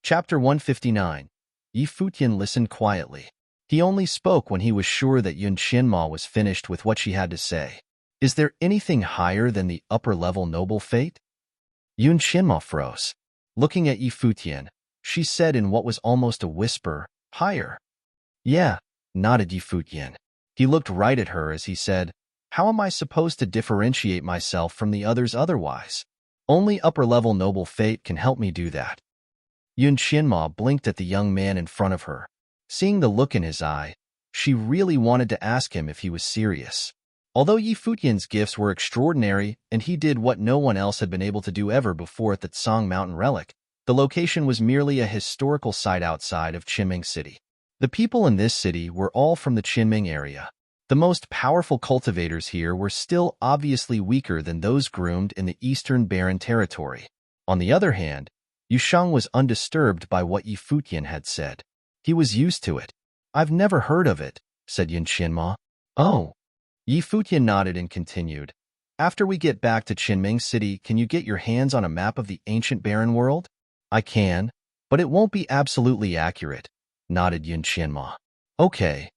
Chapter 159. Yi Futian listened quietly. He only spoke when he was sure that Yun Qianma was finished with what she had to say. Is there anything higher than the upper-level noble fate? Yun Qianma froze. Looking at Yi Futian, she said in what was almost a whisper, "Higher." "Yeah," nodded Yi Futian. He looked right at her as he said, "How am I supposed to differentiate myself from the others otherwise? Only upper-level noble fate can help me do that." Yun Qianma blinked at the young man in front of her. Seeing the look in his eye, she really wanted to ask him if he was serious. Although Yi Futian's gifts were extraordinary and he did what no one else had been able to do ever before at the Tsang Mountain Relic, the location was merely a historical site outside of Qinming City. The people in this city were all from the Qinming area. The most powerful cultivators here were still obviously weaker than those groomed in the Eastern Barren Territory. On the other hand, Yusheng was undisturbed by what Yi Futian had said. He was used to it. "I've never heard of it," said Yun Qianma. "Oh." Yi Futian nodded and continued. "After we get back to Qinming City, can you get your hands on a map of the ancient barren world?" "I can, but it won't be absolutely accurate," nodded Yun Qianma. "Okay."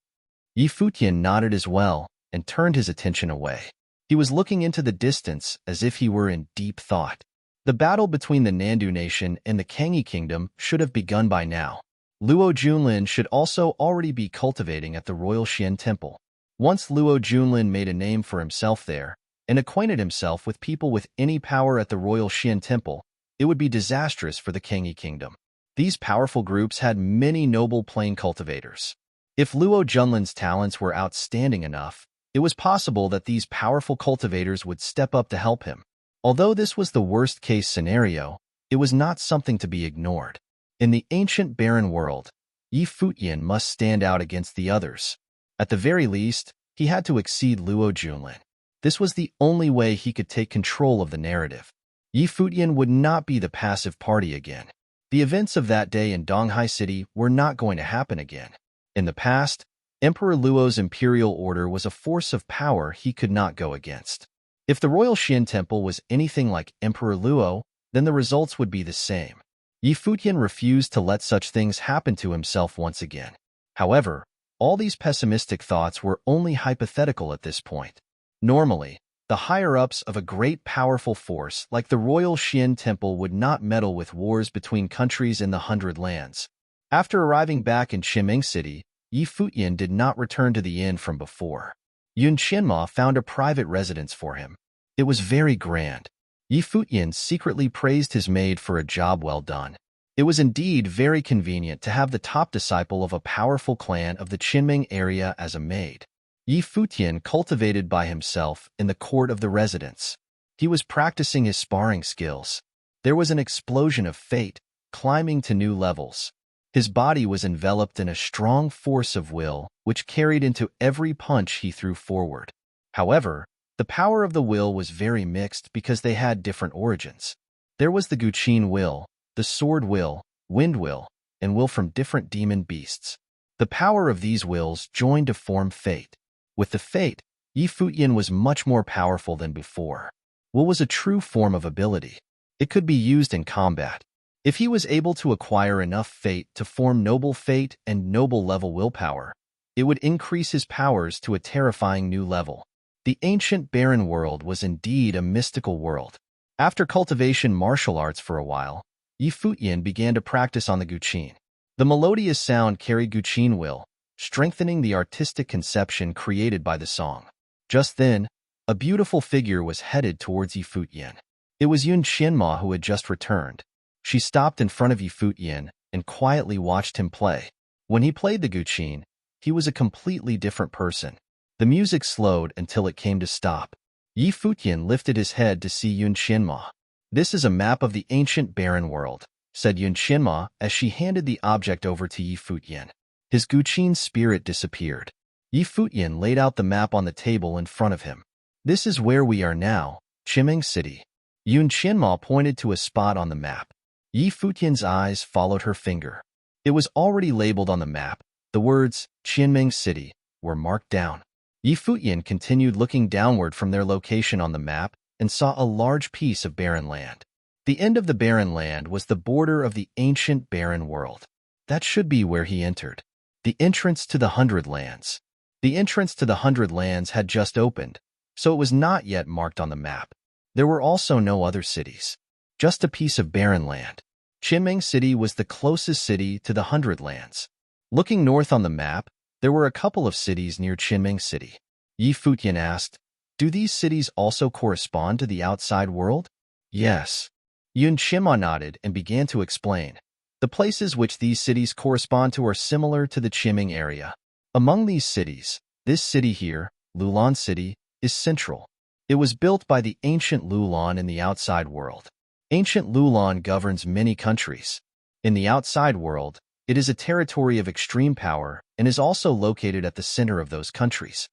Yi Futian nodded as well and turned his attention away. He was looking into the distance as if he were in deep thought. The battle between the Nandu Nation and the Kangyi Kingdom should have begun by now. Luo Junlin should also already be cultivating at the Royal Xian Temple. Once Luo Junlin made a name for himself there and acquainted himself with people with any power at the Royal Xian Temple, it would be disastrous for the Kangyi Kingdom. These powerful groups had many noble plain cultivators. If Luo Junlin's talents were outstanding enough, it was possible that these powerful cultivators would step up to help him. Although this was the worst-case scenario, it was not something to be ignored. In the ancient barren world, Yi Futian must stand out against the others. At the very least, he had to exceed Luo Junlin. This was the only way he could take control of the narrative. Yi Futian would not be the passive party again. The events of that day in Donghai City were not going to happen again. In the past, Emperor Luo's imperial order was a force of power he could not go against. If the Royal Xian Temple was anything like Emperor Luo, then the results would be the same. Yi Futian refused to let such things happen to himself once again. However, all these pessimistic thoughts were only hypothetical at this point. Normally, the higher-ups of a great powerful force like the Royal Xian Temple would not meddle with wars between countries in the Hundred Lands. After arriving back in Qinming City, Yi Futian did not return to the inn from before. Yun Qianma found a private residence for him. It was very grand. Yi Futian secretly praised his maid for a job well done. It was indeed very convenient to have the top disciple of a powerful clan of the Qinming area as a maid. Yi Futian cultivated by himself in the court of the residence. He was practicing his sparring skills. There was an explosion of fate, climbing to new levels. His body was enveloped in a strong force of will, which carried into every punch he threw forward. However, the power of the will was very mixed because they had different origins. There was the Guqin will, the sword will, wind will, and will from different demon beasts. The power of these wills joined to form fate. With the fate, Yi Futian was much more powerful than before. Will was a true form of ability. It could be used in combat. If he was able to acquire enough fate to form noble fate and noble level willpower, it would increase his powers to a terrifying new level. The ancient barren world was indeed a mystical world. After cultivation martial arts for a while, Yi Futian began to practice on the Guqin. The melodious sound carried Guqin will, strengthening the artistic conception created by the song. Just then, a beautiful figure was headed towards Yi Futian. It was Yun Qianma who had just returned. She stopped in front of Yi Futian and quietly watched him play. When he played the Guqin, he was a completely different person. The music slowed until it came to stop. Yi Futian lifted his head to see Yun Qianma. "This is a map of the ancient barren world," said Yun Qianma as she handed the object over to Yi Futian. His Guqin spirit disappeared. Yi Futian laid out the map on the table in front of him. "This is where we are now, Qinming City." Yun Qianma pointed to a spot on the map. Yi Futian's eyes followed her finger. It was already labeled on the map. The words, Qinming City, were marked down. Yi Futian continued looking downward from their location on the map and saw a large piece of barren land. The end of the barren land was the border of the ancient barren world. That should be where he entered. The entrance to the Hundred Lands. The entrance to the Hundred Lands had just opened, so it was not yet marked on the map. There were also no other cities. Just a piece of barren land. Qinming City was the closest city to the Hundred Lands. Looking north on the map, there were a couple of cities near Qinming City. Yi Futian asked, "Do these cities also correspond to the outside world?" "Yes." Yun Qinma nodded and began to explain. The places which these cities correspond to are similar to the Qinming area. Among these cities, this city here, Lulan City, is central. It was built by the ancient Lulan in the outside world. Ancient Lulan governs many countries. In the outside world, it is a territory of extreme power and is also located at the center of those countries.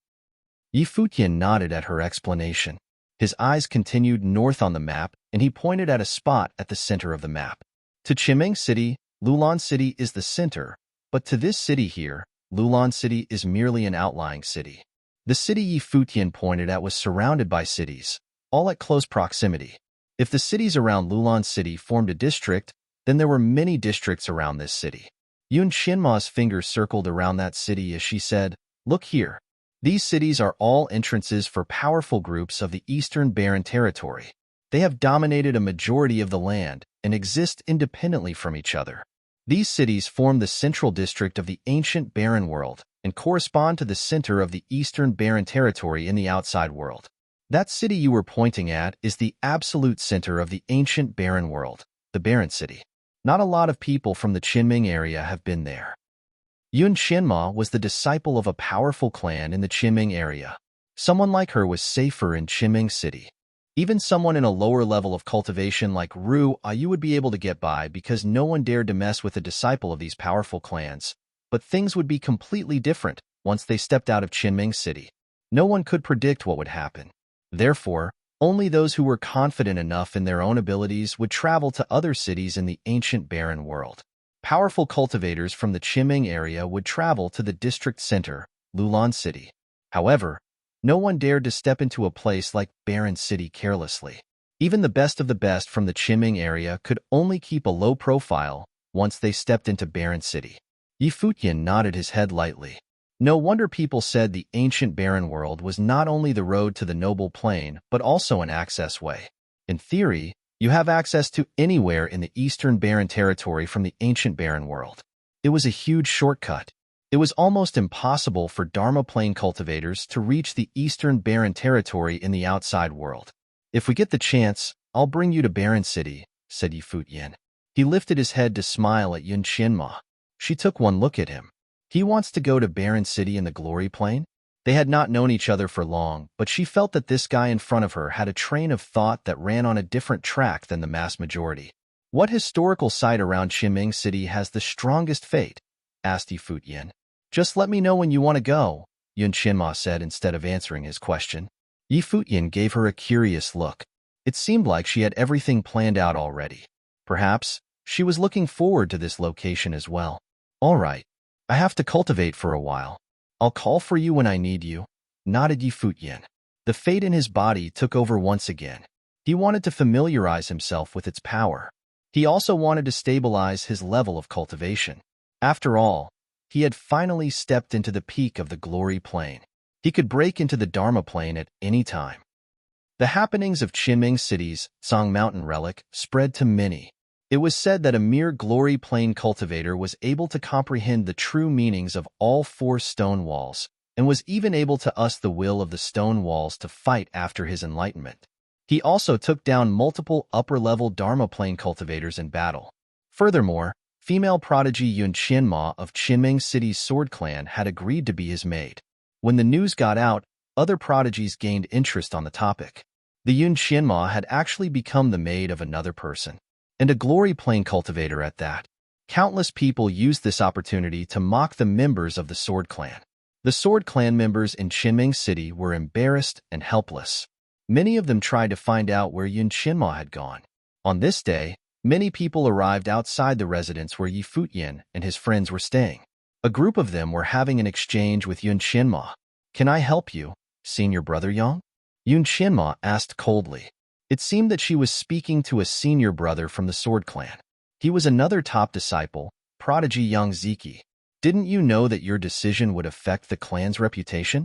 Yi Futian nodded at her explanation. His eyes continued north on the map, and he pointed at a spot at the center of the map. To Qinming City, Lulan City is the center, but to this city here, Lulan City is merely an outlying city. The city Yi Futian pointed at was surrounded by cities, all at close proximity. If the cities around Lulan City formed a district, then there were many districts around this city. Yun Qinma's fingers circled around that city as she said, "Look here. These cities are all entrances for powerful groups of the Eastern Barren Territory. They have dominated a majority of the land and exist independently from each other. These cities form the central district of the ancient barren world and correspond to the center of the Eastern Barren Territory in the outside world. That city you were pointing at is the absolute center of the ancient barren world, the Barren City. Not a lot of people from the Qinming area have been there." Yun Qinma was the disciple of a powerful clan in the Qinming area. Someone like her was safer in Qinming City. Even someone in a lower level of cultivation like Ru Yu would be able to get by because no one dared to mess with a disciple of these powerful clans. But things would be completely different once they stepped out of Qinming City. No one could predict what would happen. Therefore, only those who were confident enough in their own abilities would travel to other cities in the ancient barren world. Powerful cultivators from the Qinming area would travel to the district center, Lulan City. However, no one dared to step into a place like Barren City carelessly. Even the best of the best from the Qinming area could only keep a low profile once they stepped into Barren City. Yi Futian nodded his head lightly. No wonder people said the ancient barren world was not only the road to the noble plane, but also an access way. In theory, you have access to anywhere in the Eastern Barren Territory from the ancient barren world. It was a huge shortcut. It was almost impossible for Dharma Plane cultivators to reach the Eastern Barren Territory in the outside world. "If we get the chance, I'll bring you to Barren City," said Yi Futian. He lifted his head to smile at Yun Qinma. She took one look at him. He wants to go to Barren City in the Glory Plane? They had not known each other for long, but she felt that this guy in front of her had a train of thought that ran on a different track than the mass majority. "What historical site around Qinming City has the strongest fate?" asked Yi Futian. "Just let me know when you want to go," Yun Qinma said instead of answering his question. Yi Futian gave her a curious look. It seemed like she had everything planned out already. Perhaps she was looking forward to this location as well. "All right. I have to cultivate for a while. I'll call for you when I need you," nodded Yi Futian. The fate in his body took over once again. He wanted to familiarize himself with its power. He also wanted to stabilize his level of cultivation. After all, he had finally stepped into the peak of the Glory Plane. He could break into the Dharma Plane at any time. The happenings of Qinming City's Song Mountain relic spread to many. It was said that a mere Glory Plane cultivator was able to comprehend the true meanings of all four stone walls, and was even able to the will of the stone walls to fight after his enlightenment. He also took down multiple upper-level Dharma Plane cultivators in battle. Furthermore, female prodigy Yun Qinma of Qinming City's Sword Clan had agreed to be his maid. When the news got out, other prodigies gained interest on the topic. The Yun Qinma had actually become the maid of another person, and a Glory Plane cultivator at that. Countless people used this opportunity to mock the members of the Sword Clan. The Sword Clan members in Qinming City were embarrassed and helpless. Many of them tried to find out where Yun Qinma had gone. On this day, many people arrived outside the residence where Yi Futian and his friends were staying. A group of them were having an exchange with Yun Qinma. "Can I help you, Senior Brother Yang?" Yun Qinma asked coldly. It seemed that she was speaking to a senior brother from the Sword Clan. He was another top disciple, prodigy Yang Ziki. Didn't you know that your decision would affect the clan's reputation?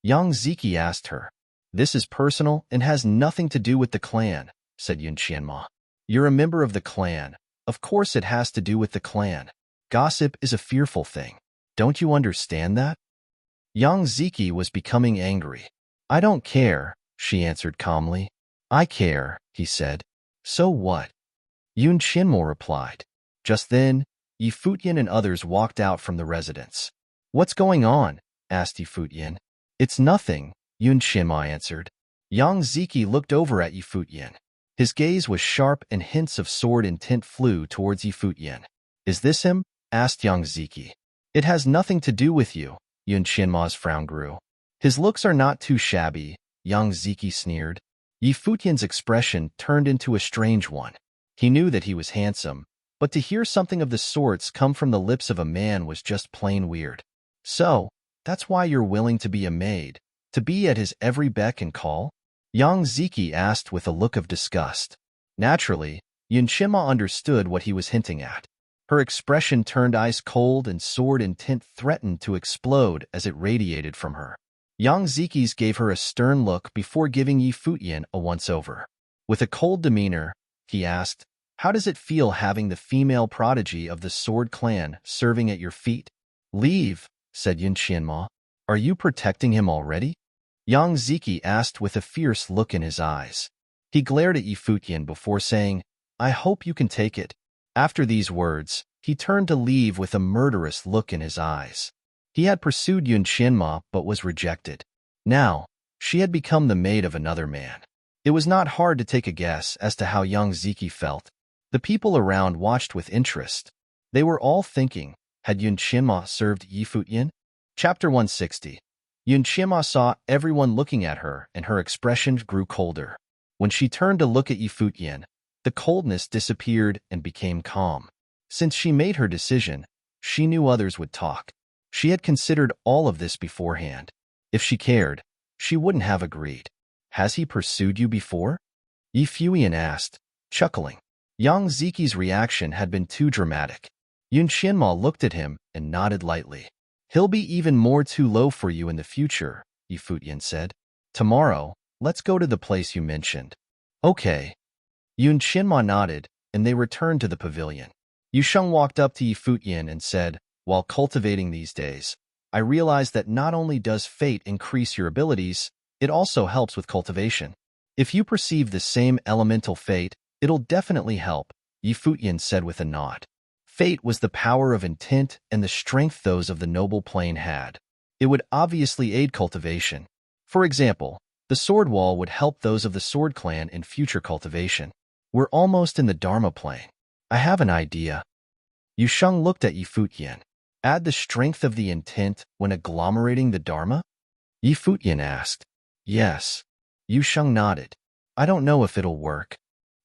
Yang Ziki asked her. This is personal and has nothing to do with the clan, said Yun Qianma. You're a member of the clan. Of course it has to do with the clan. Gossip is a fearful thing. Don't you understand that? Yang Ziki was becoming angry. I don't care, she answered calmly. I care, he said. So what? Yun Qianmo replied. Just then, Yi Futian and others walked out from the residence. What's going on? Asked Yi Futian. It's nothing, Yun Qianmo answered. Yang Ziki looked over at Yi Futian. His gaze was sharp and hints of sword intent flew towards Yi Futian. Is this him? Asked Yang Ziki. It has nothing to do with you, Yun Qianma's frown grew. His looks are not too shabby, Yang Ziki sneered. Yi Futian's expression turned into a strange one. He knew that he was handsome, but to hear something of the sorts come from the lips of a man was just plain weird. So, that's why you're willing to be a maid, to be at his every beck and call? Yang Ziki asked with a look of disgust. Naturally, Yun Qianma understood what he was hinting at. Her expression turned ice cold and sword intent threatened to explode as it radiated from her. Yang Ziki's gave her a stern look before giving Yi Futian a once-over. With a cold demeanor, he asked, how does it feel having the female prodigy of the Sword Clan serving at your feet? Leave, said Yun Qianma. Are you protecting him already? Yang Ziki asked with a fierce look in his eyes. He glared at Yi Futian before saying, I hope you can take it. After these words, he turned to leave with a murderous look in his eyes. He had pursued Yun Qianma but was rejected. Now, she had become the maid of another man. It was not hard to take a guess as to how Yang Ziki felt. The people around watched with interest. They were all thinking, had Yun Qianma served Yi Futian? Chapter 160. Yun Qianma saw everyone looking at her and her expression grew colder. When she turned to look at Yi Futian, the coldness disappeared and became calm. Since she made her decision, she knew others would talk. She had considered all of this beforehand. If she cared, she wouldn't have agreed. Has he pursued you before? Yi Futian asked, chuckling. Yang Ziki's reaction had been too dramatic. Yun Qianma looked at him and nodded lightly. He'll be even more too low for you in the future, Yi Futian said. Tomorrow, let's go to the place you mentioned. Okay. Yun Qianma nodded, and they returned to the pavilion. Yu Sheng walked up to Yi Futian and said, while cultivating these days, I realized that not only does fate increase your abilities, it also helps with cultivation. If you perceive the same elemental fate, it'll definitely help, Yi Futian said with a nod. Fate was the power of intent and the strength those of the noble plane had. It would obviously aid cultivation. For example, the sword wall would help those of the Sword Clan in future cultivation. We're almost in the Dharma plane. I have an idea. Yu Sheng looked at Yi Futian. Add the strength of the intent when agglomerating the Dharma? Yi Futian asked. Yes. Yu Sheng nodded. I don't know if it'll work.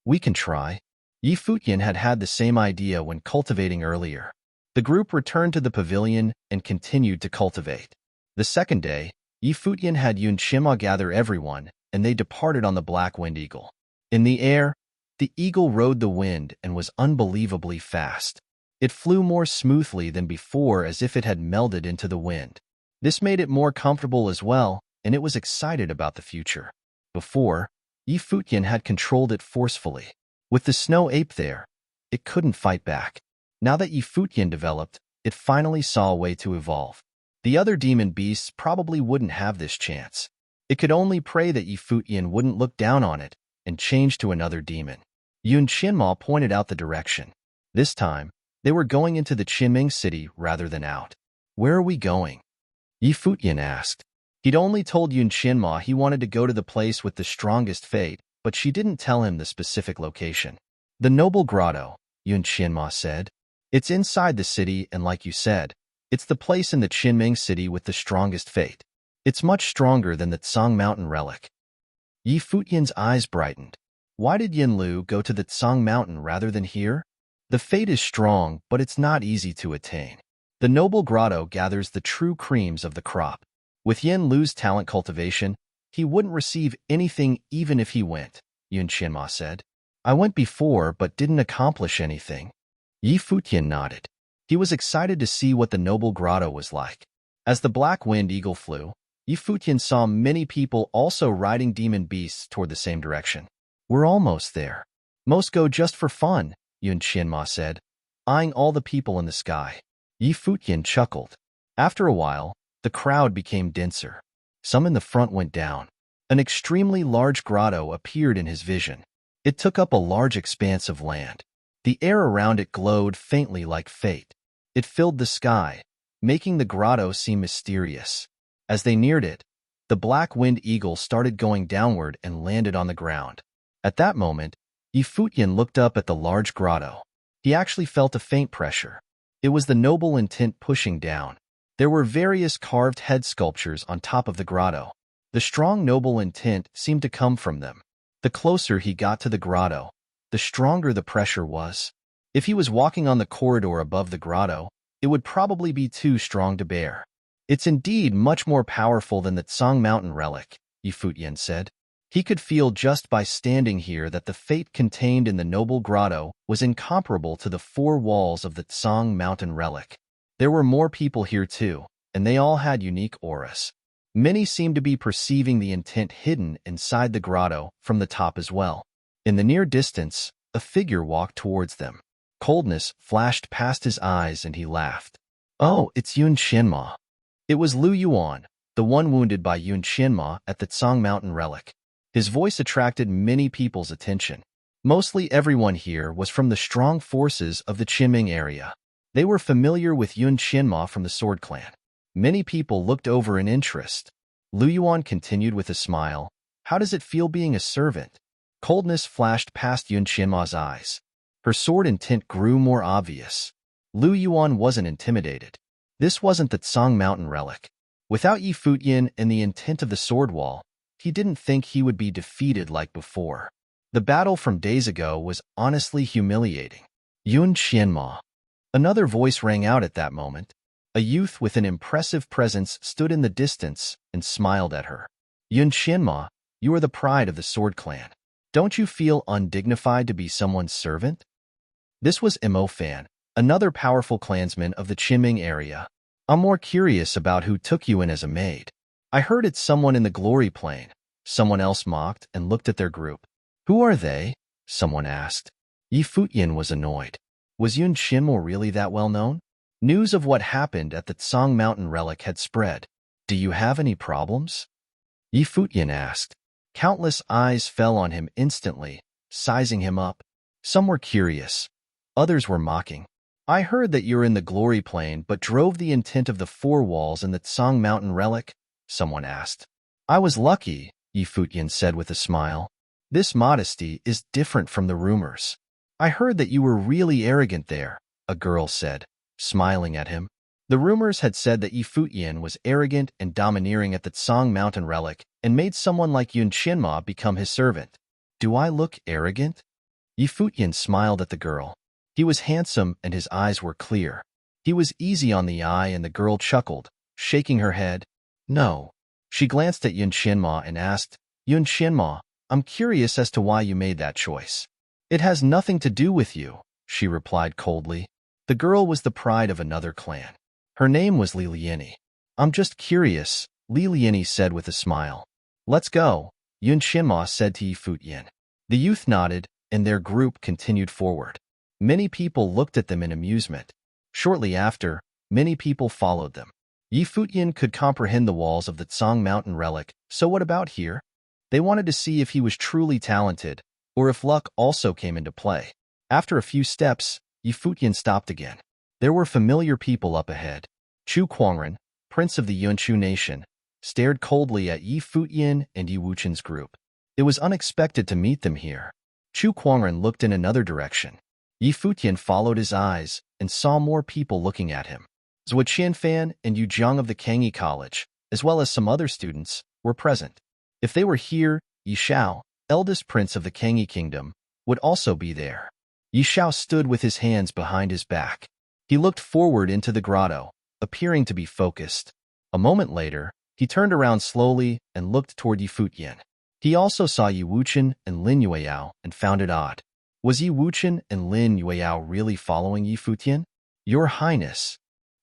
We can try. Yi Futian had had the same idea when cultivating earlier. The group returned to the pavilion and continued to cultivate. The second day, Yi Futian had Yun Qianma gather everyone, and they departed on the Black Wind Eagle. In the air, the eagle rode the wind and was unbelievably fast. It flew more smoothly than before as if it had melded into the wind. This made it more comfortable as well, and it was excited about the future. Before, Yi Futian had controlled it forcefully. With the snow ape there, it couldn't fight back. Now that Yi Futian developed, it finally saw a way to evolve. The other demon beasts probably wouldn't have this chance. It could only pray that Yi Futian wouldn't look down on it and change to another demon. Yun Qianma pointed out the direction. This time, they were going into the Qinming city rather than out. Where are we going? Yi Futian asked. He'd only told Yun Qianma he wanted to go to the place with the strongest fate, but she didn't tell him the specific location. The Noble Grotto, Yun Qianma said. It's inside the city, and like you said, it's the place in the Qinming city with the strongest fate. It's much stronger than the Tsang Mountain relic. Yi Futian's eyes brightened. Why did Yin Lu go to the Tsang Mountain rather than here? The fate is strong, but it's not easy to attain. The Noble Grotto gathers the true creams of the crop. With Yin Lu's talent cultivation, he wouldn't receive anything even if he went. Yunqianma said. I went before but didn't accomplish anything. Yi Futian nodded. He was excited to see what the noble grotto was like. As the black wind eagle flew, Yi Futian saw many people also riding demon beasts toward the same direction. We're almost there. Most go just for fun, Yunqianma said, eyeing all the people in the sky. Yi Futian chuckled. After a while, the crowd became denser. Some in the front went down. An extremely large grotto appeared in his vision. It took up a large expanse of land. The air around it glowed faintly like fate. It filled the sky, making the grotto seem mysterious. As they neared it, the black wind eagle started going downward and landed on the ground. At that moment, Yi Futian looked up at the large grotto. He actually felt a faint pressure. It was the noble intent pushing down. There were various carved head sculptures on top of the grotto. The strong noble intent seemed to come from them. The closer he got to the grotto, the stronger the pressure was. If he was walking on the corridor above the grotto, it would probably be too strong to bear. It's indeed much more powerful than the Tsang Mountain relic, Yi Futian said. He could feel just by standing here that the fate contained in the noble grotto was incomparable to the four walls of the Tsang Mountain relic. There were more people here too, and they all had unique auras. Many seemed to be perceiving the intent hidden inside the grotto from the top as well. In the near distance, a figure walked towards them. Coldness flashed past his eyes and he laughed. Oh, it's Yunqianma. It was Lu Yuan, the one wounded by Yunqianma at the Tsang Mountain relic. His voice attracted many people's attention. Mostly everyone here was from the strong forces of the Qiming area. They were familiar with Yunqianma from the Sword Clan. Many people looked over in interest. Lu Yuan continued with a smile. How does it feel being a servant? Coldness flashed past Yunqianma's eyes. Her sword intent grew more obvious. Lu Yuan wasn't intimidated. This wasn't the Tsang Mountain relic. Without Yi Futian and the intent of the sword wall, he didn't think he would be defeated like before. The battle from days ago was honestly humiliating. Yunqianma. Another voice rang out at that moment. A youth with an impressive presence stood in the distance and smiled at her. Yunqianma, you are the pride of the Sword Clan. Don't you feel undignified to be someone's servant? This was Mo Fan, another powerful clansman of the Qiming area. I'm more curious about who took you in as a maid. I heard it's someone in the glory plane. Someone else mocked and looked at their group. Who are they? Someone asked. Yi Futian was annoyed. Was Yunqianma really that well known? News of what happened at the Tsang Mountain relic had spread. Do you have any problems? Yi Futian asked. Countless eyes fell on him instantly, sizing him up. Some were curious. Others were mocking. I heard that you're in the glory plane but drove the intent of the four walls in the Tsang Mountain relic, someone asked. I was lucky, Yi Futian said with a smile. This modesty is different from the rumors. I heard that you were really arrogant there, a girl said, smiling at him. The rumors had said that Yi Futian was arrogant and domineering at the Tsang Mountain relic and made someone like Yunqianma become his servant. Do I look arrogant? Yi Futian smiled at the girl. He was handsome and his eyes were clear. He was easy on the eye and the girl chuckled, shaking her head. No. She glanced at Yunqianma and asked, Yunqianma, I'm curious as to why you made that choice. It has nothing to do with you, she replied coldly. The girl was the pride of another clan. Her name was Li Liani. I'm just curious, Li Liani said with a smile. Let's go, Yunqianma said to Yi Futian. The youth nodded, and their group continued forward. Many people looked at them in amusement. Shortly after, many people followed them. Yi Futian could comprehend the walls of the Tsang Mountain relic, so what about here? They wanted to see if he was truly talented, or if luck also came into play. After a few steps, Yi Futian stopped again. There were familiar people up ahead. Chu Quangren, prince of the Yunchu nation, stared coldly at Yi Futian and Yi Wuchen's group. It was unexpected to meet them here. Chu Quangren looked in another direction. Yi Futian followed his eyes and saw more people looking at him. Zhou Qianfan and Yu Zhang of the Kangi College, as well as some other students, were present. If they were here, Yi Shao, eldest prince of the Kangi kingdom, would also be there. Yi Shao stood with his hands behind his back. He looked forward into the grotto, appearing to be focused. A moment later, he turned around slowly and looked toward Yi Futian. He also saw Yi Wuchen and Lin Yueyao and found it odd. Was Yi Wuchen and Lin Yueyao really following Yi Futian? Your Highness.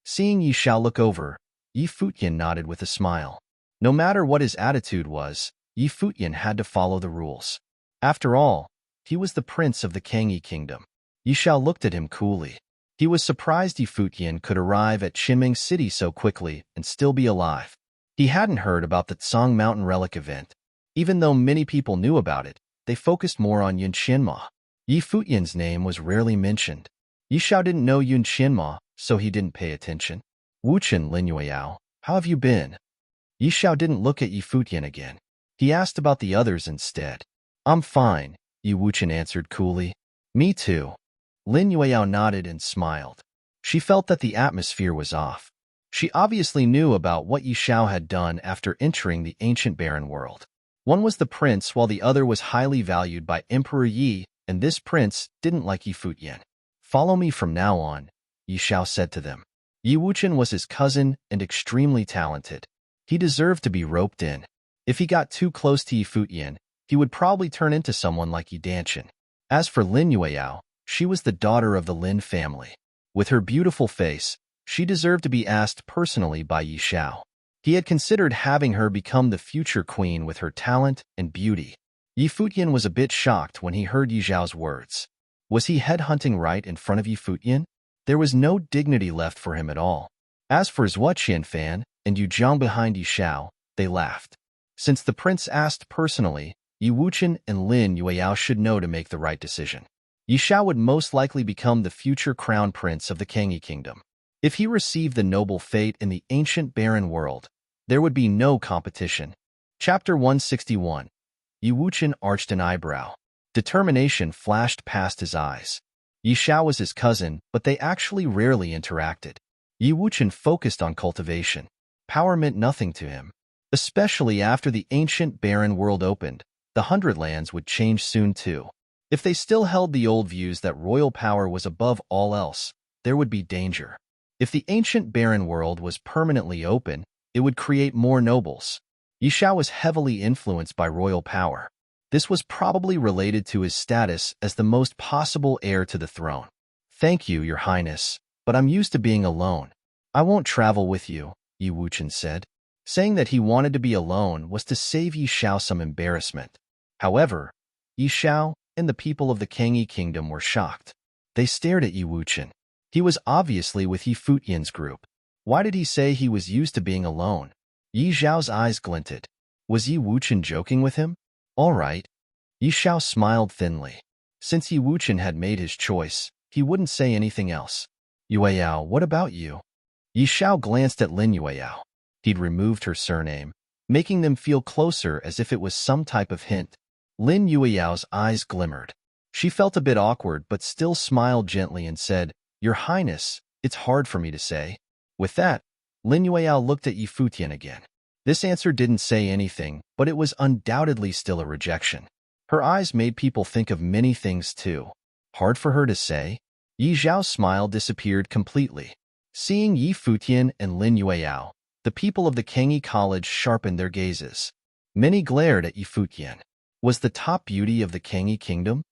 Seeing Yi Xiao look over, Yi Futian nodded with a smile. No matter what his attitude was, Yi Futian had to follow the rules. After all, he was the prince of the Kangyi kingdom. Yi Xiao looked at him coolly. He was surprised Yi Futian could arrive at Qinming City so quickly and still be alive. He hadn't heard about the Tsang Mountain Relic event. Even though many people knew about it, they focused more on Yun Qianma. Yi Futian's name was rarely mentioned. Yi Xiao didn't know Yun Qianma, so he didn't pay attention. Wuchen Lin Yueyao, how have you been? Yi Xiao didn't look at Yi Futian again. He asked about the others instead. I'm fine, Yi Wuchen answered coolly. Me too. Lin Yueyao nodded and smiled. She felt that the atmosphere was off. She obviously knew about what Yi Xiao had done after entering the ancient barren world. One was the prince while the other was highly valued by Emperor Yi, and this prince didn't like Yi Futian. Follow me from now on, Yi Xiao said to them. Yi Wuchen was his cousin and extremely talented. He deserved to be roped in. If he got too close to Yi Futian, he would probably turn into someone like Yi Danshan. As for Lin Yueyao, she was the daughter of the Lin family. With her beautiful face, she deserved to be asked personally by Yi Xiao. He had considered having her become the future queen with her talent and beauty. Yi Futian was a bit shocked when he heard Yi Xiao's words. Was he headhunting right in front of Yi Futian? There was no dignity left for him at all. As for Zhuo Qianfan and Yu Zhang behind Yi Xiao, they laughed. Since the prince asked personally, Yi Wuchen and Lin Yueyao should know to make the right decision. Yi Xiao would most likely become the future crown prince of the Kangyi kingdom. If he received the noble fate in the ancient barren world, there would be no competition. Chapter 161. Yi Wuchen arched an eyebrow. Determination flashed past his eyes. Yi Xiao was his cousin, but they actually rarely interacted. Yi Wuchen focused on cultivation. Power meant nothing to him. Especially after the ancient barren world opened, the Hundred Lands would change soon too. If they still held the old views that royal power was above all else, there would be danger. If the ancient barren world was permanently open, it would create more nobles. Yi Xiao was heavily influenced by royal power. This was probably related to his status as the most possible heir to the throne. Thank you, Your Highness, but I'm used to being alone. I won't travel with you, Yi Wuchen said. Saying that he wanted to be alone was to save Yi Xiao some embarrassment. However, Yi Xiao and the people of the Kangyi kingdom were shocked. They stared at Yi Wuchen. He was obviously with Yi Futian's group. Why did he say he was used to being alone? Yi Xiao's eyes glinted. Was Yi Wuchen joking with him? All right. Yi Xiao smiled thinly. Since Yi Wuchen had made his choice, he wouldn't say anything else. Yueyao, what about you? Yi Xiao glanced at Lin Yueyao. He'd removed her surname, making them feel closer as if it was some type of hint. Lin Yueyao's eyes glimmered. She felt a bit awkward but still smiled gently and said, Your Highness, it's hard for me to say. With that, Lin Yueyao looked at Yi Futian again. This answer didn't say anything, but it was undoubtedly still a rejection. Her eyes made people think of many things too. Hard for her to say? Yi Zhao's smile disappeared completely. Seeing Yi Futian and Lin Yueyao, the people of the Kangyi College sharpened their gazes. Many glared at Yi Futian. Was the top beauty of the Kangyi kingdom?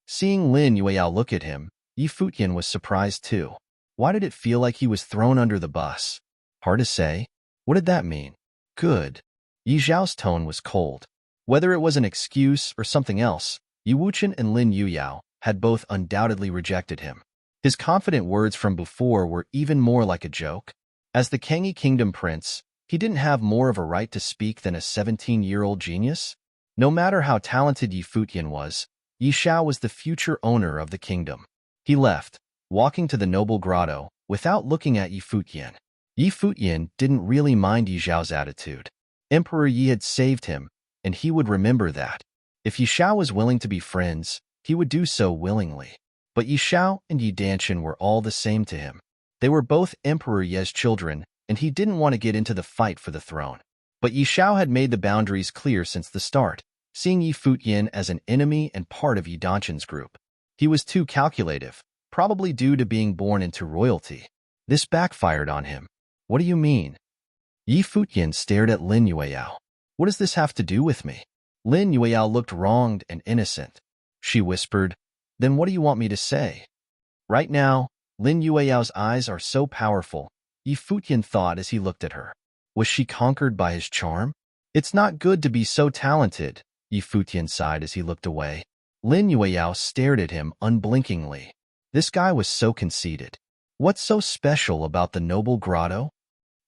Seeing Lin Yueyao look at him, Yi Futian was surprised too. Why did it feel like he was thrown under the bus? Hard to say. What did that mean? Good. Yi Zhao's tone was cold. Whether it was an excuse or something else, Yi Wuchen and Lin Yueyao had both undoubtedly rejected him. His confident words from before were even more like a joke. As the Kangyi Kingdom prince, he didn't have more of a right to speak than a 17-year-old genius? No matter how talented Yi Futian was, Yi Xiao was the future owner of the kingdom. He left, walking to the noble grotto, without looking at Yi Futian. Yi Futian didn't really mind Yi Zhao's attitude. Emperor Yi had saved him, and he would remember that. If Yi Xiao was willing to be friends, he would do so willingly. But Yi Xiao and Yi Danshan were all the same to him. They were both Emperor Ye's children, and he didn't want to get into the fight for the throne. But Yi Xiao had made the boundaries clear since the start, seeing Yi Futian as an enemy and part of Yi Danshan's group. He was too calculative, probably due to being born into royalty. This backfired on him. What do you mean? Yi Futian stared at Lin Yueyao. What does this have to do with me? Lin Yueyao looked wronged and innocent. She whispered, "Then what do you want me to say?" Right now, Lin Yueyao's eyes are so powerful, Yi Futian thought as he looked at her. Was she conquered by his charm? It's not good to be so talented, Yi Futian sighed as he looked away. Lin Yueyao stared at him unblinkingly. This guy was so conceited. What's so special about the noble grotto?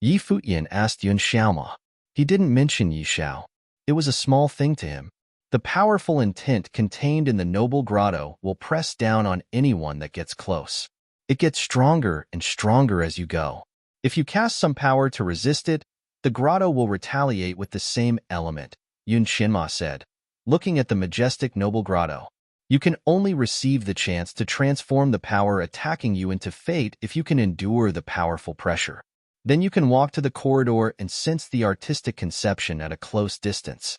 Yi Futian asked Yun Xiaoma. He didn't mention Yi Xiao. It was a small thing to him. The powerful intent contained in the noble grotto will press down on anyone that gets close. It gets stronger and stronger as you go. If you cast some power to resist it, the grotto will retaliate with the same element, Yun Xiaoma said, looking at the majestic noble grotto. You can only receive the chance to transform the power attacking you into fate if you can endure the powerful pressure. Then you can walk to the corridor and sense the artistic conception at a close distance.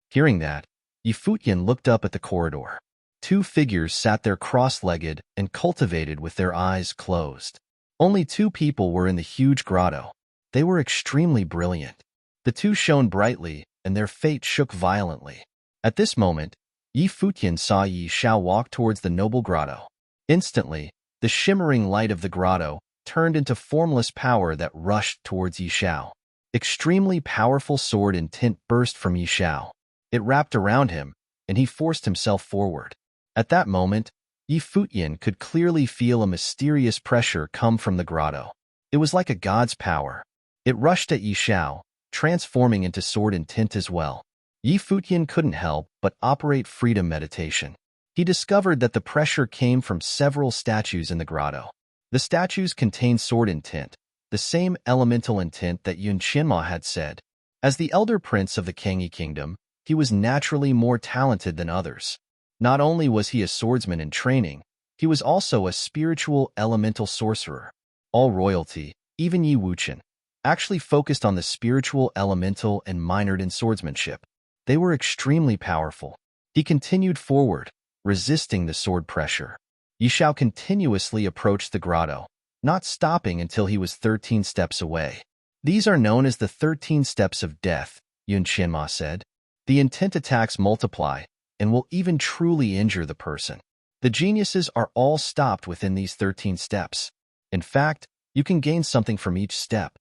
Hearing that, Yi Futian looked up at the corridor. Two figures sat there cross-legged and cultivated with their eyes closed. Only two people were in the huge grotto. They were extremely brilliant. The two shone brightly, and their fate shook violently. At this moment, Yi Futian saw Yi Xiao walk towards the noble grotto. Instantly, the shimmering light of the grotto turned into formless power that rushed towards Yi Xiao. Extremely powerful sword intent burst from Yi Xiao. It wrapped around him, and he forced himself forward. At that moment, Yi Futian could clearly feel a mysterious pressure come from the grotto. It was like a god's power. It rushed at Yi Xiao, transforming into sword intent as well. Yi Futian couldn't help but operate freedom meditation. He discovered that the pressure came from several statues in the grotto. The statues contained sword intent, the same elemental intent that Yun Qianma had said. As the elder prince of the Kangyi kingdom, he was naturally more talented than others. Not only was he a swordsman in training, he was also a spiritual elemental sorcerer. All royalty, even Yi Wuqian, actually focused on the spiritual elemental and minored in swordsmanship. They were extremely powerful. He continued forward, resisting the sword pressure. Yi Xiao continuously approached the grotto, not stopping until he was 13 steps away. These are known as the 13 steps of death, Yun Qianma said. The intent attacks multiply and will even truly injure the person. The geniuses are all stopped within these 13 steps. In fact, you can gain something from each step.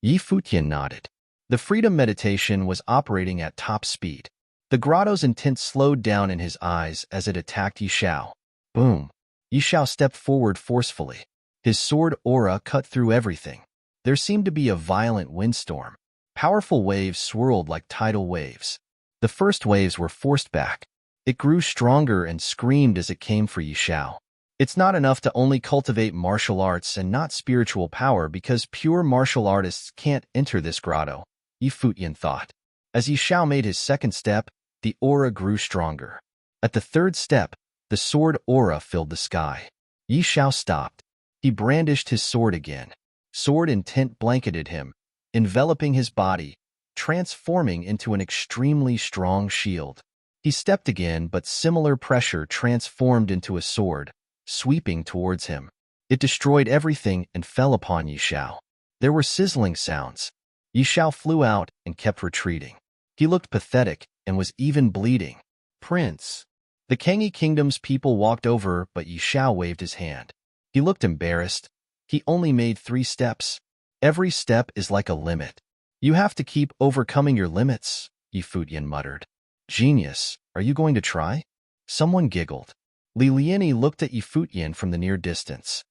Yi Futian nodded. The freedom meditation was operating at top speed. The grotto's intent slowed down in his eyes as it attacked Yi Xiao. Boom! Yi Xiao stepped forward forcefully. His sword aura cut through everything. There seemed to be a violent windstorm. Powerful waves swirled like tidal waves. The first waves were forced back. It grew stronger and screamed as it came for Yi Xiao. It's not enough to only cultivate martial arts and not spiritual power because pure martial artists can't enter this grotto, Yi Futian thought. As Yi Xiao made his second step, the aura grew stronger. At the third step, the sword aura filled the sky. Yi Xiao stopped. He brandished his sword again. Sword intent blanketed him, enveloping his body, transforming into an extremely strong shield. He stepped again, but similar pressure transformed into a sword, sweeping towards him. It destroyed everything and fell upon Yi Xiao. There were sizzling sounds. Yi Xiao flew out and kept retreating. He looked pathetic and was even bleeding. Prince. The Kangyi Kingdom's people walked over, but Yi Xiao waved his hand. He looked embarrassed. He only made 3 steps. Every step is like a limit. You have to keep overcoming your limits, Yi Futian muttered. Genius, are you going to try? Someone giggled. Li Liani looked at Yi Futian from the near distance.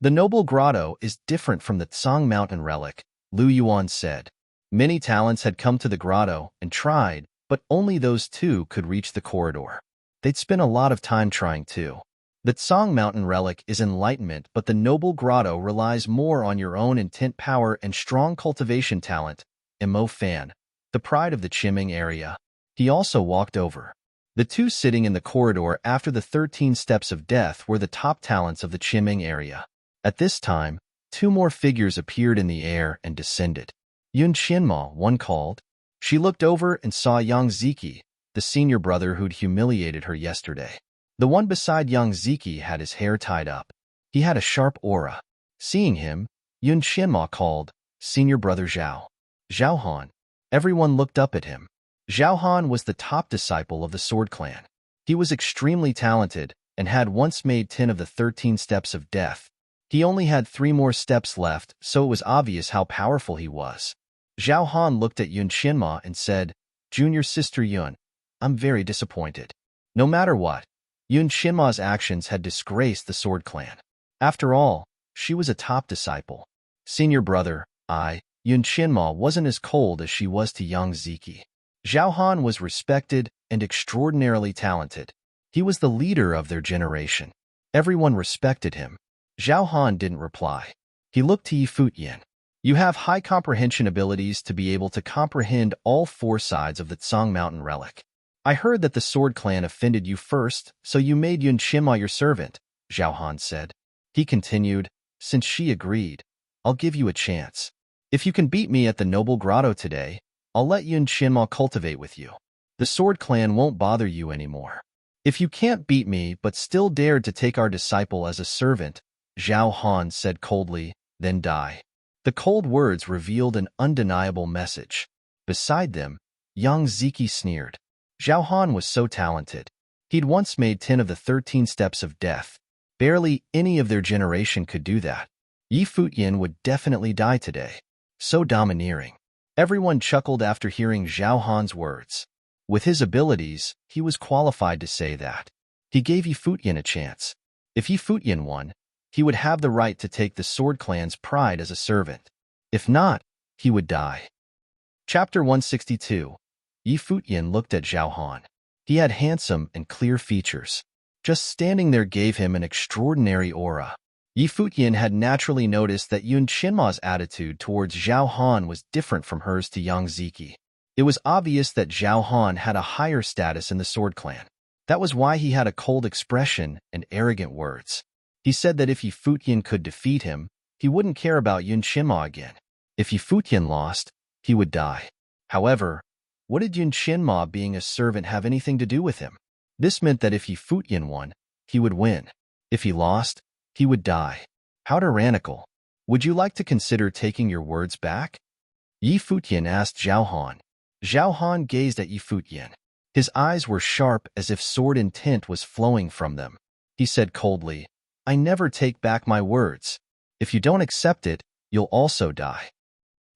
The noble grotto is different from the Tsang mountain relic, Lu Yuan said. Many talents had come to the grotto and tried, but only those 2 could reach the corridor. They'd spent a lot of time trying too. The Tsang mountain relic is enlightenment, but the noble grotto relies more on your own intent power and strong cultivation talent. Mo Fan, the pride of the Qiming area. He also walked over. The 2 sitting in the corridor after the 13 steps of death were the top talents of the Qiming area. At this time, 2 more figures appeared in the air and descended. Yun Qianma, one called. She looked over and saw Yang Ziki, the senior brother who'd humiliated her yesterday. The one beside Yang Ziki had his hair tied up. He had a sharp aura. Seeing him, Yun Qianma called, Senior brother Zhao. Zhao Han. Everyone looked up at him. Zhao Han was the top disciple of the Sword Clan. He was extremely talented and had once made 10 of the 13 steps of death. He only had 3 more steps left, so it was obvious how powerful he was. Zhao Han looked at Yun Xinma and said, "Junior sister Yun, I'm very disappointed." No matter what, Yun Xinma's actions had disgraced the Sword Clan. After all, she was a top disciple. Senior brother, Yun Xinma wasn't as cold as she was to young Ziki. Zhao Han was respected and extraordinarily talented. He was the leader of their generation. Everyone respected him. Zhao Han didn't reply. He looked to Yi Futian. You have high comprehension abilities to be able to comprehend all 4 sides of the Tsang Mountain relic. I heard that the Sword Clan offended you first, so you made Yun Xinma your servant, Zhao Han said. He continued, since she agreed, I'll give you a chance. If you can beat me at the Noble Grotto today, I'll let Yun Xinma cultivate with you. The Sword Clan won't bother you anymore. If you can't beat me but still dared to take our disciple as a servant, Zhao Han said coldly, then die. The cold words revealed an undeniable message. Beside them, young Ziki sneered. Zhao Han was so talented. He'd once made 10 of the 13 steps of death. Barely any of their generation could do that. Yi Futian would definitely die today. So domineering. Everyone chuckled after hearing Zhao Han's words. With his abilities, he was qualified to say that. He gave Yi Futian a chance. If Yi Futian won, he would have the right to take the Sword Clan's pride as a servant. If not, he would die. Chapter 162. Yi Futian looked at Zhao Han. He had handsome and clear features. Just standing there gave him an extraordinary aura. Yi Futian had naturally noticed that Yun Xinma's attitude towards Zhao Han was different from hers to young Ziki. It was obvious that Zhao Han had a higher status in the Sword Clan. That was why he had a cold expression and arrogant words. He said that if Yi Futian could defeat him, he wouldn't care about Yun Xinma again. If Yi Futian lost, he would die. However, what did Yun Xinma being a servant have anything to do with him? This meant that if Yi Futian won, he would win. If he lost, he would die. How tyrannical. Would you like to consider taking your words back? Yi Futian asked Zhao Han. Zhao Han gazed at Yi Futian. His eyes were sharp as if sword intent was flowing from them. He said coldly, I never take back my words. If you don't accept it, you'll also die.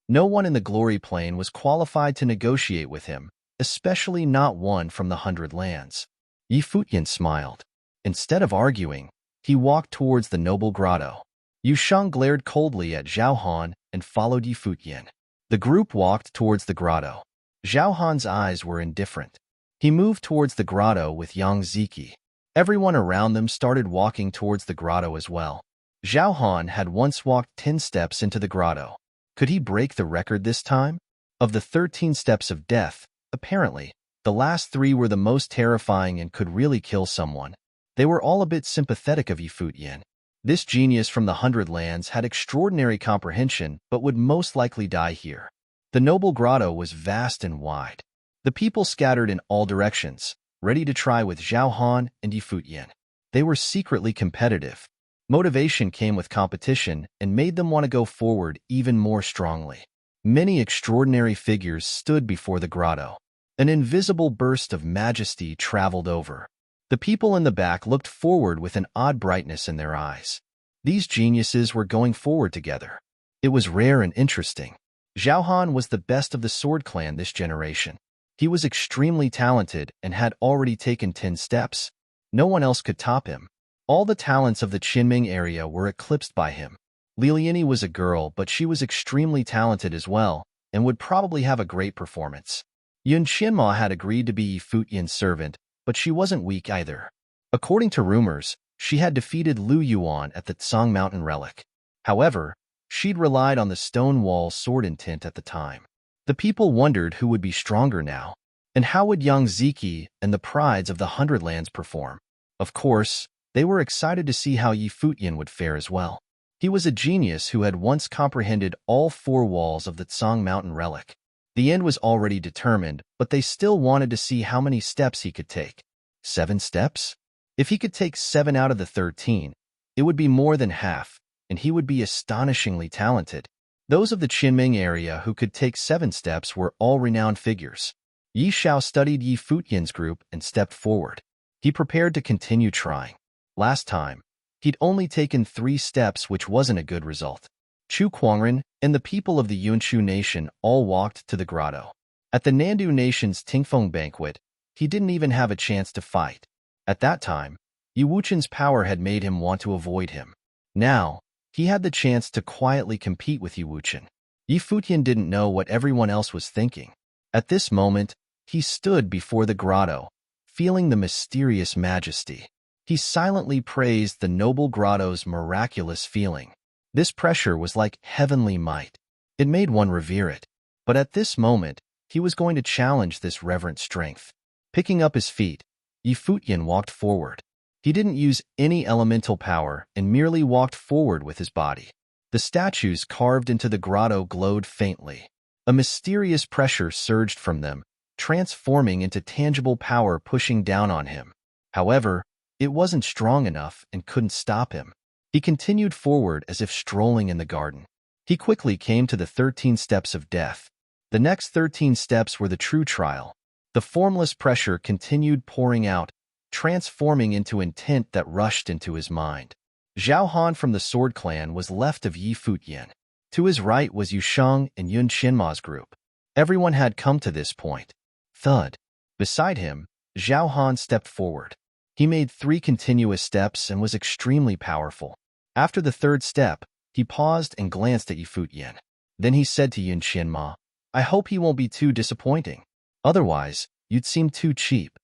No one in the Glory Plane was qualified to negotiate with him, especially not one from the 100 Lands. Yi Futian smiled. Instead of arguing, he walked towards the Noble Grotto. Yu Shang glared coldly at Zhao Han and followed Yi Futian. The group walked towards the grotto. Zhao Han's eyes were indifferent. He moved towards the grotto with young Ziki. Everyone around them started walking towards the grotto as well. Zhao Han had once walked 10 steps into the grotto. Could he break the record this time? Of the 13 steps of death, apparently, the last 3 were the most terrifying and could really kill someone. They were all a bit sympathetic of Yi Futian. This genius from the 100 Lands had extraordinary comprehension but would most likely die here. The Noble Grotto was vast and wide. The people scattered in all directions, ready to try with Zhao Han and Yi Futian. They were secretly competitive. Motivation came with competition and made them want to go forward even more strongly. Many extraordinary figures stood before the grotto. An invisible burst of majesty traveled over. The people in the back looked forward with an odd brightness in their eyes. These geniuses were going forward together. It was rare and interesting. Zhao Han was the best of the Sword Clan this generation. He was extremely talented and had already taken 10 steps. No one else could top him. All the talents of the Qinming area were eclipsed by him. Liliani was a girl, but she was extremely talented as well, and would probably have a great performance. Yun Xinma had agreed to be Yi Futian's servant, but she wasn't weak either. According to rumors, she had defeated Lu Yuan at the Tsang Mountain relic. However, she'd relied on the stone wall sword intent at the time. The people wondered who would be stronger now, and how would young Ziki and the prides of the 100 Lands perform. Of course, they were excited to see how Yi Futian would fare as well. He was a genius who had once comprehended all 4 walls of the Tsang Mountain relic. The end was already determined, but they still wanted to see how many steps he could take. 7 steps? If he could take 7 out of the 13, it would be more than half, and he would be astonishingly talented. Those of the Qinming area who could take 7 steps were all renowned figures. Yi Xiao studied Yi Futian's group and stepped forward. He prepared to continue trying. Last time, he'd only taken 3 steps, which wasn't a good result. Chu Kuangren and the people of the Yunshu nation all walked to the grotto. At the Nandu nation's Tingfeng banquet, he didn't even have a chance to fight. At that time, Yi Wuchen's power had made him want to avoid him. Now, he had the chance to quietly compete with Yi Wuchen. Yi Futian didn't know what everyone else was thinking. At this moment, he stood before the grotto, feeling the mysterious majesty. He silently praised the noble grotto's miraculous feeling. This pressure was like heavenly might. It made one revere it. But at this moment, he was going to challenge this reverent strength. Picking up his feet, Yi Futian walked forward. He didn't use any elemental power and merely walked forward with his body. The statues carved into the grotto glowed faintly. A mysterious pressure surged from them, transforming into tangible power pushing down on him. However, it wasn't strong enough and couldn't stop him. He continued forward as if strolling in the garden. He quickly came to the 13 steps of death. The next 13 steps were the true trial. The formless pressure continued pouring out, transforming into intent that rushed into his mind. Zhao Han from the Sword Clan was left of Yi Futian. To his right was Yu Sheng and Yun Qianma's group. Everyone had come to this point. Thud. Beside him, Zhao Han stepped forward. He made 3 continuous steps and was extremely powerful. After the 3rd step, he paused and glanced at Yi Futian. Then he said to Yun Qianma, "I hope he won't be too disappointing. Otherwise, you'd seem too cheap."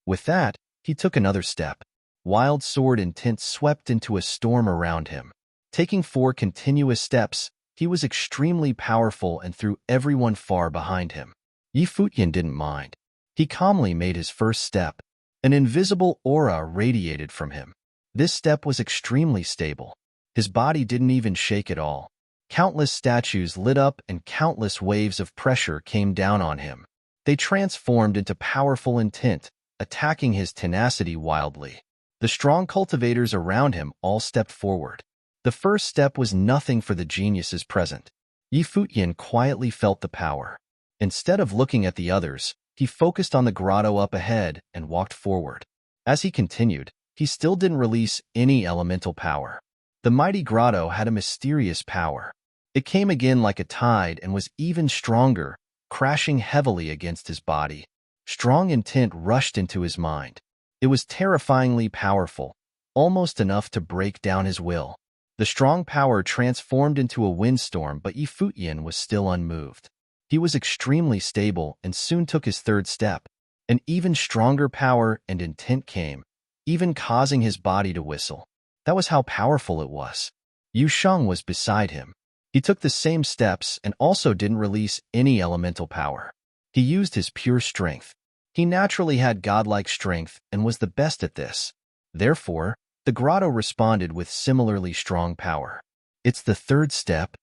With that, he took another step. Wild sword intent swept into a storm around him. Taking 4 continuous steps, he was extremely powerful and threw everyone far behind him. Yi Futian didn't mind. He calmly made his first step. An invisible aura radiated from him. This step was extremely stable. His body didn't even shake at all. Countless statues lit up and countless waves of pressure came down on him. They transformed into powerful intent, attacking his tenacity wildly. The strong cultivators around him all stepped forward. The first step was nothing for the geniuses present. Yi Futian quietly felt the power. Instead of looking at the others, he focused on the grotto up ahead and walked forward. As he continued, he still didn't release any elemental power. The mighty grotto had a mysterious power. It came again like a tide and was even stronger, crashing heavily against his body. Strong intent rushed into his mind. It was terrifyingly powerful, almost enough to break down his will. The strong power transformed into a windstorm, but Yi Futian was still unmoved. He was extremely stable and soon took his 3rd step. An even stronger power and intent came, even causing his body to whistle. That was how powerful it was. Yu Sheng was beside him. He took the same steps and also didn't release any elemental power. He used his pure strength. He naturally had godlike strength and was the best at this. Therefore, the grotto responded with similarly strong power. It's the 3rd step.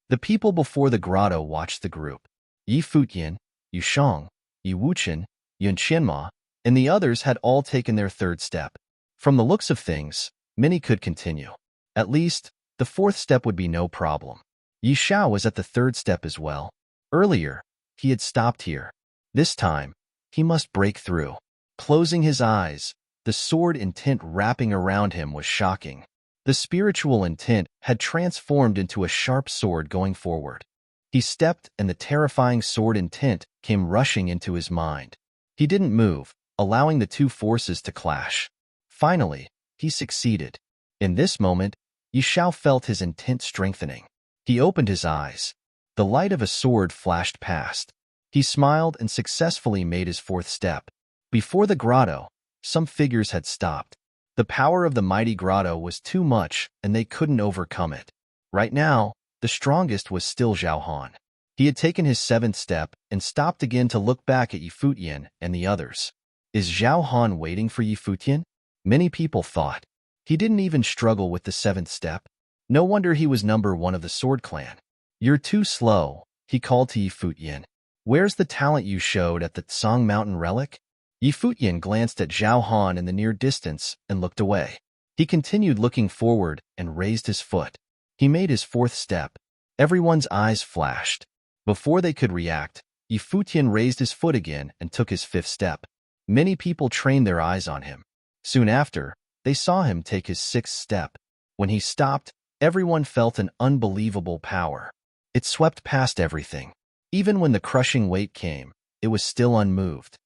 The people before the grotto watched the group. Yi Futian, Yu Sheng, Yi Wuchen, Yun Qianma, and the others had all taken their 3rd step. From the looks of things, many could continue. At least, the 4th step would be no problem. Yi Xiao was at the 3rd step as well. Earlier, he had stopped here. This time, he must break through. Closing his eyes, the sword intent wrapping around him was shocking. The spiritual intent had transformed into a sharp sword going forward. He stepped and the terrifying sword intent came rushing into his mind. He didn't move, allowing the 2 forces to clash. Finally, he succeeded. In this moment, Yi Xiao felt his intent strengthening. He opened his eyes. The light of a sword flashed past. He smiled and successfully made his 4th step. Before the grotto, some figures had stopped. The power of the mighty grotto was too much and they couldn't overcome it. Right now, the strongest was still Zhao Han. He had taken his 7th step and stopped again to look back at Yi Futian and the others. Is Zhao Han waiting for Yi Futian? Many people thought. He didn't even struggle with the 7th step. No wonder he was number 1 of the Sword Clan. You're too slow, he called to Yi Futian. Where's the talent you showed at the Tsang Mountain Relic? Yi Futian glanced at Zhao Han in the near distance and looked away. He continued looking forward and raised his foot. He made his 4th step. Everyone's eyes flashed. Before they could react, Futian raised his foot again and took his fifth step. Many people trained their eyes on him. Soon after, they saw him take his sixth step. When he stopped, everyone felt an unbelievable power. It swept past everything. Even when the crushing weight came, it was still unmoved.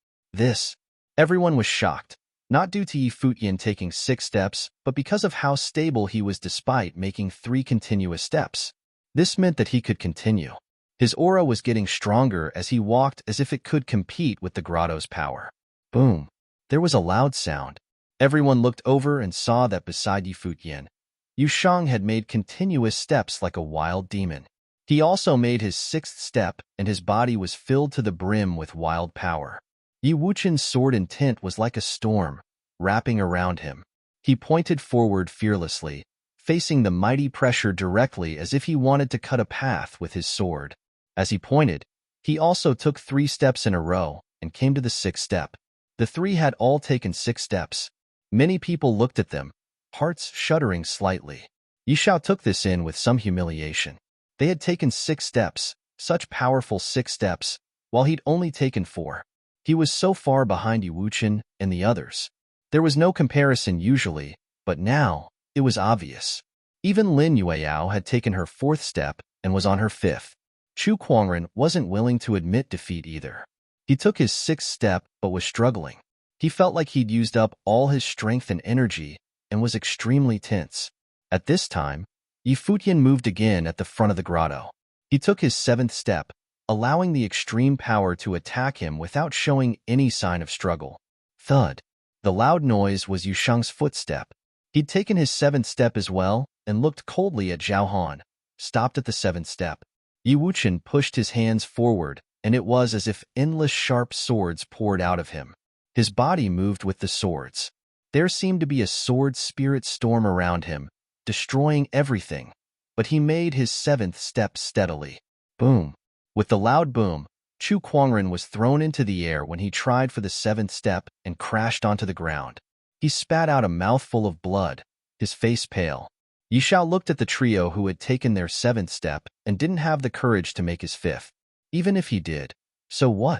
Everyone was shocked, not due to Futian taking 6 steps, but because of how stable he was despite making 3 continuous steps. This meant that he could continue. His aura was getting stronger as he walked as if it could compete with the grotto's power. Boom! There was a loud sound. Everyone looked over and saw that beside Futian, Yushang had made continuous steps like a wild demon. He also made his 6th step, and his body was filled to the brim with wild power. Wuchen's sword intent was like a storm, wrapping around him. He pointed forward fearlessly, facing the mighty pressure directly as if he wanted to cut a path with his sword. As he pointed, he also took 3 steps in a row and came to the 6th step. The 3 had all taken 6 steps. Many people looked at them, hearts shuddering slightly. Yishao took this in with some humiliation. They had taken 6 steps, such powerful 6 steps, while he'd only taken 4. He was so far behind Wuchen and the others. There was no comparison usually, but now it was obvious. Even Lin Yueyao had taken her 4th step and was on her 5th. Chu Kuangren wasn't willing to admit defeat either. He took his 6th step but was struggling. He felt like he'd used up all his strength and energy and was extremely tense. At this time, Futian moved again at the front of the grotto. He took his 7th step, allowing the extreme power to attack him without showing any sign of struggle. Thud. The loud noise was Yushang's footstep. He'd taken his 7th step as well and looked coldly at Zhao Han, stopped at the 7th step. Wuchen pushed his hands forward, and it was as if endless sharp swords poured out of him. His body moved with the swords. There seemed to be a sword spirit storm around him, destroying everything. But he made his 7th step steadily. Boom. With the loud boom, Chu Kuangren was thrown into the air when he tried for the 7th step and crashed onto the ground. He spat out a mouthful of blood, his face pale. Yishao looked at the trio who had taken their 7th step and didn't have the courage to make his 5th. Even if he did, so what?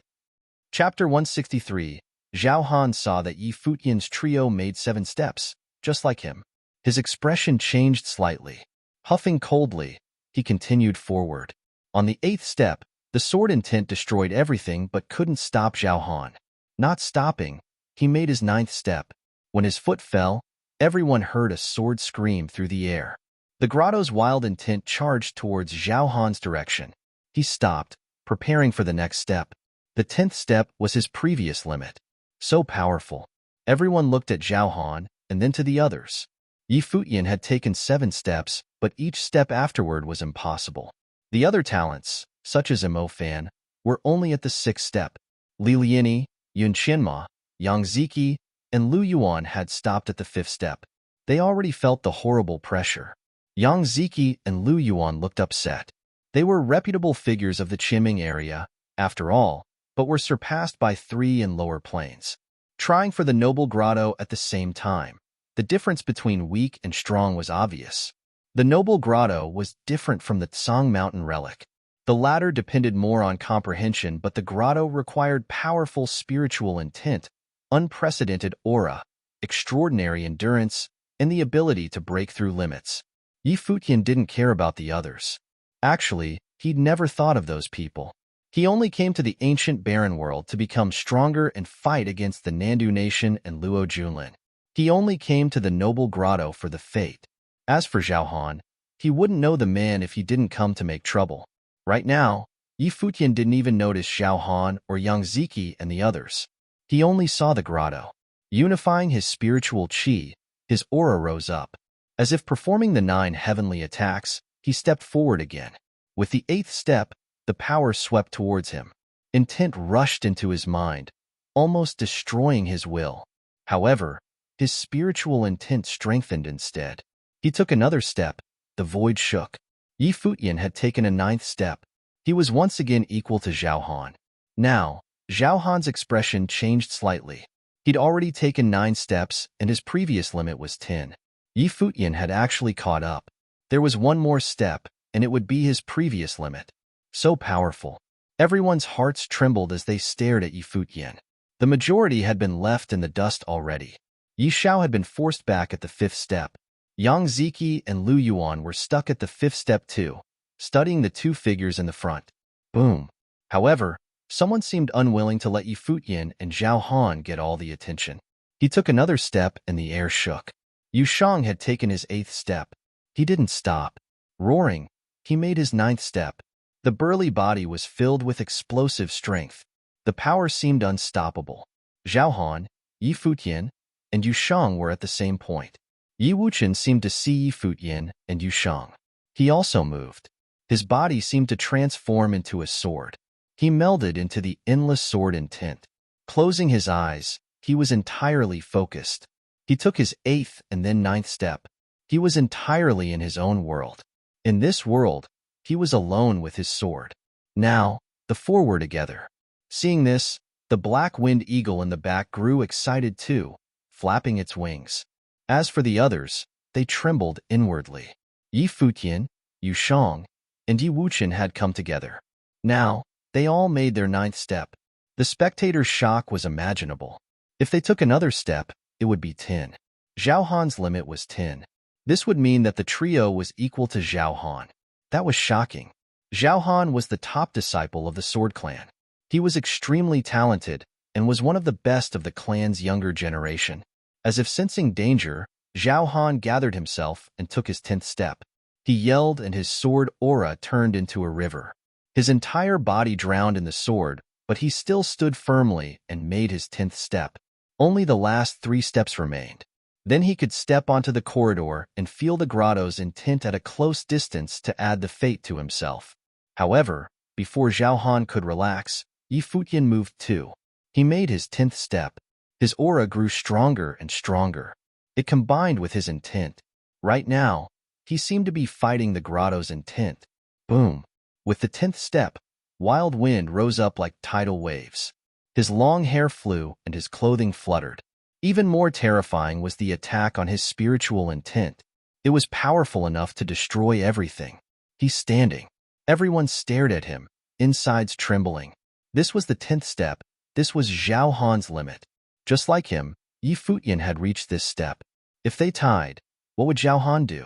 Chapter 163. Zhao Han saw that Futian's trio made 7 steps, just like him. His expression changed slightly. Huffing coldly, he continued forward. On the 8th step, the sword intent destroyed everything but couldn't stop Zhao Han. Not stopping, he made his 9th step. When his foot fell, everyone heard a sword scream through the air. The grotto's wild intent charged towards Zhao Han's direction. He stopped, preparing for the next step. The 10th step was his previous limit. So powerful. Everyone looked at Zhao Han and then to the others. Futian had taken 7 steps, but each step afterward was impossible. The other talents, such as Mo Fan, were only at the 6th step. Li Liani, Yun Qianma, Yang Ziki, and Lu Yuan had stopped at the 5th step. They already felt the horrible pressure. Yang Ziki and Lu Yuan looked upset. They were reputable figures of the Qiming area, after all, but were surpassed by 3 in lower planes. Trying for the noble grotto at the same time, the difference between weak and strong was obvious. The noble grotto was different from the Tsang mountain relic. The latter depended more on comprehension, but the grotto required powerful spiritual intent, unprecedented aura, extraordinary endurance, and the ability to break through limits. Futian didn't care about the others. Actually, he'd never thought of those people. He only came to the ancient barren world to become stronger and fight against the Nandu nation and Luo Junlin. He only came to the noble grotto for the fate. As for Zhao Han, he wouldn't know the man if he didn't come to make trouble. Right now, Futian didn't even notice Zhao Han or Yang Ziki and the others. He only saw the grotto. Unifying his spiritual qi, his aura rose up. As if performing the 9 heavenly attacks, he stepped forward again. With the 8th step, the power swept towards him. Intent rushed into his mind, almost destroying his will. However, his spiritual intent strengthened instead. He took another step. The void shook. Futian had taken a 9th step. He was once again equal to Zhao Han. Now, Zhao Han's expression changed slightly. He'd already taken 9 steps, and his previous limit was 10. Futian had actually caught up. There was one more step, and it would be his previous limit. So powerful. Everyone's hearts trembled as they stared at Yi Futian. The majority had been left in the dust already. Yi Xiao had been forced back at the 5th step. Yang Ziki and Lu Yuan were stuck at the 5th step too, studying the two figures in the front. Boom. However, someone seemed unwilling to let Yi Futian and Zhao Han get all the attention. He took another step and the air shook. Yu Shang had taken his 8th step. He didn't stop. Roaring, he made his 9th step. The burly body was filled with explosive strength. The power seemed unstoppable. Zhao Han, Yi Futian, and Yu Shang were at the same point. Yi Wuchen seemed to see Yi Futian and Yu Shang. He also moved. His body seemed to transform into a sword. He melded into the endless sword intent. Closing his eyes, he was entirely focused. He took his 8th and then 9th step. He was entirely in his own world. In this world, he was alone with his sword. Now, the four were together. Seeing this, the black-winged eagle in the back grew excited too, flapping its wings. As for the others, they trembled inwardly. Yi Futian, Yu Shang, and Yi Wuchen had come together. Now, they all made their 9th step. The spectators' shock was imaginable. If they took another step, it would be 10. Zhao Han's limit was 10. This would mean that the trio was equal to Zhao Han. That was shocking. Zhao Han was the top disciple of the Sword Clan. He was extremely talented and was one of the best of the clan's younger generation. As if sensing danger, Zhao Han gathered himself and took his 10th step. He yelled and his sword aura turned into a river. His entire body drowned in the sword, but he still stood firmly and made his 10th step. Only the last 3 steps remained. Then he could step onto the corridor and feel the grotto's intent at a close distance to add the fate to himself. However, before Zhao Han could relax, Yi Futian moved too. He made his 10th step. His aura grew stronger and stronger. It combined with his intent. Right now, he seemed to be fighting the grotto's intent. Boom. With the 10th step, wild wind rose up like tidal waves. His long hair flew and his clothing fluttered. Even more terrifying was the attack on his spiritual intent. It was powerful enough to destroy everything. He's standing. Everyone stared at him, insides trembling. This was the 10th step. This was Zhao Han's limit. Just like him, Yi Futian had reached this step. If they tied, what would Zhao Han do?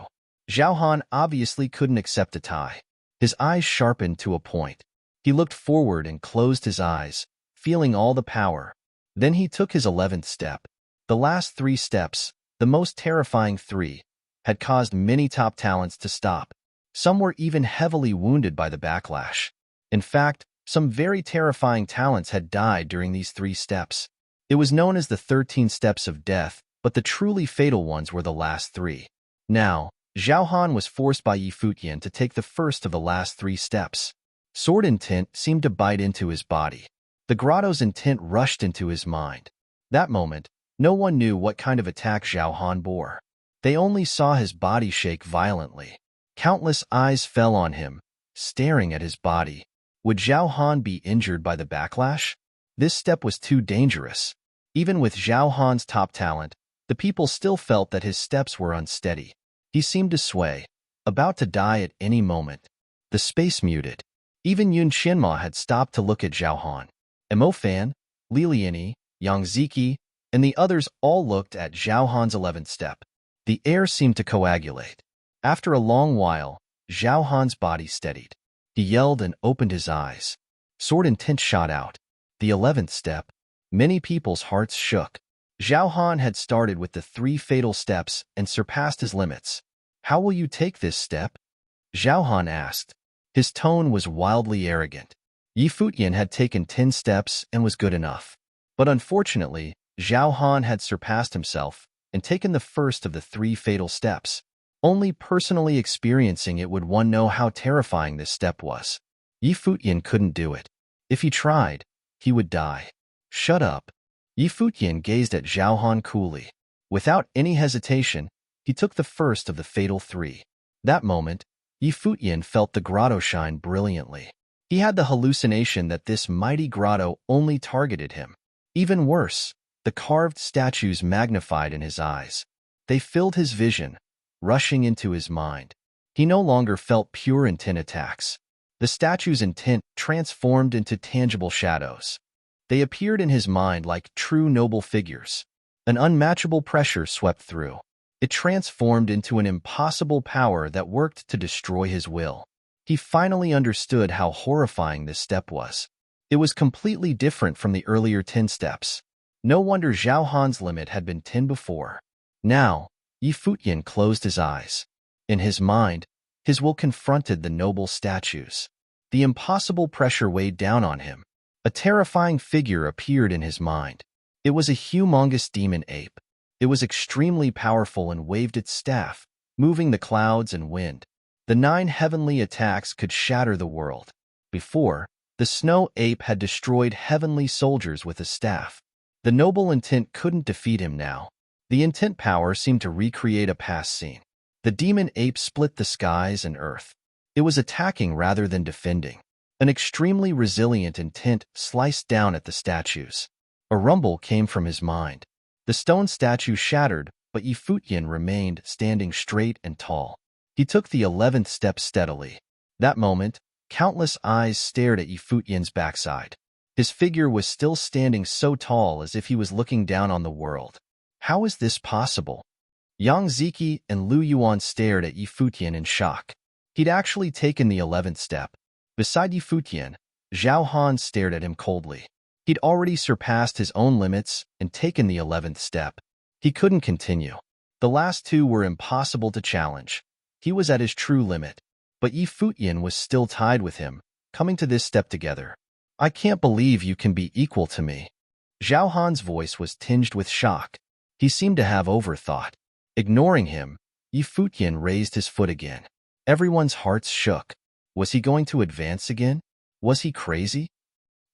Zhao Han obviously couldn't accept a tie. His eyes sharpened to a point. He looked forward and closed his eyes, feeling all the power. Then he took his 11th step. The last 3 steps, the most terrifying 3, had caused many top talents to stop. Some were even heavily wounded by the backlash. In fact, some very terrifying talents had died during these 3 steps. It was known as the 13 steps of death, but the truly fatal ones were the last 3. Now, Zhao Han was forced by Yi Futian to take the first of the last 3 steps. Sword intent seemed to bite into his body. The grotto's intent rushed into his mind. That moment, no one knew what kind of attack Zhao Han bore. They only saw his body shake violently. Countless eyes fell on him, staring at his body. Would Zhao Han be injured by the backlash? This step was too dangerous. Even with Zhao Han's top talent, the people still felt that his steps were unsteady. He seemed to sway, about to die at any moment. The space muted. Even Yun Qianma had stopped to look at Zhao Han. Mo Fan, Li Liani, Yang Ziki, and the others all looked at Zhao Han's 11th step. The air seemed to coagulate. After a long while, Zhao Han's body steadied. He yelled and opened his eyes. Sword intent shot out. The 11th step. Many people's hearts shook. Zhao Han had started with the 3 fatal steps and surpassed his limits. How will you take this step? Zhao Han asked. His tone was wildly arrogant. Yi Futian had taken 10 steps and was good enough. But unfortunately, Zhao Han had surpassed himself and taken the first of the 3 fatal steps. Only personally experiencing it would one know how terrifying this step was. Yi Futian couldn't do it. If he tried, he would die. Shut up. Yi Futian gazed at Zhao Han coolly. Without any hesitation, he took the first of the fatal 3. That moment, Yi Futian felt the grotto shine brilliantly. He had the hallucination that this mighty grotto only targeted him. Even worse, the carved statues magnified in his eyes. They filled his vision, rushing into his mind. He no longer felt pure intent attacks. The statue's intent transformed into tangible shadows. They appeared in his mind like true noble figures. An unmatchable pressure swept through. It transformed into an impossible power that worked to destroy his will. He finally understood how horrifying this step was. It was completely different from the earlier 10 steps. No wonder Zhao Han's limit had been 10 before. Now, Futian closed his eyes. In his mind, his will confronted the noble statues. The impossible pressure weighed down on him. A terrifying figure appeared in his mind. It was a humongous demon ape. It was extremely powerful and waved its staff, moving the clouds and wind. The 9 heavenly attacks could shatter the world. Before, the snow ape had destroyed heavenly soldiers with a staff. The noble intent couldn't defeat him now. The intent power seemed to recreate a past scene. The demon ape split the skies and earth. It was attacking rather than defending. An extremely resilient intent sliced down at the statues. A rumble came from his mind. The stone statue shattered, but Futian remained standing straight and tall. He took the 11th step steadily. That moment, countless eyes stared at Futian's backside. His figure was still standing so tall as if he was looking down on the world. How is this possible? Yang Ziki and Lu Yuan stared at Futian in shock. He'd actually taken the 11th step. Beside Futian, Zhao Han stared at him coldly. He'd already surpassed his own limits and taken the 11th step. He couldn't continue. The last 2 were impossible to challenge. He was at his true limit. But Futian was still tied with him, coming to this step together. I can't believe you can be equal to me. Zhao Han's voice was tinged with shock. He seemed to have overthought. Ignoring him, Futian raised his foot again. Everyone's hearts shook. Was he going to advance again? Was he crazy?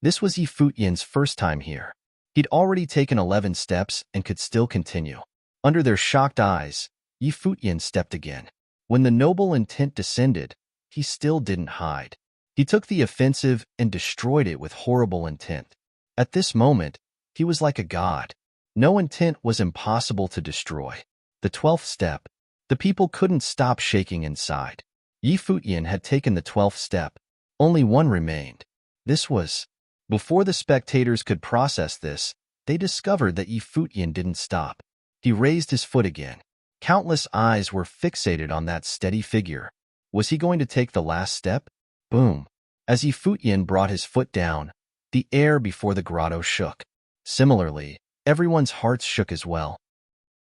This was Futian's first time here. He'd already taken 11 steps and could still continue. Under their shocked eyes, Futian stepped again. When the noble intent descended, he still didn't hide. He took the offensive and destroyed it with horrible intent. At this moment, he was like a god. No intent was impossible to destroy. The 12th step. The people couldn't stop shaking inside. Futian had taken the 12th step. Only 1 remained. This was... Before the spectators could process this, they discovered that Futian didn't stop. He raised his foot again. Countless eyes were fixated on that steady figure. Was he going to take the last step? Boom. As Futian brought his foot down, the air before the grotto shook. Similarly, everyone's hearts shook as well.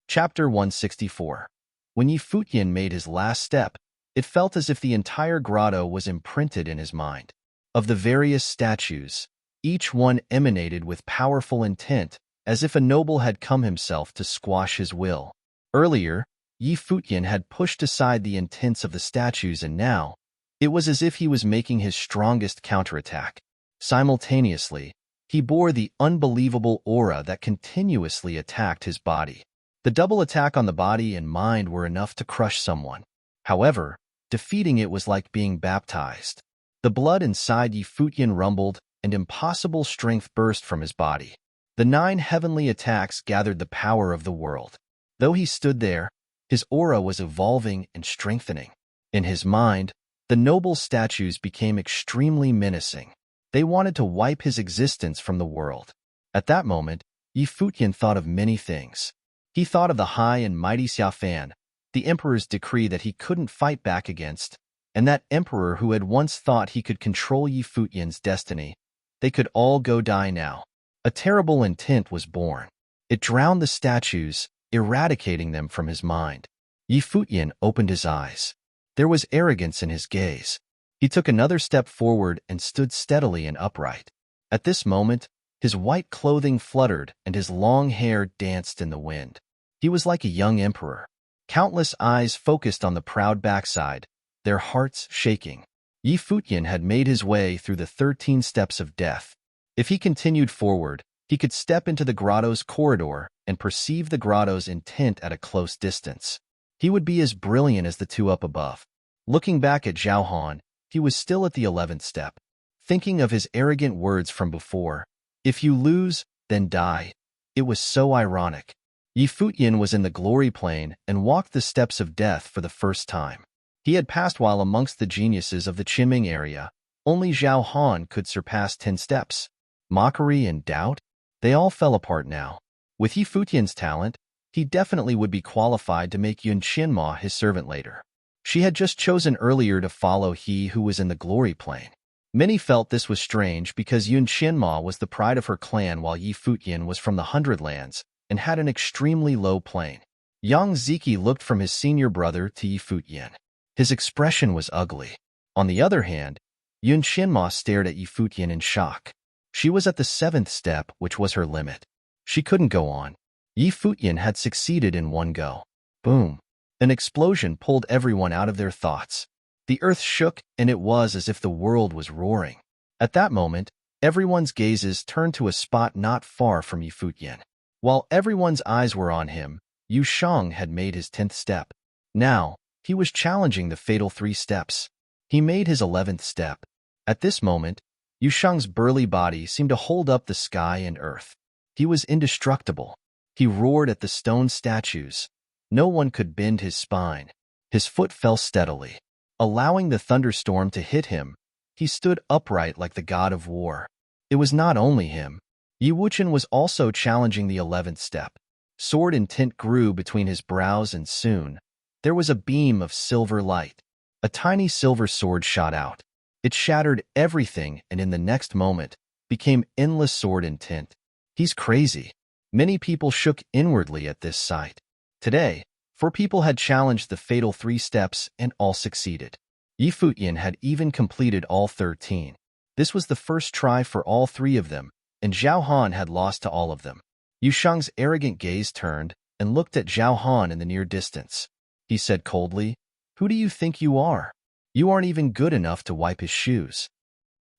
Chapter 164. When Futian made his last step, it felt as if the entire grotto was imprinted in his mind. Of the various statues, each one emanated with powerful intent, as if a noble had come himself to squash his will. Earlier, Futian had pushed aside the intents of the statues, and now, it was as if he was making his strongest counterattack. Simultaneously, he bore the unbelievable aura that continuously attacked his body. The double attack on the body and mind were enough to crush someone. However, defeating it was like being baptized. The blood inside Futian rumbled, and impossible strength burst from his body. The 9 heavenly attacks gathered the power of the world. Though he stood there, his aura was evolving and strengthening. In his mind, the noble statues became extremely menacing. They wanted to wipe his existence from the world. At that moment, Futian thought of many things. He thought of the high and mighty Xiaofan, the emperor's decree that he couldn't fight back against, and that emperor who had once thought he could control Futian's destiny. They could all go die now. A terrible intent was born. It drowned the statues, eradicating them from his mind. Futian opened his eyes. There was arrogance in his gaze. He took another step forward and stood steadily and upright. At this moment, his white clothing fluttered and his long hair danced in the wind. He was like a young emperor. Countless eyes focused on the proud backside, their hearts shaking. Futian had made his way through the 13 steps of death. If he continued forward, he could step into the grotto's corridor and perceive the grotto's intent at a close distance. He would be as brilliant as the 2 up above. Looking back at Zhao Han, he was still at the 11th step. Thinking of his arrogant words from before, "If you lose, then die." It was so ironic. Futian was in the glory plane and walked the steps of death for the first time. He had passed while amongst the geniuses of the Qinming area, Only Zhao Han could surpass 10 steps. Mockery and doubt? They all fell apart now. With Yi Futian's talent, he definitely would be qualified to make Yun Xinma his servant later. She had just chosen earlier to follow he who was in the glory plane. Many felt this was strange because Yun Xinma was the pride of her clan while Yi Futian was from the Hundred Lands and had an extremely low plane. Yang Ziki looked from his senior brother to Yi Futian. His expression was ugly. On the other hand, Yun Xinma stared at Yi Futian in shock. She was at the 7th step, which was her limit. She couldn't go on. Yi Futian had succeeded in one go. Boom. An explosion pulled everyone out of their thoughts. The earth shook, and it was as if the world was roaring. At that moment, everyone's gazes turned to a spot not far from Yi Futian. While everyone's eyes were on him, Yu Shang had made his 10th step. Now, he was challenging the fatal 3 steps. He made his 11th step. At this moment, Yu Shang's burly body seemed to hold up the sky and earth. He was indestructible. He roared at the stone statues. No one could bend his spine. His foot fell steadily. Allowing the thunderstorm to hit him, he stood upright like the god of war. It was not only him. Yi Wuchen was also challenging the 11th step. Sword intent grew between his brows, and soon, there was a beam of silver light. A tiny silver sword shot out. It shattered everything and in the next moment, became endless sword intent. He's crazy. Many people shook inwardly at this sight. Today, 4 people had challenged the fatal 3 steps and all succeeded. Yi Futian had even completed all 13. This was the first try for all 3 of them, and Zhao Han had lost to all of them. Yu Shang's arrogant gaze turned and looked at Zhao Han in the near distance. He said coldly, "Who do you think you are? You aren't even good enough to wipe his shoes."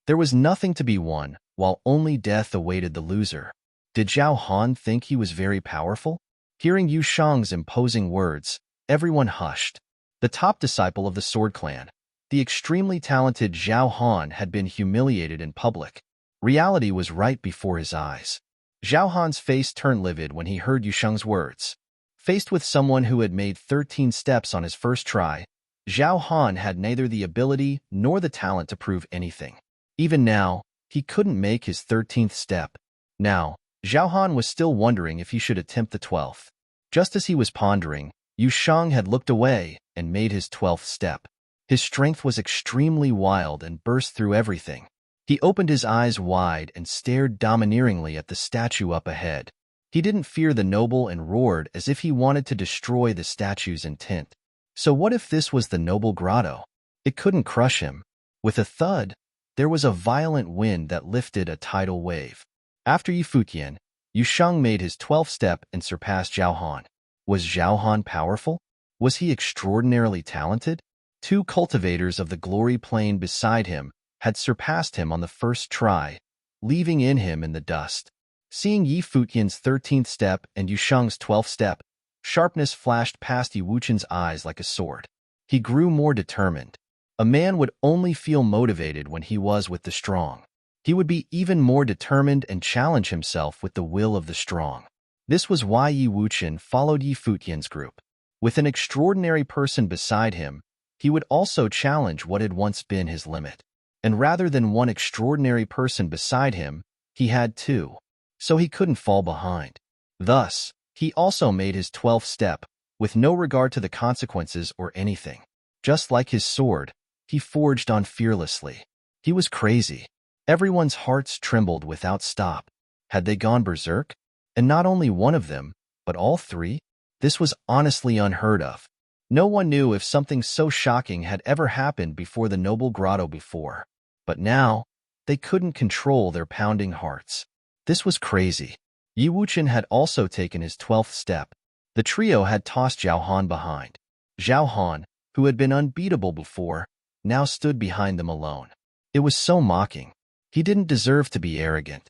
There was nothing to be won, while only death awaited the loser. Did Zhao Han think he was very powerful? Hearing Yu Shang's imposing words, everyone hushed. The top disciple of the Sword Clan, the extremely talented Zhao Han, had been humiliated in public. Reality was right before his eyes. Zhao Han's face turned livid when he heard Yu Shang's words. Faced with someone who had made 13 steps on his first try, Zhao Han had neither the ability nor the talent to prove anything. Even now, he couldn't make his 13th step. Now, Zhao Han was still wondering if he should attempt the 12th. Just as he was pondering, Yu Shang had looked away and made his 12th step. His strength was extremely wild and burst through everything. He opened his eyes wide and stared domineeringly at the statue up ahead. He didn't fear the noble and roared as if he wanted to destroy the statue's intent. So what if this was the noble grotto? It couldn't crush him. With a thud, there was a violent wind that lifted a tidal wave. After Yi Futian, Yu Shang made his 12th step and surpassed Zhao Han. Was Zhao Han powerful? Was he extraordinarily talented? 2 cultivators of the glory plane beside him had surpassed him on the first try, leaving him in the dust. Seeing Yi Futian's 13th step and Yu Shang's 12th step, sharpness flashed past Yi Wuchen's eyes like a sword. He grew more determined. A man would only feel motivated when he was with the strong. He would be even more determined and challenge himself with the will of the strong. This was why Yi Wuchen followed Yi Futian's group. With an extraordinary person beside him, he would also challenge what had once been his limit. And rather than one extraordinary person beside him, he had 2. So he couldn't fall behind. Thus, he also made his 12th step, with no regard to the consequences or anything. Just like his sword, he forged on fearlessly. He was crazy. Everyone's hearts trembled without stop. Had they gone berserk? And not only one of them, but all 3? This was honestly unheard of. No one knew if something so shocking had ever happened before the noble grotto before. But now, they couldn't control their pounding hearts. This was crazy. Yi Wuchen had also taken his 12th step. The trio had tossed Zhao Han behind. Zhao Han, who had been unbeatable before, now stood behind them alone. It was so mocking. He didn't deserve to be arrogant.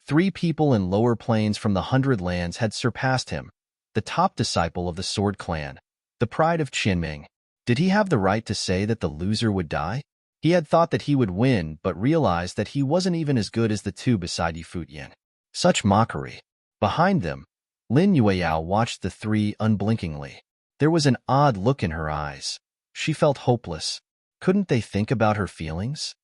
3 people in lower planes from the Hundred Lands had surpassed him, the top disciple of the Sword Clan, the pride of Qinming. Did he have the right to say that the loser would die? He had thought that he would win, but realized that he wasn't even as good as the 2 beside Yi Futian. Such mockery. Behind them, Lin Yueyao watched the 3 unblinkingly. There was an odd look in her eyes. She felt hopeless. Couldn't they think about her feelings?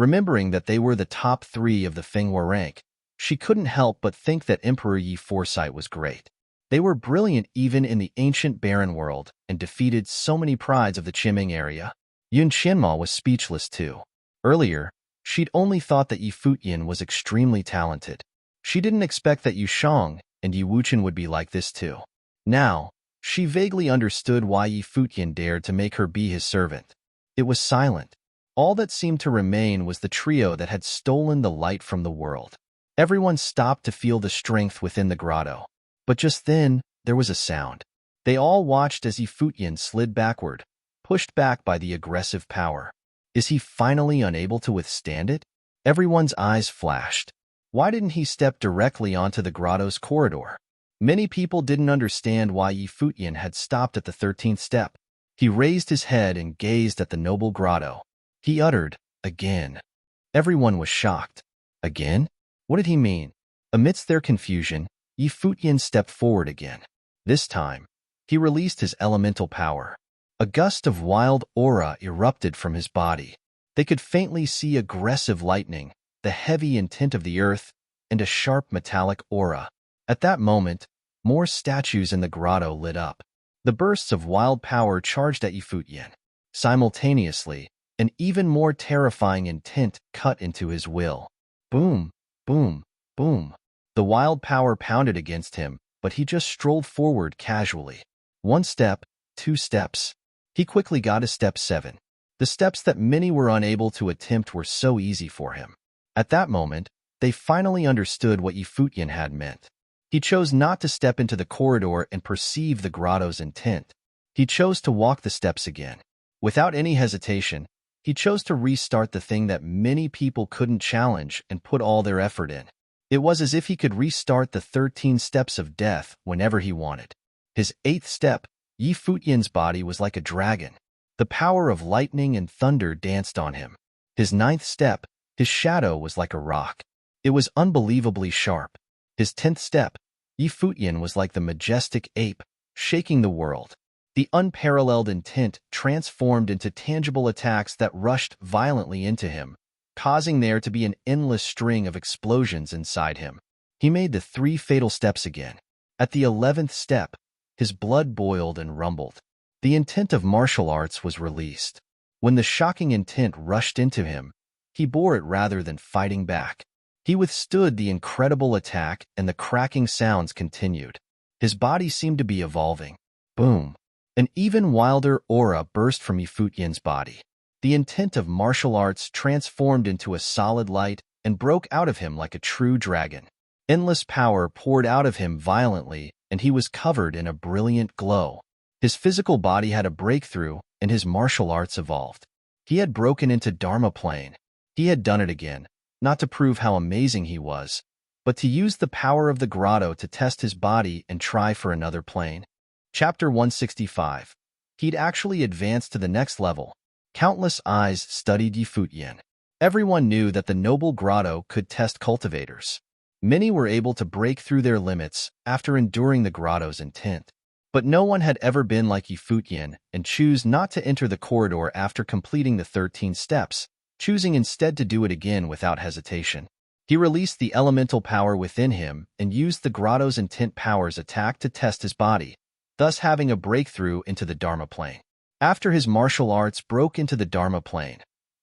Remembering that they were the top 3 of the Fenghua rank, she couldn't help but think that Emperor Yi foresight was great. They were brilliant even in the ancient barren world and defeated so many prides of the Qiming area. Yun Qianma was speechless too. Earlier, she'd only thought that Yi Futian was extremely talented. She didn't expect that Yu Shang and Yi Wuchen would be like this too. Now, she vaguely understood why Yi Futian dared to make her be his servant. It was silent. All that seemed to remain was the trio that had stolen the light from the world. Everyone stopped to feel the strength within the grotto. But just then, there was a sound. They all watched as Yi Futian slid backward, pushed back by the aggressive power. Is he finally unable to withstand it? Everyone's eyes flashed. Why didn't he step directly onto the grotto's corridor? Many people didn't understand why Yi Futian had stopped at the 13th step. He raised his head and gazed at the noble grotto. He uttered, "Again." Everyone was shocked. Again? What did he mean? Amidst their confusion, Yi Futian stepped forward again. This time, he released his elemental power. A gust of wild aura erupted from his body. They could faintly see aggressive lightning, the heavy intent of the earth, and a sharp metallic aura. At that moment, more statues in the grotto lit up. The bursts of wild power charged at Yi Futian. Simultaneously, an even more terrifying intent cut into his will. Boom, boom, boom. The wild power pounded against him, but he just strolled forward casually. 1 step, 2 steps. He quickly got to step 7. The steps that many were unable to attempt were so easy for him. At that moment, they finally understood what Yi Futian had meant. He chose not to step into the corridor and perceive the grotto's intent. He chose to walk the steps again. Without any hesitation, he chose to restart the thing that many people couldn't challenge and put all their effort in. It was as if he could restart the 13 steps of death whenever he wanted. His 8th step, Yi Futian's body was like a dragon. The power of lightning and thunder danced on him. His 9th step, his shadow was like a rock. It was unbelievably sharp. His 10th step, Yi Futian was like the majestic ape, shaking the world. The unparalleled intent transformed into tangible attacks that rushed violently into him, causing there to be an endless string of explosions inside him. He made the 3 fatal steps again. At the 11th step, his blood boiled and rumbled. The intent of martial arts was released. When the shocking intent rushed into him, he bore it rather than fighting back. He withstood the incredible attack, and the cracking sounds continued. His body seemed to be evolving. Boom. An even wilder aura burst from Yi Futian's body. The intent of martial arts transformed into a solid light and broke out of him like a true dragon. Endless power poured out of him violently, and he was covered in a brilliant glow. His physical body had a breakthrough, and his martial arts evolved. He had broken into Dharma plane. He had done it again, not to prove how amazing he was, but to use the power of the grotto to test his body and try for another plane. Chapter 165. He'd actually advanced to the next level. Countless eyes studied Yi Futian. Everyone knew that the noble grotto could test cultivators. Many were able to break through their limits after enduring the grotto's intent. But no one had ever been like Yi Futian and choose not to enter the corridor after completing the 13 steps, choosing instead to do it again without hesitation. He released the elemental power within him and used the grotto's intent power's attack to test his body, thus having a breakthrough into the Dharma plane. After his martial arts broke into the Dharma plane,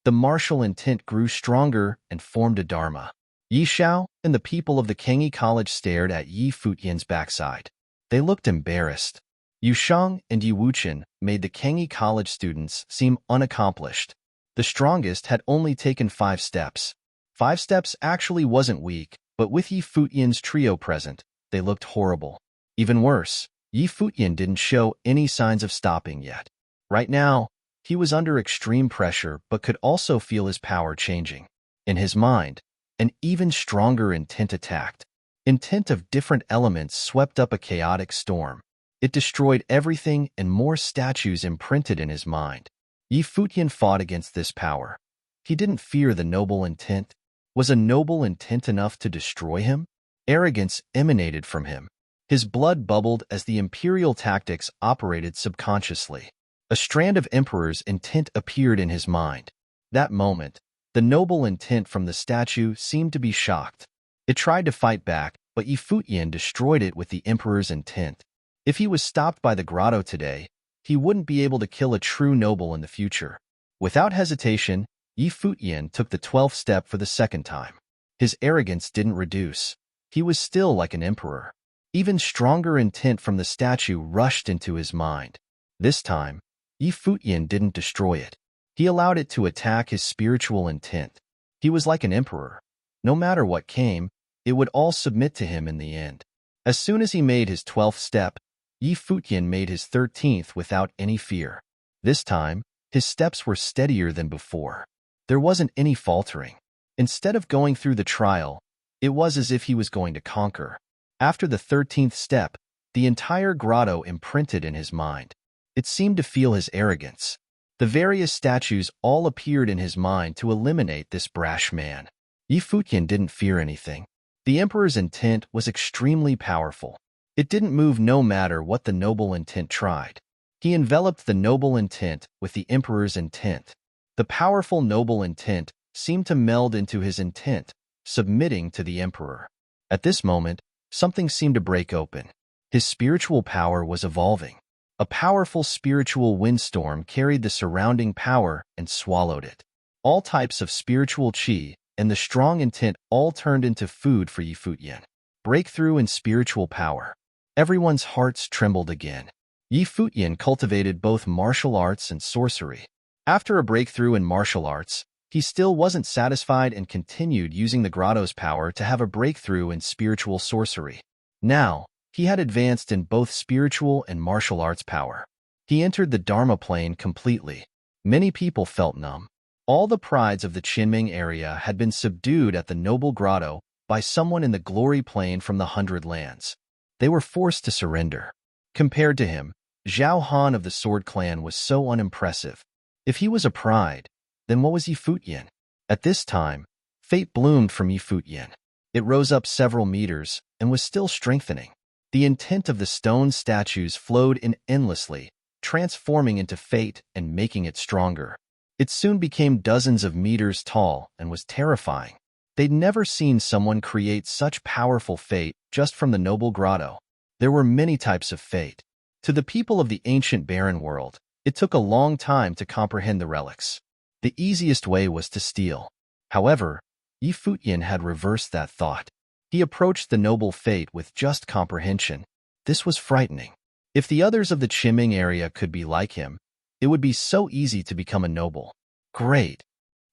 the martial intent grew stronger and formed a Dharma. Yi Xiao and the people of the Kengi College stared at Yi Futian's backside. They looked embarrassed. Yu Shang and Yi Wuchen made the Kengi College students seem unaccomplished. The strongest had only taken 5 steps. 5 steps actually wasn't weak, but with Yi Futian's trio present, they looked horrible. Even worse, Yi Futian didn't show any signs of stopping yet. Right now, he was under extreme pressure but could also feel his power changing. In his mind, an even stronger intent attacked. Intent of different elements swept up a chaotic storm. It destroyed everything and more statues imprinted in his mind. Yi Futian fought against this power. He didn't fear the noble intent. Was a noble intent enough to destroy him? Arrogance emanated from him. His blood bubbled as the imperial tactics operated subconsciously. A strand of Emperor's intent appeared in his mind. That moment, The noble intent from the statue seemed to be shocked. It tried to fight back, but Futian destroyed it with the emperor's intent. If he was stopped by the grotto today, he wouldn't be able to kill a true noble in the future. Without hesitation, Futian took the 12th step for the second time. His arrogance didn't reduce. He was still like an emperor. Even stronger intent from the statue rushed into his mind. This time, Futian didn't destroy it. He allowed it to attack his spiritual intent. He was like an emperor. No matter what came, it would all submit to him in the end. As soon as he made his 12th step, Futian made his 13th without any fear. This time, his steps were steadier than before. There wasn't any faltering. Instead of going through the trial, it was as if he was going to conquer. After the 13th step, the entire grotto imprinted in his mind. It seemed to feel his arrogance. The various statues all appeared in his mind to eliminate this brash man. Futian didn't fear anything. The emperor's intent was extremely powerful. It didn't move no matter what the noble intent tried. He enveloped the noble intent with the emperor's intent. The powerful noble intent seemed to meld into his intent, submitting to the emperor. At this moment, something seemed to break open. His spiritual power was evolving. A powerful spiritual windstorm carried the surrounding power and swallowed it. All types of spiritual chi and the strong intent all turned into food for Futian. Breakthrough in spiritual power. Everyone's hearts trembled again. Futian cultivated both martial arts and sorcery. After a breakthrough in martial arts, he still wasn't satisfied and continued using the grotto's power to have a breakthrough in spiritual sorcery. Now, he had advanced in both spiritual and martial arts power. He entered the Dharma plane completely. Many people felt numb. All the prides of the Qinming area had been subdued at the noble grotto by someone in the glory plane from the 100 lands. They were forced to surrender. Compared to him, Zhao Han of the Sword Clan was so unimpressive. If he was a pride, then what was Futian? At this time, fate bloomed from Futian. It rose up several meters and was still strengthening. The intent of the stone statues flowed in endlessly, transforming into fate and making it stronger. It soon became dozens of meters tall and was terrifying. They'd never seen someone create such powerful fate just from the noble grotto. There were many types of fate. To the people of the ancient barren world, it took a long time to comprehend the relics. The easiest way was to steal. However, Futian had reversed that thought. He approached the noble fate with just comprehension. This was frightening. If the others of the Qinming area could be like him, it would be so easy to become a noble. Great.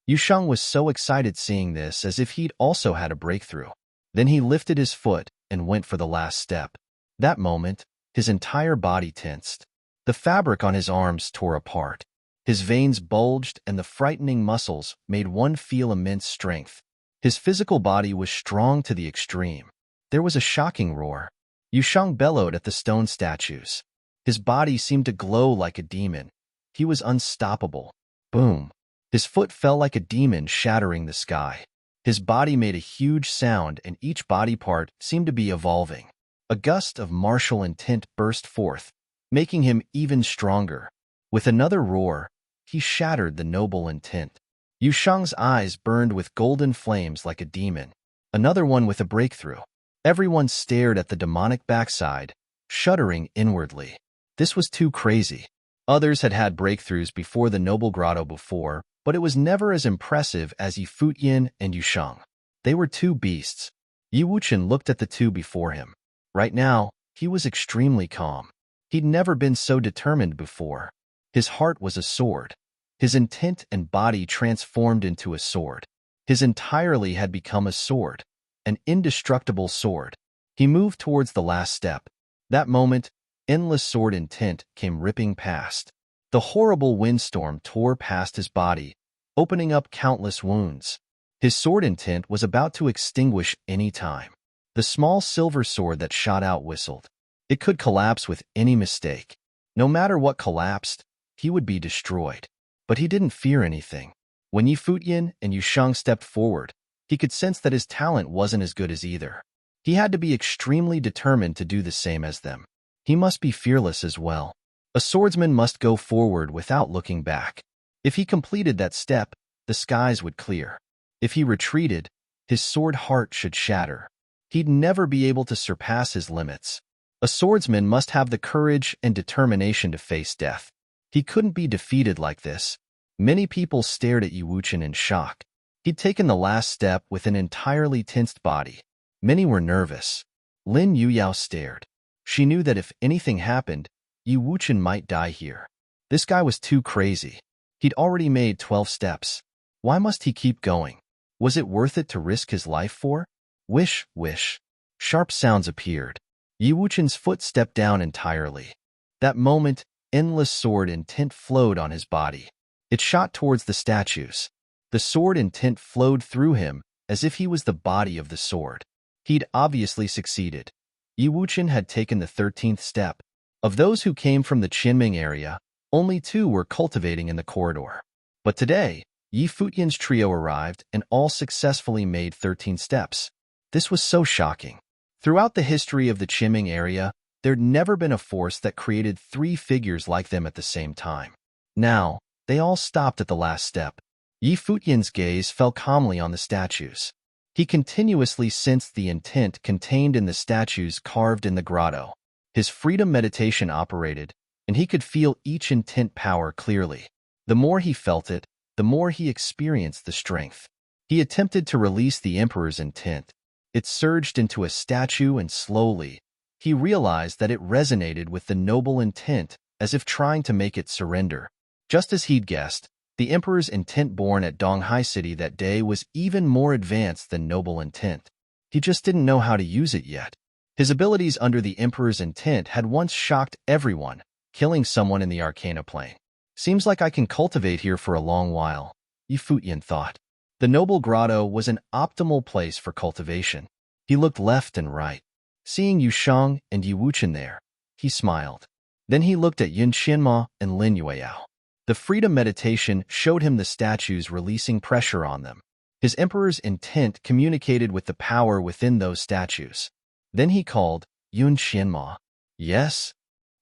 Yusheng was so excited seeing this as if he'd also had a breakthrough. Then he lifted his foot and went for the last step. That moment, his entire body tensed. The fabric on his arms tore apart. His veins bulged and the frightening muscles made one feel immense strength. His physical body was strong to the extreme. There was a shocking roar. Yusheng bellowed at the stone statues. His body seemed to glow like a demon. He was unstoppable. Boom. His foot fell like a demon, shattering the sky. His body made a huge sound and each body part seemed to be evolving. A gust of martial intent burst forth, making him even stronger. With another roar, he shattered the noble intent. Yusheng's eyes burned with golden flames like a demon. Another one with a breakthrough. Everyone stared at the demonic backside, shuddering inwardly. This was too crazy. Others had had breakthroughs before the noble grotto before, but it was never as impressive as Futian and Yusheng. They were two beasts. Wuchen looked at the two before him. Right now, he was extremely calm. He'd never been so determined before. His heart was a sword. His intent and body transformed into a sword. His entirely had become a sword, an indestructible sword. He moved towards the last step. That moment, endless sword intent came ripping past. The horrible windstorm tore past his body, opening up countless wounds. His sword intent was about to extinguish any time. The small silver sword that shot out whistled. It could collapse with any mistake. No matter what collapsed, he would be destroyed. But he didn't fear anything. When Futian and Yusheng stepped forward, he could sense that his talent wasn't as good as either. He had to be extremely determined to do the same as them. He must be fearless as well. A swordsman must go forward without looking back. If he completed that step, the skies would clear. If he retreated, his sword heart should shatter. He'd never be able to surpass his limits. A swordsman must have the courage and determination to face death. He couldn't be defeated like this. Many people stared at Wuchen in shock. He'd taken the last step with an entirely tensed body. Many were nervous. Lin Yuyao stared. She knew that if anything happened, Wuchen might die here. This guy was too crazy. He'd already made 12 steps. Why must he keep going? Was it worth it to risk his life for? Wish, wish. Sharp sounds appeared. Wuchen's foot stepped down entirely. That moment, endless sword intent flowed on his body. It shot towards the statues. The sword intent flowed through him as if he was the body of the sword. He'd obviously succeeded. Wuchen had taken the 13th step. Of those who came from the Qinming area, only 2 were cultivating in the corridor. But today, Futian's trio arrived and all successfully made 13 steps. This was so shocking. Throughout the history of the Qinming area, there'd never been a force that created 3 figures like them at the same time. Now, they all stopped at the last step. Futian's gaze fell calmly on the statues. He continuously sensed the intent contained in the statues carved in the grotto. His freedom meditation operated, and he could feel each intent power clearly. The more he felt it, the more he experienced the strength. He attempted to release the Emperor's intent. It surged into a statue, and slowly, he realized that it resonated with the noble intent, as if trying to make it surrender. Just as he'd guessed, the Emperor's intent born at Donghai City that day was even more advanced than noble intent. He just didn't know how to use it yet. His abilities under the Emperor's intent had once shocked everyone, killing someone in the Arcana plane. Seems like I can cultivate here for a long while, Futian thought. The noble grotto was an optimal place for cultivation. He looked left and right. Seeing Yusheng and Wuchen there, he smiled. Then he looked at Yun Qianma and Lin Yueyao. The freedom meditation showed him the statues releasing pressure on them. His Emperor's intent communicated with the power within those statues. Then he called, Yun Qianma. Yes?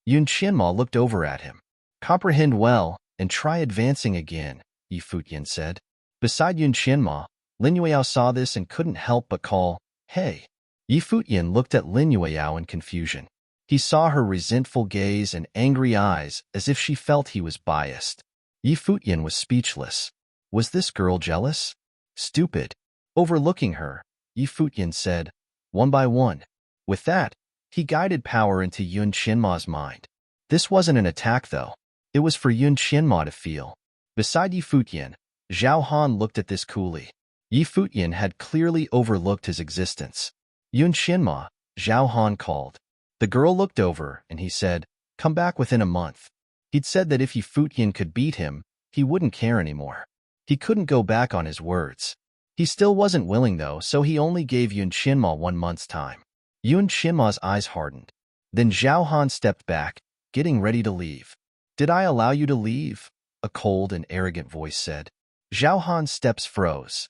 Yun Qianma looked over at him. Comprehend well, and try advancing again, Futian said. Beside Yun Qianma, Lin Yueyao saw this and couldn't help but call, hey. Futian looked at Lin Yueyao in confusion. He saw her resentful gaze and angry eyes as if she felt he was biased. Futian was speechless. Was this girl jealous? Stupid. Overlooking her, Futian said, one by one. With that, he guided power into Yun Qianma's mind. This wasn't an attack, though. It was for Yun Qianma to feel. Beside Futian, Zhao Han looked at this coolly. Futian had clearly overlooked his existence. Yun Qianma, Zhao Han called. The girl looked over, and he said, come back within a month. He'd said that if Futian could beat him, he wouldn't care anymore. He couldn't go back on his words. He still wasn't willing, though, so he only gave Yun Qianma 1 month's time. Yun Qianma's eyes hardened. Then Zhao Han stepped back, getting ready to leave. Did I allow you to leave? A cold and arrogant voice said. Zhao Han's steps froze.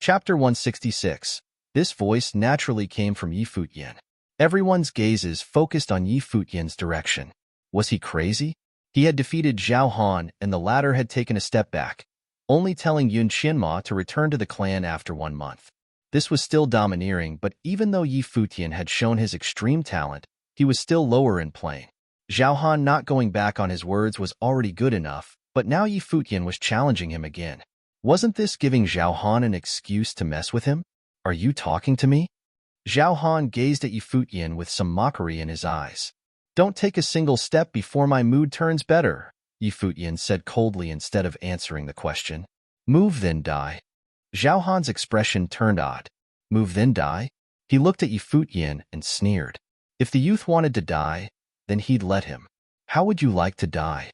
Chapter 166. This voice naturally came from Futian. Everyone's gazes focused on Futian's direction. Was he crazy? He had defeated Zhao Han, and the latter had taken a step back, only telling Yun Qianma to return to the clan after 1 month. This was still domineering, but even though Futian had shown his extreme talent, he was still lower in playing. Zhao Han not going back on his words was already good enough, but now Futian was challenging him again. Wasn't this giving Zhao Han an excuse to mess with him? Are you talking to me? Zhao Han gazed at Futian with some mockery in his eyes. Don't take a single step before my mood turns better, Futian said coldly instead of answering the question. Move then die. Zhao Han's expression turned odd. Move then die? He looked at Futian and sneered. If the youth wanted to die, then he'd let him. How would you like to die?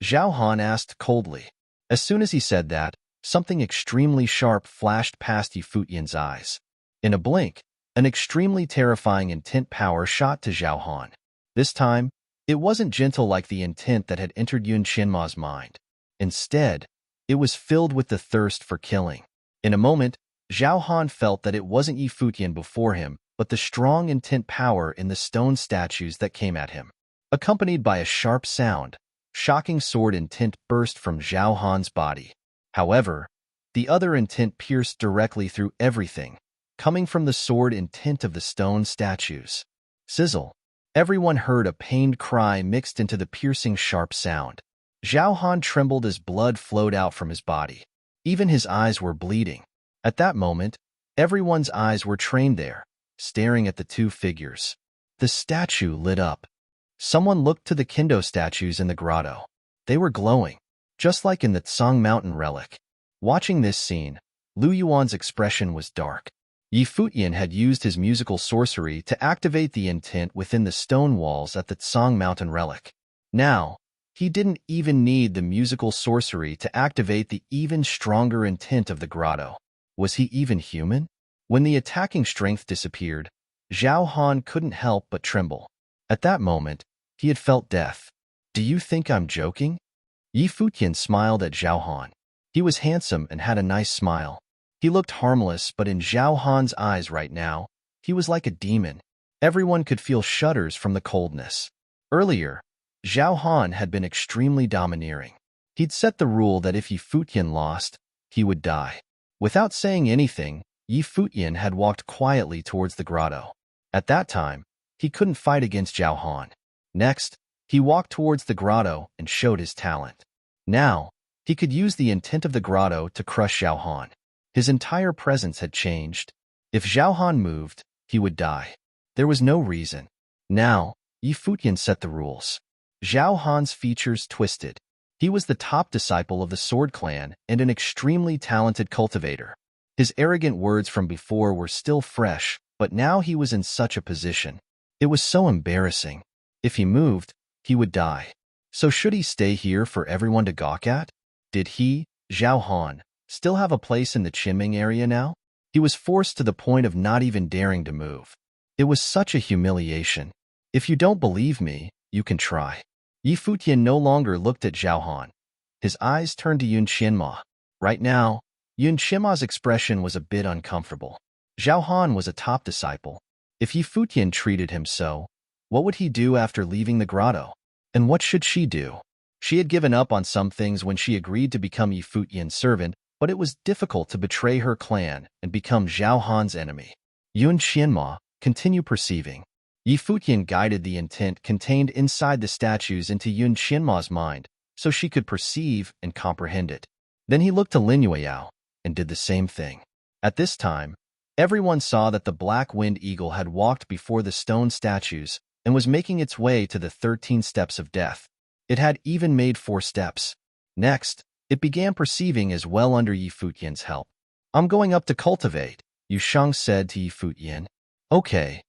Zhao Han asked coldly. As soon as he said that, something extremely sharp flashed past Futian's eyes. In a blink, an extremely terrifying intent power shot to Zhao Han. This time, it wasn't gentle like the intent that had entered Yun Qianma's mind. Instead, it was filled with the thirst for killing. In a moment, Zhao Han felt that it wasn't Futian before him, but the strong intent power in the stone statues that came at him. Accompanied by a sharp sound, shocking sword intent burst from Zhao Han's body. However, The other intent pierced directly through everything, coming from the sword intent of the stone statues. Sizzle. Everyone heard a pained cry mixed into the piercing sharp sound. Zhao Han trembled as blood flowed out from his body. Even his eyes were bleeding. At that moment, everyone's eyes were trained there, staring at the two figures. The statue lit up. Someone looked to the Kendo statues in the grotto. They were glowing, just like in the Tsang Mountain relic. Watching this scene, Lu Yuan's expression was dark. Yi Futian had used his musical sorcery to activate the intent within the stone walls at the Tsang Mountain relic. Now, he didn't even need the musical sorcery to activate the even stronger intent of the grotto. Was he even human? When the attacking strength disappeared, Zhao Han couldn't help but tremble. At that moment, he had felt death. Do you think I'm joking? Yi Futian smiled at Zhao Han. He was handsome and had a nice smile. He looked harmless, but in Zhao Han's eyes right now, he was like a demon. Everyone could feel shudders from the coldness. Earlier, Zhao Han had been extremely domineering. He'd set the rule that if Yi Futian lost, he would die. Without saying anything, Yi Futian had walked quietly towards the grotto. At that time, he couldn't fight against Zhao Han. Next, he walked towards the grotto and showed his talent. Now, he could use the intent of the grotto to crush Zhao Han. His entire presence had changed. If Zhao Han moved, he would die. There was no reason. Now, Yi Futian set the rules. Zhao Han's features twisted. He was the top disciple of the Sword Clan and an extremely talented cultivator. His arrogant words from before were still fresh, but now he was in such a position. It was so embarrassing. If he moved, he would die. So should he stay here for everyone to gawk at? Did he, Zhao Han, still have a place in the Qinming area now? He was forced to the point of not even daring to move. It was such a humiliation. If you don't believe me, you can try. Yi Futian no longer looked at Zhao Han. His eyes turned to Yun Qianma. Right now, Yun Qianma's expression was a bit uncomfortable. Zhao Han was a top disciple. If Yi Futian treated him so, what would he do after leaving the grotto? And what should she do? She had given up on some things when she agreed to become Yi Futian's servant, but it was difficult to betray her clan and become Zhao Han's enemy. Yun Qianma, continue perceiving. Yi Futian guided the intent contained inside the statues into Yun Qianma's mind, so she could perceive and comprehend it. Then he looked to Lin Yueyao and did the same thing. At this time, everyone saw that the black wind eagle had walked before the stone statues and was making its way to the 13 steps of death. It had even made 4 steps. Next, it began perceiving as well under Yi Futian's help. I'm going up to cultivate, Yu Shang said to Yi Futian. Okay.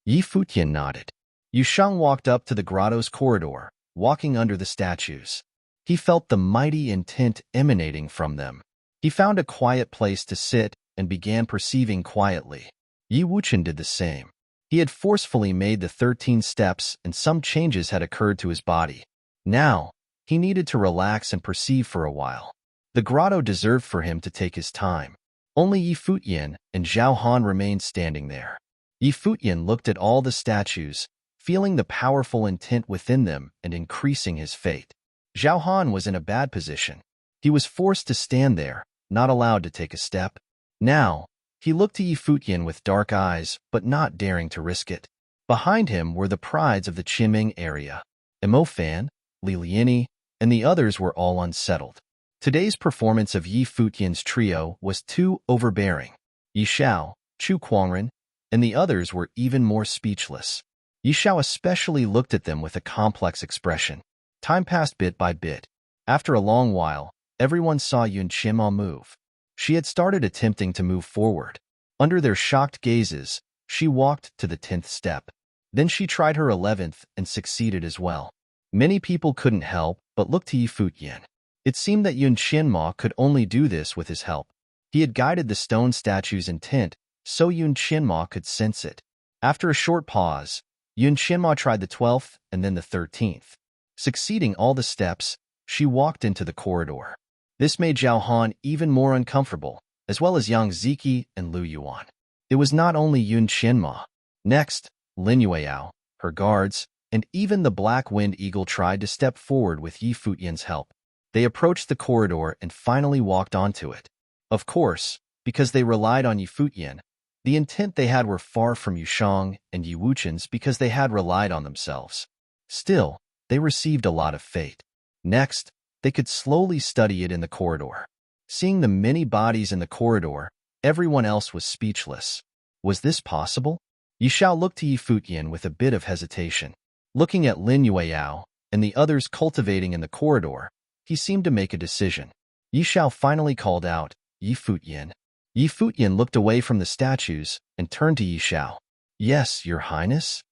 Yi Futian nodded. Yu Shang walked up to the grotto's corridor, walking under the statues. He felt the mighty intent emanating from them. He found a quiet place to sit and began perceiving quietly. Yi Wuchen did the same. He had forcefully made the 13 steps and some changes had occurred to his body. Now, he needed to relax and perceive for a while. The grotto deserved for him to take his time. Only Yi Futian and Zhao Han remained standing there. Yi Futian looked at all the statues, feeling the powerful intent within them and increasing his fate. Zhao Han was in a bad position. He was forced to stand there, not allowed to take a step. Now, he looked to Yi Futian with dark eyes, but not daring to risk it. Behind him were the prides of the Qinming area. Mo Fan, Li Liani, and the others were all unsettled. Today's performance of Yi Futian's trio was too overbearing. Yi Shao, Chu Kuangren, and the others were even more speechless. Yi Shao especially looked at them with a complex expression. Time passed bit by bit. After a long while, everyone saw Yun Qianma move. She had started attempting to move forward. Under their shocked gazes, she walked to the 10th step. Then she tried her 11th and succeeded as well. Many people couldn't help but look to Yi Futian. It seemed that Yun Qianma could only do this with his help. He had guided the stone statue's intent, so Yun Qianma could sense it. After a short pause, Yun Qianma tried the 12th and then the 13th. Succeeding all the steps, she walked into the corridor. This made Zhao Han even more uncomfortable, as well as Yang Ziki and Lu Yuan. It was not only Yun Qianma. Next, Lin Yueyao, her guards, and even the Black Wind Eagle tried to step forward with Yi Futian's help. They approached the corridor and finally walked onto it. Of course, because they relied on Yi Futian, the intent they had were far from Yushang and Yi Wuchen's because they had relied on themselves. Still, they received a lot of fate. Next, they could slowly study it in the corridor. Seeing the many bodies in the corridor, everyone else was speechless. Was this possible? Yi Xiao looked to Yi Futian with a bit of hesitation. Looking at Lin Yueyao and the others cultivating in the corridor, he seemed to make a decision. Yi Xiao finally called out, Yi Futian. Yi Futian looked away from the statues and turned to Yi Xiao. Yes, Your Highness?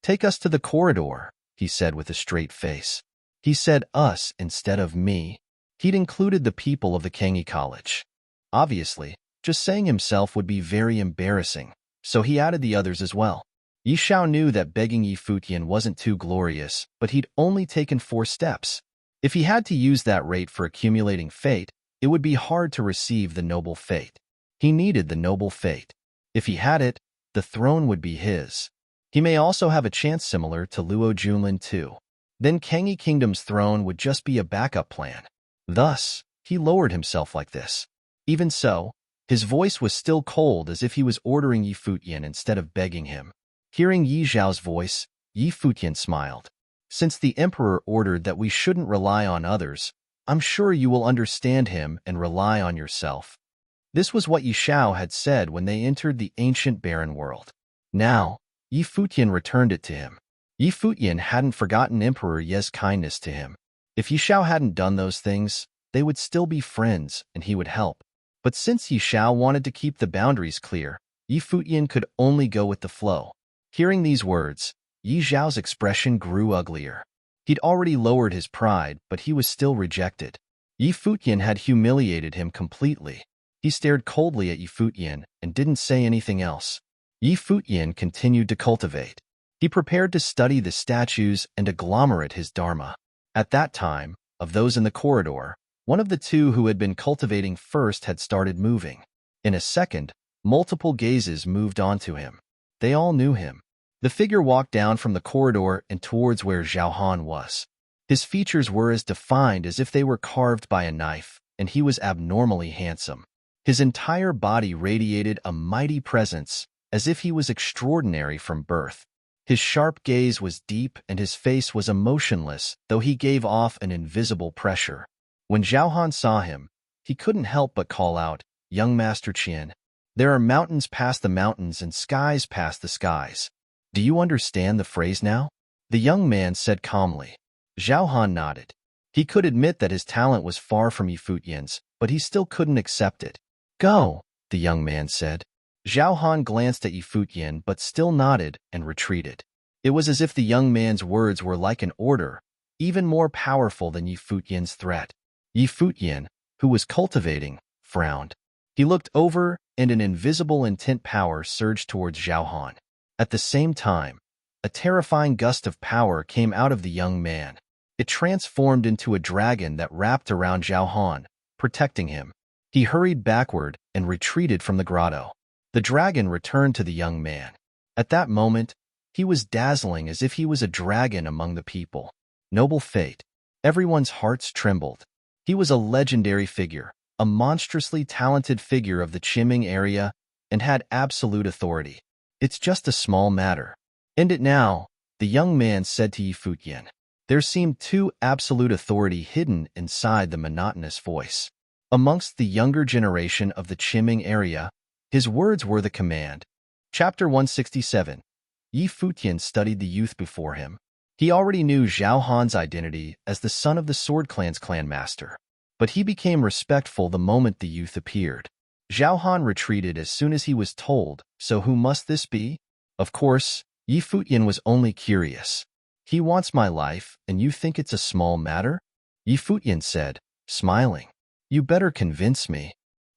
Take us to the corridor, he said with a straight face. He said us instead of me. He'd included the people of the Kangyi College. Obviously, just saying himself would be very embarrassing, so he added the others as well. Yi Xiao knew that begging Yi Futian wasn't too glorious, but he'd only taken 4 steps. If he had to use that rate for accumulating fate, it would be hard to receive the noble fate. He needed the noble fate. If he had it, the throne would be his. He may also have a chance similar to Luo Junlin too. Then Kangyi Kingdom's throne would just be a backup plan. Thus, he lowered himself like this. Even so, his voice was still cold as if he was ordering Yi Futian instead of begging him. Hearing Yi Zhao's voice, Yi Futian smiled. Since the emperor ordered that we shouldn't rely on others, I'm sure you will understand him and rely on yourself. This was what Yi Xiao had said when they entered the ancient barren world. Now, Yi Futian returned it to him. Yi Futian hadn't forgotten Emperor Ye's kindness to him. If Yi Xiao hadn't done those things, they would still be friends and he would help. But since Yi Xiao wanted to keep the boundaries clear, Yi Futian could only go with the flow. Hearing these words, Yi Zhao's expression grew uglier. He'd already lowered his pride, but he was still rejected. Yi Futian had humiliated him completely. He stared coldly at Yi Futian and didn't say anything else. Yi Futian continued to cultivate. He prepared to study the statues and agglomerate his dharma. At that time, of those in the corridor, one of the 2 who had been cultivating first had started moving. In a second, multiple gazes moved onto him. They all knew him. The figure walked down from the corridor and towards where Zhao Han was. His features were as defined as if they were carved by a knife, and he was abnormally handsome. His entire body radiated a mighty presence, as if he was extraordinary from birth. His sharp gaze was deep and his face was emotionless, though he gave off an invisible pressure. When Zhao Han saw him, he couldn't help but call out, Young Master Qian. There are mountains past the mountains and skies past the skies. Do you understand the phrase now? The young man said calmly. Zhao Han nodded. He could admit that his talent was far from Yi Futian's, but he still couldn't accept it. Go, the young man said. Zhao Han glanced at Yi Futian but still nodded and retreated. It was as if the young man's words were like an order, even more powerful than Yi Futian's threat. Yi Futian, who was cultivating, frowned. He looked over and an invisible intent power surged towards Zhao Han. At the same time, a terrifying gust of power came out of the young man. It transformed into a dragon that wrapped around Zhao Han, protecting him. He hurried backward and retreated from the grotto. The dragon returned to the young man. At that moment, he was dazzling as if he was a dragon among the people. Noble fate. Everyone's hearts trembled. He was a legendary figure, a monstrously talented figure of the Qiming area, and had absolute authority. It's just a small matter. End it now, the young man said to Yi Futian. There seemed 2 absolute authority hidden inside the monotonous voice. Amongst the younger generation of the Qiming area, his words were the command. Chapter 167. Yi Futian studied the youth before him. He already knew Zhao Han's identity as the son of the Sword Clan's clan master, but he became respectful the moment the youth appeared. Zhao Han retreated as soon as he was told, so who must this be? Of course, Yi Futian was only curious. He wants my life, and you think it's a small matter? Yi Futian said, smiling. You better convince me.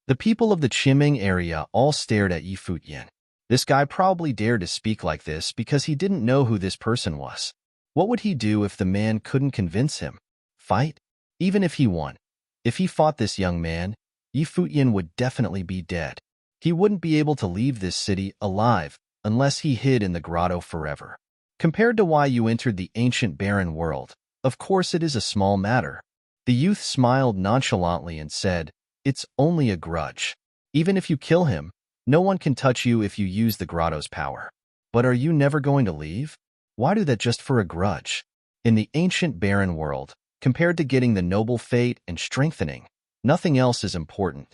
The people of the Qiming area all stared at Yi Futian. This guy probably dared to speak like this because he didn't know who this person was. What would he do if the man couldn't convince him? Fight? Even if he won. If he fought this young man, Yi Futian would definitely be dead. He wouldn't be able to leave this city alive unless he hid in the grotto forever. Compared to why you entered the ancient barren world, of course it is a small matter. The youth smiled nonchalantly and said, It's only a grudge. Even if you kill him, no one can touch you if you use the grotto's power. But are you never going to leave? Why do that just for a grudge? In the ancient barren world, compared to getting the noble fate and strengthening, nothing else is important.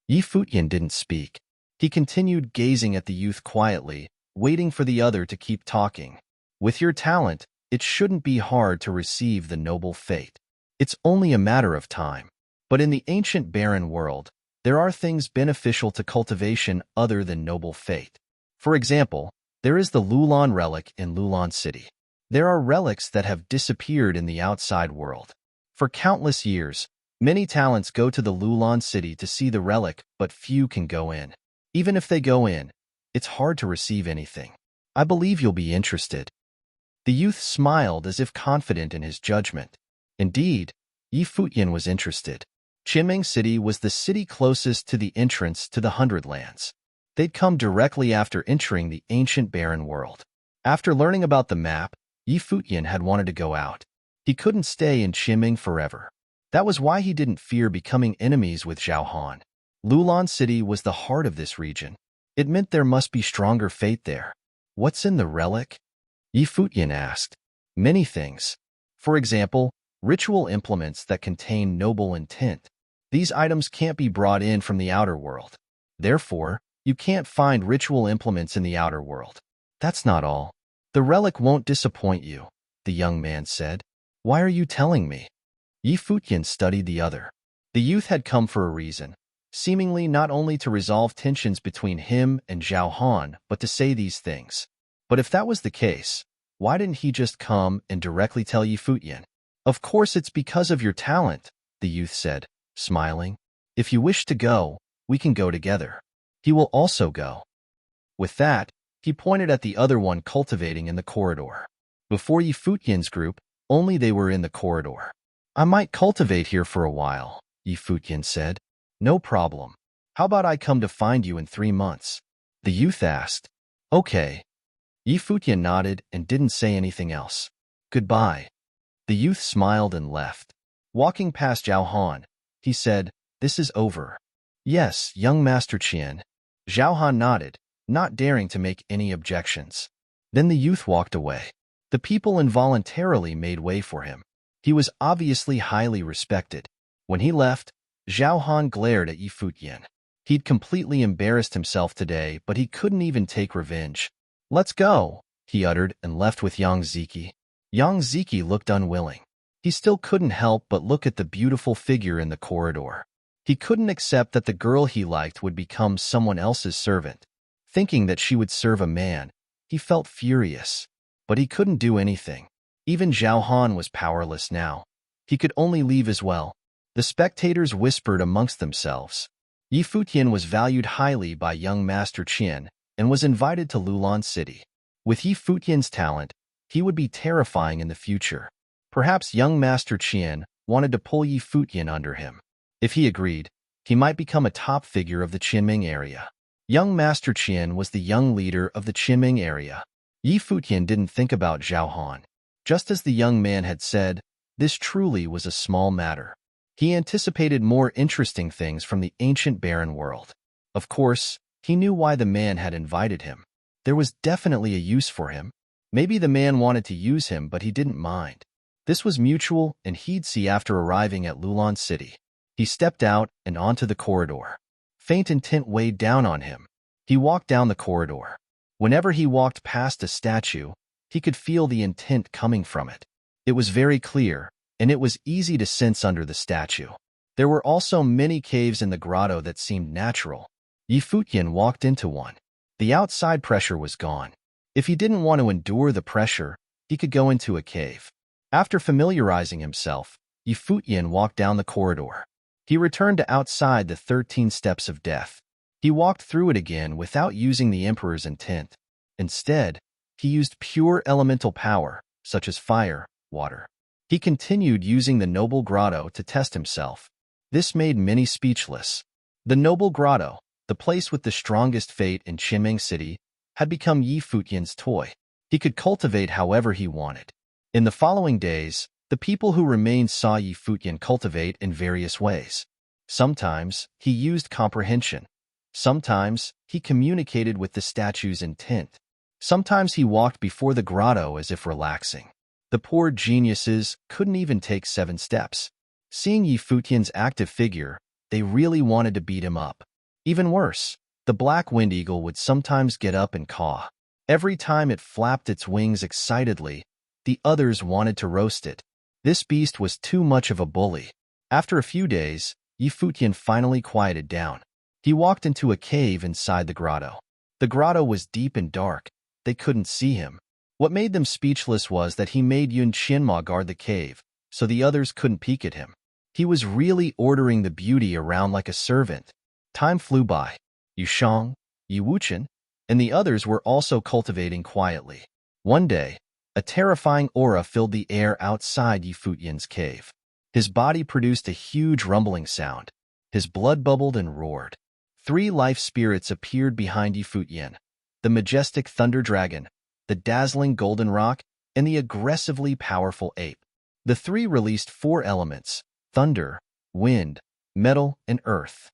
Yi Futian didn't speak. He continued gazing at the youth quietly, waiting for the other to keep talking. With your talent, it shouldn't be hard to receive the noble fate. It's only a matter of time. But in the ancient barren world, there are things beneficial to cultivation other than noble fate. For example, there is the Lulan relic in Lulan City. There are relics that have disappeared in the outside world. For countless years, many talents go to the Lulan City to see the relic, but few can go in. Even if they go in, it's hard to receive anything. I believe you'll be interested. The youth smiled as if confident in his judgment. Indeed, Yi Futian was interested. Qimeng City was the city closest to the entrance to the Hundred Lands. They'd come directly after entering the ancient barren world. After learning about the map, Yi Futian had wanted to go out. He couldn't stay in Qimeng forever. That was why he didn't fear becoming enemies with Zhao Han. Lulan City was the heart of this region. It meant there must be stronger fate there. What's in the relic? Yi Futian asked. Many things. For example, ritual implements that contain noble intent. These items can't be brought in from the outer world. Therefore, you can't find ritual implements in the outer world. That's not all. The relic won't disappoint you, the young man said. Why are you telling me? Yi Futian studied the other. The youth had come for a reason, seemingly not only to resolve tensions between him and Zhao Han, but to say these things. But if that was the case, why didn't he just come and directly tell Yi Futian? Of course it's because of your talent, the youth said, smiling. If you wish to go, we can go together. He will also go. With that, he pointed at the other one cultivating in the corridor. Before Yi Futian's group, only they were in the corridor. I might cultivate here for a while, Yi Futian said. No problem. How about I come to find you in 3 months? The youth asked. Okay. Yi Futian nodded and didn't say anything else. Goodbye. The youth smiled and left. Walking past Zhao Han, he said, This is over. Yes, young Master Qian. Zhao Han nodded, not daring to make any objections. Then the youth walked away. The people involuntarily made way for him. He was obviously highly respected. When he left, Zhao Han glared at Yi Futian. He'd completely embarrassed himself today, but he couldn't even take revenge. Let's go, he uttered and left with Yang Ziki. Yang Ziki looked unwilling. He still couldn't help but look at the beautiful figure in the corridor. He couldn't accept that the girl he liked would become someone else's servant. Thinking that she would serve a man, he felt furious. But he couldn't do anything. Even Zhao Han was powerless now. He could only leave as well. The spectators whispered amongst themselves. Yi Futian was valued highly by young Master Qian and was invited to Lulan City. With Yi Futian's talent, he would be terrifying in the future. Perhaps young Master Qian wanted to pull Yi Futian under him. If he agreed, he might become a top figure of the Qinming area. Young Master Qian was the young leader of the Qinming area. Yi Futian didn't think about Zhao Han. Just as the young man had said, this truly was a small matter. He anticipated more interesting things from the ancient barren world. Of course, he knew why the man had invited him. There was definitely a use for him. Maybe the man wanted to use him, but he didn't mind. This was mutual, and he'd see after arriving at Lulan City. He stepped out and onto the corridor. Faint intent weighed down on him. He walked down the corridor. Whenever he walked past a statue, he could feel the intent coming from it. It was very clear, and it was easy to sense under the statue. There were also many caves in the grotto that seemed natural. Yi Futian walked into one. The outside pressure was gone. If he didn't want to endure the pressure, he could go into a cave. After familiarizing himself, Yi Futian walked down the corridor. He returned to outside the 13 steps of death. He walked through it again without using the Emperor's intent. Instead, he used pure elemental power, such as fire, water. He continued using the Noble Grotto to test himself. This made many speechless. The Noble Grotto, the place with the strongest fate in Qinming City, had become Yi Futian's toy. He could cultivate however he wanted. In the following days, the people who remained saw Yi Futian cultivate in various ways. Sometimes he used comprehension. Sometimes he communicated with the statue's intent. Sometimes he walked before the grotto as if relaxing. The poor geniuses couldn't even take 7 steps. Seeing Futian's active figure, they really wanted to beat him up. Even worse, the black wind eagle would sometimes get up and caw. Every time it flapped its wings excitedly, the others wanted to roast it. This beast was too much of a bully. After a few days, Futian finally quieted down. He walked into a cave inside the grotto. The grotto was deep and dark. They couldn't see him. What made them speechless was that he made Qianma guard the cave, so the others couldn't peek at him. He was really ordering the beauty around like a servant. Time flew by. Yushang, Wuchen, and the others were also cultivating quietly. One day, a terrifying aura filled the air outside Futian's cave. His body produced a huge rumbling sound. His blood bubbled and roared. 3 life spirits appeared behind Futian: the majestic thunder dragon, the dazzling golden rock, and the aggressively powerful ape. The 3 released 4 elements: thunder, wind, metal, and earth.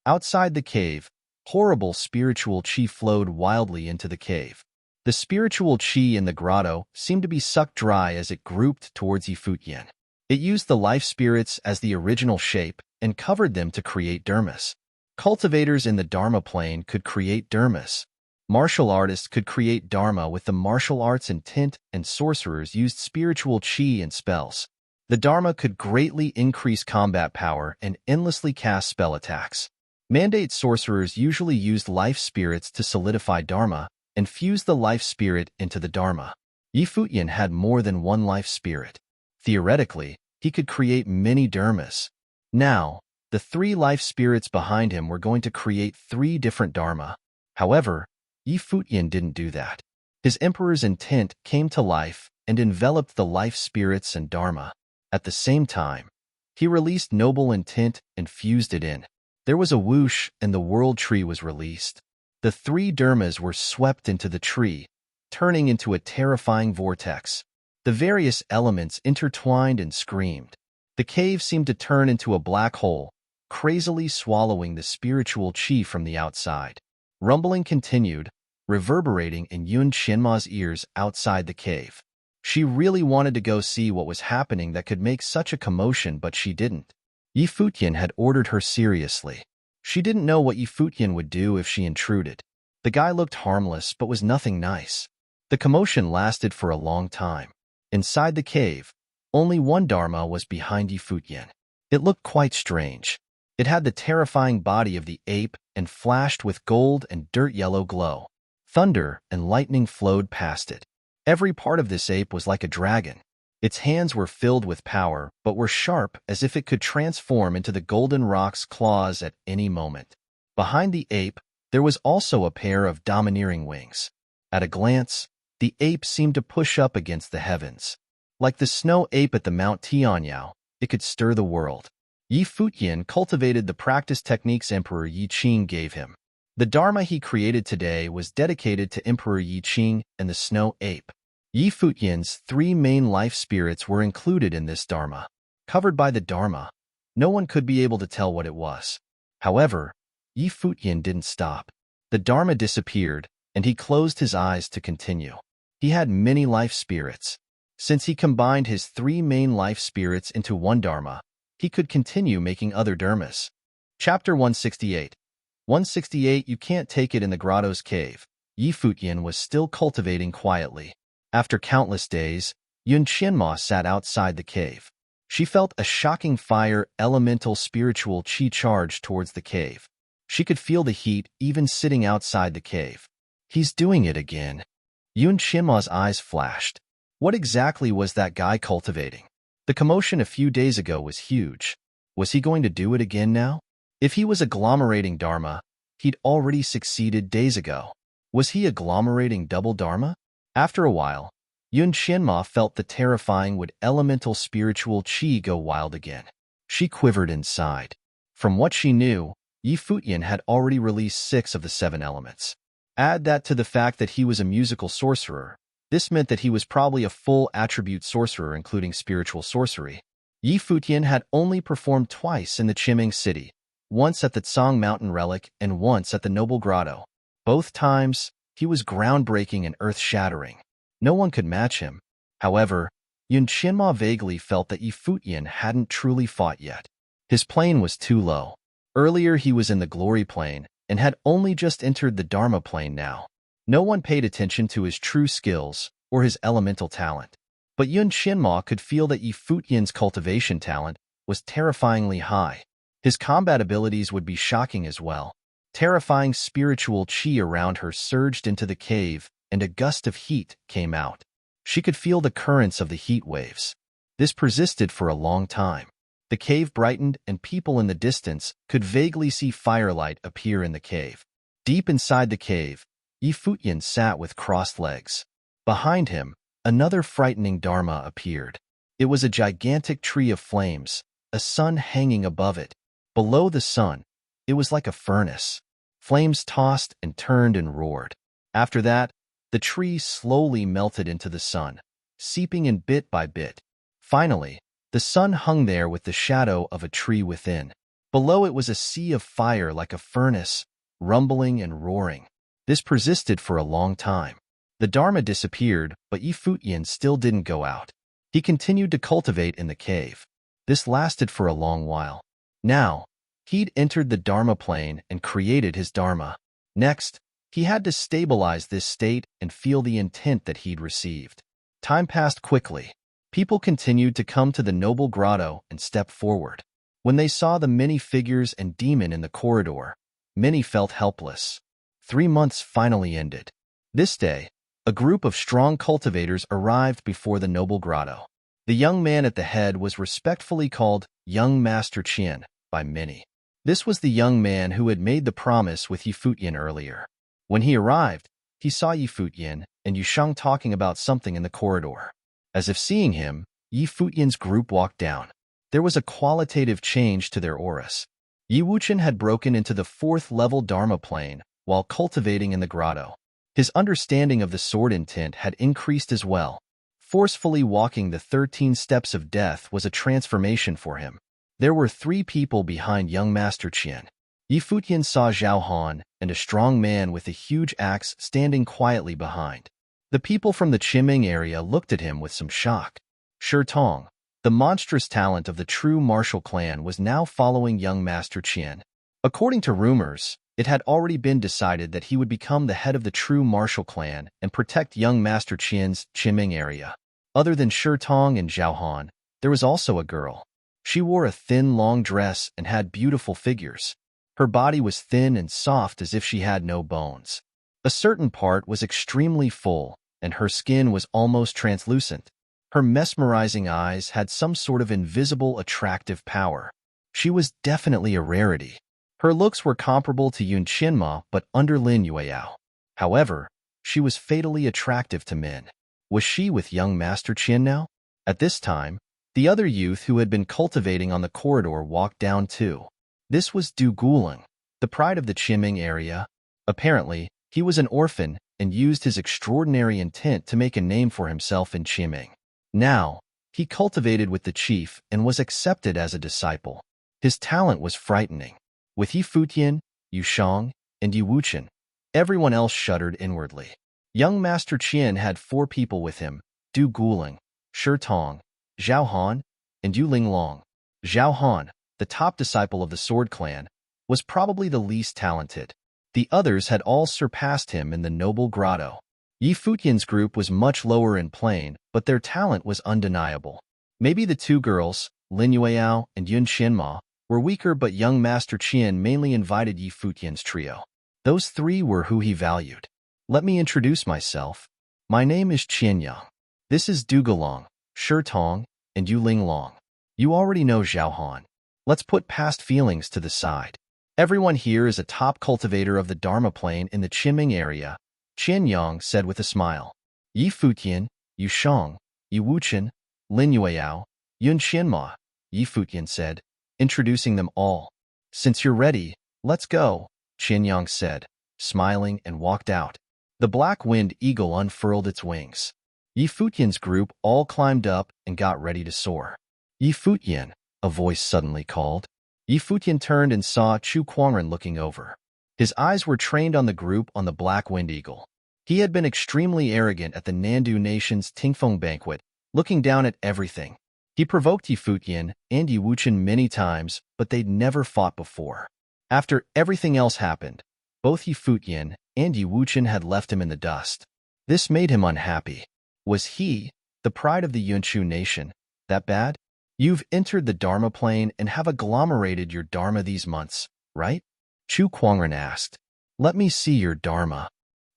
Outside the cave, horrible spiritual chi flowed wildly into the cave. The spiritual chi in the grotto seemed to be sucked dry as it grouped towards Futian. It used the life spirits as the original shape and covered them to create dermis. Cultivators in the Dharma plane could create dermis. Martial artists could create Dharma with the martial arts intent, and sorcerers used spiritual chi and spells. The Dharma could greatly increase combat power and endlessly cast spell attacks. Mandate sorcerers usually used life spirits to solidify Dharma and fuse the life spirit into the Dharma. Futian had more than 1 life spirit. Theoretically, he could create many dermis. Now, the 3 life spirits behind him were going to create 3 different Dharma. However, Futian didn't do that. His emperor's intent came to life and enveloped the life spirits and Dharma. At the same time, he released noble intent and fused it in. There was a whoosh and the world tree was released. The 3 Dharmas were swept into the tree, turning into a terrifying vortex. The various elements intertwined and screamed. The cave seemed to turn into a black hole, crazily swallowing the spiritual chi from the outside. Rumbling continued, reverberating in Qianma's ears outside the cave. She really wanted to go see what was happening that could make such a commotion, but she didn't. Futian had ordered her seriously. She didn't know what Futian would do if she intruded. The guy looked harmless but was nothing nice. The commotion lasted for a long time. Inside the cave, only 1 Dharma was behind Futian. It looked quite strange. It had the terrifying body of the ape and flashed with gold and dirt yellow glow. Thunder and lightning flowed past it. Every part of this ape was like a dragon. Its hands were filled with power, but were sharp as if it could transform into the golden rock's claws at any moment. Behind the ape, there was also a pair of domineering wings. At a glance, the ape seemed to push up against the heavens. Like the snow ape at the Mount Tianyao, it could stir the world. Futian cultivated the practice techniques Emperor Qing gave him. The Dharma he created today was dedicated to Emperor Qing and the snow ape. Futian's 3 main life spirits were included in this Dharma. Covered by the Dharma, no one could be able to tell what it was. However, Futian didn't stop. The Dharma disappeared, and he closed his eyes to continue. He had many life spirits. Since he combined his 3 main life spirits into 1 Dharma, he could continue making other Dharmas. Chapter 168. 168 You can't take it in the grotto's cave. Futian was still cultivating quietly. After countless days, Qianma sat outside the cave. She felt a shocking fire elemental spiritual chi charge towards the cave. She could feel the heat even sitting outside the cave. He's doing it again. Qianma's eyes flashed. What exactly was that guy cultivating? The commotion a few days ago was huge. Was he going to do it again now? If he was agglomerating Dharma, he'd already succeeded days ago. Was he agglomerating double Dharma? After a while, Qianma felt the terrifying would elemental spiritual chi go wild again. She quivered inside. From what she knew, Futian had already released 6 of the 7 elements. Add that to the fact that he was a musical sorcerer. This meant that he was probably a full attribute sorcerer including spiritual sorcery. Futian had only performed twice in the Qiming city, once at the Tsang Mountain Relic and once at the Noble Grotto. Both times, he was groundbreaking and earth-shattering. No one could match him. However, Yun Qinma vaguely felt that Yi Futian hadn't truly fought yet. His plane was too low. Earlier he was in the glory plane and had only just entered the Dharma plane now. No one paid attention to his true skills or his elemental talent. But Yun Qinma could feel that Yi Futian's cultivation talent was terrifyingly high. His combat abilities would be shocking as well. Terrifying spiritual qi around her surged into the cave, and a gust of heat came out. She could feel the currents of the heat waves. This persisted for a long time. The cave brightened, and people in the distance could vaguely see firelight appear in the cave. Deep inside the cave, Yi Futian sat with crossed legs. Behind him, another frightening Dharma appeared. It was a gigantic tree of flames, a sun hanging above it. Below the sun, it was like a furnace. Flames tossed and turned and roared. After that, the tree slowly melted into the sun, seeping in bit by bit. Finally, the sun hung there with the shadow of a tree within. Below it was a sea of fire like a furnace, rumbling and roaring. This persisted for a long time. The Dharma disappeared, but Yi Futian still didn't go out. He continued to cultivate in the cave. This lasted for a long while. Now, he'd entered the Dharma plane and created his Dharma. Next, he had to stabilize this state and feel the intent that he'd received. Time passed quickly. People continued to come to the Noble Grotto and step forward. When they saw the many figures and demon in the corridor, many felt helpless. 3 months finally ended. This day, a group of strong cultivators arrived before the Noble Grotto. The young man at the head was respectfully called Young Master Qian by many. This was the young man who had made the promise with Yi Futian earlier. When he arrived, he saw Yi Futian and Yushang talking about something in the corridor. As if seeing him, Yi Futian's group walked down. There was a qualitative change to their auras. Yi Wuchen had broken into the 4th-level Dharma plane while cultivating in the grotto. His understanding of the sword intent had increased as well. Forcefully walking the 13 steps of death was a transformation for him. There were 3 people behind young Master Qian. Yi Futian saw Zhao Han and a strong man with a huge axe standing quietly behind. The people from the Qiming area looked at him with some shock. Shi Tong, the monstrous talent of the true martial clan, was now following young Master Qian. According to rumors, it had already been decided that he would become the head of the true martial clan and protect young Master Qian's Qiming area. Other than Shi Tong and Zhao Han, there was also a girl. She wore a thin, long dress and had beautiful figures. Her body was thin and soft as if she had no bones. A certain part was extremely full, and her skin was almost translucent. Her mesmerizing eyes had some sort of invisible attractive power. She was definitely a rarity. Her looks were comparable to Yun Qinma but under Lin Yueyao. However, she was fatally attractive to men. Was she with young Master Qian now? At this time, the other youth who had been cultivating on the corridor walked down too. This was Du Guling, the pride of the Qiming area. Apparently, he was an orphan and used his extraordinary intent to make a name for himself in Qiming. Now, he cultivated with the chief and was accepted as a disciple. His talent was frightening. With Yi Futian, Yushang, and Yi Wuchen, everyone else shuddered inwardly. Young Master Qian had 4 people with him: Du Guling, Shi Tong, Zhao Han, and Yu Linglong. Zhao Han, the top disciple of the Sword Clan, was probably the least talented. The others had all surpassed him in the Noble Grotto. Yi Futian's group was much lower in plane, but their talent was undeniable. Maybe the 2 girls, Lin Yueyao and Yun Qinma, were weaker, but young Master Qian mainly invited Yi Futian's trio. Those 3 were who he valued. Let me introduce myself. My name is Qianyang. This is Du Guling, Shi Tong, and Yu Linglong. You already know Zhao Han. Let's put past feelings to the side. Everyone here is a top cultivator of the Dharma plane in the Qiming area, Qianyang said with a smile. Yi Futian, Yushang, Yi Wuchen, Lin Yueyao, Yun Qinma, Yi Futian said, introducing them all. Since you're ready, let's go, Qianyang said, smiling, and walked out. The black wind eagle unfurled its wings. Yi Futian's group all climbed up and got ready to soar. Yi Futian, a voice suddenly called. Yi Futian turned and saw Chu Kuangren looking over. His eyes were trained on the group on the Black Wind Eagle. He had been extremely arrogant at the Nandu Nation's Tingfeng banquet, looking down at everything. He provoked Yi Futian and Yi Wuchen many times, but they'd never fought before. After everything else happened, both Yi Futian and Yi Wuchen had left him in the dust. This made him unhappy. Was he, the pride of the Yunchu nation, that bad? You've entered the Dharma plane and have agglomerated your Dharma these months, right? Chu Kuangren asked. Let me see your Dharma.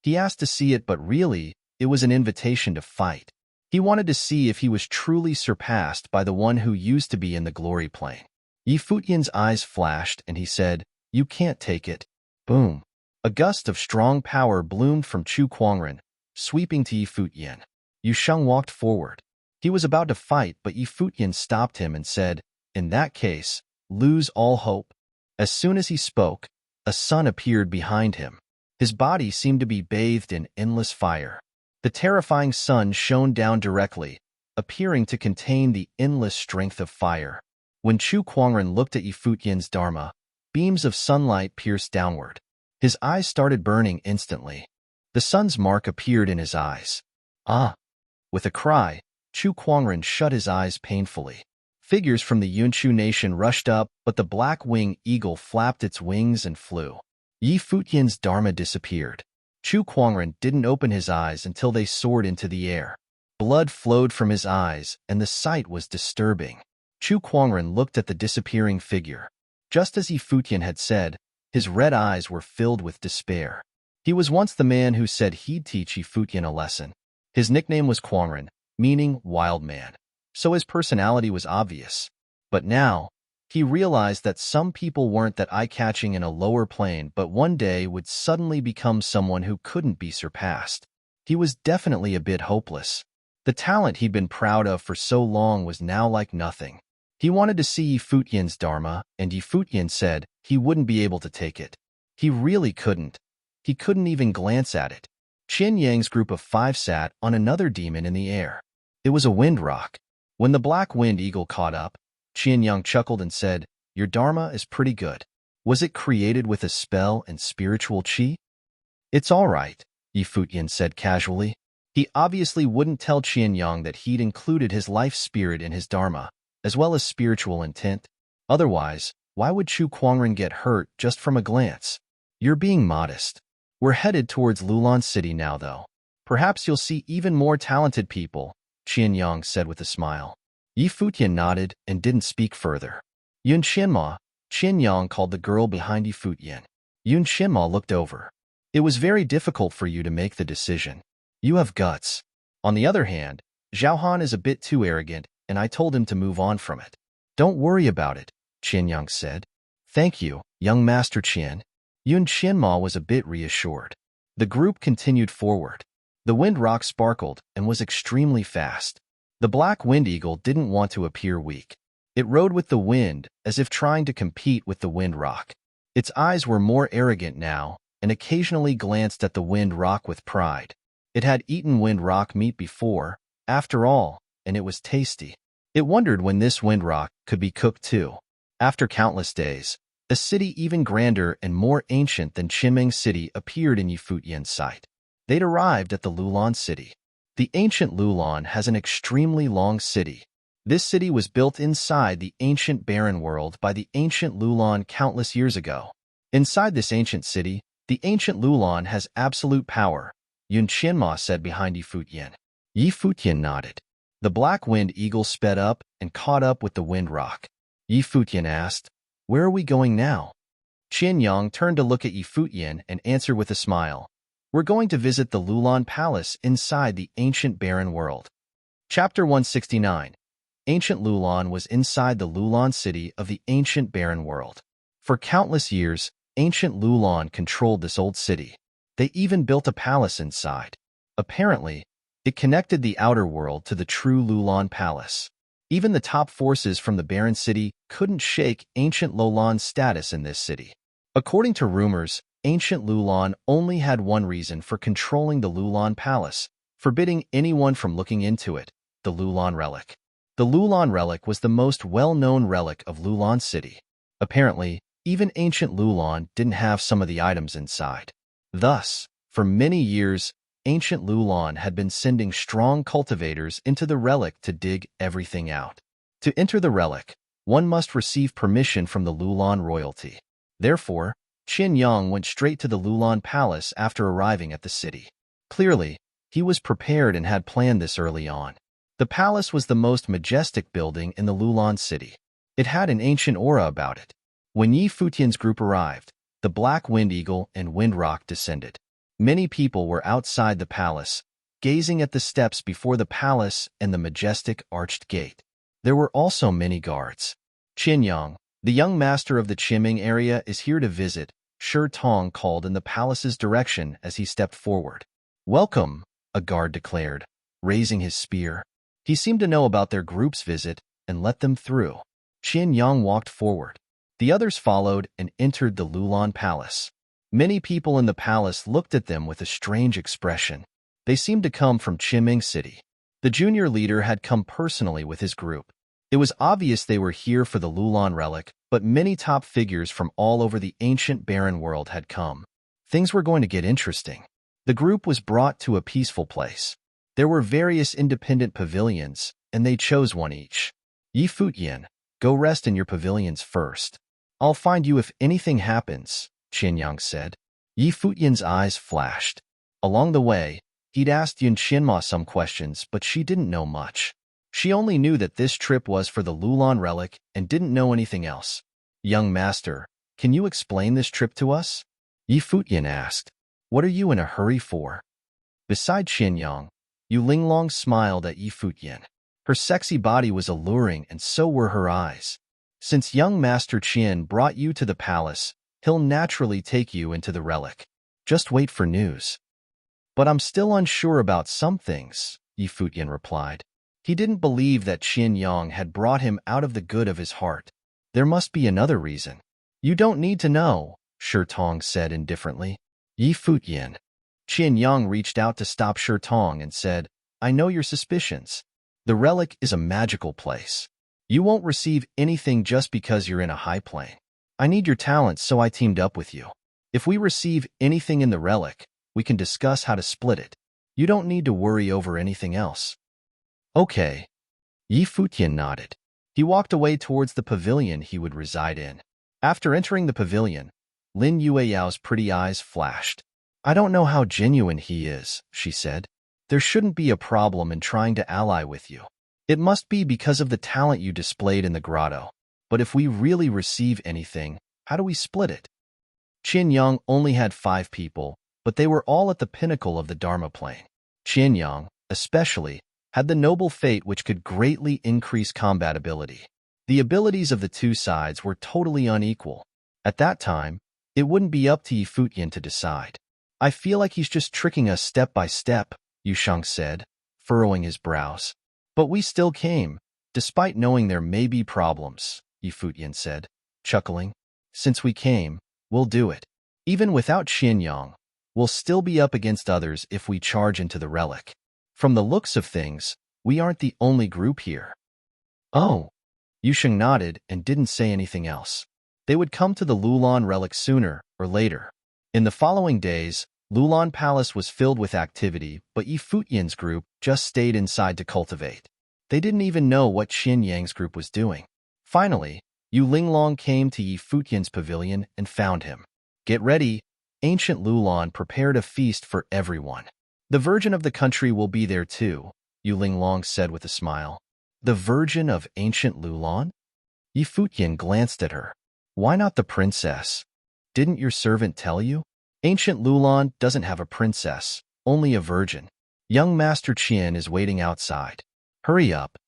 He asked to see it, but really, it was an invitation to fight. He wanted to see if he was truly surpassed by the one who used to be in the glory plane. Yi Futian's eyes flashed, and he said, You can't take it. Boom. A gust of strong power bloomed from Chu Kuangren, sweeping to Yi Futian. Yu Sheng walked forward. He was about to fight, but Yi Futian stopped him and said, In that case, lose all hope. As soon as he spoke, a sun appeared behind him. His body seemed to be bathed in endless fire. The terrifying sun shone down directly, appearing to contain the endless strength of fire. When Chu Kuangren looked at Yi Futian's Dharma, beams of sunlight pierced downward. His eyes started burning instantly. The sun's mark appeared in his eyes. Ah! With a cry, Chu Kuangren shut his eyes painfully. Figures from the Yunchu nation rushed up, but the black wing eagle flapped its wings and flew. Yi Futian's Dharma disappeared. Chu Kuangren didn't open his eyes until they soared into the air. Blood flowed from his eyes, and the sight was disturbing. Chu Kuangren looked at the disappearing figure. Just as Yi Futian had said, his red eyes were filled with despair. He was once the man who said he'd teach Yi Futian a lesson. His nickname was Kuangren, meaning wild man, so his personality was obvious. But now, he realized that some people weren't that eye-catching in a lower plane, but one day would suddenly become someone who couldn't be surpassed. He was definitely a bit hopeless. The talent he'd been proud of for so long was now like nothing. He wanted to see Yi Futian's Dharma, and Yi Futian said he wouldn't be able to take it. He really couldn't. He couldn't even glance at it. Qian Yang's group of 5 sat on another demon in the air. It was a wind rock. When the Black Wind Eagle caught up, Qian Yang chuckled and said, Your Dharma is pretty good. Was it created with a spell and spiritual qi? It's all right, Yi Futian said casually. He obviously wouldn't tell Qian Yang that he'd included his life spirit in his Dharma, as well as spiritual intent. Otherwise, why would Chu Kuangren get hurt just from a glance? You're being modest. We're headed towards Lulan City now, though. Perhaps you'll see even more talented people, Qian Yang said with a smile. Yi Futian nodded and didn't speak further. Yun Qianma, Qian Yang called the girl behind Yi Futian. Yun Qianma looked over. It was very difficult for you to make the decision. You have guts. On the other hand, Zhao Han is a bit too arrogant, and I told him to move on from it. Don't worry about it, Qian Yang said. Thank you, young Master Qian. Yun Qianma was a bit reassured. The group continued forward. The wind rock sparkled and was extremely fast. The Black Wind Eagle didn't want to appear weak. It rode with the wind, as if trying to compete with the wind rock. Its eyes were more arrogant now, and occasionally glanced at the wind rock with pride. It had eaten wind rock meat before, after all, and it was tasty. It wondered when this wind rock could be cooked too. After countless days, a city even grander and more ancient than Qimeng City appeared in Yi Futian's sight. They'd arrived at the Lulan City. The ancient Lulan has an extremely long city. This city was built inside the ancient barren world by the ancient Lulan countless years ago. Inside this ancient city, the ancient Lulan has absolute power, Yun Qianma said behind Yi Futian. Yi Futian nodded. The Black Wind Eagle sped up and caught up with the wind rock. Yi Futian asked, Where are we going now? Qian Yang turned to look at Yi Futian and answered with a smile. We're going to visit the Lulan Palace inside the ancient barren world. Chapter 169. Ancient Lulan was inside the Lulan city of the ancient barren world. For countless years, ancient Lulan controlled this old city. They even built a palace inside. Apparently, it connected the outer world to the true Lulan Palace. Even the top forces from the barren city couldn't shake ancient Lulan's status in this city. According to rumors, ancient Lulan only had one reason for controlling the Lulan Palace, forbidding anyone from looking into it, the Lulan Relic. The Lulan Relic was the most well-known relic of Lulan City. Apparently, even ancient Lulon didn't have some of the items inside. Thus, for many years, ancient Lulon had been sending strong cultivators into the relic to dig everything out. To enter the relic, one must receive permission from the Lulon royalty. Therefore, Qin Yang went straight to the Lulon Palace after arriving at the city. Clearly, he was prepared and had planned this early on. The palace was the most majestic building in the Lulon city. It had an ancient aura about it. When Yi Futian's group arrived, the Black Wind Eagle and Wind Rock descended. Many people were outside the palace, gazing at the steps before the palace and the majestic arched gate. There were also many guards. Qin Yang, the young master of the Qiming area, is here to visit, Shi Tong called in the palace's direction as he stepped forward. Welcome, a guard declared, raising his spear. He seemed to know about their group's visit and let them through. Qin Yang walked forward. The others followed and entered the Lulon Palace. Many people in the palace looked at them with a strange expression. They seemed to come from Qiming City. The junior leader had come personally with his group. It was obvious they were here for the Lulon relic, but many top figures from all over the ancient barren world had come. Things were going to get interesting. The group was brought to a peaceful place. There were various independent pavilions, and they chose one each. Yi Futian, go rest in your pavilions first. I'll find you if anything happens, Qin Yang said. Yi Futian's eyes flashed. Along the way, he'd asked Yun Qinma some questions, but she didn't know much. She only knew that this trip was for the Lulon relic and didn't know anything else. Young master, can you explain this trip to us? Yi Futian asked. What are you in a hurry for? Beside Qin Yang, Yu Linglong smiled at Yi Futian. Her sexy body was alluring and so were her eyes. Since young Master Qin brought you to the palace, he'll naturally take you into the relic. Just wait for news. But I'm still unsure about some things, Yi Futian replied. He didn't believe that Qin Yang had brought him out of the good of his heart. There must be another reason. You don't need to know, Shi Tong said indifferently. Yi Futian. Qin Yang reached out to stop Shi Tong and said, I know your suspicions. The relic is a magical place. You won't receive anything just because you're in a high plane. I need your talents, so I teamed up with you. If we receive anything in the relic, we can discuss how to split it. You don't need to worry over anything else. Okay. Yi Futian nodded. He walked away towards the pavilion he would reside in. After entering the pavilion, Lin Yueyao's pretty eyes flashed. I don't know how genuine he is, she said. There shouldn't be a problem in trying to ally with you. It must be because of the talent you displayed in the grotto. But if we really receive anything, how do we split it? Qin Yang only had 5 people, but they were all at the pinnacle of the Dharma plane. Qin Yang, especially, had the noble fate which could greatly increase combat ability. The abilities of the two sides were totally unequal. At that time, it wouldn't be up to Yi Futian to decide. I feel like he's just tricking us step by step, Yu Shang said, furrowing his brows. But we still came, despite knowing there may be problems, Yi Futian said, chuckling. Since we came, we'll do it. Even without Qin Yang, we'll still be up against others if we charge into the relic. From the looks of things, we aren't the only group here. Oh. Yu Shang nodded and didn't say anything else. They would come to the Lulon relic sooner or later. In the following days, Lulon Palace was filled with activity, but Yi Futian's group just stayed inside to cultivate. They didn't even know what Qin Yang's group was doing. Finally, Yu Linglong came to Yi Futian's pavilion and found him. Get ready, ancient Lulon prepared a feast for everyone. The virgin of the country will be there too, Yu Linglong said with a smile. The virgin of ancient Lulon? Yi Futian glanced at her. Why not the princess? Didn't your servant tell you? Ancient Lulon doesn't have a princess, only a virgin. Young Master Qin is waiting outside. Hurry up.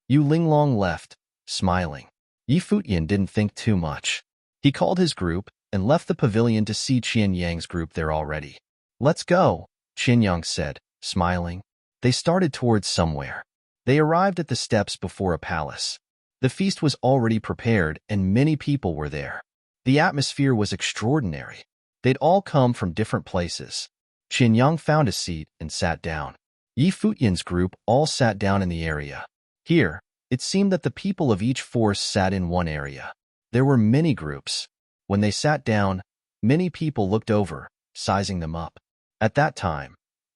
Yu Linglong left, smiling. Yi Futian didn't think too much. He called his group and left the pavilion to see Qin Yang's group there already. Let's go, Qin Yang said, smiling. They started towards somewhere. They arrived at the steps before a palace. The feast was already prepared and many people were there. The atmosphere was extraordinary. They'd all come from different places. Qin Yang found a seat and sat down. Yi Futian's group all sat down in the area. Here, it seemed that the people of each force sat in one area. There were many groups. When they sat down, many people looked over, sizing them up. At that time,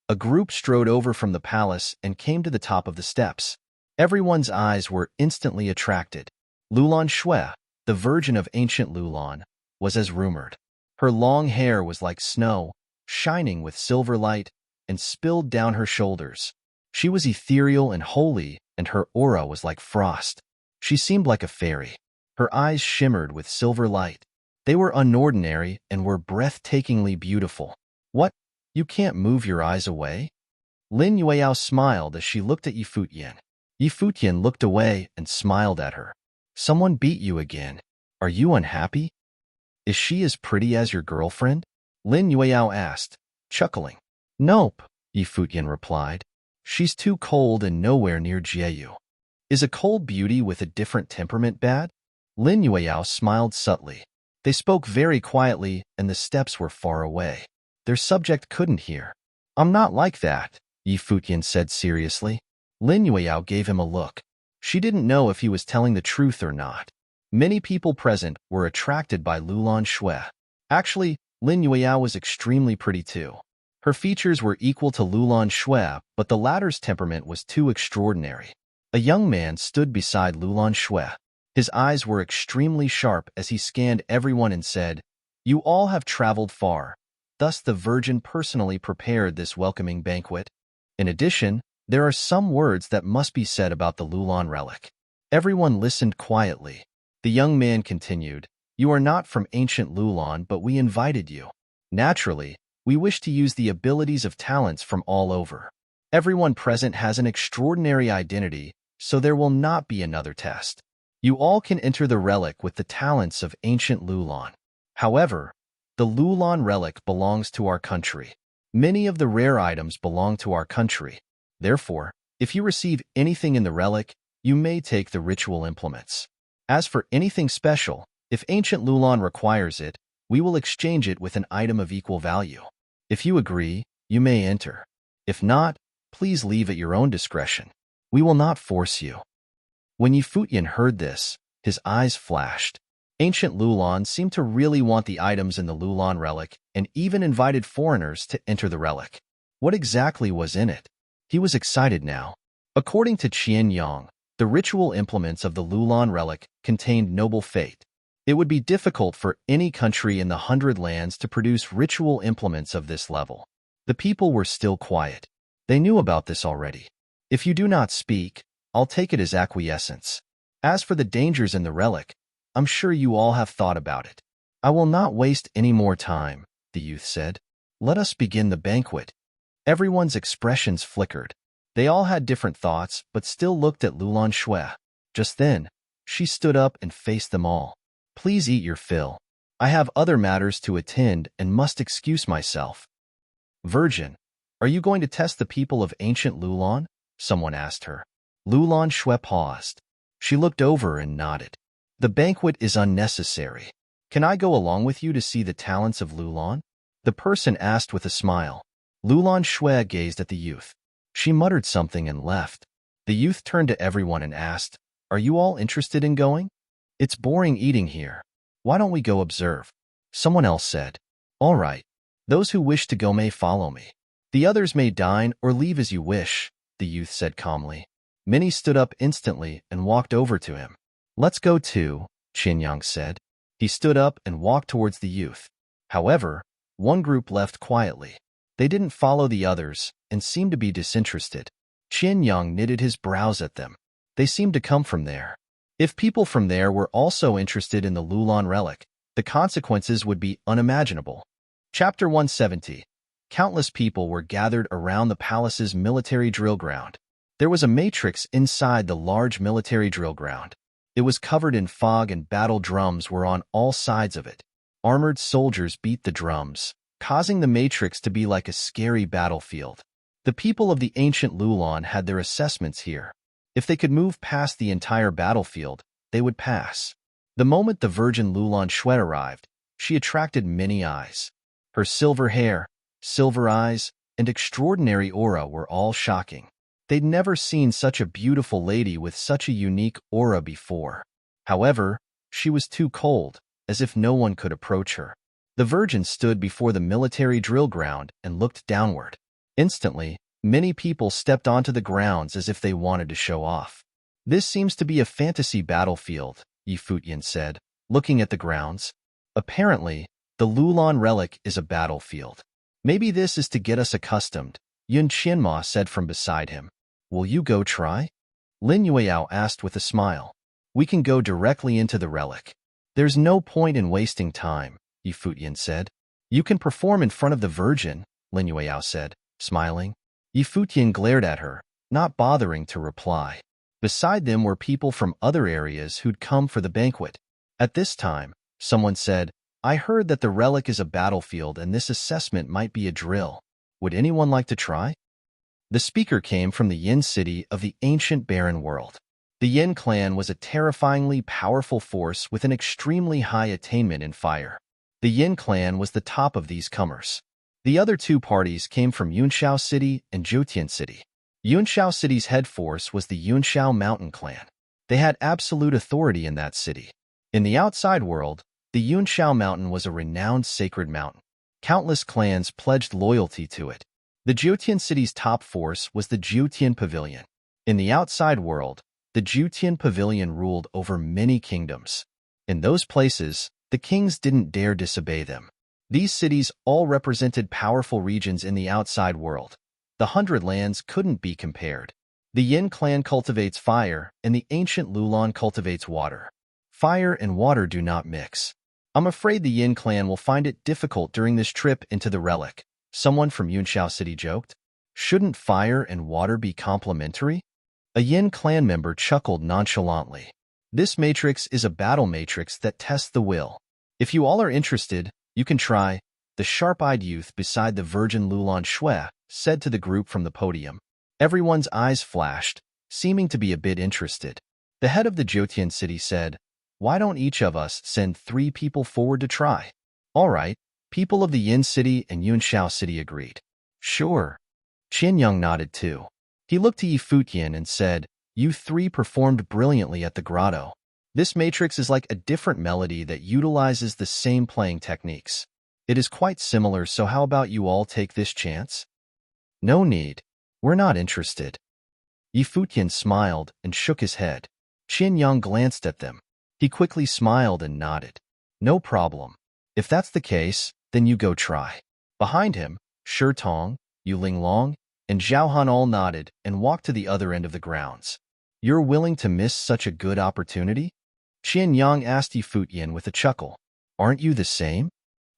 a group strode over from the palace and came to the top of the steps. Everyone's eyes were instantly attracted. Lulan Xue, the virgin of ancient Lulan, was as rumored. Her long hair was like snow, shining with silver light, and spilled down her shoulders. She was ethereal and holy, and her aura was like frost. She seemed like a fairy. Her eyes shimmered with silver light. They were unordinary and were breathtakingly beautiful. What? You can't move your eyes away? Lin Yueyao smiled as she looked at Yi Futian. Yi Futian looked away and smiled at her. Someone beat you again. Are you unhappy? Is she as pretty as your girlfriend? Lin Yueyao asked, chuckling. Nope, Yi Futian replied. She's too cold and nowhere near Jieyu. Is a cold beauty with a different temperament bad? Lin Yueyao smiled subtly. They spoke very quietly and the steps were far away. Their subject couldn't hear. I'm not like that, Yi Futian said seriously. Lin Yueyao gave him a look. She didn't know if he was telling the truth or not. Many people present were attracted by Lulan Xue. Actually, Lin Yueyao was extremely pretty too. Her features were equal to Lulan Xue, but the latter's temperament was too extraordinary. A young man stood beside Lulan Xue. His eyes were extremely sharp as he scanned everyone and said, You all have traveled far. Thus the Virgin personally prepared this welcoming banquet. In addition, there are some words that must be said about the Lulan relic. Everyone listened quietly. The young man continued, You are not from ancient Lulan, but we invited you. Naturally, we wish to use the abilities of talents from all over. Everyone present has an extraordinary identity, so there will not be another test. You all can enter the relic with the talents of ancient Lulan. However, the Lulan relic belongs to our country. Many of the rare items belong to our country. Therefore, if you receive anything in the relic, you may take the ritual implements. As for anything special, if ancient Lulan requires it, we will exchange it with an item of equal value. If you agree, you may enter. If not, please leave at your own discretion. We will not force you. When Yi Futian heard this, his eyes flashed. Ancient Lulan seemed to really want the items in the Lulan relic and even invited foreigners to enter the relic. What exactly was in it? He was excited now. According to Qian Yang, the ritual implements of the Lulan relic contained noble fate. It would be difficult for any country in the 100 lands to produce ritual implements of this level. The people were still quiet. They knew about this already. If you do not speak, I'll take it as acquiescence. As for the dangers in the relic, I'm sure you all have thought about it. I will not waste any more time, the youth said. Let us begin the banquet. Everyone's expressions flickered. They all had different thoughts, but still looked at Lulan Xue. Just then, she stood up and faced them all. Please eat your fill. I have other matters to attend and must excuse myself. Virgin, are you going to test the people of ancient Lulan? Someone asked her. Lulan Xue paused. She looked over and nodded. The banquet is unnecessary. Can I go along with you to see the talents of Lulan? The person asked with a smile. Lulan Xue gazed at the youth. She muttered something and left. The youth turned to everyone and asked, Are you all interested in going? It's boring eating here. Why don't we go observe? Someone else said, All right. Those who wish to go may follow me. The others may dine or leave as you wish, the youth said calmly. Many stood up instantly and walked over to him. Let's go too, Qian Yang said. He stood up and walked towards the youth. However, one group left quietly. They didn't follow the others and seemed to be disinterested. Qian Yang knitted his brows at them. They seemed to come from there. If people from there were also interested in the Lulan relic, the consequences would be unimaginable. Chapter 170. Countless people were gathered around the palace's military drill ground. There was a matrix inside the large military drill ground. It was covered in fog and battle drums were on all sides of it. Armored soldiers beat the drums, causing the matrix to be like a scary battlefield. The people of the ancient Lulan had their assessments here. If they could move past the entire battlefield, they would pass. The moment the Virgin Lulan Xue arrived, she attracted many eyes. Her silver hair, silver eyes, and extraordinary aura were all shocking. They'd never seen such a beautiful lady with such a unique aura before. However, She was too cold, as if no one could approach her. The Virgin stood before the military drill ground and looked downward. Instantly, many people stepped onto the grounds as if they wanted to show off. This seems to be a fantasy battlefield, Futian said, looking at the grounds. Apparently, the Lulan relic is a battlefield. Maybe this is to get us accustomed, Qianma said from beside him. Will you go try? Lin Yueyao asked with a smile. We can go directly into the relic. There's no point in wasting time, Futian said. You can perform in front of the Virgin, Lin Yueyao said, smiling. Futian glared at her, not bothering to reply. Beside them were people from other areas who'd come for the banquet. At this time, someone said, I heard that the relic is a battlefield and this assessment might be a drill. Would anyone like to try? The speaker came from the Yin city of the ancient barren world. The Yin clan was a terrifyingly powerful force with an extremely high attainment in fire. The Yin clan was the top of these comers. The other two parties came from Yunshao City and Zhoutian City. Yunshao City's head force was the Yunshao Mountain clan. They had absolute authority in that city. In the outside world, the Yunshao Mountain was a renowned sacred mountain. Countless clans pledged loyalty to it. The Zhoutian City's top force was the Zhoutian Pavilion. In the outside world, the Zhoutian Pavilion ruled over many kingdoms. In those places, the kings didn't dare disobey them. These cities all represented powerful regions in the outside world. The 100 Lands couldn't be compared. The Yin clan cultivates fire, and the ancient Lulan cultivates water. Fire and water do not mix. I'm afraid the Yin clan will find it difficult during this trip into the relic, someone from Yunshao City joked. Shouldn't fire and water be complementary? A Yin clan member chuckled nonchalantly. This matrix is a battle matrix that tests the will. If you all are interested, you can try, the sharp-eyed youth beside the Virgin Lulan Shui said to the group from the podium. Everyone's eyes flashed, seeming to be a bit interested. The head of the Zhoutian city said, why don't each of us send 3 people forward to try? All right, people of the Yin city and Yunshao city agreed. Sure. Qianyang nodded too. He looked to Futian and said, you 3 performed brilliantly at the grotto. This matrix is like a different melody that utilizes the same playing techniques. It is quite similar, so how about you all take this chance? No need. We're not interested. Futian smiled and shook his head. Qianyang glanced at them. He quickly smiled and nodded. No problem. If that's the case, then you go try. Behind him, Shi Tong, Yu Linglong, and Zhao Han all nodded and walked to the other end of the grounds. You're willing to miss such a good opportunity? Qianyang asked Futian with a chuckle. Aren't you the same?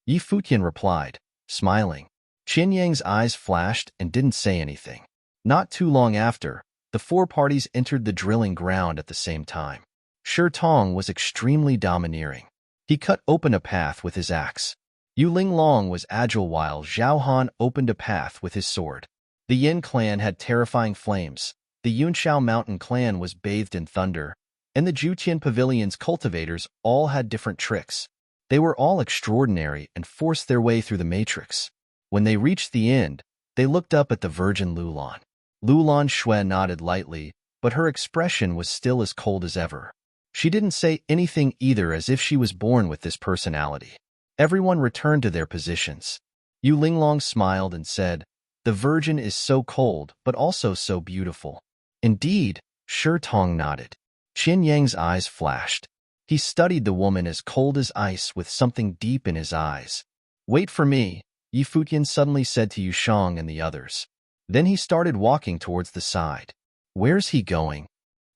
Futian replied, smiling. Qianyang's eyes flashed and didn't say anything. Not too long after, the 4 parties entered the drilling ground at the same time. Shi Tong was extremely domineering. He cut open a path with his axe. Yu Linglong was agile while Zhao Han opened a path with his sword. The Yin clan had terrifying flames, the Yunshao Mountain clan was bathed in thunder, and the Zhoutian Pavilion's cultivators all had different tricks. They were all extraordinary and forced their way through the matrix. When they reached the end, they looked up at the Virgin Lulan. Lulan Shui nodded lightly, but her expression was still as cold as ever. She didn't say anything either, as if she was born with this personality. Everyone returned to their positions. Yu Linglong smiled and said, the Virgin is so cold, but also so beautiful. Indeed, Shi Tong nodded. Qianyang's eyes flashed. He studied the woman as cold as ice with something deep in his eyes. Wait for me, Futian suddenly said to Yushang and the others. Then he started walking towards the side. Where's he going?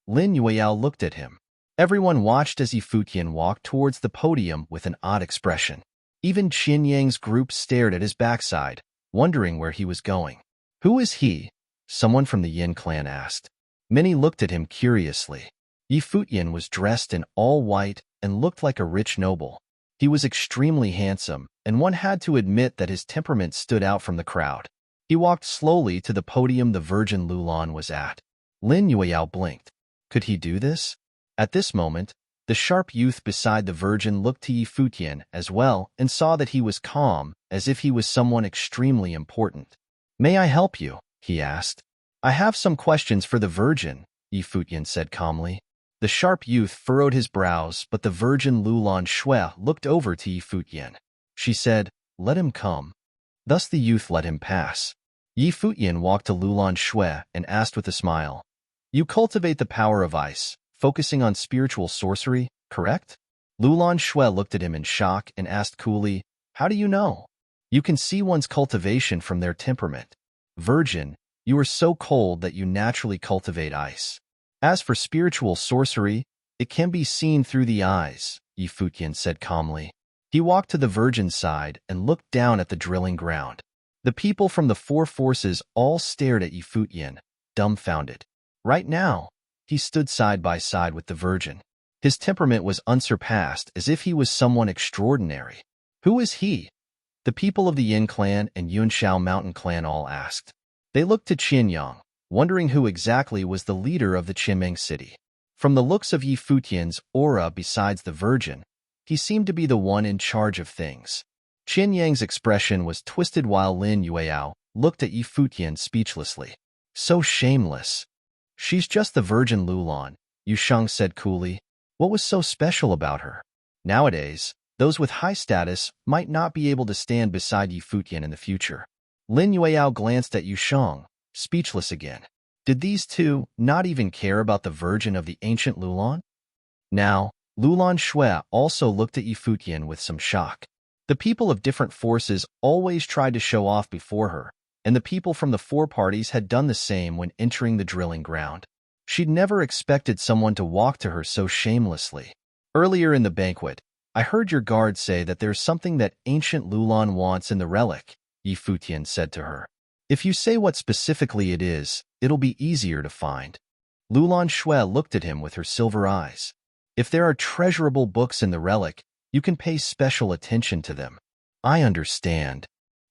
Lin Yueyao looked at him. Everyone watched as Futian walked towards the podium with an odd expression. Even Qianyang's group stared at his backside, wondering where he was going. Who is he? Someone from the Yin clan asked. Many looked at him curiously. Futian was dressed in all white and looked like a rich noble. He was extremely handsome, and one had to admit that his temperament stood out from the crowd. He walked slowly to the podium the Virgin Lulan was at. Lin Yueyao blinked. Could he do this? At this moment, the sharp youth beside the Virgin looked to Futian as well and saw that he was calm, as if he was someone extremely important. May I help you? He asked. I have some questions for the Virgin, Futian said calmly. The sharp youth furrowed his brows, but the virgin Lulan Shui looked over to Yi Futian. She said, "Let him come." Thus the youth let him pass. Yi Futian walked to Lulan Shui and asked with a smile, "You cultivate the power of ice, focusing on spiritual sorcery, correct?" Lulan Shui looked at him in shock and asked coolly, "How do you know?" "You can see one's cultivation from their temperament. Virgin, you are so cold that you naturally cultivate ice. As for spiritual sorcery, it can be seen through the eyes," Yi Futian said calmly. He walked to the virgin's side and looked down at the drilling ground. The people from the four forces all stared at Yi Futian, dumbfounded. Right now, he stood side by side with the virgin. His temperament was unsurpassed, as if he was someone extraordinary. "Who is he?" the people of the Yin clan and Yunshao mountain clan all asked. They looked to Qianyang, wondering who exactly was the leader of the Qimeng city. From the looks of Yi Futian's aura besides the virgin, he seemed to be the one in charge of things. Qianyang's expression was twisted while Lin Yueyao looked at Yi Futian speechlessly. "So shameless." "She's just the virgin Lulan," Yusheng said coolly. What was so special about her? Nowadays, those with high status might not be able to stand beside Yi Futian in the future. Lin Yueyao glanced at Yusheng, speechless again. Did these two not even care about the virgin of the ancient Lulan? Now, Lulan Shui also looked at Yi Futian with some shock. The people of different forces always tried to show off before her, and the people from the four parties had done the same when entering the drilling ground. She'd never expected someone to walk to her so shamelessly. "Earlier in the banquet, I heard your guard say that there's something that ancient Lulan wants in the relic," Yi Futian said to her. "If you say what specifically it is, it'll be easier to find." Lulan Shui looked at him with her silver eyes. "If there are treasurable books in the relic, you can pay special attention to them." "I understand."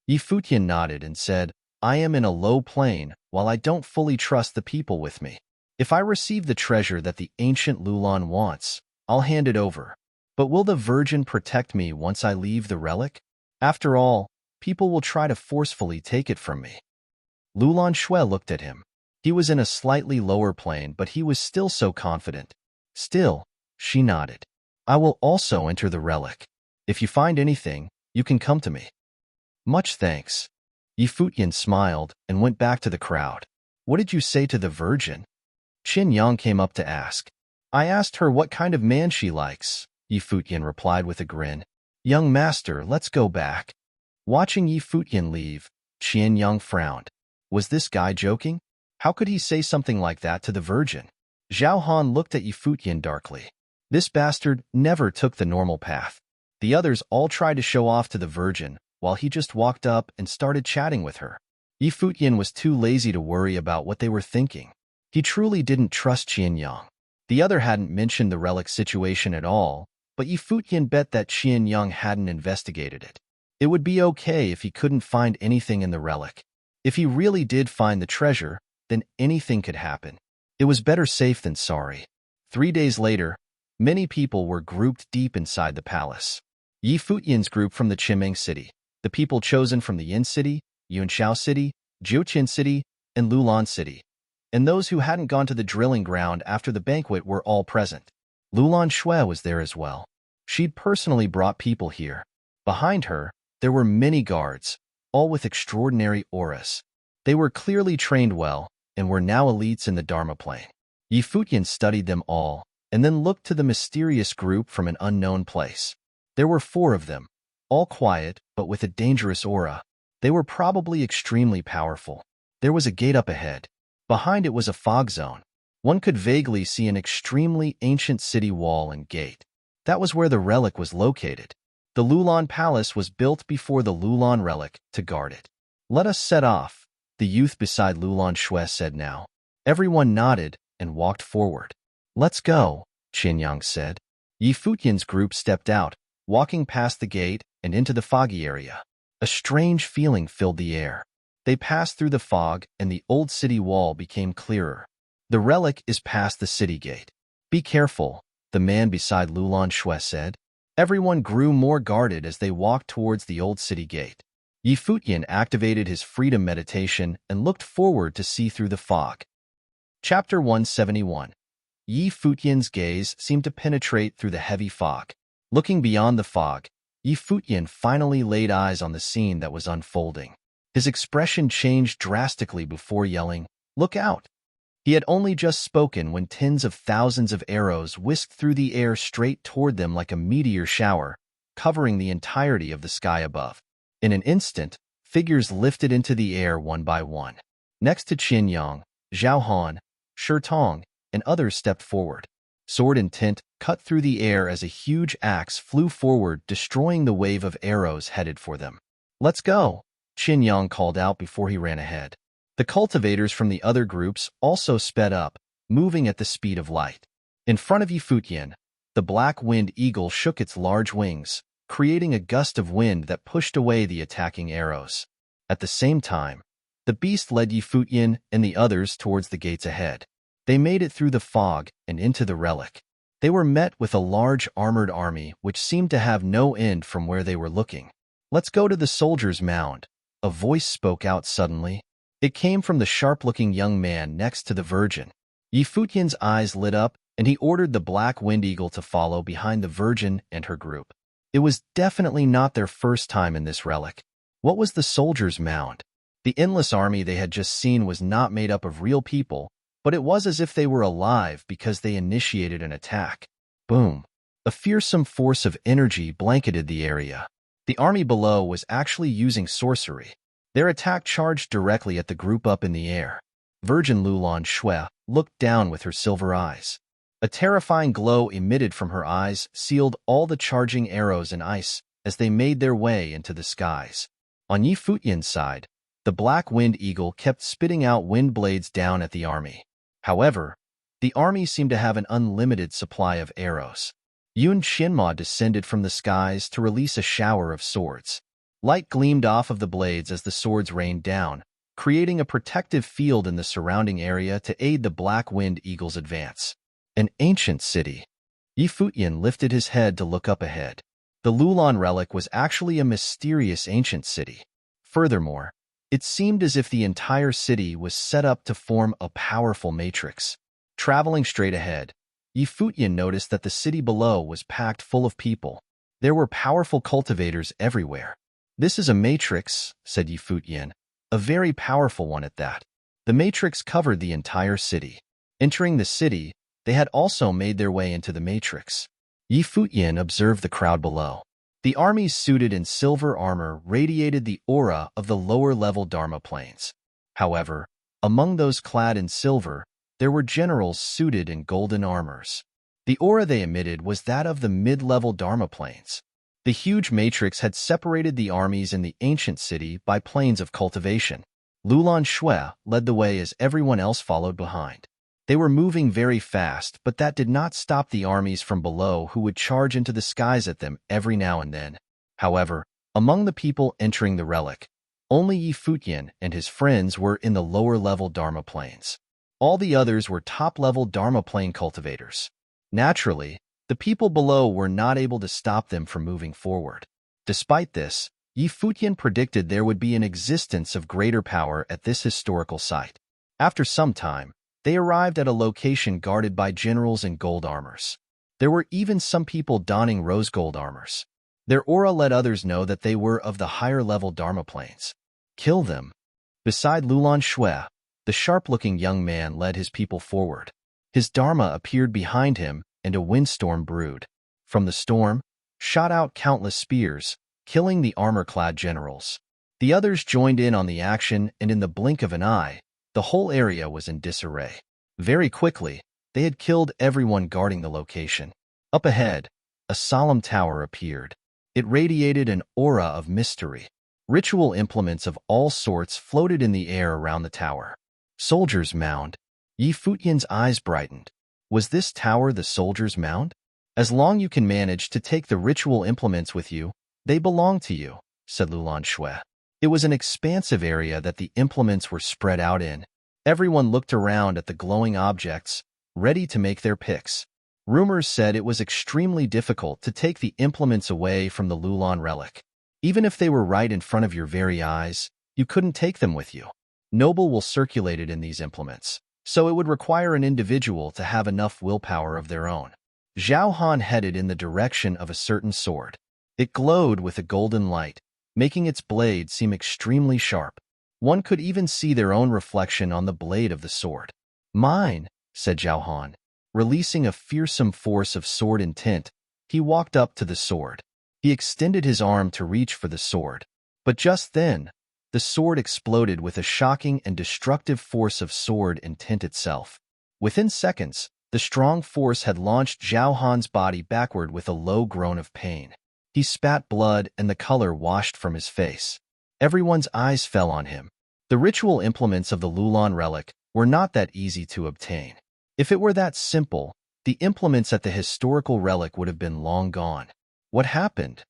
Yi Futian nodded and said, "I am in a low plane, while I don't fully trust the people with me. If I receive the treasure that the ancient Lulan wants, I'll hand it over. But will the virgin protect me once I leave the relic? After all, people will try to forcefully take it from me." Lulan Shui looked at him. He was in a slightly lower plane, but he was still so confident. "Still," she nodded, "I will also enter the relic. If you find anything, you can come to me." "Much thanks." Yi Futian smiled and went back to the crowd. "What did you say to the virgin?" Qianyang came up to ask. "I asked her what kind of man she likes," Yi Futian replied with a grin. "Young master, let's go back." Watching Yi Futian leave, Qianyang frowned. Was this guy joking? How could he say something like that to the virgin? Zhao Han looked at Yi Futian darkly. This bastard never took the normal path. The others all tried to show off to the virgin, while he just walked up and started chatting with her. Yi Futian was too lazy to worry about what they were thinking. He truly didn't trust Qianyang. The other hadn't mentioned the relic situation at all, but Yi Futian bet that Qianyang hadn't investigated it. It would be okay if he couldn't find anything in the relic. If he really did find the treasure, then anything could happen. It was better safe than sorry. 3 days later, many people were grouped deep inside the palace. Yi Futian's group from the Qimeng city, the people chosen from the Yin city, Yunshao city, Jiuqin city, and Lulan city, and those who hadn't gone to the drilling ground after the banquet were all present. Lulan Shui was there as well. She'd personally brought people here. Behind her, there were many guards, all with extraordinary auras. They were clearly trained well, and were now elites in the Dharma plane. Yi Futian studied them all, and then looked to the mysterious group from an unknown place. There were 4 of them, all quiet, but with a dangerous aura. They were probably extremely powerful. There was a gate up ahead. Behind it was a fog zone. One could vaguely see an extremely ancient city wall and gate. That was where the relic was located. The Lulan Palace was built before the Lulan relic to guard it. "Let us set off," the youth beside Lulan Shui said now. Everyone nodded and walked forward. "Let's go," Qianyang said. Yi Futian's group stepped out, walking past the gate and into the foggy area. A strange feeling filled the air. They passed through the fog, and the old city wall became clearer. "The relic is past the city gate. Be careful," the man beside Lulan Shui said. Everyone grew more guarded as they walked towards the old city gate. Yi Futian activated his freedom meditation and looked forward to see through the fog. Chapter 171. Yi Futian's gaze seemed to penetrate through the heavy fog. Looking beyond the fog, Yi Futian finally laid eyes on the scene that was unfolding. His expression changed drastically before yelling, "Look out!" He had only just spoken when tens of thousands of arrows whisked through the air straight toward them like a meteor shower, covering the entirety of the sky above. In an instant, figures lifted into the air one by one. Next to Qin Yang, Zhao Han, Shi Tong, and others stepped forward. Sword intent cut through the air as a huge axe flew forward, destroying the wave of arrows headed for them. "Let's go," Qin Yang called out before he ran ahead. The cultivators from the other groups also sped up, moving at the speed of light. In front of Yi Futian, the black winged eagle shook its large wings, creating a gust of wind that pushed away the attacking arrows. At the same time, the beast led Yi Futian and the others towards the gates ahead. They made it through the fog and into the relic. They were met with a large armored army which seemed to have no end from where they were looking. "Let's go to the soldier's mound," a voice spoke out suddenly. It came from the sharp-looking young man next to the Virgin. Yi Futian's eyes lit up, and he ordered the black wind eagle to follow behind the Virgin and her group. It was definitely not their first time in this relic. What was the soldier's mound? The endless army they had just seen was not made up of real people, but it was as if they were alive because they initiated an attack. Boom! A fearsome force of energy blanketed the area. The army below was actually using sorcery. Their attack charged directly at the group up in the air. Virgin Lulan Shui looked down with her silver eyes. A terrifying glow emitted from her eyes, sealed all the charging arrows in ice as they made their way into the skies. On Yi Futian's side, the black wind eagle kept spitting out wind blades down at the army. However, the army seemed to have an unlimited supply of arrows. Yun Shinma descended from the skies to release a shower of swords. Light gleamed off of the blades as the swords rained down, creating a protective field in the surrounding area to aid the black wind eagle's advance. An ancient city. Yi Futian lifted his head to look up ahead. The Lulan relic was actually a mysterious ancient city. Furthermore, it seemed as if the entire city was set up to form a powerful matrix. Traveling straight ahead, Yi Futian noticed that the city below was packed full of people. There were powerful cultivators everywhere. "This is a matrix," said Yi Futian, "a very powerful one at that." The matrix covered the entire city. Entering the city, they had also made their way into the matrix. Yi Futian observed the crowd below. The armies suited in silver armor radiated the aura of the lower-level Dharma planes. However, among those clad in silver, there were generals suited in golden armors. The aura they emitted was that of the mid-level Dharma planes. The huge matrix had separated the armies in the ancient city by planes of cultivation. Lulan Shui led the way as everyone else followed behind. They were moving very fast, but that did not stop the armies from below who would charge into the skies at them every now and then. However, among the people entering the relic, only Yi Futian and his friends were in the lower-level Dharma planes. All the others were top-level Dharma plane cultivators. Naturally, the people below were not able to stop them from moving forward. Despite this, Yi Futian predicted there would be an existence of greater power at this historical site. After some time, they arrived at a location guarded by generals in gold armors. There were even some people donning rose gold armors. Their aura let others know that they were of the higher-level Dharma planes. "Kill them." Beside Lulan Shui, the sharp-looking young man led his people forward. His Dharma appeared behind him, and a windstorm brewed. From the storm, shot out countless spears, killing the armor-clad generals. The others joined in on the action, and in the blink of an eye, the whole area was in disarray. Very quickly, they had killed everyone guarding the location. Up ahead, a solemn tower appeared. It radiated an aura of mystery. Ritual implements of all sorts floated in the air around the tower. Soldier's mound. Yi Futian's eyes brightened. Was this tower the soldier's mound? "As long you can manage to take the ritual implements with you, they belong to you," said Lulan Shui. It was an expansive area that the implements were spread out in. Everyone looked around at the glowing objects, ready to make their picks. Rumors said it was extremely difficult to take the implements away from the Lulan relic. Even if they were right in front of your very eyes, you couldn't take them with you. "Noble will circulate it in these implements," so it would require an individual to have enough willpower of their own. Zhao Han headed in the direction of a certain sword. It glowed with a golden light, making its blade seem extremely sharp. One could even see their own reflection on the blade of the sword. "Mine," said Zhao Han. Releasing a fearsome force of sword intent, he walked up to the sword. He extended his arm to reach for the sword. But just then, the sword exploded with a shocking and destructive force of sword intent itself. Within seconds, the strong force had launched Zhao Han's body backward with a low groan of pain. He spat blood and the color washed from his face. Everyone's eyes fell on him. The ritual implements of the Lulan relic were not that easy to obtain. If it were that simple, the implements at the historical relic would have been long gone. What happened?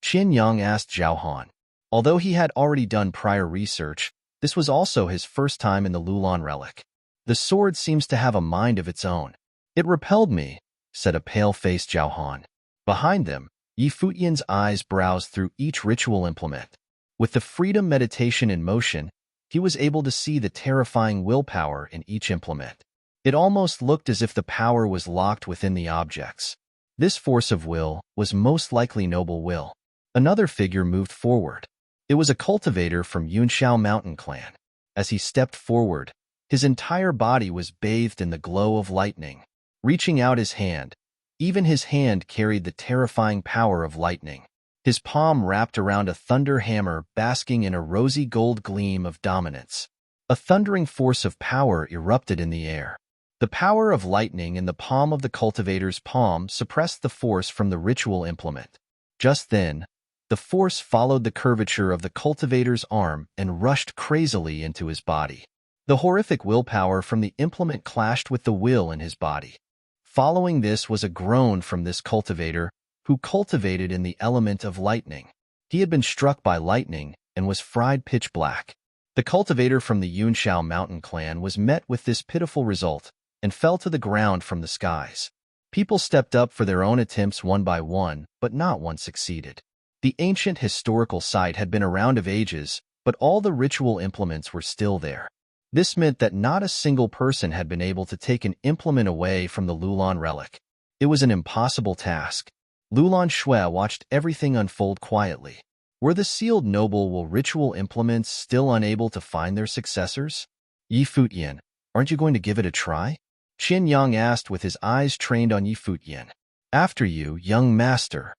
Qin Yang asked Zhao Han. Although he had already done prior research, this was also his first time in the Lulan relic. The sword seems to have a mind of its own. It repelled me, said a pale-faced Zhao Han. Behind them, Yi Futian's eyes browsed through each ritual implement. With the freedom meditation in motion, he was able to see the terrifying willpower in each implement. It almost looked as if the power was locked within the objects. This force of will was most likely noble will. Another figure moved forward. It was a cultivator from Yunshao mountain clan. As he stepped forward, his entire body was bathed in the glow of lightning. Reaching out his hand, even his hand carried the terrifying power of lightning. His palm wrapped around a thunder hammer basking in a rosy gold gleam of dominance. A thundering force of power erupted in the air. The power of lightning in the palm of the cultivator's palm suppressed the force from the ritual implement. Just then, the force followed the curvature of the cultivator's arm and rushed crazily into his body. The horrific willpower from the implement clashed with the will in his body. Following this was a groan from this cultivator, who cultivated in the element of lightning. He had been struck by lightning and was fried pitch black. The cultivator from the Yunshao mountain clan was met with this pitiful result and fell to the ground from the skies. People stepped up for their own attempts one by one, but not one succeeded. The ancient historical site had been around of ages, but all the ritual implements were still there. This meant that not a single person had been able to take an implement away from the Lulan relic. It was an impossible task. Lulan Shui watched everything unfold quietly. Were the sealed noble will ritual implements still unable to find their successors? Yi Futian, aren't you going to give it a try? Qin Yang asked with his eyes trained on Yi Futian. After you, young master.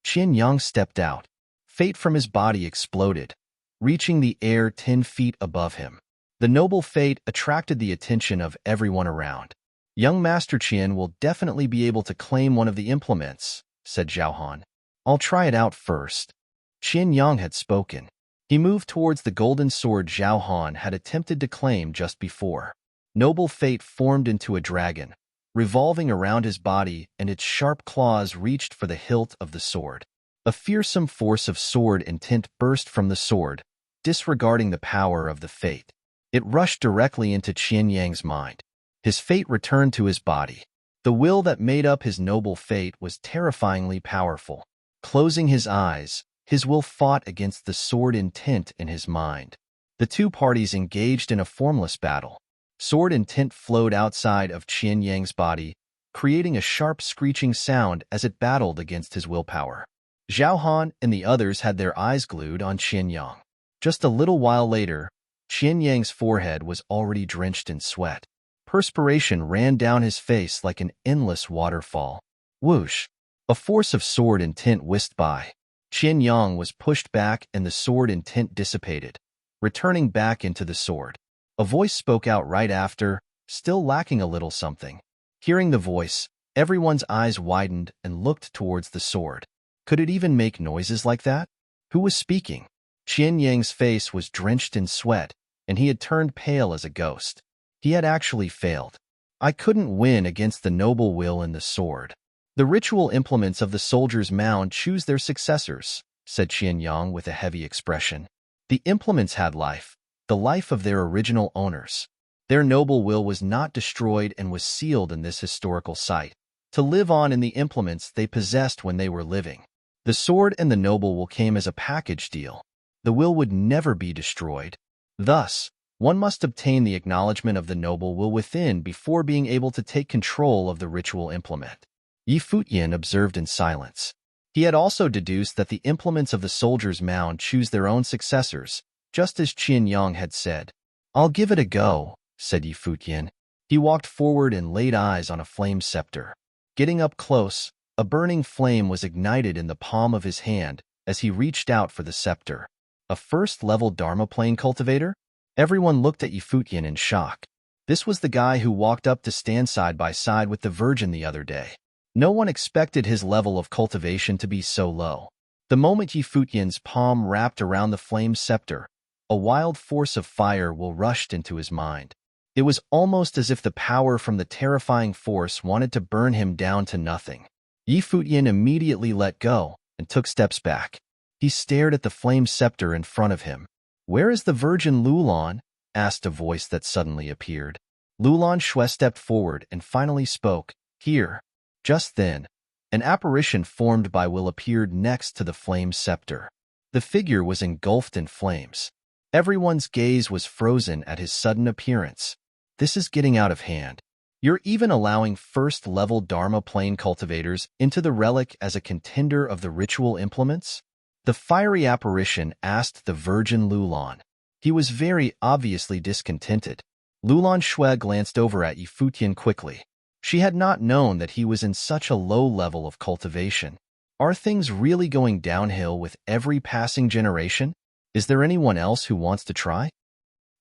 Qin Yang stepped out. Fate from his body exploded, reaching the air 10 feet above him. The noble fate attracted the attention of everyone around. Young Master Qian will definitely be able to claim one of the implements, said Zhao Han. I'll try it out first. Qin Yang had spoken. He moved towards the golden sword Zhao Han had attempted to claim just before. Noble fate formed into a dragon, revolving around his body, and its sharp claws reached for the hilt of the sword. A fearsome force of sword intent burst from the sword, disregarding the power of the fate. It rushed directly into Qin Yang's mind. His fate returned to his body. The will that made up his noble fate was terrifyingly powerful. Closing his eyes, his will fought against the sword intent in his mind. The two parties engaged in a formless battle. Sword intent flowed outside of Qin Yang's body, creating a sharp screeching sound as it battled against his willpower. Zhao Han and the others had their eyes glued on Qin Yang. Just a little while later, Qin Yang's forehead was already drenched in sweat. Perspiration ran down his face like an endless waterfall. Whoosh! A force of sword intent whisked by. Qin Yang was pushed back and the sword intent dissipated, returning back into the sword. A voice spoke out right after, still lacking a little something. Hearing the voice, everyone's eyes widened and looked towards the sword. Could it even make noises like that? Who was speaking? Qin Yang's face was drenched in sweat, and he had turned pale as a ghost. He had actually failed. I couldn't win against the noble will in the sword. The ritual implements of the soldier's mound choose their successors, said Qin Yang with a heavy expression. The implements had life, the life of their original owners. Their noble will was not destroyed and was sealed in this historical site, to live on in the implements they possessed when they were living. The sword and the noble will came as a package deal. The will would never be destroyed. Thus, One must obtain the acknowledgement of the noble will within before being able to take control of the ritual implement. Yi Futian observed in silence. He had also deduced that the implements of the soldier's mound choose their own successors, just as Qin Yang had said. "I'll give it a go," said Yi Futian. He walked forward and laid eyes on a flame scepter. Getting up close, a burning flame was ignited in the palm of his hand as he reached out for the scepter. A first-level Dharma plane cultivator? Everyone looked at Yi Futian in shock. This was the guy who walked up to stand side by side with the Virgin the other day. No one expected his level of cultivation to be so low. The moment Yi Futian's palm wrapped around the flame scepter, a wild force of fire will rushed into his mind. It was almost as if the power from the terrifying force wanted to burn him down to nothing. Yi Futian immediately let go and took steps back. He stared at the flame scepter in front of him. "Where is the Virgin Lulan?" asked a voice that suddenly appeared. Lulan Xue stepped forward and finally spoke, "Here." Just then, an apparition formed by will appeared next to the flame scepter. The figure was engulfed in flames. Everyone's gaze was frozen at his sudden appearance. This is getting out of hand. You're even allowing first-level Dharma plane cultivators into the relic as a contender of the ritual implements? The fiery apparition asked the Virgin Lulan. He was very obviously discontented. Lulan Xue glanced over at Yi Futian quickly. She had not known that he was in such a low level of cultivation. Are things really going downhill with every passing generation? Is there anyone else who wants to try?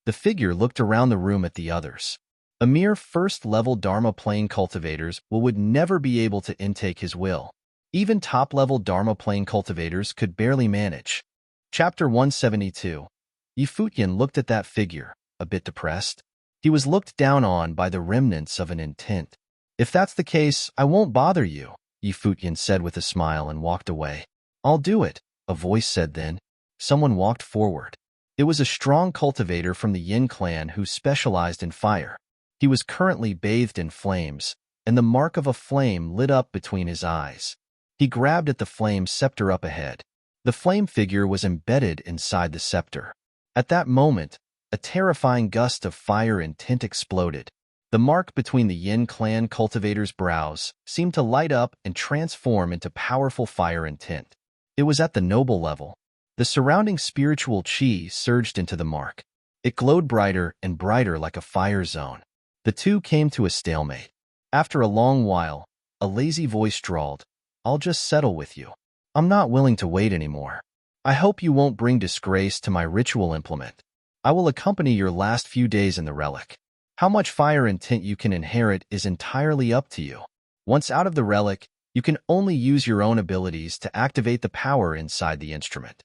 The figure looked around the room at the others. A mere first-level Dharma plane cultivators would never be able to intake his will. Even top-level Dharma plane cultivators could barely manage. Chapter 172. Yi Futian looked at that figure, a bit depressed. He was looked down on by the remnants of an intent. "If that's the case, I won't bother you," Yi Futian said with a smile and walked away. "I'll do it," a voice said then. Someone walked forward. It was a strong cultivator from the Yin clan who specialized in fire. He was currently bathed in flames, and the mark of a flame lit up between his eyes. He grabbed at the flame scepter up ahead. The flame figure was embedded inside the scepter. At that moment, a terrifying gust of fire and tint exploded. The mark between the Yin clan cultivator's brows seemed to light up and transform into powerful fire and tint. It was at the noble level. The surrounding spiritual qi surged into the mark. It glowed brighter and brighter like a fire zone. The two came to a stalemate. After a long while, a lazy voice drawled, "I'll just settle with you. I'm not willing to wait anymore. I hope you won't bring disgrace to my ritual implement. I will accompany your last few days in the relic. How much fire and tint you can inherit is entirely up to you. Once out of the relic, you can only use your own abilities to activate the power inside the instrument."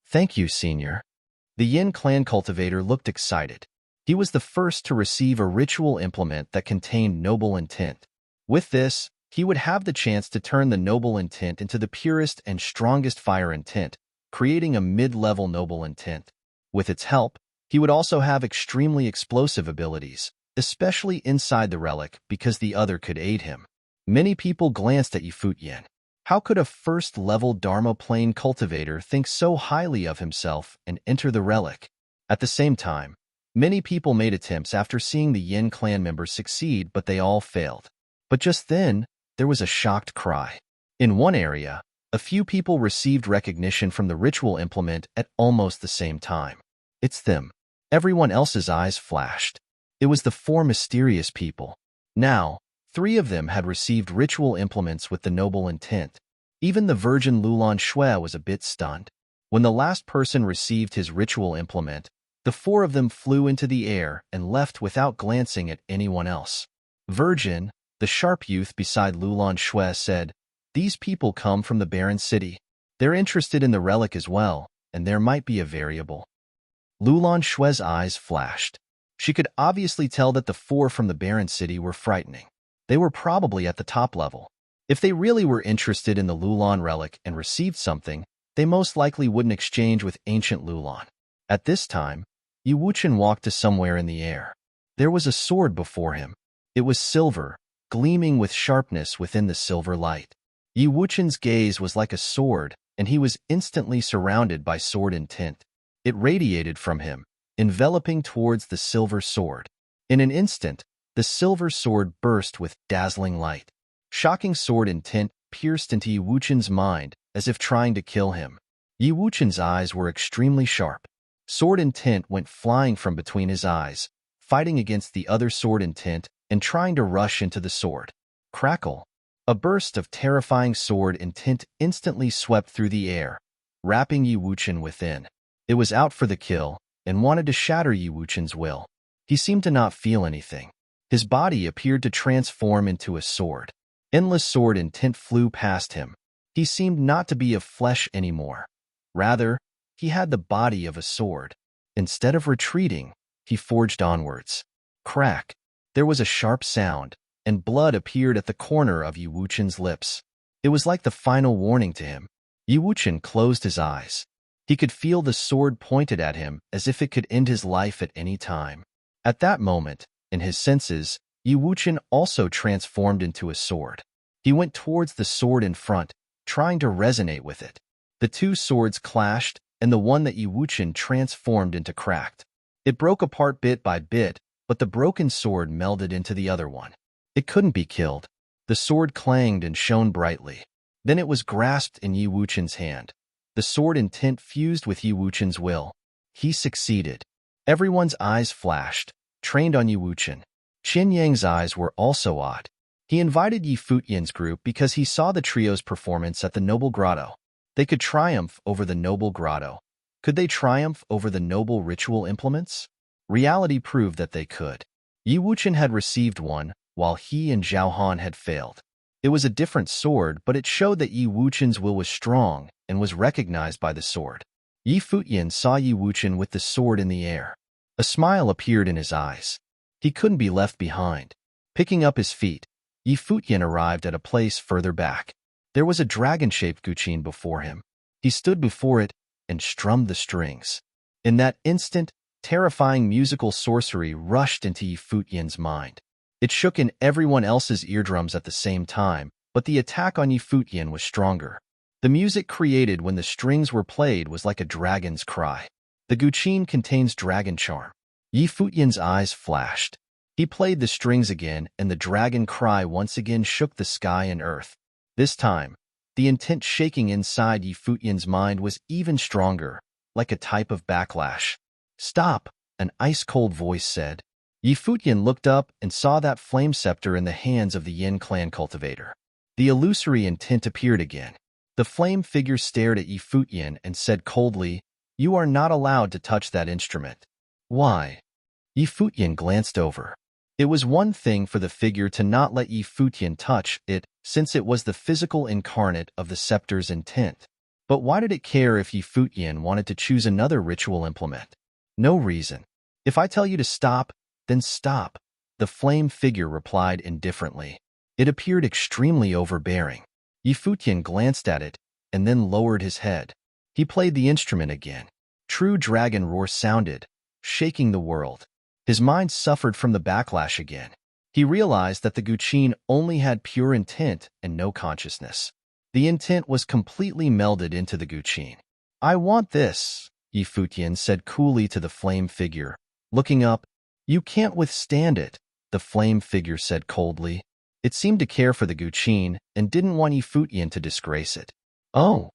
"Thank you, Senior." The Yin clan cultivator looked excited. He was the first to receive a ritual implement that contained noble intent. With this, he would have the chance to turn the noble intent into the purest and strongest fire intent, creating a mid-level noble intent. With its help, he would also have extremely explosive abilities, especially inside the relic because the other could aid him. Many people glanced at Yi Futian. How could a first-level Dharma plane cultivator think so highly of himself and enter the relic? At the same time, many people made attempts after seeing the Yin clan members succeed, but they all failed. But just then, there was a shocked cry. In one area, a few people received recognition from the ritual implement at almost the same time. "It's them." Everyone else's eyes flashed. It was the four mysterious people. Now, 3 of them had received ritual implements with the noble intent. Even the Virgin Lulan Xue was a bit stunned. When the last person received his ritual implement, the 4 of them flew into the air and left without glancing at anyone else. "Virgin," the sharp youth beside Lulan Xue said, "these people come from the barren city. They're interested in the relic as well, and there might be a variable." Lulan Xue's eyes flashed. She could obviously tell that the 4 from the barren city were frightening. They were probably at the top level. If they really were interested in the Lulan relic and received something, they most likely wouldn't exchange with ancient Lulan. At this time, Yi Wuchen walked to somewhere in the air. There was a sword before him. It was silver, gleaming with sharpness within the silver light. Yi Wuchen's gaze was like a sword, and he was instantly surrounded by sword intent. It radiated from him, enveloping towards the silver sword. In an instant, the silver sword burst with dazzling light. Shocking sword intent pierced into Yi Wuchen's mind as if trying to kill him. Yi Wuchen's eyes were extremely sharp. Sword intent went flying from between his eyes, fighting against the other sword intent and trying to rush into the sword. Crackle! A burst of terrifying sword intent instantly swept through the air, wrapping Yi Wuchen within. It was out for the kill and wanted to shatter Yi Wuchen's will. He seemed to not feel anything. His body appeared to transform into a sword. Endless sword intent flew past him. He seemed not to be of flesh anymore. Rather, he had the body of a sword. Instead of retreating, he forged onwards. Crack! There was a sharp sound, and blood appeared at the corner of Yi Wuchen's lips. It was like the final warning to him. Yi Wuchen closed his eyes. He could feel the sword pointed at him as if it could end his life at any time. At that moment, in his senses, Yi Wuchen also transformed into a sword. He went towards the sword in front, trying to resonate with it. The two swords clashed, and the one that Yi Wuchen transformed into cracked. It broke apart bit by bit, but the broken sword melded into the other one. It couldn't be killed. The sword clanged and shone brightly. Then it was grasped in Yi Wuchen's hand. The sword intent fused with Yi Wuchen's will. He succeeded. Everyone's eyes flashed, trained on Yi Wuchen. Qin Yang's eyes were also odd. He invited Yi Futian's group because he saw the trio's performance at the Noble Grotto. They could triumph over the Noble Grotto. Could they triumph over the noble ritual implements? Reality proved that they could. Yi Wuchen had received one, while he and Zhao Han had failed. It was a different sword, but it showed that Yi Wuchen's will was strong and was recognized by the sword. Yi Futian saw Yi Wuchen with the sword in the air. A smile appeared in his eyes. He couldn't be left behind. Picking up his feet, Yi Futian arrived at a place further back. There was a dragon-shaped guqin before him. He stood before it and strummed the strings. In that instant, terrifying musical sorcery rushed into Yi Futian's mind. It shook in everyone else's eardrums at the same time, but the attack on Yi Futian was stronger. The music created when the strings were played was like a dragon's cry. The guqin contains dragon charm. Yi Futian's eyes flashed. He played the strings again, and the dragon cry once again shook the sky and earth. This time, the intent shaking inside Yi Futian's mind was even stronger, like a type of backlash. "Stop," an ice-cold voice said. Yi Futian looked up and saw that flame scepter in the hands of the Yin clan cultivator. The illusory intent appeared again. The flame figure stared at Yi Futian and said coldly, "You are not allowed to touch that instrument." "Why?" Yi Futian glanced over. It was one thing for the figure to not let Yi Futian touch it, since it was the physical incarnate of the scepter's intent. But why did it care if Yi Futian wanted to choose another ritual implement? No reason. "If I tell you to stop, then stop," the flame figure replied indifferently. It appeared extremely overbearing. Yi Futian glanced at it and then lowered his head. He played the instrument again. True dragon roar sounded, shaking the world. His mind suffered from the backlash again. He realized that the guqin only had pure intent and no consciousness. The intent was completely melded into the guqin. "I want this," Yi Futian said coolly to the flame figure. Looking up, "You can't withstand it," the flame figure said coldly. It seemed to care for the guqin and didn't want Yi Futian to disgrace it. "Oh,"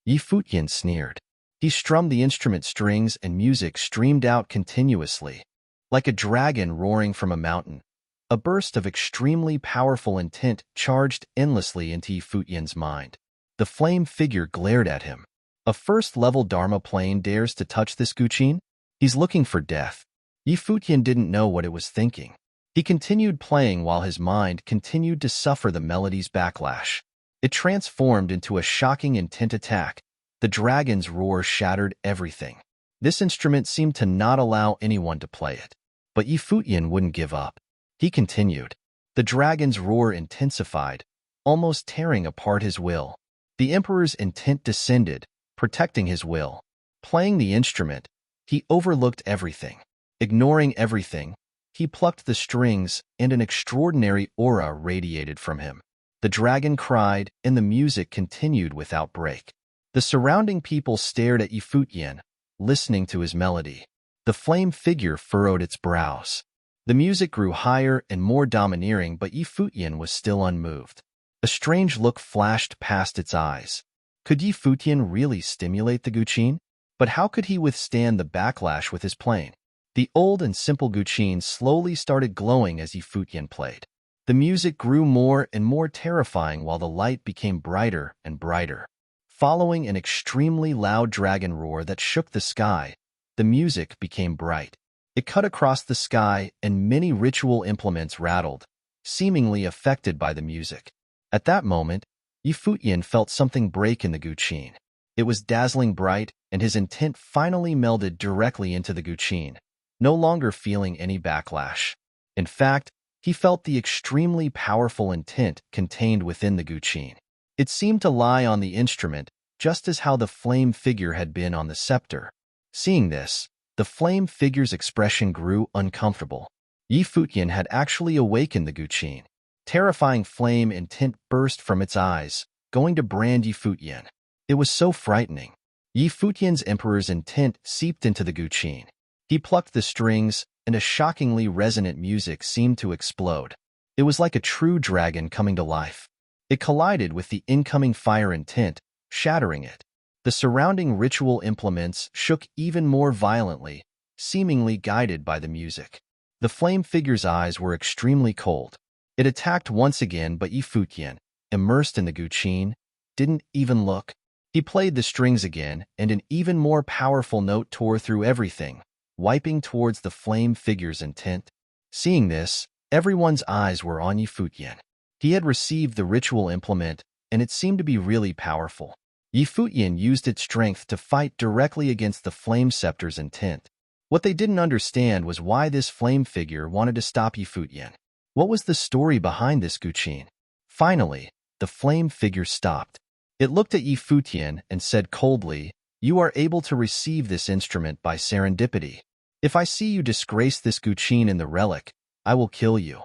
Yi Futian sneered. He strummed the instrument strings and music streamed out continuously. Like a dragon roaring from a mountain, a burst of extremely powerful intent charged endlessly into Yi Futian's mind. The flame figure glared at him. A first-level Dharma plane dares to touch this guqin? He's looking for death. Yi Futian didn't know what it was thinking. He continued playing while his mind continued to suffer the melody's backlash. It transformed into a shocking intent attack. The dragon's roar shattered everything. This instrument seemed to not allow anyone to play it. But Yi Futian wouldn't give up. He continued. The dragon's roar intensified, almost tearing apart his will. The emperor's intent descended, protecting his will. Playing the instrument, he overlooked everything. Ignoring everything, he plucked the strings, and an extraordinary aura radiated from him. The dragon cried, and the music continued without break. The surrounding people stared at Yi Futian, listening to his melody. The flame figure furrowed its brows. The music grew higher and more domineering, but Yi Futian was still unmoved. A strange look flashed past its eyes. Could Yi Futian really stimulate the Guqin? But how could he withstand the backlash with his playing? The old and simple Guqin slowly started glowing as Yi Futian played. The music grew more and more terrifying while the light became brighter and brighter. Following an extremely loud dragon roar that shook the sky, the music became bright. It cut across the sky and many ritual implements rattled, seemingly affected by the music. At that moment, Yi Futian felt something break in the Guqin. It was dazzling bright, and his intent finally melded directly into the Guqin, no longer feeling any backlash. In fact, he felt the extremely powerful intent contained within the Guqin. It seemed to lie on the instrument, just as how the flame figure had been on the scepter. Seeing this, the flame figure's expression grew uncomfortable. Yi Futian had actually awakened the Guqin. Terrifying flame intent burst from its eyes, going to brand Yi Futian. It was so frightening. Yi Futian's emperor's intent seeped into the Guqin. He plucked the strings, and a shockingly resonant music seemed to explode. It was like a true dragon coming to life. It collided with the incoming fire intent, shattering it. The surrounding ritual implements shook even more violently, seemingly guided by the music. The flame figure's eyes were extremely cold. It attacked once again, but Yi Futian, immersed in the Guqin, didn't even look. He played the strings again, and an even more powerful note tore through everything, wiping towards the flame figure's intent. Seeing this, everyone's eyes were on Yi Futian. He had received the ritual implement, and it seemed to be really powerful. Yi Futian used its strength to fight directly against the flame scepter's intent. What they didn't understand was why this flame figure wanted to stop Yi Futian. What was the story behind this Guqin? Finally, the flame figure stopped. It looked at Yi Futian and said coldly, "You are able to receive this instrument by serendipity. If I see you disgrace this Guqin in the relic, I will kill you."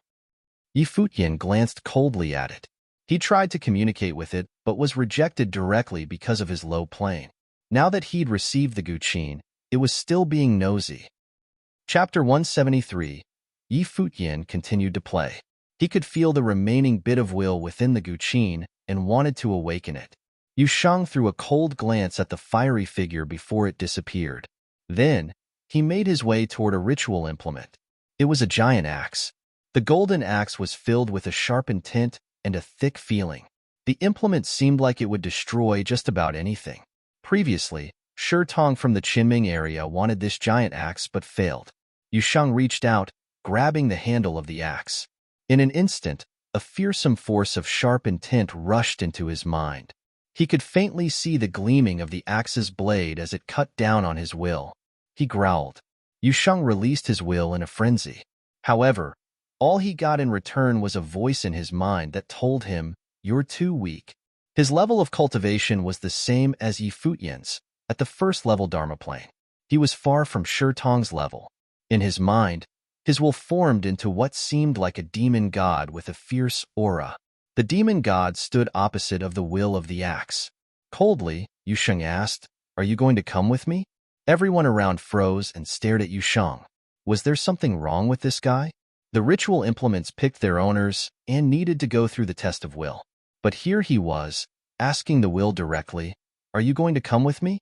Yi Futian glanced coldly at it. He tried to communicate with it, but was rejected directly because of his low plane. Now that he'd received the Guqin, it was still being nosy. Chapter 173. Yi Futian continued to play. He could feel the remaining bit of will within the Guqin and wanted to awaken it. Yu Sheng threw a cold glance at the fiery figure before it disappeared. Then, he made his way toward a ritual implement. It was a giant axe. The golden axe was filled with a sharpened tint and a thick feeling. The implement seemed like it would destroy just about anything. Previously, Shitong from the Qinming area wanted this giant axe but failed. Yu Sheng reached out, grabbing the handle of the axe. In an instant, a fearsome force of sharp intent rushed into his mind. He could faintly see the gleaming of the axe's blade as it cut down on his will. He growled. Yu Sheng released his will in a frenzy. However, all he got in return was a voice in his mind that told him, "You're too weak." His level of cultivation was the same as Yi Futian's, at the first level Dharma plane. He was far from Shitong's level. In his mind, his will formed into what seemed like a demon god with a fierce aura. The demon god stood opposite of the will of the axe. Coldly, Yu Sheng asked, "Are you going to come with me?" Everyone around froze and stared at Yu Sheng. Was there something wrong with this guy? The ritual implements picked their owners and needed to go through the test of will. But here he was, asking the will directly, "Are you going to come with me?"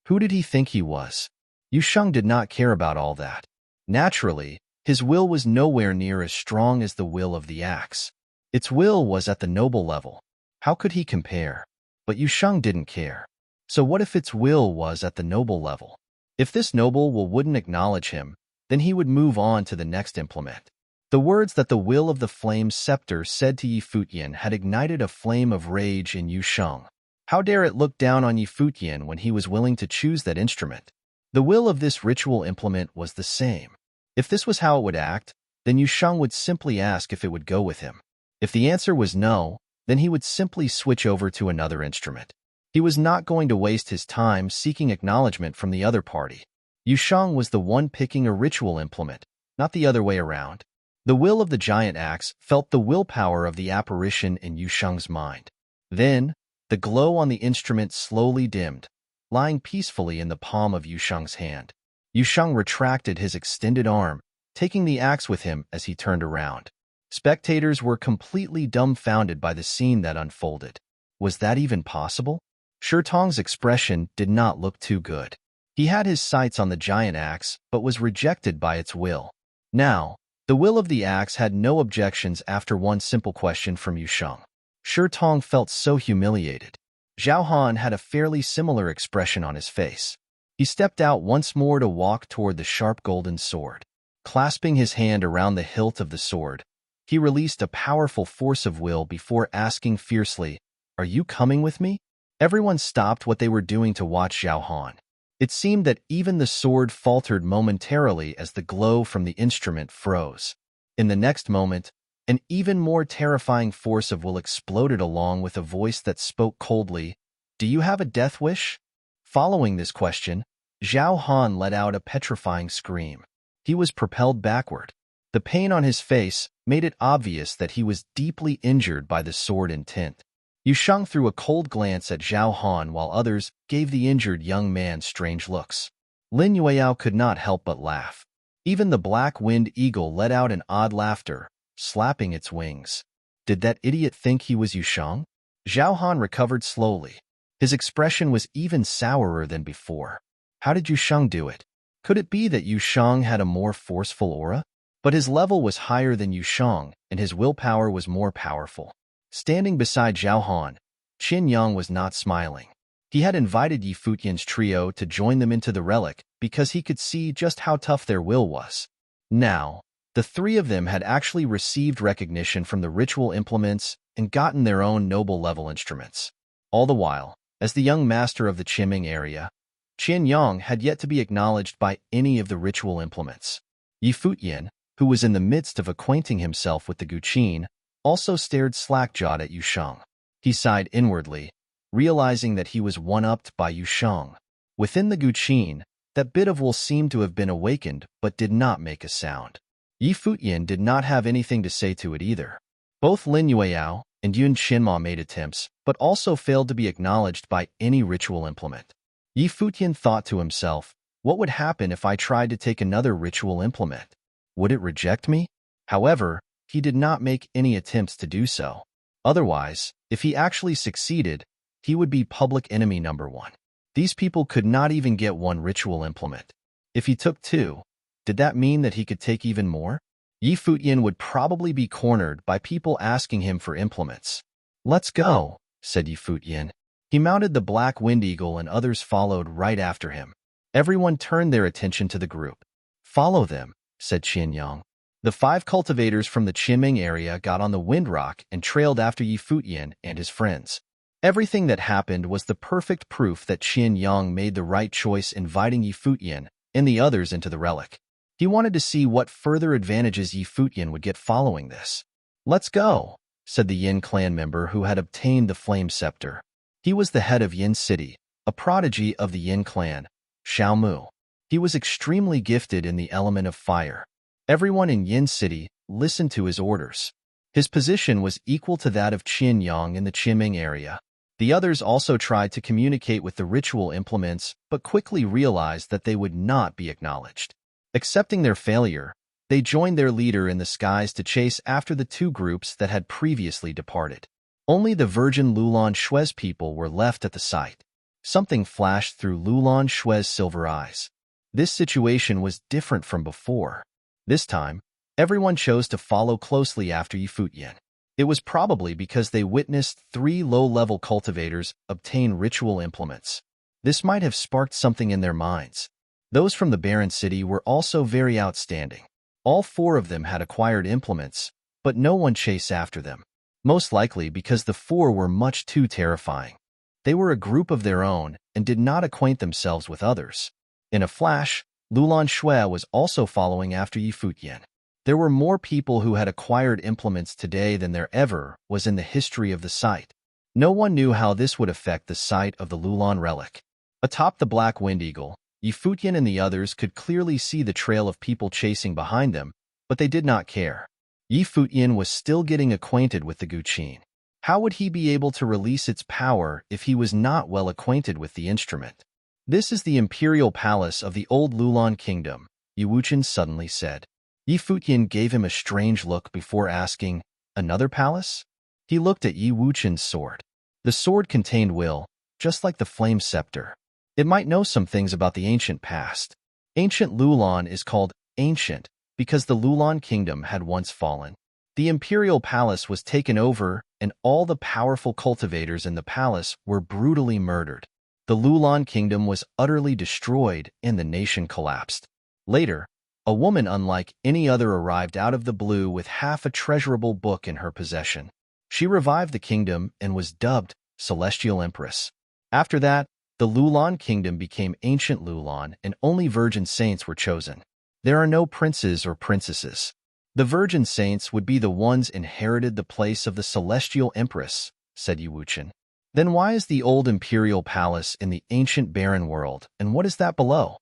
Who did he think he was? Yu Sheng did not care about all that. Naturally, his will was nowhere near as strong as the will of the axe. Its will was at the noble level. How could he compare? But Yu Sheng didn't care. So what if its will was at the noble level? If this noble will wouldn't acknowledge him, then he would move on to the next implement. The words that the will of the flame scepter said to Yi Futian had ignited a flame of rage in Yu Sheng. How dare it look down on Yi Futian when he was willing to choose that instrument? The will of this ritual implement was the same. If this was how it would act, then Yu Sheng would simply ask if it would go with him. If the answer was no, then he would simply switch over to another instrument. He was not going to waste his time seeking acknowledgement from the other party. Yu Sheng was the one picking a ritual implement, not the other way around. The will of the giant axe felt the willpower of the apparition in Yu Sheng's mind. Then, the glow on the instrument slowly dimmed, lying peacefully in the palm of Yu Sheng's hand. Yusheng retracted his extended arm, taking the axe with him as he turned around. Spectators were completely dumbfounded by the scene that unfolded. Was that even possible? Shurtong's expression did not look too good. He had his sights on the giant axe, but was rejected by its will. Now, the will of the axe had no objections after one simple question from Yusheng. Shurtong felt so humiliated. Zhao Han had a fairly similar expression on his face. He stepped out once more to walk toward the sharp golden sword. Clasping his hand around the hilt of the sword, he released a powerful force of will before asking fiercely, "Are you coming with me?" Everyone stopped what they were doing to watch Zhao Han. It seemed that even the sword faltered momentarily as the glow from the instrument froze. In the next moment, an even more terrifying force of will exploded along with a voice that spoke coldly, "Do you have a death wish?" Following this question, Zhao Han let out a petrifying scream. He was propelled backward. The pain on his face made it obvious that he was deeply injured by the sword intent. Yusheng threw a cold glance at Zhao Han while others gave the injured young man strange looks. Lin Yueyao could not help but laugh. Even the black-winged eagle let out an odd laughter, slapping its wings. Did that idiot think he was Yusheng? Zhao Han recovered slowly. His expression was even sourer than before. How did Yusheng do it? Could it be that Yusheng had a more forceful aura? But his level was higher than Yusheng, and his willpower was more powerful. Standing beside Zhao Han, Qin Yang was not smiling. He had invited Yi Futian's trio to join them into the relic because he could see just how tough their will was. Now, the three of them had actually received recognition from the ritual implements and gotten their own noble-level instruments. All the while, as the young master of the Qiming area, Qin Yang had yet to be acknowledged by any of the ritual implements. Yi Futian, who was in the midst of acquainting himself with the Guqin, also stared slack-jawed at Yusheng. He sighed inwardly, realizing that he was one-upped by Yusheng. Within the Guqin, that bit of will seemed to have been awakened but did not make a sound. Yi Futian did not have anything to say to it either. Both Lin Yueyao and Yun Qinma made attempts, but also failed to be acknowledged by any ritual implement. Yi Futian thought to himself, what would happen if I tried to take another ritual implement? Would it reject me? However, he did not make any attempts to do so. Otherwise, if he actually succeeded, he would be public enemy number one. These people could not even get one ritual implement. If he took two, did that mean that he could take even more? Yi Futian would probably be cornered by people asking him for implements. "Let's go," said Yi Futian. He mounted the black wind eagle and others followed right after him. Everyone turned their attention to the group. "Follow them," said Qin Yang. The 5 cultivators from the Qiming area got on the wind rock and trailed after Yi Futian and his friends. Everything that happened was the perfect proof that Qin Yang made the right choice inviting Yi Futian and the others into the relic. He wanted to see what further advantages Yi Futian would get following this. "Let's go," said the Yin clan member who had obtained the flame scepter. He was the head of Yin City, a prodigy of the Yin clan, Xiao Mu. He was extremely gifted in the element of fire. Everyone in Yin City listened to his orders. His position was equal to that of Qin Yang in the Qiming area. The others also tried to communicate with the ritual implements, but quickly realized that they would not be acknowledged. Accepting their failure, they joined their leader in the skies to chase after the 2 groups that had previously departed. Only the virgin Lulan Shui's people were left at the site. Something flashed through Lulan Shui's silver eyes. This situation was different from before. This time, everyone chose to follow closely after Yi Futian. It was probably because they witnessed 3 low-level cultivators obtain ritual implements. This might have sparked something in their minds. Those from the barren city were also very outstanding. All 4 of them had acquired implements, but no one chased after them. Most likely because the 4 were much too terrifying. They were a group of their own and did not acquaint themselves with others. In a flash, Lulan Shui was also following after Yi Futian. There were more people who had acquired implements today than there ever was in the history of the site. No one knew how this would affect the site of the Lulan relic. Atop the Black Wind Eagle, Yi Futian and the others could clearly see the trail of people chasing behind them, but they did not care. Yi Futian was still getting acquainted with the Guqin. How would he be able to release its power if he was not well acquainted with the instrument? This is the imperial palace of the old Lulan kingdom, Yi Wuqian suddenly said. Yi Futian gave him a strange look before asking, another palace? He looked at Yi Wuqian's sword. The sword contained will, just like the flame scepter. It might know some things about the ancient past. Ancient Lulan is called ancient because the Lulan kingdom had once fallen. The imperial palace was taken over and all the powerful cultivators in the palace were brutally murdered. The Lulan kingdom was utterly destroyed and the nation collapsed. Later, a woman unlike any other arrived out of the blue with half a treasurable book in her possession. She revived the kingdom and was dubbed Celestial Empress. After that, the Lulan kingdom became ancient Lulan and only virgin saints were chosen. There are no princes or princesses. The virgin saints would be the ones inherited the place of the Celestial Empress, said Yi Wuqian. Then why is the old imperial palace in the ancient barren world, and what is that below?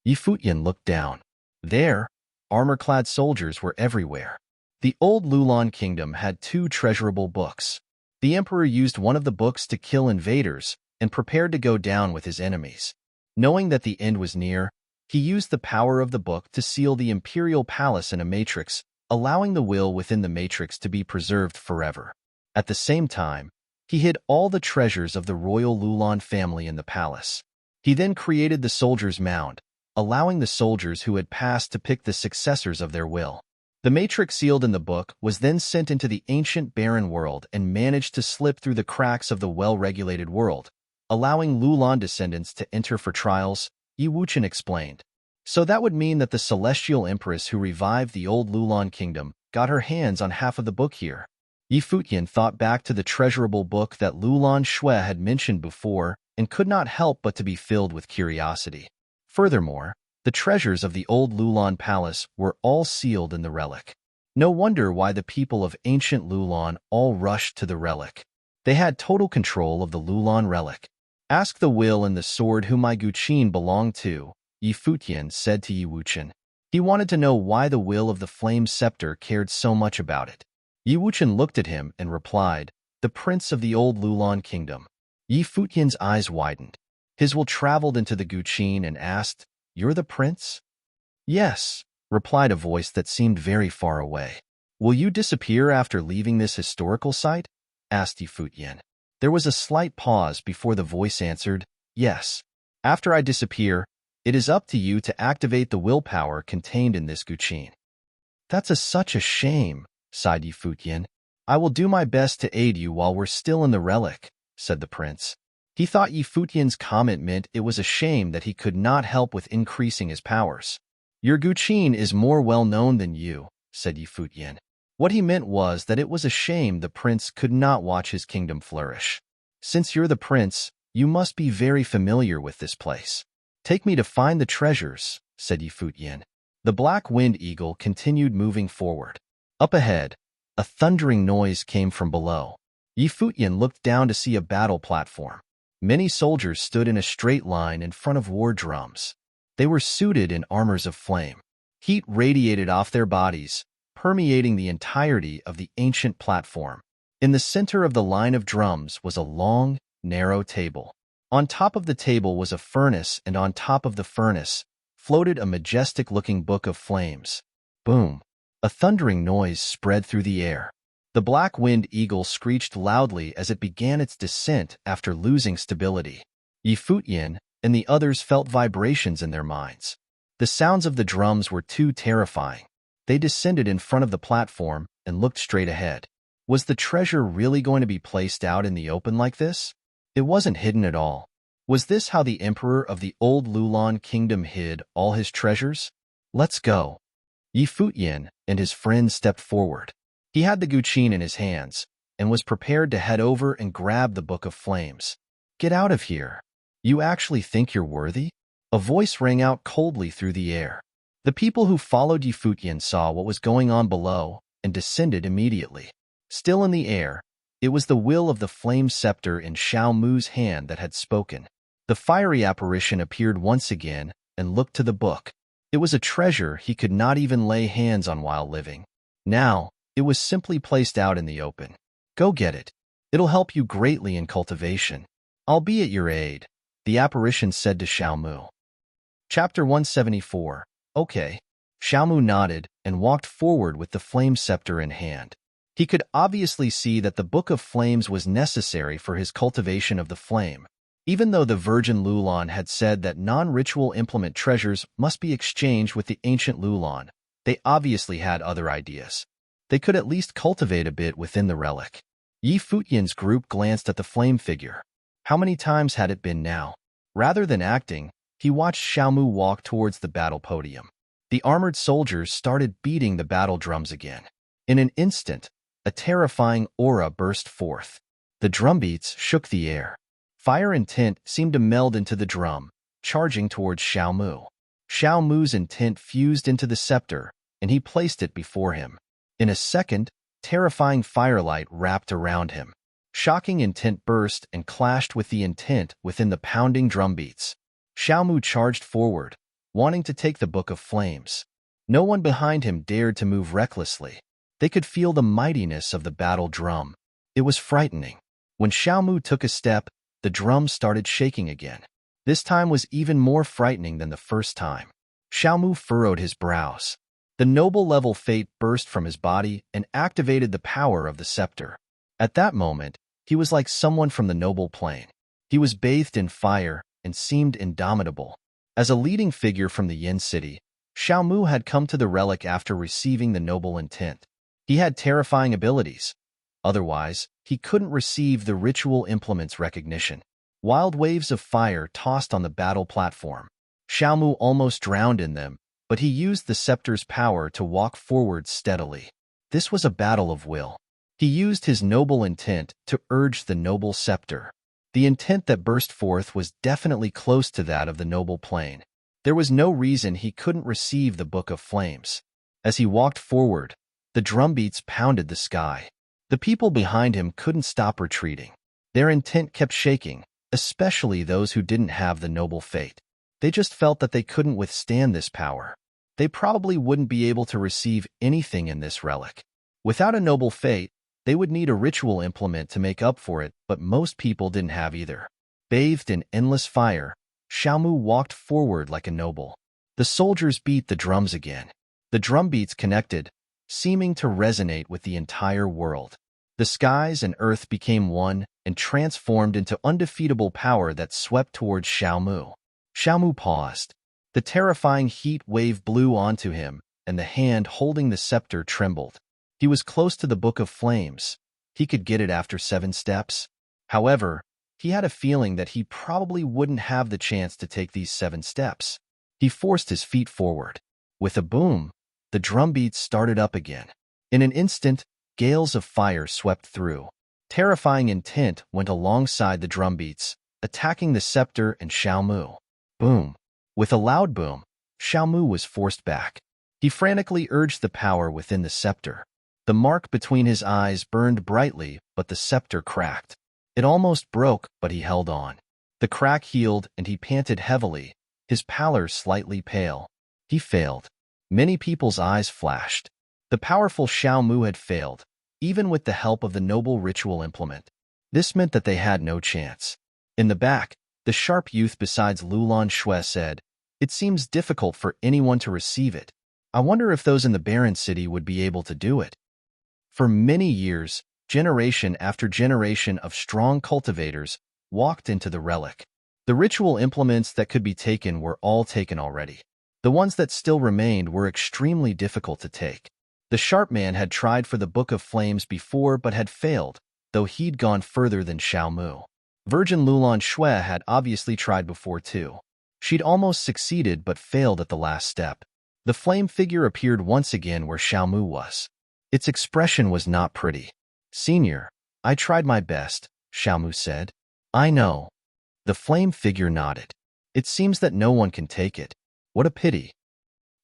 Yi Futian looked down. There, armor-clad soldiers were everywhere. The old Lulan kingdom had 2 treasurable books. The emperor used one of the books to kill invaders and prepared to go down with his enemies. Knowing that the end was near, he used the power of the book to seal the imperial palace in a matrix, allowing the will within the matrix to be preserved forever. At the same time, he hid all the treasures of the royal Lulan family in the palace. He then created the soldiers' mound, allowing the soldiers who had passed to pick the successors of their will. The matrix sealed in the book was then sent into the ancient barren world and managed to slip through the cracks of the well-regulated world, allowing Lulan descendants to enter for trials, Yi Wuqian explained. So that would mean that the Celestial Empress who revived the old Lulan kingdom got her hands on half of the book here. Yi Futian thought back to the treasurable book that Lulan Shui had mentioned before and could not help but to be filled with curiosity. Furthermore, the treasures of the old Lulan palace were all sealed in the relic. No wonder why the people of ancient Lulan all rushed to the relic. They had total control of the Lulan relic. Ask the will and the sword whom my Guqin belonged to, Yi Futian said to Yi Wuqian. He wanted to know why the will of the flame scepter cared so much about it. Yi Wuqian looked at him and replied, the prince of the old Lulan kingdom. Yi Futian's eyes widened. His will traveled into the Guqin and asked, you're the prince? Yes, replied a voice that seemed very far away. Will you disappear after leaving this historical site? Asked Yi Futian. There was a slight pause before the voice answered, yes. After I disappear, it is up to you to activate the willpower contained in this Guqin. That's such a shame, sighed Yi Futian. I will do my best to aid you while we're still in the relic, said the prince. He thought Yi Futian's comment meant it was a shame that he could not help with increasing his powers. Your Guqin is more well-known than you, said Yi Futian. What he meant was that it was a shame the prince could not watch his kingdom flourish. Since you're the prince, you must be very familiar with this place. Take me to find the treasures, said Yi Futian. The black wind eagle continued moving forward. Up ahead, a thundering noise came from below. Yi Futian looked down to see a battle platform. Many soldiers stood in a straight line in front of war drums. They were suited in armors of flame. Heat radiated off their bodies, permeating the entirety of the ancient platform. In the center of the line of drums was a long, narrow table. On top of the table was a furnace, and on top of the furnace floated a majestic-looking book of flames. Boom! A thundering noise spread through the air. The black wind eagle screeched loudly as it began its descent after losing stability. Yi Futian and the others felt vibrations in their minds. The sounds of the drums were too terrifying. They descended in front of the platform and looked straight ahead. Was the treasure really going to be placed out in the open like this? It wasn't hidden at all. Was this how the emperor of the old Lulan kingdom hid all his treasures? Let's go. Yi Futian and his friend stepped forward. He had the Guqin in his hands and was prepared to head over and grab the Book of Flames. Get out of here. You actually think you're worthy? A voice rang out coldly through the air. The people who followed Yi Futian saw what was going on below and descended immediately. Still in the air, it was the will of the flame scepter in Xiao Mu's hand that had spoken. The fiery apparition appeared once again and looked to the book. It was a treasure he could not even lay hands on while living. Now, it was simply placed out in the open. Go get it. It'll help you greatly in cultivation. I'll be at your aid. the apparition said to Xiaomu. Chapter 174. Okay. Xiaomu nodded and walked forward with the flame scepter in hand. He could obviously see that the Book of Flames was necessary for his cultivation of the flame. Even though the Virgin Lulan had said that non-ritual implement treasures must be exchanged with the ancient Lulan, they obviously had other ideas. They could at least cultivate a bit within the relic. Futian's group glanced at the flame figure. How many times had it been now? Rather than acting, he watched Xiaomu walk towards the battle podium. The armored soldiers started beating the battle drums again. In an instant, a terrifying aura burst forth. The drumbeats shook the air. Fire intent seemed to meld into the drum, charging towards Xiaomu. Xiaomu's intent fused into the scepter, and he placed it before him. In a second, terrifying firelight wrapped around him. Shocking intent burst and clashed with the intent within the pounding drumbeats. Xiaomu charged forward, wanting to take the Book of Flames. No one behind him dared to move recklessly. They could feel the mightiness of the battle drum. It was frightening. When Xiaomu took a step, the drum started shaking again. This time was even more frightening than the first time. Xiaomu furrowed his brows. The noble-level fate burst from his body and activated the power of the scepter. At that moment, he was like someone from the noble plane. He was bathed in fire and seemed indomitable. As a leading figure from the Yin city, Xiaomu had come to the relic after receiving the noble intent. He had terrifying abilities. Otherwise, he couldn't receive the ritual implement's recognition. Wild waves of fire tossed on the battle platform. Xiaomu almost drowned in them, but he used the scepter's power to walk forward steadily. This was a battle of will. He used his noble intent to urge the noble scepter. The intent that burst forth was definitely close to that of the noble plane. There was no reason he couldn't receive the Book of Flames. As he walked forward, the drumbeats pounded the sky. The people behind him couldn't stop retreating. Their intent kept shaking, especially those who didn't have the noble fate. They just felt that they couldn't withstand this power. They probably wouldn't be able to receive anything in this relic. Without a noble fate, they would need a ritual implement to make up for it, but most people didn't have either. Bathed in endless fire, Xiaomu walked forward like a noble. The soldiers beat the drums again. The drumbeats connected, seeming to resonate with the entire world. The skies and earth became one and transformed into undefeatable power that swept towards Xiaomu. Xiaomu paused. The terrifying heat wave blew onto him, and the hand holding the scepter trembled. He was close to the Book of Flames. He could get it after 7 steps. However, he had a feeling that he probably wouldn't have the chance to take these 7 steps. He forced his feet forward. With a boom, the drumbeats started up again. In an instant, gales of fire swept through. Terrifying intent went alongside the drumbeats, attacking the scepter and Xiaomu. Boom. With a loud boom, Xiaomu was forced back. He frantically urged the power within the scepter. The mark between his eyes burned brightly, but the scepter cracked. It almost broke, but he held on. The crack healed, and he panted heavily, his pallor slightly pale. He failed. Many people's eyes flashed. The powerful Xiaomu had failed, even with the help of the noble ritual implement. This meant that they had no chance. In the back, the sharp youth besides Lulan Shui said, "It seems difficult for anyone to receive it. I wonder if those in the barren city would be able to do it." For many years, generation after generation of strong cultivators walked into the relic. The ritual implements that could be taken were all taken already. The ones that still remained were extremely difficult to take. The sharp man had tried for the Book of Flames before but had failed, though he'd gone further than Xiaomu. Virgin Lulan Shui had obviously tried before too. She'd almost succeeded but failed at the last step. The flame figure appeared once again where Xiaomu was. Its expression was not pretty. "Senior, I tried my best," Xiaomu said. "I know." The flame figure nodded. "It seems that no one can take it. What a pity.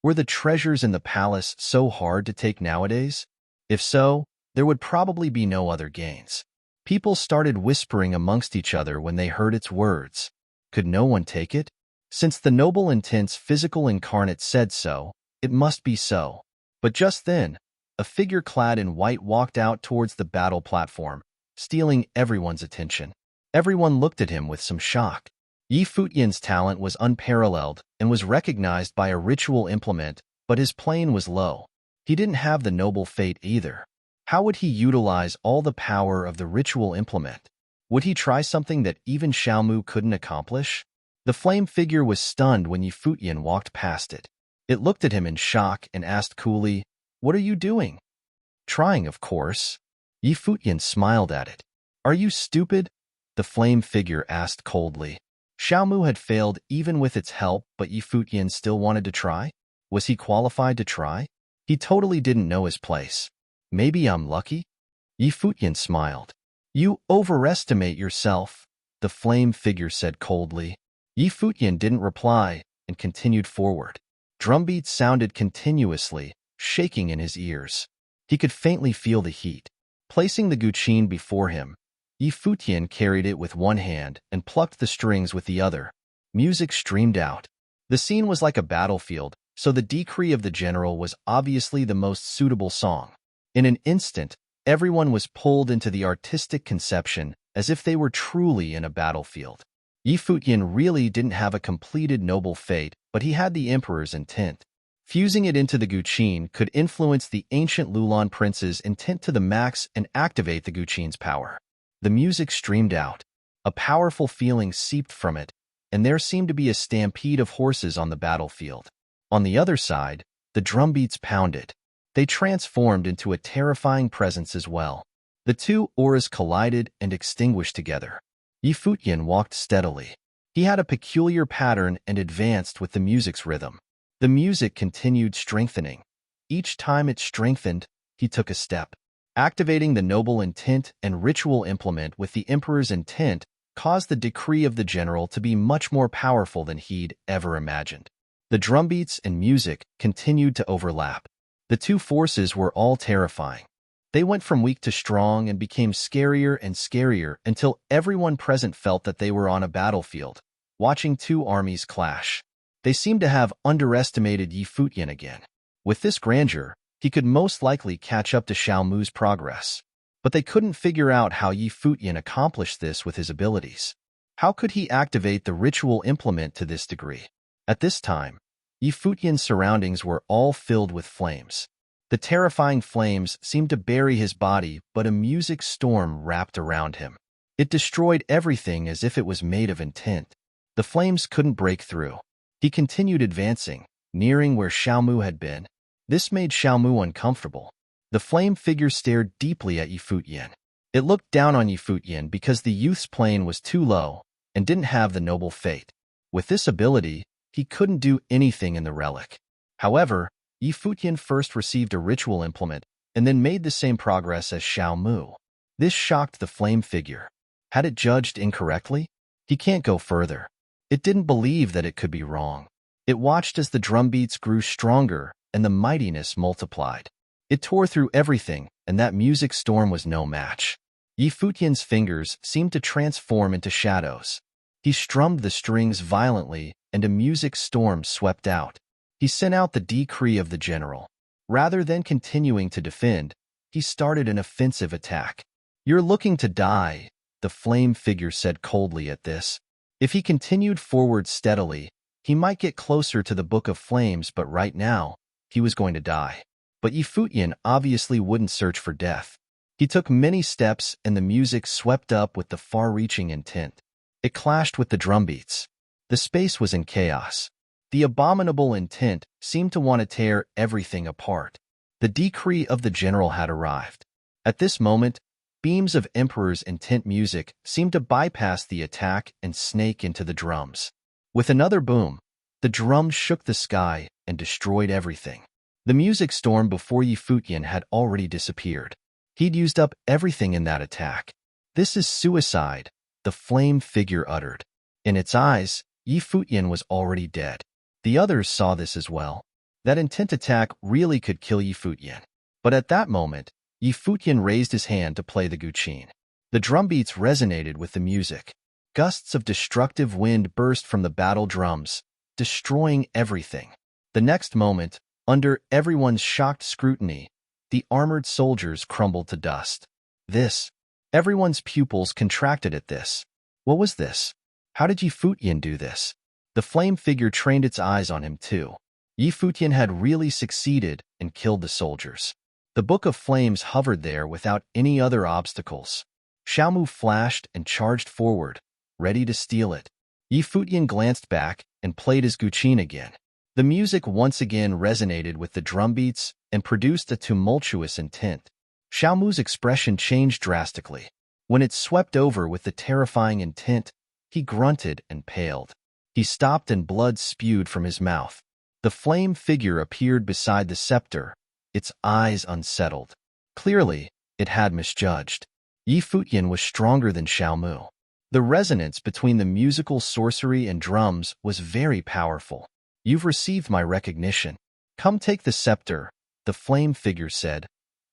Were the treasures in the palace so hard to take nowadays? If so, there would probably be no other gains." People started whispering amongst each other when they heard its words. Could no one take it? Since the noble intent's physical incarnate said so, it must be so. But just then, a figure clad in white walked out towards the battle platform, stealing everyone's attention. Everyone looked at him with some shock. Yi Futian's talent was unparalleled and was recognized by a ritual implement, but his plane was low. He didn't have the noble fate either. How would he utilize all the power of the ritual implement? Would he try something that even Xiaomu couldn't accomplish? The flame figure was stunned when Yi Futian walked past it. It looked at him in shock and asked coolly, "What are you doing?" "Trying, of course." Yi Futian smiled at it. "Are you stupid?" The flame figure asked coldly. Xiaomu had failed even with its help, but Yi Futian still wanted to try? Was he qualified to try? He totally didn't know his place. "Maybe I'm lucky?" Yi Futian smiled. "You overestimate yourself," the flame figure said coldly. Yi Futian didn't reply and continued forward. Drumbeats sounded continuously, shaking in his ears. He could faintly feel the heat. Placing the guqin before him, Yi Futian carried it with one hand and plucked the strings with the other. Music streamed out. The scene was like a battlefield, so the decree of the general was obviously the most suitable song. In an instant, everyone was pulled into the artistic conception as if they were truly in a battlefield. Yi Futian really didn't have a completed noble fate, but he had the emperor's intent. Fusing it into the guqin could influence the ancient Lulan prince's intent to the max and activate the guqin's power. The music streamed out. A powerful feeling seeped from it, and there seemed to be a stampede of horses on the battlefield. On the other side, the drumbeats pounded. They transformed into a terrifying presence as well. The two auras collided and extinguished together. Yi Futian walked steadily. He had a peculiar pattern and advanced with the music's rhythm. The music continued strengthening. Each time it strengthened, he took a step. Activating the noble intent and ritual implement with the emperor's intent caused the decree of the general to be much more powerful than he'd ever imagined. The drumbeats and music continued to overlap. The two forces were all terrifying. They went from weak to strong and became scarier and scarier until everyone present felt that they were on a battlefield, watching two armies clash. They seemed to have underestimated Yi Futian again. With this grandeur, he could most likely catch up to Xiaomu's progress. But they couldn't figure out how Yi Futian accomplished this with his abilities. How could he activate the ritual implement to this degree? At this time, Yi Futian's surroundings were all filled with flames. The terrifying flames seemed to bury his body, but a music storm wrapped around him. It destroyed everything as if it was made of intent. The flames couldn't break through. He continued advancing, nearing where Xiaomu had been. This made Xiaomu uncomfortable. The flame figure stared deeply at Yi Futian. It looked down on Yi Futian because the youth's plane was too low and didn't have the noble fate. With this ability, he couldn't do anything in the relic. However, Yi Futian first received a ritual implement and then made the same progress as Xiaomu. This shocked the flame figure. Had it judged incorrectly? He can't go further. It didn't believe that it could be wrong. It watched as the drumbeats grew stronger and the mightiness multiplied. It tore through everything, and that music storm was no match. Yi Futian's fingers seemed to transform into shadows. He strummed the strings violently, and a music storm swept out. He sent out the decree of the general. Rather than continuing to defend, he started an offensive attack. "You're looking to die," the flame figure said coldly at this. If he continued forward steadily, he might get closer to the Book of Flames, but right now, he was going to die. But Yi Futian obviously wouldn't search for death. He took many steps, and the music swept up with the far-reaching intent. It clashed with the drumbeats. The space was in chaos. The abominable intent seemed to want to tear everything apart. The decree of the general had arrived. At this moment, beams of Emperor's intent music seemed to bypass the attack and snake into the drums. With another boom, the drums shook the sky and destroyed everything. The music storm before Yi Futian had already disappeared. He'd used up everything in that attack. "This is suicide," the flame figure uttered. In its eyes, Yi Futian was already dead. The others saw this as well. That intent attack really could kill Yi Futian. But at that moment, Yi Futian raised his hand to play the guqin. The drumbeats resonated with the music. Gusts of destructive wind burst from the battle drums, destroying everything. The next moment, under everyone's shocked scrutiny, the armored soldiers crumbled to dust. Everyone's pupils contracted at this. What was this? How did Yi Futian do this? The flame figure trained its eyes on him too. Yi Futian had really succeeded and killed the soldiers. The Book of Flames hovered there without any other obstacles. Xiaomu flashed and charged forward, ready to steal it. Yi Futian glanced back and played his guqin again. The music once again resonated with the drumbeats and produced a tumultuous intent. Xiaomu's expression changed drastically. When it swept over with the terrifying intent, he grunted and paled. He stopped and blood spewed from his mouth. The flame figure appeared beside the scepter, its eyes unsettled. Clearly, it had misjudged. Yi Futian was stronger than Xiaomu. The resonance between the musical sorcery and drums was very powerful. You've received my recognition. Come take the scepter, the flame figure said,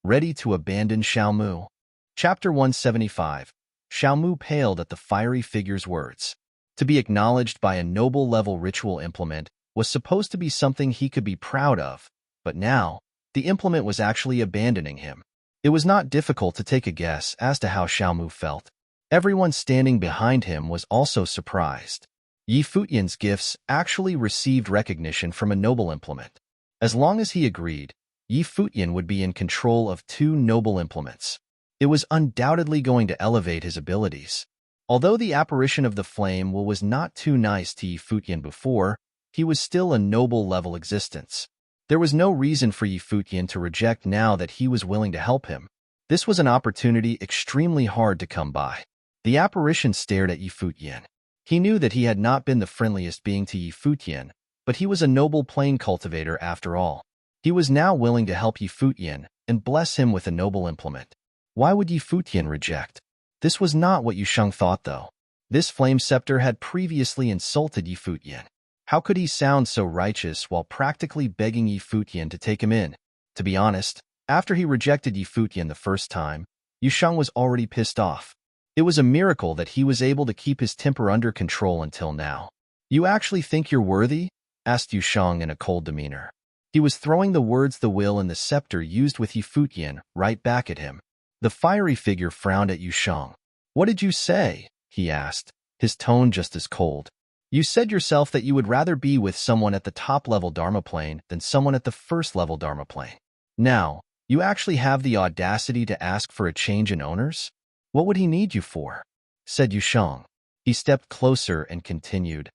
ready to abandon Xiaomu. Chapter 175. Xiaomu paled at the fiery figure's words. To be acknowledged by a noble-level ritual implement was supposed to be something he could be proud of, but now, the implement was actually abandoning him. It was not difficult to take a guess as to how Xiaomu felt. Everyone standing behind him was also surprised. Yi Futian's gifts actually received recognition from a noble implement. As long as he agreed, Yi Futian would be in control of 2 noble implements. It was undoubtedly going to elevate his abilities. Although the apparition of the flame was not too nice to Yi Futian before, he was still a noble-level existence. There was no reason for Yi Futian to reject now that he was willing to help him. This was an opportunity extremely hard to come by. The apparition stared at Yi Futian. He knew that he had not been the friendliest being to Yi Futian, but he was a noble plane cultivator after all. He was now willing to help Yi Futian and bless him with a noble implement. Why would Yi Futian reject? This was not what Yusheng thought, though. This flame scepter had previously insulted Yi Futian. How could he sound so righteous while practically begging Yi Futian to take him in? To be honest, after he rejected Yi Futian the first time, Yusheng was already pissed off. It was a miracle that he was able to keep his temper under control until now. You actually think you're worthy? Asked Yusheng in a cold demeanor. He was throwing the words the will and the scepter used with Yi Futian right back at him. The fiery figure frowned at Yusheng. What did you say? He asked, his tone just as cold. You said yourself that you would rather be with someone at the top-level Dharma plane than someone at the first-level Dharma plane. Now, you actually have the audacity to ask for a change in owners? What would he need you for? Said Yusheng. He stepped closer and continued.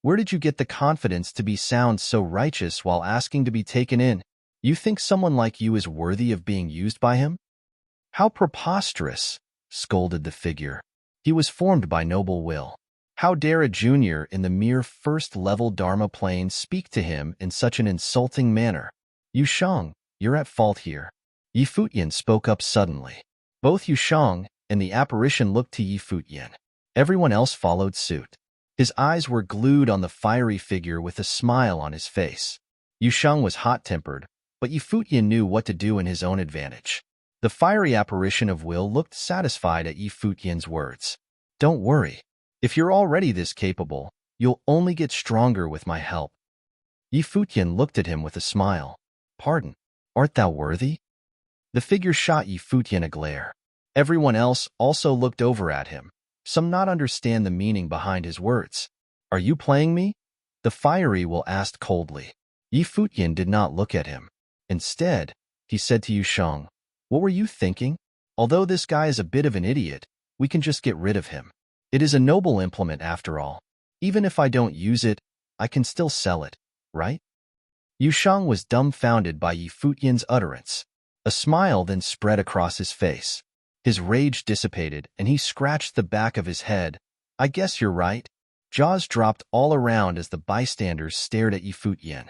Where did you get the confidence to sound so righteous while asking to be taken in? You think someone like you is worthy of being used by him? How preposterous, scolded the figure. He was formed by noble will. How dare a junior in the mere first-level Dharma plane speak to him in such an insulting manner? Yusheng, you're at fault here. Yi Futian spoke up suddenly. Both Yusheng and the apparition looked to Yi Futian. Everyone else followed suit. His eyes were glued on the fiery figure with a smile on his face. Yusheng was hot-tempered, but Yi Futian knew what to do in his own advantage. The fiery apparition of will looked satisfied at Yi Futian's words. Don't worry. If you're already this capable, you'll only get stronger with my help. Yi Futian looked at him with a smile. Pardon, art thou worthy? The figure shot Yi Futian a glare. Everyone else also looked over at him. Some not understand the meaning behind his words. Are you playing me? The fiery will asked coldly. Yi Futian did not look at him. Instead, he said to Yusheng, what were you thinking? Although this guy is a bit of an idiot, we can just get rid of him. It is a noble implement after all. Even if I don't use it, I can still sell it, right? Yusheng was dumbfounded by Yi Futian's utterance. A smile then spread across his face. His rage dissipated, and he scratched the back of his head. I guess you're right. Jaws dropped all around as the bystanders stared at Yi Futian.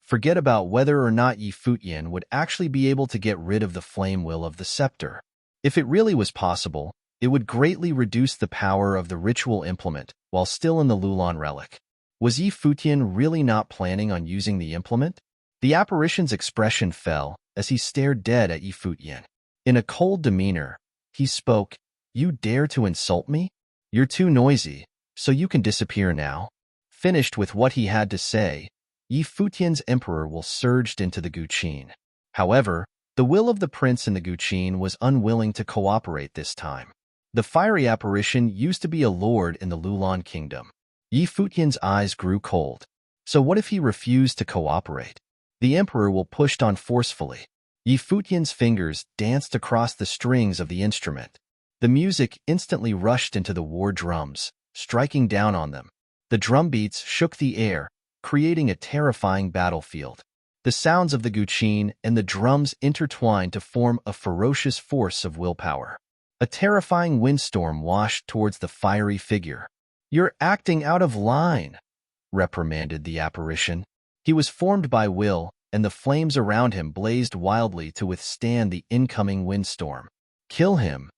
Forget about whether or not Yi Futian would actually be able to get rid of the flame will of the scepter. If it really was possible, it would greatly reduce the power of the ritual implement while still in the Lulan relic. Was Yi Futian really not planning on using the implement? The apparition's expression fell as he stared dead at Yi Futian. In a cold demeanor, he spoke, You dare to insult me? You're too noisy, so you can disappear now. Finished with what he had to say, Yi Futian's emperor will surged into the guqin. However, the will of the prince in the guqin was unwilling to cooperate this time. The fiery apparition used to be a lord in the Lulan kingdom. Yi Futian's eyes grew cold. So what if he refused to cooperate? The emperor will pushed on forcefully. Yi Futian's fingers danced across the strings of the instrument. The music instantly rushed into the war drums, striking down on them. The drum beats shook the air, creating a terrifying battlefield. The sounds of the guqin and the drums intertwined to form a ferocious force of willpower. A terrifying windstorm washed towards the fiery figure. "You're acting out of line," reprimanded the apparition. He was formed by will, and the flames around him blazed wildly to withstand the incoming windstorm. "Kill him,"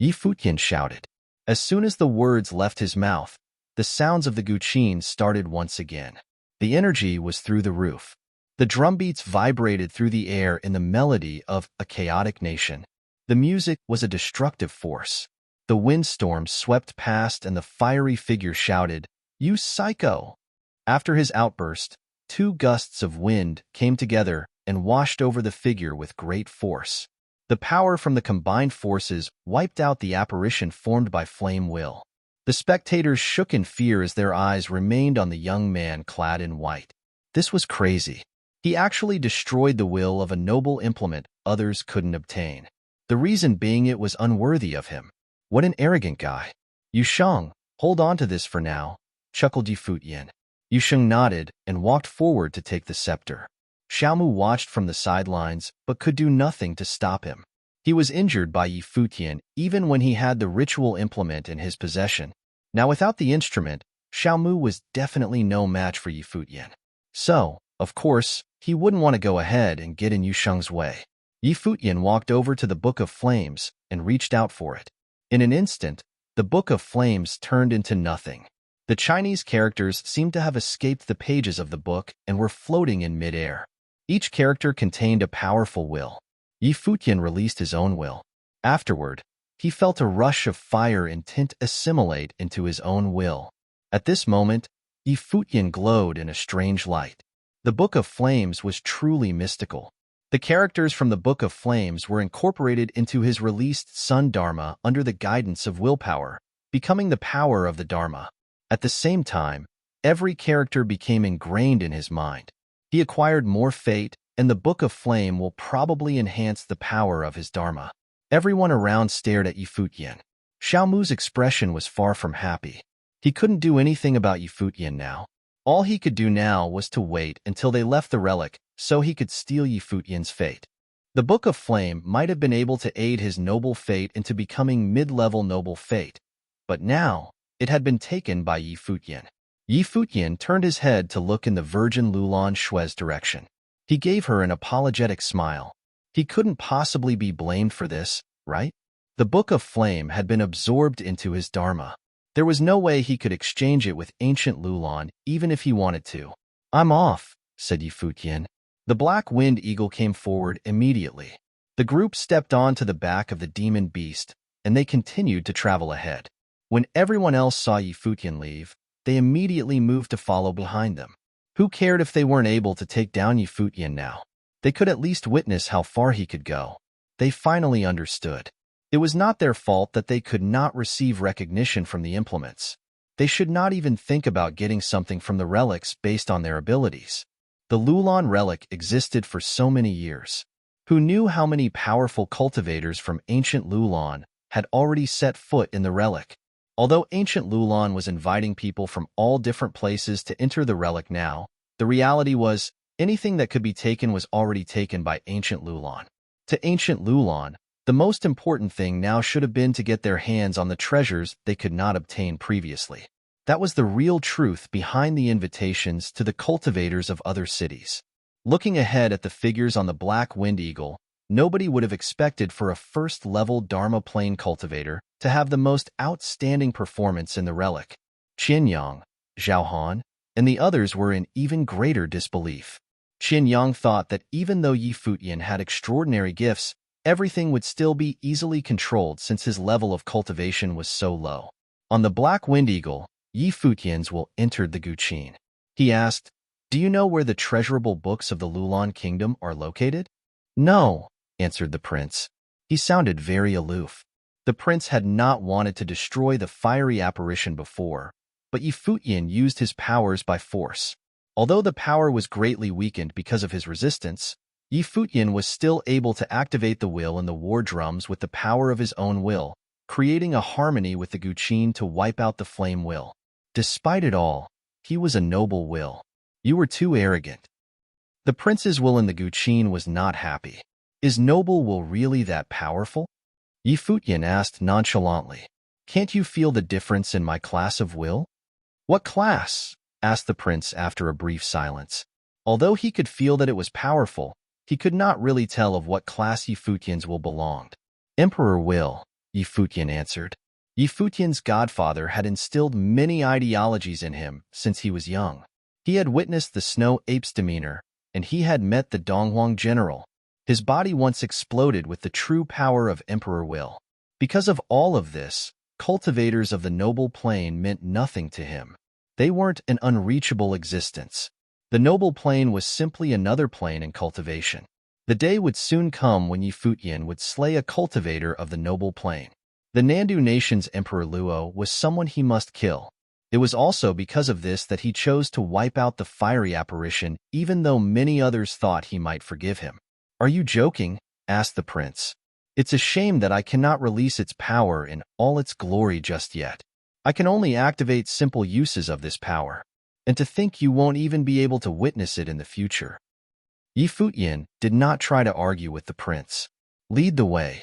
Yi Futian shouted. As soon as the words left his mouth, the sounds of the guqin started once again. The energy was through the roof. The drumbeats vibrated through the air in the melody of a chaotic nation. The music was a destructive force. The windstorm swept past and the fiery figure shouted, "You psycho!" After his outburst, two gusts of wind came together and washed over the figure with great force. The power from the combined forces wiped out the apparition formed by flame will. The spectators shook in fear as their eyes remained on the young man clad in white. This was crazy. He actually destroyed the will of a noble implement others couldn't obtain. The reason being it was unworthy of him. What an arrogant guy. "Yusheng, hold on to this for now," chuckled Yi Futian. Yusheng nodded and walked forward to take the scepter. Xiaomu watched from the sidelines but could do nothing to stop him. He was injured by Yi Futian even when he had the ritual implement in his possession. Now without the instrument, Xiaomu was definitely no match for Yi Futian. So, of course, he wouldn't want to go ahead and get in Yusheng's way. Yi Futian walked over to the Book of Flames and reached out for it. In an instant, the Book of Flames turned into nothing. The Chinese characters seemed to have escaped the pages of the book and were floating in midair. Each character contained a powerful will. Yi Futian released his own will. Afterward, he felt a rush of fire and tint assimilate into his own will. At this moment, Yi Futian glowed in a strange light. The Book of Flames was truly mystical. The characters from the Book of Flames were incorporated into his released Sun Dharma under the guidance of willpower, becoming the power of the Dharma. At the same time, every character became ingrained in his mind. He acquired more fate, and the Book of Flame will probably enhance the power of his Dharma. Everyone around stared at Yi Futian. Xiaomu's expression was far from happy. He couldn't do anything about Yi Futian now. All he could do now was to wait until they left the relic so he could steal Yi Futian's fate. The Book of Flame might have been able to aid his noble fate into becoming mid-level noble fate, but now it had been taken by Yi Futian. Yi Futian turned his head to look in the Virgin Lulan Shui's direction. He gave her an apologetic smile. He couldn't possibly be blamed for this, right? The Book of Flame had been absorbed into his Dharma. There was no way he could exchange it with ancient Lulan, even if he wanted to. "I'm off," said Yi Futian. The Black Wind Eagle came forward immediately. The group stepped onto the back of the demon beast, and they continued to travel ahead. When everyone else saw Yi Futian leave, they immediately moved to follow behind them. Who cared if they weren't able to take down Yi Futian now? They could at least witness how far he could go. They finally understood. It was not their fault that they could not receive recognition from the implements. They should not even think about getting something from the relics based on their abilities. The Lulan relic existed for so many years. Who knew how many powerful cultivators from ancient Lulan had already set foot in the relic? Although ancient Lulan was inviting people from all different places to enter the relic now, the reality was anything that could be taken was already taken by ancient Lulan. To ancient Lulan, the most important thing now should have been to get their hands on the treasures they could not obtain previously. That was the real truth behind the invitations to the cultivators of other cities. Looking ahead at the figures on the Black Wind Eagle, nobody would have expected for a first-level Dharma Plane cultivator to have the most outstanding performance in the relic. Qianyang, Zhaohan, and the others were in even greater disbelief. Qianyang thought that even though Yi Futian had extraordinary gifts, everything would still be easily controlled since his level of cultivation was so low. On the Black Wind Eagle, Yi Futian's will entered the guqin. He asked, "Do you know where the treasurable books of the Lulan kingdom are located?" "No," answered the prince. He sounded very aloof. The prince had not wanted to destroy the fiery apparition before, but Futian used his powers by force. Although the power was greatly weakened because of his resistance, Futian was still able to activate the will and the war drums with the power of his own will, creating a harmony with the Guqin to wipe out the flame will. Despite it all, he was a noble will. You were too arrogant. The prince's will in the Guqin was not happy. Is noble will really that powerful? Futian asked nonchalantly. Can't you feel the difference in my class of will? What class? Asked the prince after a brief silence. Although he could feel that it was powerful, he could not really tell of what class Futian's will belonged. Emperor will, Futian answered. Futian's godfather had instilled many ideologies in him since he was young. He had witnessed the snow ape's demeanor, and he had met the Donghuang general. His body once exploded with the true power of Emperor Will. Because of all of this, cultivators of the noble plane meant nothing to him. They weren't an unreachable existence. The noble plane was simply another plane in cultivation. The day would soon come when Futian would slay a cultivator of the noble plane. The Nandu nation's Emperor Luo was someone he must kill. It was also because of this that he chose to wipe out the fiery apparition, even though many others thought he might forgive him. Are you joking? Asked the prince. It's a shame that I cannot release its power in all its glory just yet. I can only activate simple uses of this power. And to think you won't even be able to witness it in the future. Futian did not try to argue with the prince. Lead the way.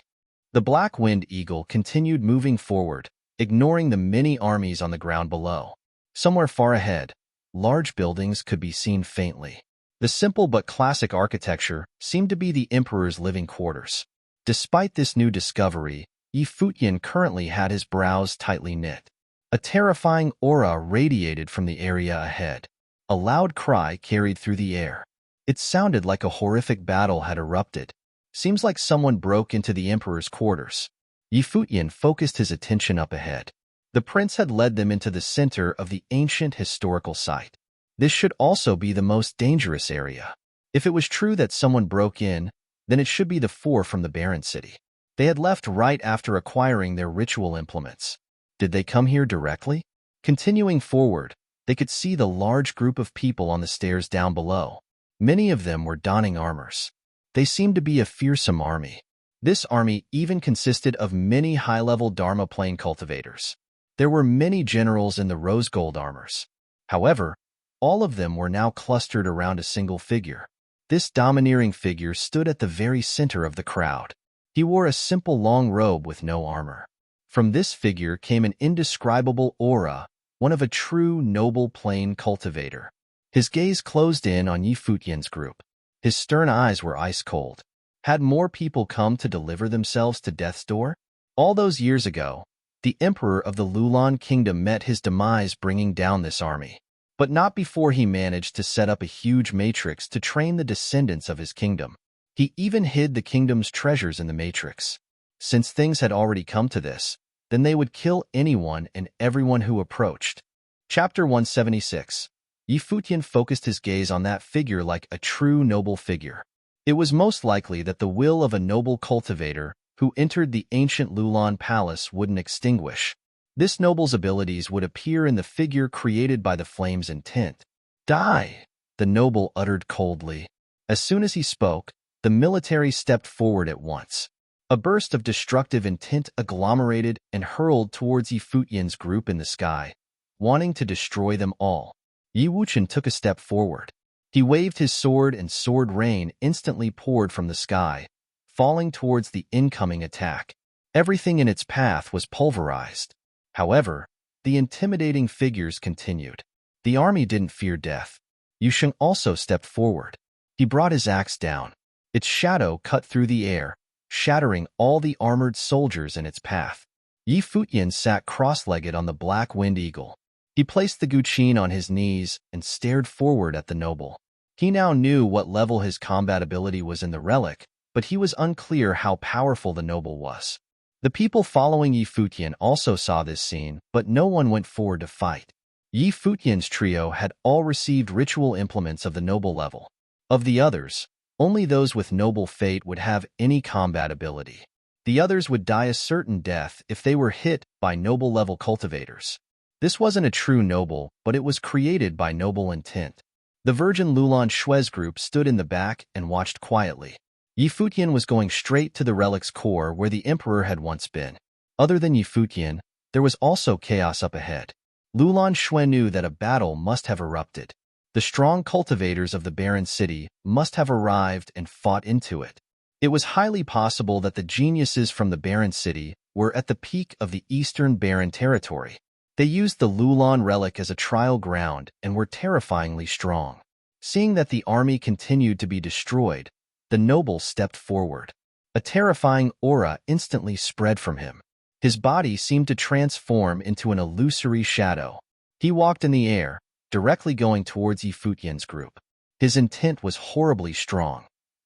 The black-winged eagle continued moving forward, ignoring the many armies on the ground below. Somewhere far ahead, large buildings could be seen faintly. The simple but classic architecture seemed to be the emperor's living quarters. Despite this new discovery, Futian currently had his brows tightly knit. A terrifying aura radiated from the area ahead. A loud cry carried through the air. It sounded like a horrific battle had erupted. Seems like someone broke into the emperor's quarters. Futian focused his attention up ahead. The prince had led them into the center of the ancient historical site. This should also be the most dangerous area. If it was true that someone broke in, then it should be the four from the barren city. They had left right after acquiring their ritual implements. Did they come here directly? Continuing forward, they could see the large group of people on the stairs down below. Many of them were donning armors. They seemed to be a fearsome army. This army even consisted of many high-level Dharma plane cultivators. There were many generals in the rose gold armors. However, all of them were now clustered around a single figure. This domineering figure stood at the very center of the crowd. He wore a simple long robe with no armor. From this figure came an indescribable aura, one of a true noble plane cultivator. His gaze closed in on Futian's group. His stern eyes were ice-cold. Had more people come to deliver themselves to death's door? All those years ago, the emperor of the Lulan kingdom met his demise bringing down this army. But not before he managed to set up a huge matrix to train the descendants of his kingdom. He even hid the kingdom's treasures in the matrix. Since things had already come to this, then they would kill anyone and everyone who approached. Chapter 176. Futian focused his gaze on that figure like a true noble figure. It was most likely that the will of a noble cultivator who entered the ancient Lulan palace wouldn't extinguish. This noble's abilities would appear in the figure created by the flame's intent. Die, the noble uttered coldly. As soon as he spoke, the military stepped forward at once. A burst of destructive intent agglomerated and hurled towards Futian's group in the sky, wanting to destroy them all. Wuchen took a step forward. He waved his sword and sword rain instantly poured from the sky, falling towards the incoming attack. Everything in its path was pulverized. However, the intimidating figures continued. The army didn't fear death. Yusheng also stepped forward. He brought his axe down. Its shadow cut through the air, shattering all the armored soldiers in its path. Futian sat cross-legged on the black-winged eagle. He placed the Guqin on his knees and stared forward at the noble. He now knew what level his combat ability was in the relic, but he was unclear how powerful the noble was. The people following Futian also saw this scene, but no one went forward to fight. Futian's trio had all received ritual implements of the noble level. Of the others, only those with noble fate would have any combat ability. The others would die a certain death if they were hit by noble-level cultivators. This wasn't a true noble, but it was created by noble intent. The Virgin Lulan Shui's group stood in the back and watched quietly. Yi Futian was going straight to the relic's core where the Emperor had once been. Other than Yi Futian, there was also chaos up ahead. Lulan Shui knew that a battle must have erupted. The strong cultivators of the barren city must have arrived and fought into it. It was highly possible that the geniuses from the barren city were at the peak of the eastern barren territory. They used the Lulan relic as a trial ground and were terrifyingly strong. Seeing that the army continued to be destroyed, the noble stepped forward. A terrifying aura instantly spread from him. His body seemed to transform into an illusory shadow. He walked in the air, directly going towards Yi Futian's group. His intent was horribly strong.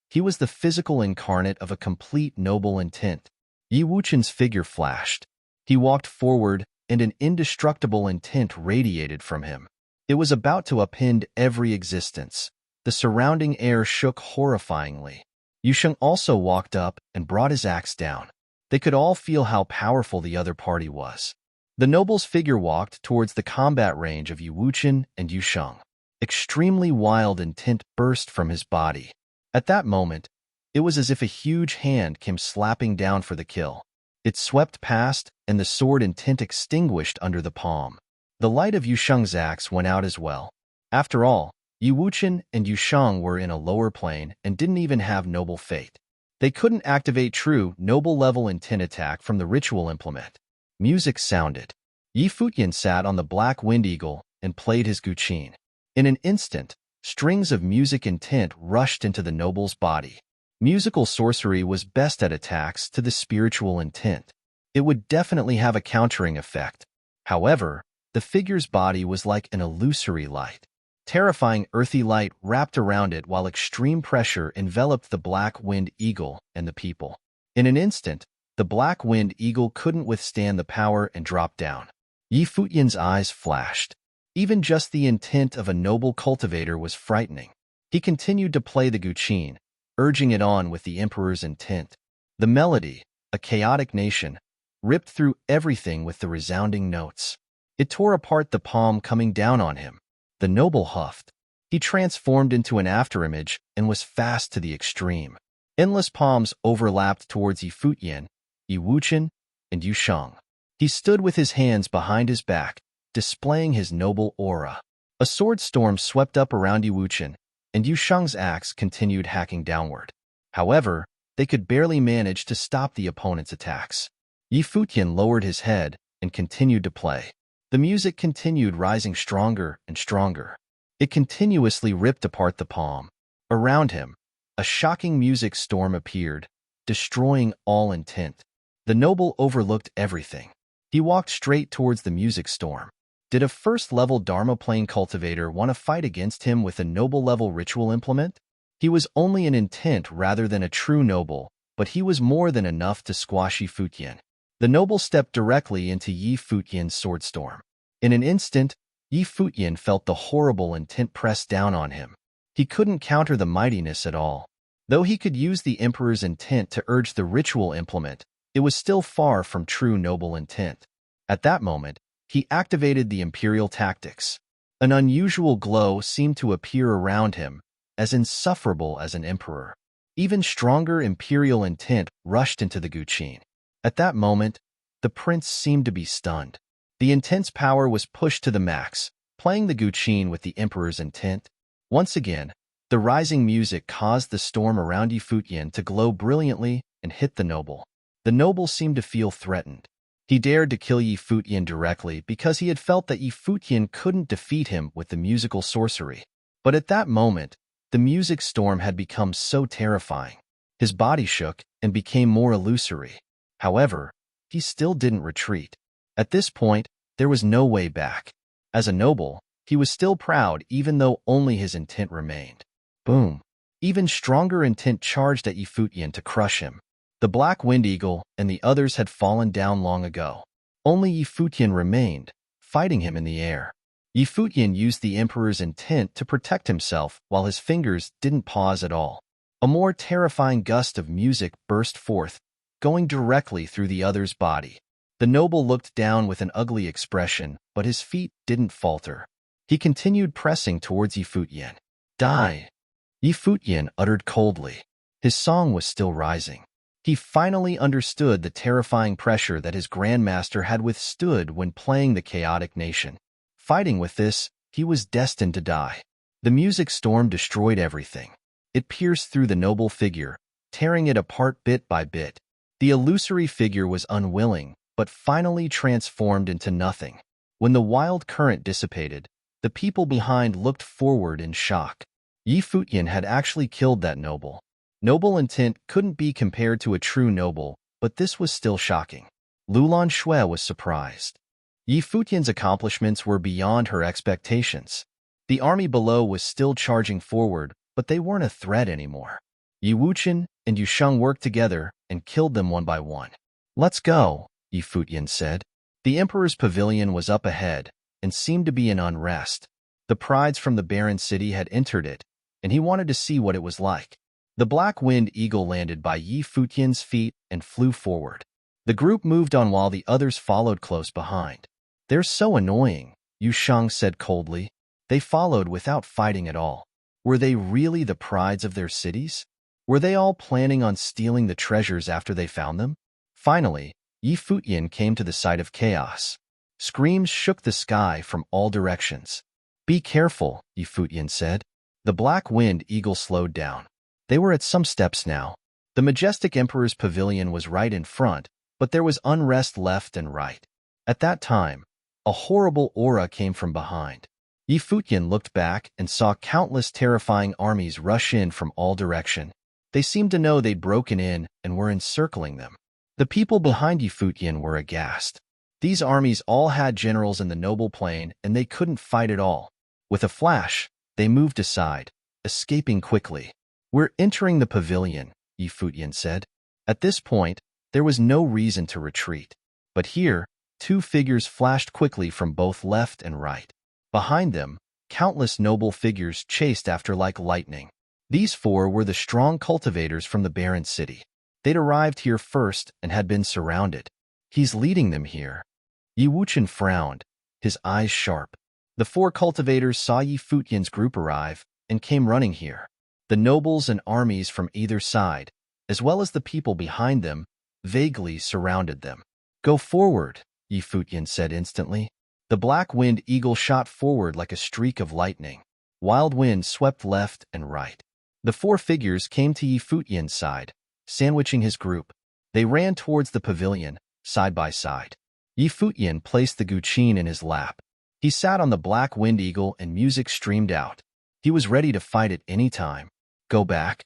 He was the physical incarnate of a complete noble intent. Yi Wuchen's figure flashed. He walked forward, and an indestructible intent radiated from him. It was about to upend every existence. The surrounding air shook horrifyingly. Yusheng also walked up and brought his axe down. They could all feel how powerful the other party was. The noble's figure walked towards the combat range of Yi Wuchen and Yusheng. Extremely wild intent burst from his body. At that moment, it was as if a huge hand came slapping down for the kill. It swept past, and the sword intent extinguished under the palm. The light of Yusheng's axe went out as well. After all, Yi Wuchen and Yusheng were in a lower plane and didn't even have noble fate. They couldn't activate true noble-level intent attack from the ritual implement. Music sounded. Yi Futian sat on the black wind eagle and played his guqin. In an instant, strings of music intent rushed into the noble's body. Musical sorcery was best at attacks to the spiritual intent. It would definitely have a countering effect. However, the figure's body was like an illusory light. Terrifying earthy light wrapped around it while extreme pressure enveloped the black wind eagle and the people. In an instant, the black wind eagle couldn't withstand the power and dropped down. Yi Futian's eyes flashed. Even just the intent of a noble cultivator was frightening. He continued to play the guqin, urging it on with the Emperor's intent. The melody, a chaotic nation, ripped through everything with the resounding notes. It tore apart the palm coming down on him. The noble huffed. He transformed into an afterimage and was fast to the extreme. Endless palms overlapped towards Yi Futian, Yi Wuchen, and Yusheng. He stood with his hands behind his back, displaying his noble aura. A sword storm swept up around Yi Wuchen, and Yusheng's axe continued hacking downward. However, they could barely manage to stop the opponent's attacks. Yi Futian lowered his head and continued to play. The music continued rising stronger and stronger. It continuously ripped apart the palm. Around him, a shocking music storm appeared, destroying all intent. The noble overlooked everything. He walked straight towards the music storm. Did a first-level Dharma plane cultivator want to fight against him with a noble-level ritual implement? He was only an intent rather than a true noble, but he was more than enough to squash Yi Futian. The noble stepped directly into Yi Futian's sword storm. In an instant, Yi Futian felt the horrible intent press down on him. He couldn't counter the mightiness at all. Though he could use the Emperor's intent to urge the ritual implement, it was still far from true noble intent. At that moment, he activated the Imperial tactics. An unusual glow seemed to appear around him, as insufferable as an emperor. Even stronger Imperial intent rushed into the guqin. At that moment, the prince seemed to be stunned. The intense power was pushed to the max, playing the guqin with the Emperor's intent. Once again, the rising music caused the storm around Yi Futian to glow brilliantly and hit the noble. The noble seemed to feel threatened. He dared to kill Yi Futian directly because he had felt that Yi Futian couldn't defeat him with the musical sorcery. But at that moment, the music storm had become so terrifying. His body shook and became more illusory. However, he still didn't retreat. At this point, there was no way back. As a noble, he was still proud even though only his intent remained. Boom! Even stronger intent charged at Yi Futian to crush him. The Black Wind Eagle and the others had fallen down long ago. Only Yi Futian remained, fighting him in the air. Yi Futian used the Emperor's intent to protect himself while his fingers didn't pause at all. A more terrifying gust of music burst forth, going directly through the other's body. The noble looked down with an ugly expression, but his feet didn't falter. He continued pressing towards Futian. Die! Futian uttered coldly. His song was still rising. He finally understood the terrifying pressure that his grandmaster had withstood when playing the chaotic nation. Fighting with this, he was destined to die. The music storm destroyed everything. It pierced through the noble figure, tearing it apart bit by bit. The illusory figure was unwilling, but finally transformed into nothing. When the wild current dissipated, the people behind looked forward in shock. Futian had actually killed that noble. Noble intent couldn't be compared to a true noble, but this was still shocking. Lulan Shui was surprised. Futian's accomplishments were beyond her expectations. The army below was still charging forward, but they weren't a threat anymore. Wuchen and Yusheng worked together and killed them one by one. "Let's go," Futian said. The emperor's pavilion was up ahead and seemed to be in unrest. The prides from the barren city had entered it, and he wanted to see what it was like. The black-winged eagle landed by Futian's feet and flew forward. The group moved on while the others followed close behind. "They're so annoying," Yusheng said coldly. They followed without fighting at all. Were they really the prides of their cities? Were they all planning on stealing the treasures after they found them? Finally, Futian came to the site of chaos. Screams shook the sky from all directions. "Be careful," Futian said. The black-winged eagle slowed down. They were at some steps now. The majestic emperor's pavilion was right in front, but there was unrest left and right. At that time, a horrible aura came from behind. Futian looked back and saw countless terrifying armies rush in from all directions. They seemed to know they'd broken in and were encircling them. The people behind Futian were aghast. These armies all had generals in the noble plain, and they couldn't fight at all. With a flash, they moved aside, escaping quickly. "We're entering the pavilion," Futian said. At this point, there was no reason to retreat. But here, two figures flashed quickly from both left and right. Behind them, countless noble figures chased after like lightning. These four were the strong cultivators from the barren city. They'd arrived here first and had been surrounded. "He's leading them here." Wuchen frowned, his eyes sharp. The four cultivators saw Futian's group arrive and came running here. The nobles and armies from either side, as well as the people behind them, vaguely surrounded them. "Go forward," Futian said instantly. The black-winged eagle shot forward like a streak of lightning. Wild wind swept left and right. The four figures came to Futian's side, sandwiching his group. They ran towards the pavilion, side by side. Futian placed the guqin in his lap. He sat on the black-winged eagle and music streamed out. He was ready to fight at any time. "Go back."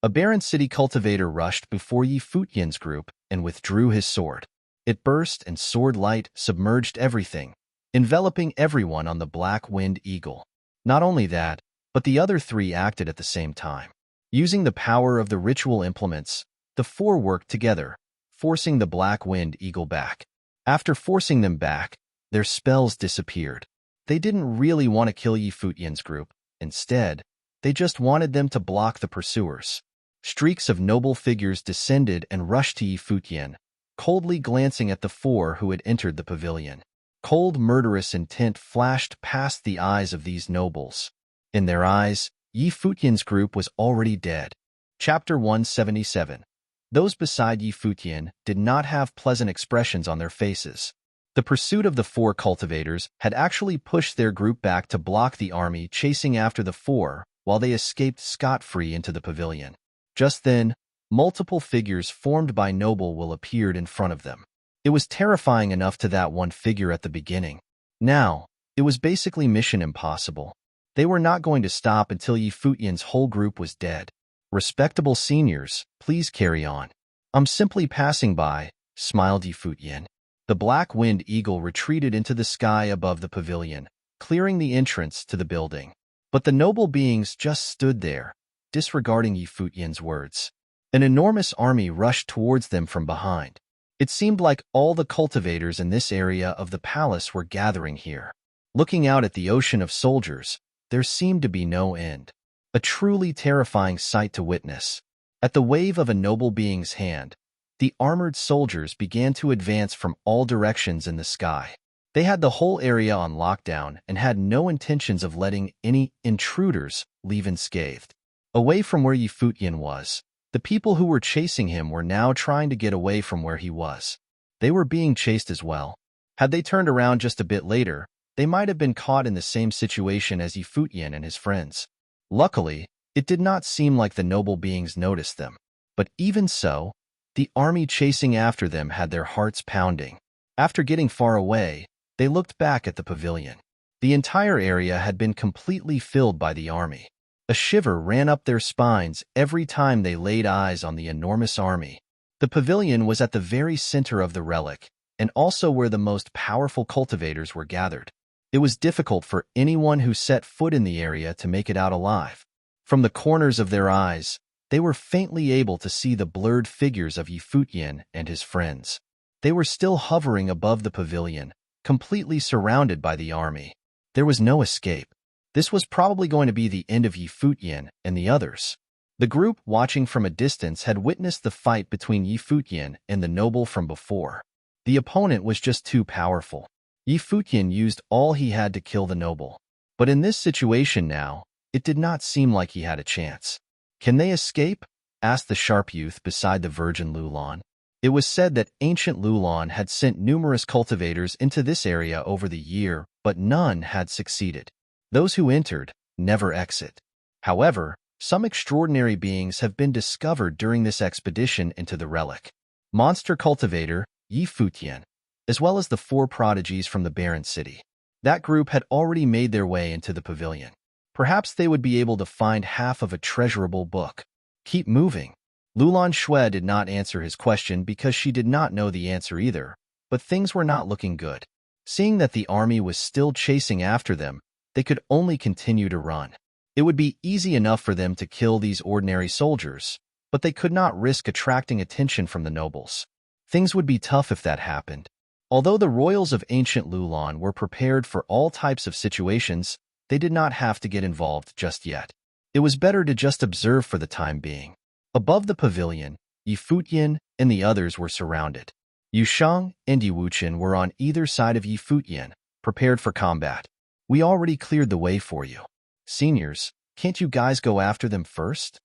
A barren city cultivator rushed before Futian's group and withdrew his sword. It burst and sword light submerged everything, enveloping everyone on the black-winged eagle. Not only that, but the other three acted at the same time. Using the power of the ritual implements, the four worked together, forcing the black-winged eagle back. After forcing them back, their spells disappeared. They didn't really want to kill Futian's group. Instead, they just wanted them to block the pursuers. Streaks of noble figures descended and rushed to Futian, coldly glancing at the four who had entered the pavilion. Cold, murderous intent flashed past the eyes of these nobles. In their eyes, Futian's group was already dead. Chapter 177. Those beside Futian did not have pleasant expressions on their faces. The pursuit of the four cultivators had actually pushed their group back to block the army chasing after the four, while they escaped scot-free into the pavilion. Just then, multiple figures formed by noble will appeared in front of them. It was terrifying enough to that one figure at the beginning. Now, it was basically mission impossible. They were not going to stop until Futian's whole group was dead. "Respectable seniors, please carry on." "I'm simply passing by," smiled Futian. The black-winged eagle retreated into the sky above the pavilion, clearing the entrance to the building. But the noble beings just stood there, disregarding Futian's words. An enormous army rushed towards them from behind. It seemed like all the cultivators in this area of the palace were gathering here. Looking out at the ocean of soldiers, there seemed to be no end. A truly terrifying sight to witness. At the wave of a noble being's hand, the armored soldiers began to advance from all directions in the sky. They had the whole area on lockdown and had no intentions of letting any intruders leave unscathed. Away from where Futian was, the people who were chasing him were now trying to get away from where he was. They were being chased as well. Had they turned around just a bit later, they might have been caught in the same situation as Futian and his friends. Luckily, it did not seem like the noble beings noticed them. But even so, the army chasing after them had their hearts pounding. After getting far away, they looked back at the pavilion. The entire area had been completely filled by the army. A shiver ran up their spines every time they laid eyes on the enormous army. The pavilion was at the very center of the relic, and also where the most powerful cultivators were gathered. It was difficult for anyone who set foot in the area to make it out alive. From the corners of their eyes, they were faintly able to see the blurred figures of Futian and his friends. They were still hovering above the pavilion, completely surrounded by the army. There was no escape. This was probably going to be the end of Futian and the others. The group watching from a distance had witnessed the fight between Futian and the noble from before. The opponent was just too powerful. Futian used all he had to kill the noble. But in this situation now, it did not seem like he had a chance. "Can they escape?" asked the sharp youth beside the virgin Lulan. It was said that ancient Lulan had sent numerous cultivators into this area over the year, but none had succeeded. Those who entered never exit. However, some extraordinary beings have been discovered during this expedition into the relic. Monster cultivator Futian, as well as the 4 prodigies from the barren city. That group had already made their way into the pavilion. Perhaps they would be able to find half of a treasurable book. Keep moving. Lulan Xue did not answer his question because she did not know the answer either, but things were not looking good. Seeing that the army was still chasing after them, they could only continue to run. It would be easy enough for them to kill these ordinary soldiers, but they could not risk attracting attention from the nobles. Things would be tough if that happened. Although the royals of ancient Lulan were prepared for all types of situations, they did not have to get involved just yet. It was better to just observe for the time being. Above the pavilion, Futian and the others were surrounded. Yusheng and Wuchen were on either side of Futian, prepared for combat. "We already cleared the way for you. Seniors, can't you guys go after them first?"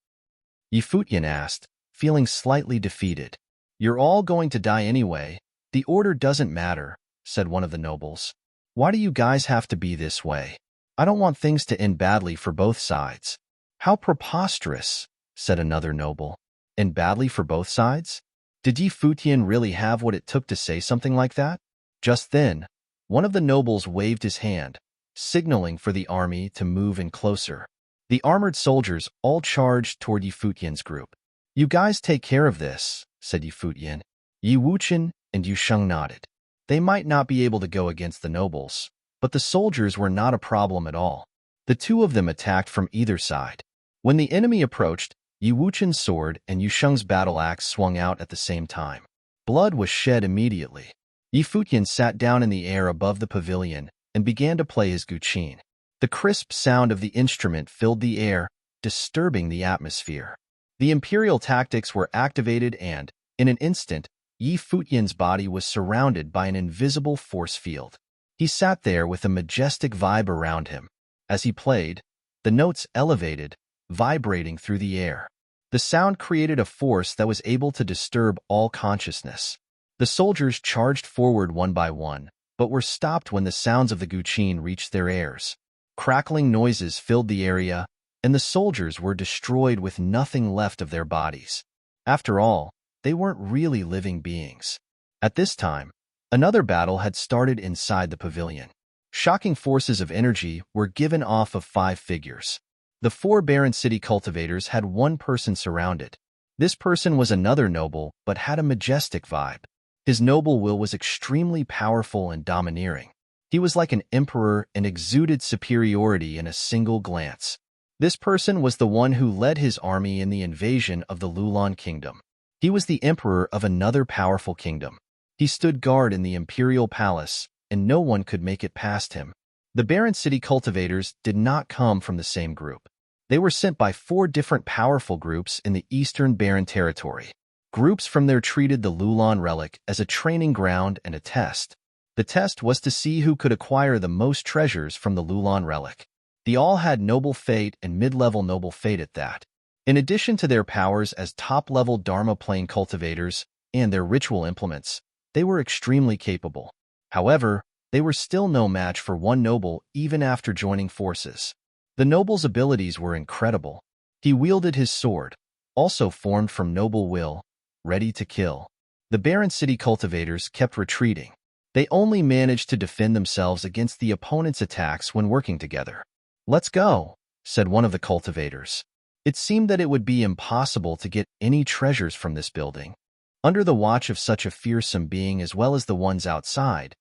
Futian asked, feeling slightly defeated. "You're all going to die anyway. The order doesn't matter," said one of the nobles. "Why do you guys have to be this way? I don't want things to end badly for both sides." "How preposterous," said another noble. "End badly for both sides? Did Futian really have what it took to say something like that?" Just then, one of the nobles waved his hand, signaling for the army to move in closer. The armored soldiers all charged toward Futian's group. "You guys take care of this," said Futian. Wuchen and Yusheng nodded. They might not be able to go against the nobles, but the soldiers were not a problem at all. The 2 of them attacked from either side. When the enemy approached, Wuchen's sword and Yusheng's battle axe swung out at the same time. Blood was shed immediately. Futian sat down in the air above the pavilion and began to play his guqin. The crisp sound of the instrument filled the air, disturbing the atmosphere. The imperial tactics were activated and, in an instant, Futian's body was surrounded by an invisible force field. He sat there with a majestic vibe around him. As he played, the notes elevated, vibrating through the air. The sound created a force that was able to disturb all consciousness. The soldiers charged forward one by one, but were stopped when the sounds of the guqin reached their ears. Crackling noises filled the area, and the soldiers were destroyed with nothing left of their bodies. After all, they weren't really living beings. At this time, another battle had started inside the pavilion. Shocking forces of energy were given off of 5 figures. The 4 barren city cultivators had one person surrounded. This person was another noble, but had a majestic vibe. His noble will was extremely powerful and domineering. He was like an emperor and exuded superiority in a single glance. This person was the one who led his army in the invasion of the Lulan kingdom. He was the emperor of another powerful kingdom. He stood guard in the imperial palace, and no one could make it past him. The barren city cultivators did not come from the same group. They were sent by 4 different powerful groups in the eastern barren territory. Groups from there treated the Lulan relic as a training ground and a test. The test was to see who could acquire the most treasures from the Lulan relic. They all had noble fate and mid-level noble fate at that. In addition to their powers as top-level Dharma plane cultivators and their ritual implements, they were extremely capable. However, they were still no match for one noble even after joining forces. The noble's abilities were incredible. He wielded his sword, also formed from noble will, ready to kill. The barren city cultivators kept retreating. They only managed to defend themselves against the opponent's attacks when working together. "Let's go," said one of the cultivators. It seemed that it would be impossible to get any treasures from this building. Under the watch of such a fearsome being as well as the ones outside,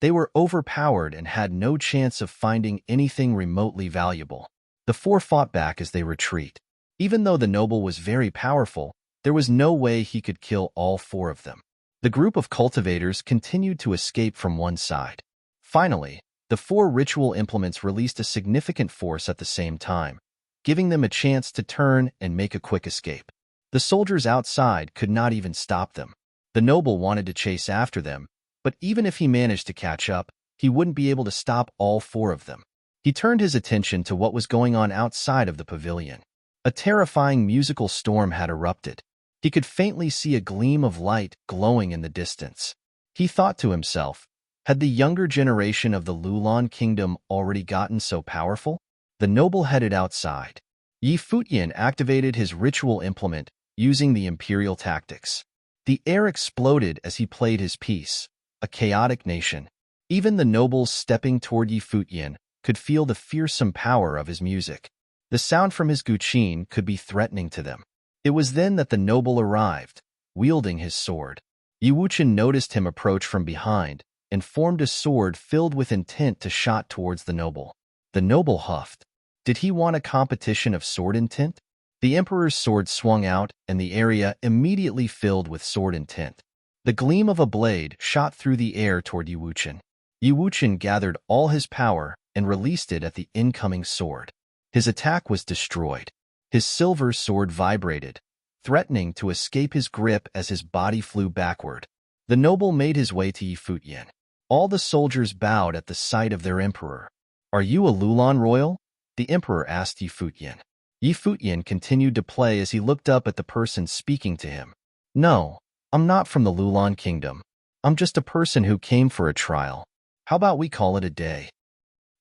they were overpowered and had no chance of finding anything remotely valuable. The four fought back as they retreat. Even though the noble was very powerful, there was no way he could kill all four of them. The group of cultivators continued to escape from one side. Finally, the four ritual implements released a significant force at the same time, giving them a chance to turn and make a quick escape. The soldiers outside could not even stop them. The noble wanted to chase after them, but even if he managed to catch up, he wouldn't be able to stop all four of them. He turned his attention to what was going on outside of the pavilion. A terrifying musical storm had erupted. He could faintly see a gleam of light glowing in the distance. He thought to himself, had the younger generation of the Lulan kingdom already gotten so powerful? The noble headed outside. Futian activated his ritual implement using the imperial tactics. The air exploded as he played his piece, a chaotic nation. Even the nobles stepping toward Futian could feel the fearsome power of his music. The sound from his guqin could be threatening to them. It was then that the noble arrived, wielding his sword. Wuchen noticed him approach from behind and formed a sword filled with intent to shot towards the noble. The noble huffed. Did he want a competition of sword intent? The emperor's sword swung out, and the area immediately filled with sword intent. The gleam of a blade shot through the air toward Wuchen. Wuchen gathered all his power and released it at the incoming sword. His attack was destroyed. His silver sword vibrated, threatening to escape his grip as his body flew backward. The noble made his way to Futian. All the soldiers bowed at the sight of their emperor. "Are you a Lulan royal?" the emperor asked Futian. Futian continued to play as he looked up at the person speaking to him. "No, I'm not from the Lulan kingdom. I'm just a person who came for a trial. How about we call it a day?"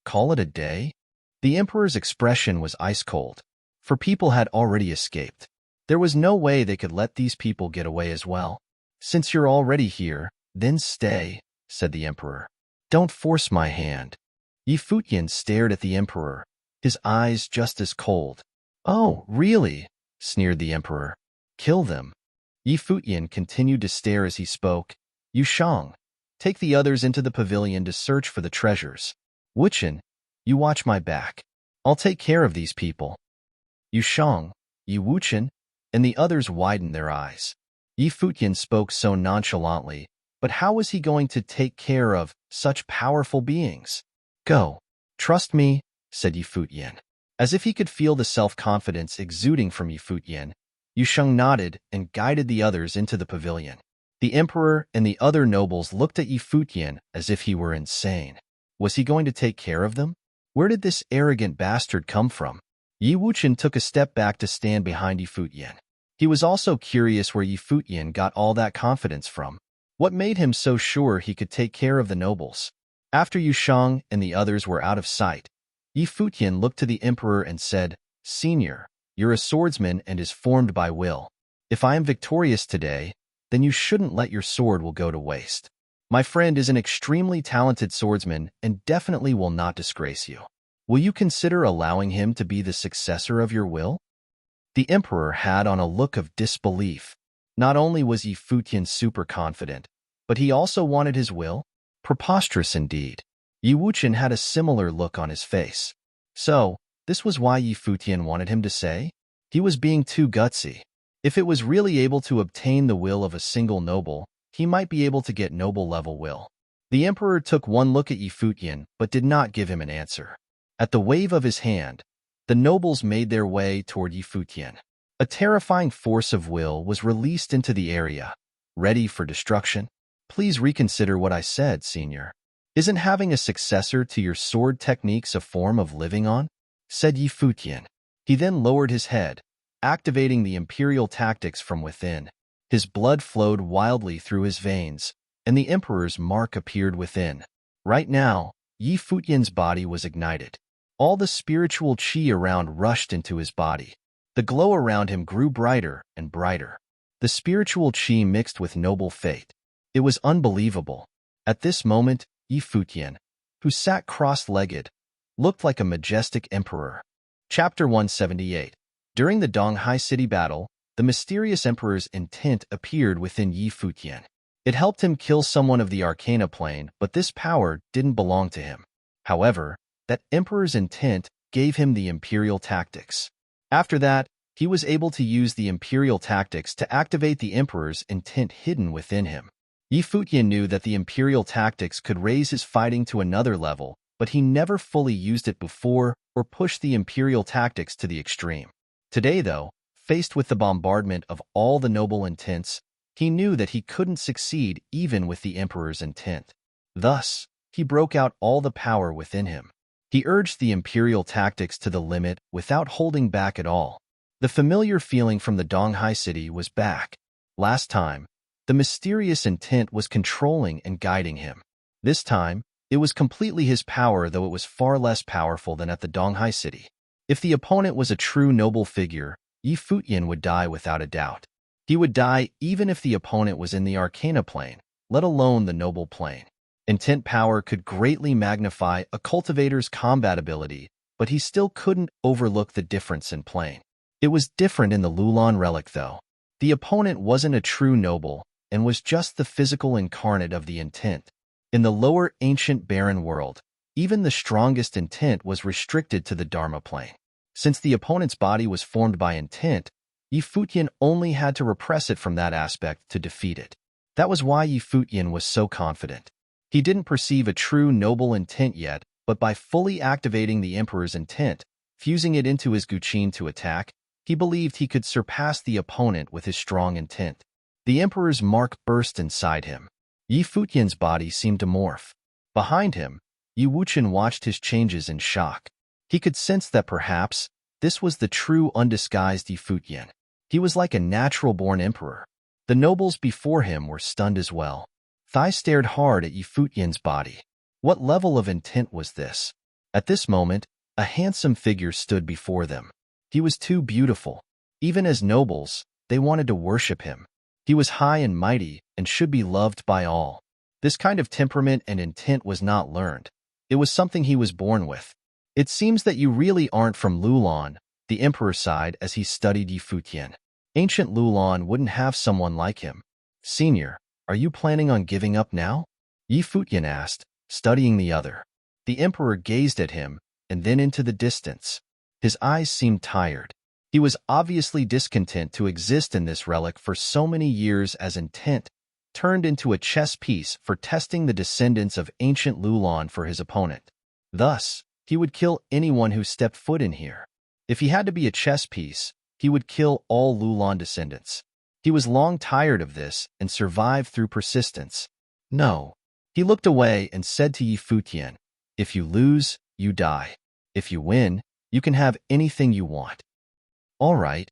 "Call it a day?" The emperor's expression was ice-cold, for people had already escaped. There was no way they could let these people get away as well. "Since you're already here, then stay," said the emperor. "Don't force my hand." Futian stared at the emperor, his eyes just as cold. "Oh, really?" sneered the emperor. "Kill them." Futian continued to stare as he spoke. "Yushang, take the others into the pavilion to search for the treasures. Wuchen, you watch my back. I'll take care of these people." Yushang, Wuchen, and the others widened their eyes. Futian spoke so nonchalantly, but how was he going to take care of such powerful beings? "Go. Trust me," said Futian. As if he could feel the self-confidence exuding from Futian, Yusheng nodded and guided the others into the pavilion. The emperor and the other nobles looked at Futian as if he were insane. Was he going to take care of them? Where did this arrogant bastard come from? Wuchen took a step back to stand behind Futian. He was also curious where Futian got all that confidence from. What made him so sure he could take care of the nobles? After Yusheng and the others were out of sight, Futian looked to the emperor and said, "Senior, you're a swordsman and is formed by will. If I am victorious today, then you shouldn't let your sword will go to waste. My friend is an extremely talented swordsman and definitely will not disgrace you. Will you consider allowing him to be the successor of your will?" The emperor had on a look of disbelief. Not only was Futian super confident, but he also wanted his will? Preposterous indeed. Wuchen had a similar look on his face. So, this was why Futian wanted him to say? He was being too gutsy. If it was really able to obtain the will of a single noble, he might be able to get noble-level will. The emperor took one look at Futian, but did not give him an answer. At the wave of his hand, the nobles made their way toward Futian. A terrifying force of will was released into the area, ready for destruction. Please reconsider what I said, Senior. Isn't having a successor to your sword techniques a form of living on? Said Yi Futian. He then lowered his head, activating the imperial tactics from within. His blood flowed wildly through his veins, and the Emperor's mark appeared within. Right now, Yi Futian's body was ignited. All the spiritual qi around rushed into his body. The glow around him grew brighter and brighter. The spiritual qi mixed with noble fate. It was unbelievable. At this moment, Yi Futian, who sat cross-legged, looked like a majestic emperor. Chapter 178. During the Donghai City battle, the mysterious emperor's intent appeared within Yi Futian. It helped him kill someone of the Arcana plane, but this power didn't belong to him. However, that emperor's intent gave him the imperial tactics. After that, he was able to use the imperial tactics to activate the emperor's intent hidden within him. Yi Futian knew that the imperial tactics could raise his fighting to another level, but he never fully used it before or pushed the imperial tactics to the extreme. Today, though, faced with the bombardment of all the noble intents, he knew that he couldn't succeed even with the emperor's intent. Thus, he broke out all the power within him. He urged the imperial tactics to the limit without holding back at all. The familiar feeling from the Donghai City was back. Last time, the mysterious intent was controlling and guiding him. This time, it was completely his power, though it was far less powerful than at the Donghai City. If the opponent was a true noble figure, Yi Futian would die without a doubt. He would die even if the opponent was in the Arcana plane, let alone the noble plane. Intent power could greatly magnify a cultivator's combat ability, but he still couldn't overlook the difference in plane. It was different in the Lulan relic, though. The opponent wasn't a true noble and was just the physical incarnate of the intent. In the lower ancient barren world, even the strongest intent was restricted to the Dharma plane. Since the opponent's body was formed by intent, Yi Futian only had to repress it from that aspect to defeat it. That was why Yi Futian was so confident. He didn't perceive a true noble intent yet, but by fully activating the Emperor's intent, fusing it into his Guqin to attack, he believed he could surpass the opponent with his strong intent. The Emperor's mark burst inside him. Yi Futian's body seemed to morph. Behind him, Yi Wuchen watched his changes in shock. He could sense that perhaps this was the true undisguised Yi Futian. He was like a natural-born emperor. The nobles before him were stunned as well. Thai stared hard at Yi Futian's body. What level of intent was this? At this moment, a handsome figure stood before them. He was too beautiful. Even as nobles, they wanted to worship him. He was high and mighty and should be loved by all. This kind of temperament and intent was not learned. It was something he was born with. It seems that you really aren't from Lulan, the emperor sighed as he studied Yi Futian. Ancient Lulan wouldn't have someone like him. Senior, are you planning on giving up now? Yi Futian asked, studying the other. The emperor gazed at him and then into the distance. His eyes seemed tired. He was obviously discontent to exist in this relic for so many years as intent turned into a chess piece for testing the descendants of ancient Lulan for his opponent. Thus, he would kill anyone who stepped foot in here. If he had to be a chess piece, he would kill all Lulan descendants. He was long tired of this and survived through persistence. No. He looked away and said to Yi Futian, if you lose, you die. If you win, you can have anything you want. All right.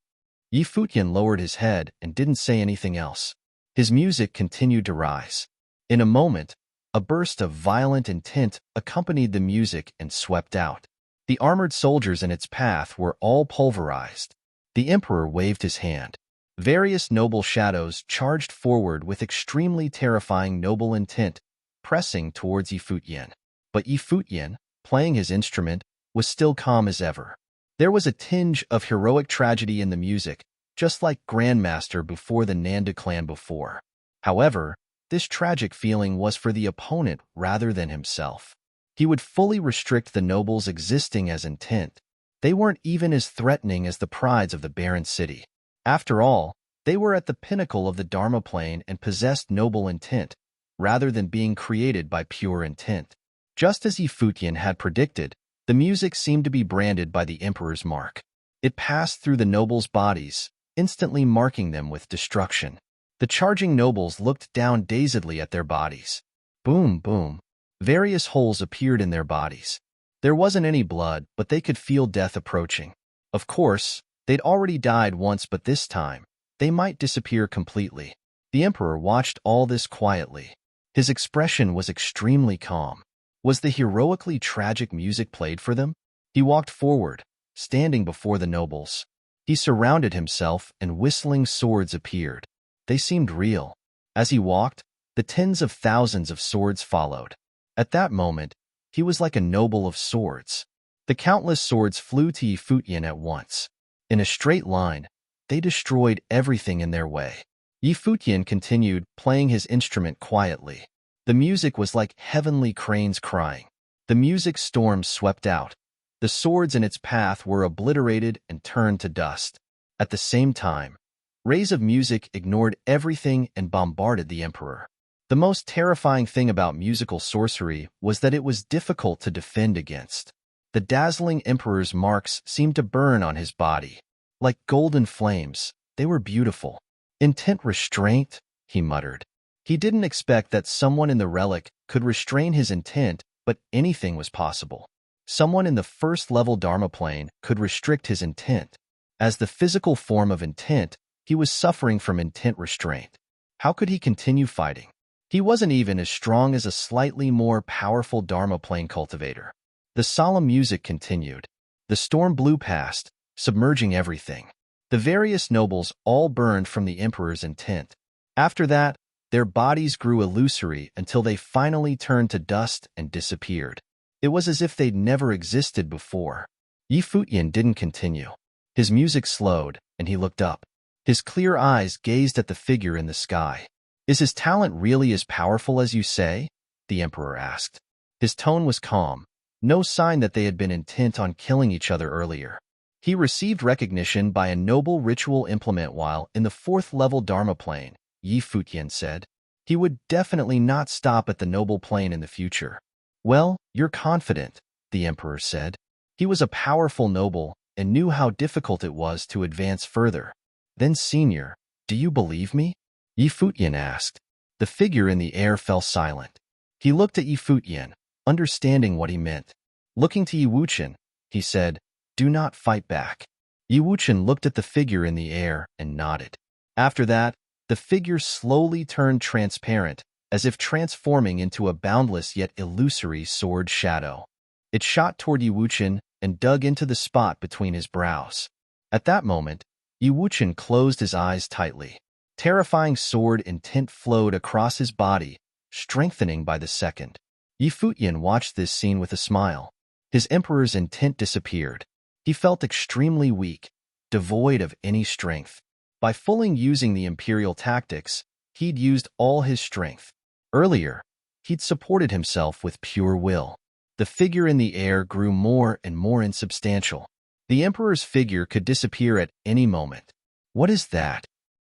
Yi Futian lowered his head and didn't say anything else. His music continued to rise. In a moment, a burst of violent intent accompanied the music and swept out. The armored soldiers in its path were all pulverized. The emperor waved his hand. Various noble shadows charged forward with extremely terrifying noble intent, pressing towards Yi Futian. But Yi Futian, playing his instrument, was still calm as ever. There was a tinge of heroic tragedy in the music, just like Grandmaster before the Nanda clan before. However, this tragic feeling was for the opponent rather than himself. He would fully restrict the nobles existing as intent. They weren't even as threatening as the prides of the barren city. After all, they were at the pinnacle of the Dharma plane and possessed noble intent, rather than being created by pure intent. Just as Yi Futian had predicted, the music seemed to be branded by the emperor's mark. It passed through the nobles' bodies, instantly marking them with destruction. The charging nobles looked down dazedly at their bodies. Boom, boom. Various holes appeared in their bodies. There wasn't any blood, but they could feel death approaching. Of course, they'd already died once, but this time, they might disappear completely. The emperor watched all this quietly. His expression was extremely calm. Was the heroically tragic music played for them? He walked forward, standing before the nobles. He surrounded himself, and whistling swords appeared. They seemed real. As he walked, the tens of thousands of swords followed. At that moment, he was like a noble of swords. The countless swords flew to Futian at once. In a straight line, they destroyed everything in their way. Futian continued, playing his instrument quietly. The music was like heavenly cranes crying. The music storm swept out. The swords in its path were obliterated and turned to dust. At the same time, rays of music ignored everything and bombarded the emperor. The most terrifying thing about musical sorcery was that it was difficult to defend against. The dazzling emperor's marks seemed to burn on his body. Like golden flames, they were beautiful. Intent restraint, he muttered. He didn't expect that someone in the relic could restrain his intent, but anything was possible. Someone in the first-level Dharma plane could restrict his intent. As the physical form of intent, he was suffering from intent restraint. How could he continue fighting? He wasn't even as strong as a slightly more powerful Dharma plane cultivator. The solemn music continued. The storm blew past, submerging everything. The various nobles all burned from the emperor's intent. After that, their bodies grew illusory until they finally turned to dust and disappeared. It was as if they'd never existed before. Futian didn't continue. His music slowed, and he looked up. His clear eyes gazed at the figure in the sky. "Is his talent really as powerful as you say?" the emperor asked. His tone was calm, no sign that they had been intent on killing each other earlier. He received recognition by a noble ritual implement while in the fourth-level Dharma plane, Futian said. He would definitely not stop at the noble plane in the future. "Well, you're confident," the emperor said. He was a powerful noble and knew how difficult it was to advance further. "Then, senior, do you believe me?" Futian asked. The figure in the air fell silent. He looked at Futian, understanding what he meant. Looking to Wuchen, he said, "Do not fight back." Wuchen looked at the figure in the air and nodded. After that, the figure slowly turned transparent, as if transforming into a boundless yet illusory sword shadow. It shot toward Wuchen and dug into the spot between his brows. At that moment, Wuchen closed his eyes tightly. Terrifying sword intent flowed across his body, strengthening by the second. Futian watched this scene with a smile. His emperor's intent disappeared. He felt extremely weak, devoid of any strength. By fully using the imperial tactics, he'd used all his strength. Earlier, he'd supported himself with pure will. The figure in the air grew more and more insubstantial. The emperor's figure could disappear at any moment. "What is that?"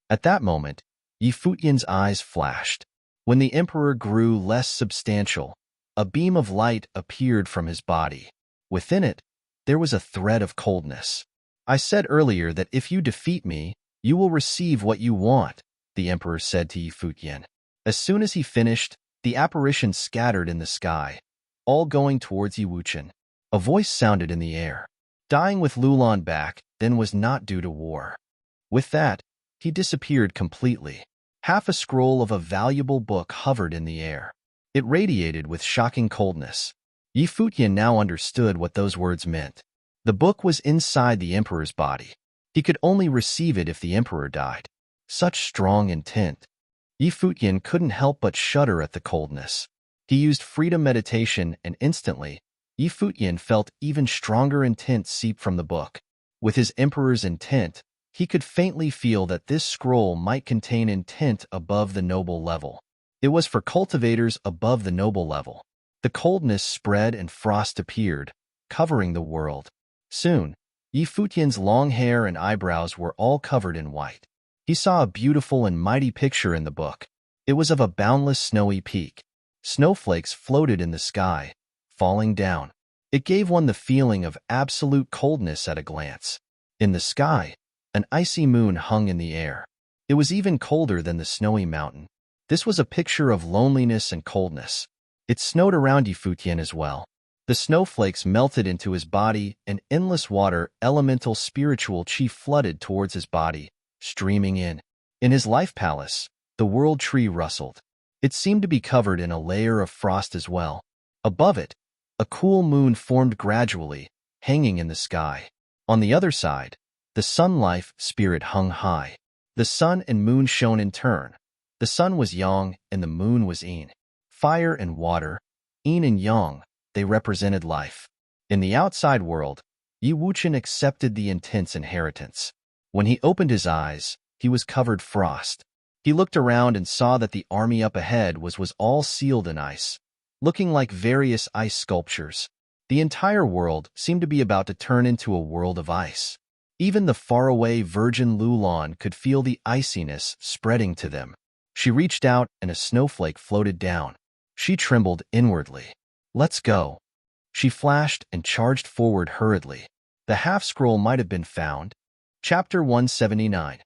At that moment, Futian's eyes flashed. When the emperor grew less substantial, a beam of light appeared from his body. Within it, there was a thread of coldness. "I said earlier that if you defeat me, you will receive what you want," the emperor said to Futian. As soon as he finished, the apparition scattered in the sky, all going towards Wuchen. A voice sounded in the air. "Dying with Lulan back, then was not due to war." With that, he disappeared completely. Half a scroll of a valuable book hovered in the air. It radiated with shocking coldness. Futian now understood what those words meant. The book was inside the emperor's body. He could only receive it if the emperor died. Such strong intent. Futian couldn't help but shudder at the coldness. He used freedom meditation, and instantly, Futian felt even stronger intent seep from the book. With his emperor's intent, he could faintly feel that this scroll might contain intent above the noble level. It was for cultivators above the noble level. The coldness spread and frost appeared, covering the world. Soon, Futian's long hair and eyebrows were all covered in white. He saw a beautiful and mighty picture in the book. It was of a boundless snowy peak. Snowflakes floated in the sky, falling down. It gave one the feeling of absolute coldness at a glance. In the sky, An icy moon hung in the air. It was even colder than the snowy mountain. This was a picture of loneliness and coldness. It snowed around Futian as well. The snowflakes melted into his body, and endless water, elemental spiritual chi flooded towards his body, streaming in. In his life palace, the world tree rustled. It seemed to be covered in a layer of frost as well. Above it, a cool moon formed gradually, hanging in the sky. On the other side, the sun-life spirit hung high. The sun and moon shone in turn. The sun was yang and the moon was yin. Fire and water, yin and yang, they represented life. In the outside world, Yi Wuchen accepted the intense inheritance. When he opened his eyes, he was covered frost. He looked around and saw that the army up ahead was all sealed in ice, looking like various ice sculptures. The entire world seemed to be about to turn into a world of ice. Even the faraway Virgin Lulan could feel the iciness spreading to them. She reached out and a snowflake floated down. She trembled inwardly. "Let's go." She flashed and charged forward hurriedly. The half-scroll might have been found. Chapter 179.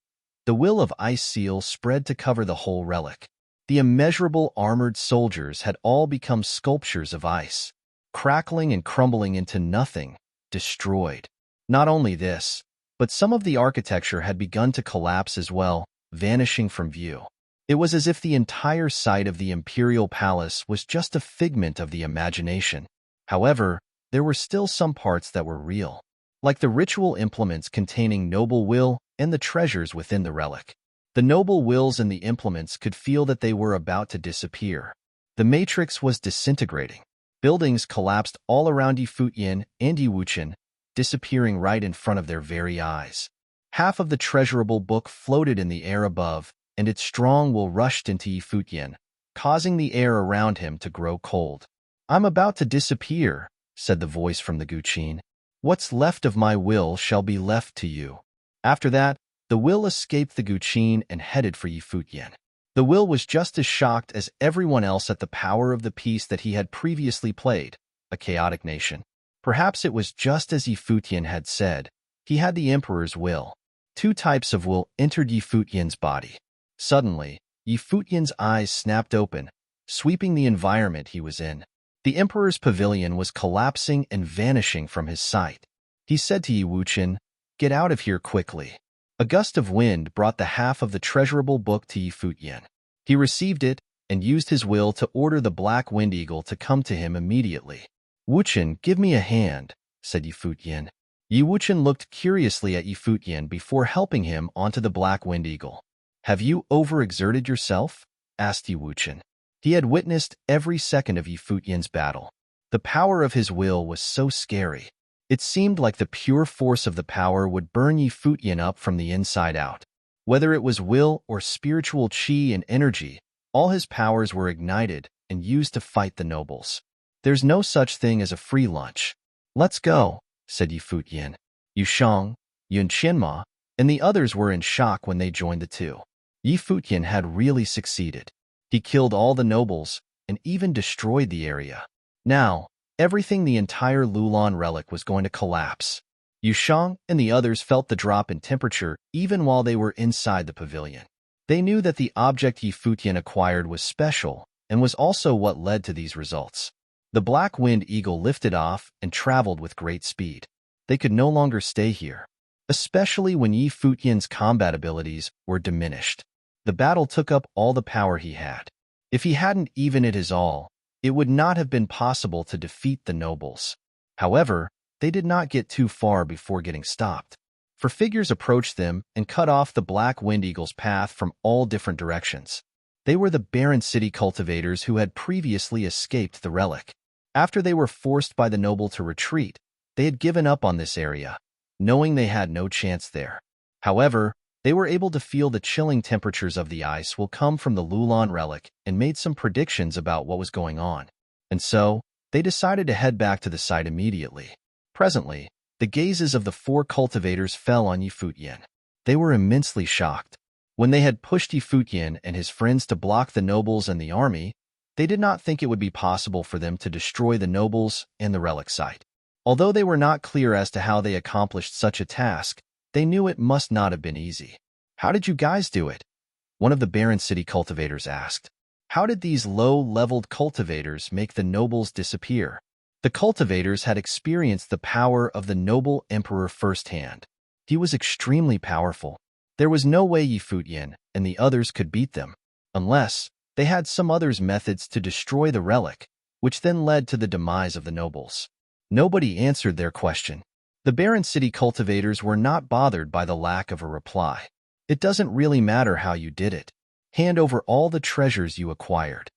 The will of ice seal spread to cover the whole relic. The immeasurable armored soldiers had all become sculptures of ice, crackling and crumbling into nothing, destroyed. Not only this, but some of the architecture had begun to collapse as well, vanishing from view. It was as if the entire site of the imperial palace was just a figment of the imagination. However, there were still some parts that were real, like the ritual implements containing noble will and the treasures within the relic. The noble wills and the implements could feel that they were about to disappear. The matrix was disintegrating. Buildings collapsed all around Futian and Yi Wuchen, disappearing right in front of their very eyes. Half of the treasurable book floated in the air above, and its strong will rushed into Futian, causing the air around him to grow cold. "I'm about to disappear," said the voice from the Guqin. "What's left of my will shall be left to you." After that, the will escaped the Guqin and headed for Futian. The will was just as shocked as everyone else at the power of the piece that he had previously played, a chaotic nation. Perhaps it was just as Futian had said. He had the Emperor's will. Two types of will entered Futian's body. Suddenly, Futian's eyes snapped open, sweeping the environment he was in. The Emperor's pavilion was collapsing and vanishing from his sight. He said to Yi Wuchen, "Get out of here quickly." A gust of wind brought the half of the treasurable book to Futian. He received it and used his will to order the black wind eagle to come to him immediately. "Wuchen, give me a hand," said Futian. Yi Wuchen looked curiously at Futian before helping him onto the black wind eagle. "Have you overexerted yourself?" asked Yi Wuchen. He had witnessed every second of Futian's battle. The power of his will was so scary. It seemed like the pure force of the power would burn Futian up from the inside out. Whether it was will or spiritual chi and energy, all his powers were ignited and used to fight the nobles. "There's no such thing as a free lunch." "Let's go," said Futian. Yushang, Yunqianma, and the others were in shock when they joined the two. Futian had really succeeded. He killed all the nobles and even destroyed the area. Now, everything the entire Lulan relic was going to collapse. Yushang and the others felt the drop in temperature even while they were inside the pavilion. They knew that the object Futian acquired was special and was also what led to these results. The black wind eagle lifted off and traveled with great speed. They could no longer stay here, especially when Futian's combat abilities were diminished. The battle took up all the power he had. If he hadn't even it his all, it would not have been possible to defeat the nobles. However, they did not get too far before getting stopped. For figures approached them and cut off the black wind eagle's path from all different directions. They were the barren city cultivators who had previously escaped the relic. After they were forced by the noble to retreat, they had given up on this area, knowing they had no chance there. However, they were able to feel the chilling temperatures of the ice will come from the Lulan relic and made some predictions about what was going on. And so, they decided to head back to the site immediately. Presently, the gazes of the four cultivators fell on Futian. They were immensely shocked. When they had pushed Futian and his friends to block the nobles and the army, they did not think it would be possible for them to destroy the nobles and the relic site. Although they were not clear as to how they accomplished such a task, They knew it must not have been easy. How did you guys do it? One of the barren city cultivators asked. How did these low-leveled cultivators make the nobles disappear? The cultivators had experienced the power of the noble emperor firsthand. He was extremely powerful. There was no way Futian and the others could beat them, unless they had some other's methods to destroy the relic, which then led to the demise of the nobles. Nobody answered their question. The barren city cultivators were not bothered by the lack of a reply. It doesn't really matter how you did it. Hand over all the treasures you acquired.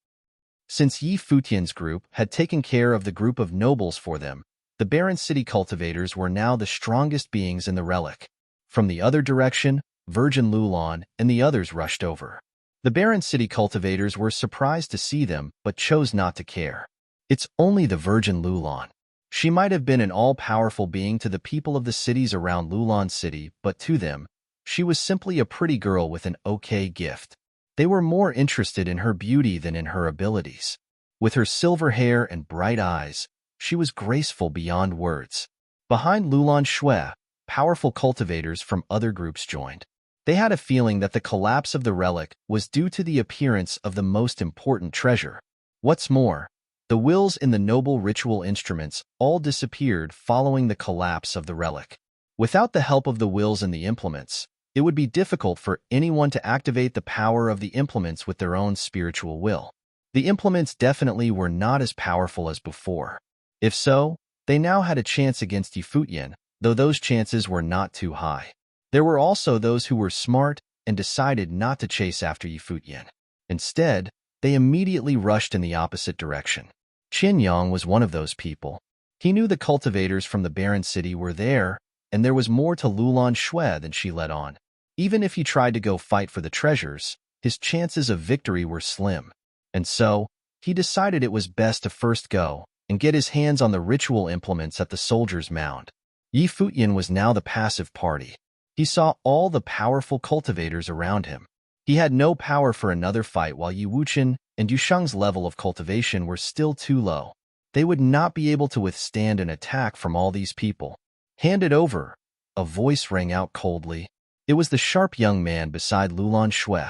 Since Futian's group had taken care of the group of nobles for them, the barren city cultivators were now the strongest beings in the relic. From the other direction, Virgin Lulan and the others rushed over. The barren city cultivators were surprised to see them, but chose not to care. It's only the Virgin Lulan. She might have been an all-powerful being to the people of the cities around Lulan City, but to them, she was simply a pretty girl with an okay gift. They were more interested in her beauty than in her abilities. With her silver hair and bright eyes, she was graceful beyond words. Behind Lulan Shui, powerful cultivators from other groups joined. They had a feeling that the collapse of the relic was due to the appearance of the most important treasure. What's more, the wills in the noble ritual instruments all disappeared following the collapse of the relic. Without the help of the wills and the implements, it would be difficult for anyone to activate the power of the implements with their own spiritual will. The implements definitely were not as powerful as before. If so, they now had a chance against Futian, though those chances were not too high. There were also those who were smart and decided not to chase after Futian. Instead, they immediately rushed in the opposite direction. Qin Yang was one of those people. He knew the cultivators from the barren city were there, and there was more to Lulan Shui than she let on. Even if he tried to go fight for the treasures, his chances of victory were slim. And so, he decided it was best to first go and get his hands on the ritual implements at the soldier's mound. Futian was now the passive party. He saw all the powerful cultivators around him. He had no power for another fight while Wuchen and Yusheng's level of cultivation were still too low. They would not be able to withstand an attack from all these people. Hand it over, a voice rang out coldly. It was the sharp young man beside Lulan Shui.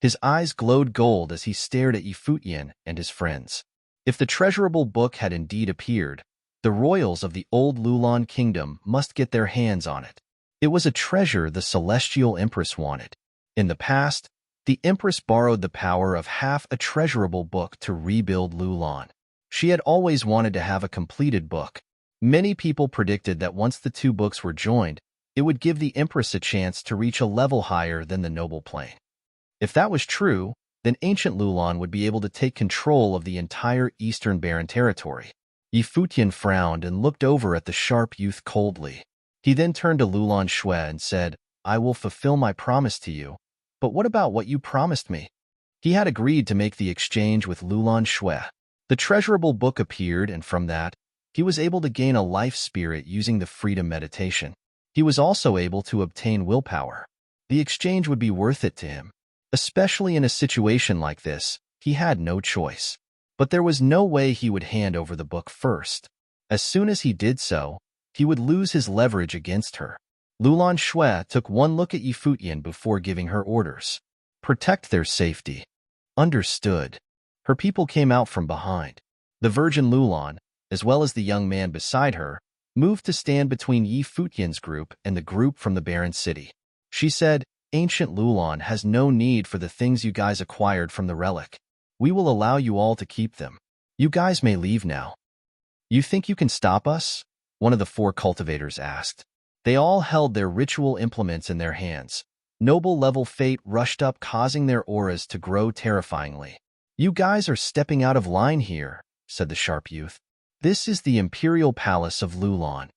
His eyes glowed gold as he stared at Futian and his friends. If the treasurable book had indeed appeared, the royals of the old Lulan kingdom must get their hands on it. It was a treasure the celestial empress wanted. In the past, the empress borrowed the power of half a treasurable book to rebuild Lulan. She had always wanted to have a completed book. Many people predicted that once the two books were joined, it would give the Empress a chance to reach a level higher than the noble plane. If that was true, then ancient Lulan would be able to take control of the entire eastern barren territory. Futian frowned and looked over at the sharp youth coldly. He then turned to Lulan Shui and said, I will fulfill my promise to you, but what about what you promised me? He had agreed to make the exchange with Lulan Shui. The treasurable book appeared, and from that, he was able to gain a life spirit using the freedom meditation. He was also able to obtain willpower. The exchange would be worth it to him. Especially in a situation like this, he had no choice. But there was no way he would hand over the book first. As soon as he did so, he would lose his leverage against her. Lulan Shui took one look at Futian before giving her orders. Protect their safety. Understood. Her people came out from behind. The Virgin Lulan, as well as the young man beside her, moved to stand between Futian's group and the group from the barren city. She said, Ancient Lulan has no need for the things you guys acquired from the relic. We will allow you all to keep them. You guys may leave now. You think you can stop us? One of the four cultivators asked. They all held their ritual implements in their hands. Noble-level fate rushed up, causing their auras to grow terrifyingly. You guys are stepping out of line here, said the sharp youth. This is the imperial palace of Lulan.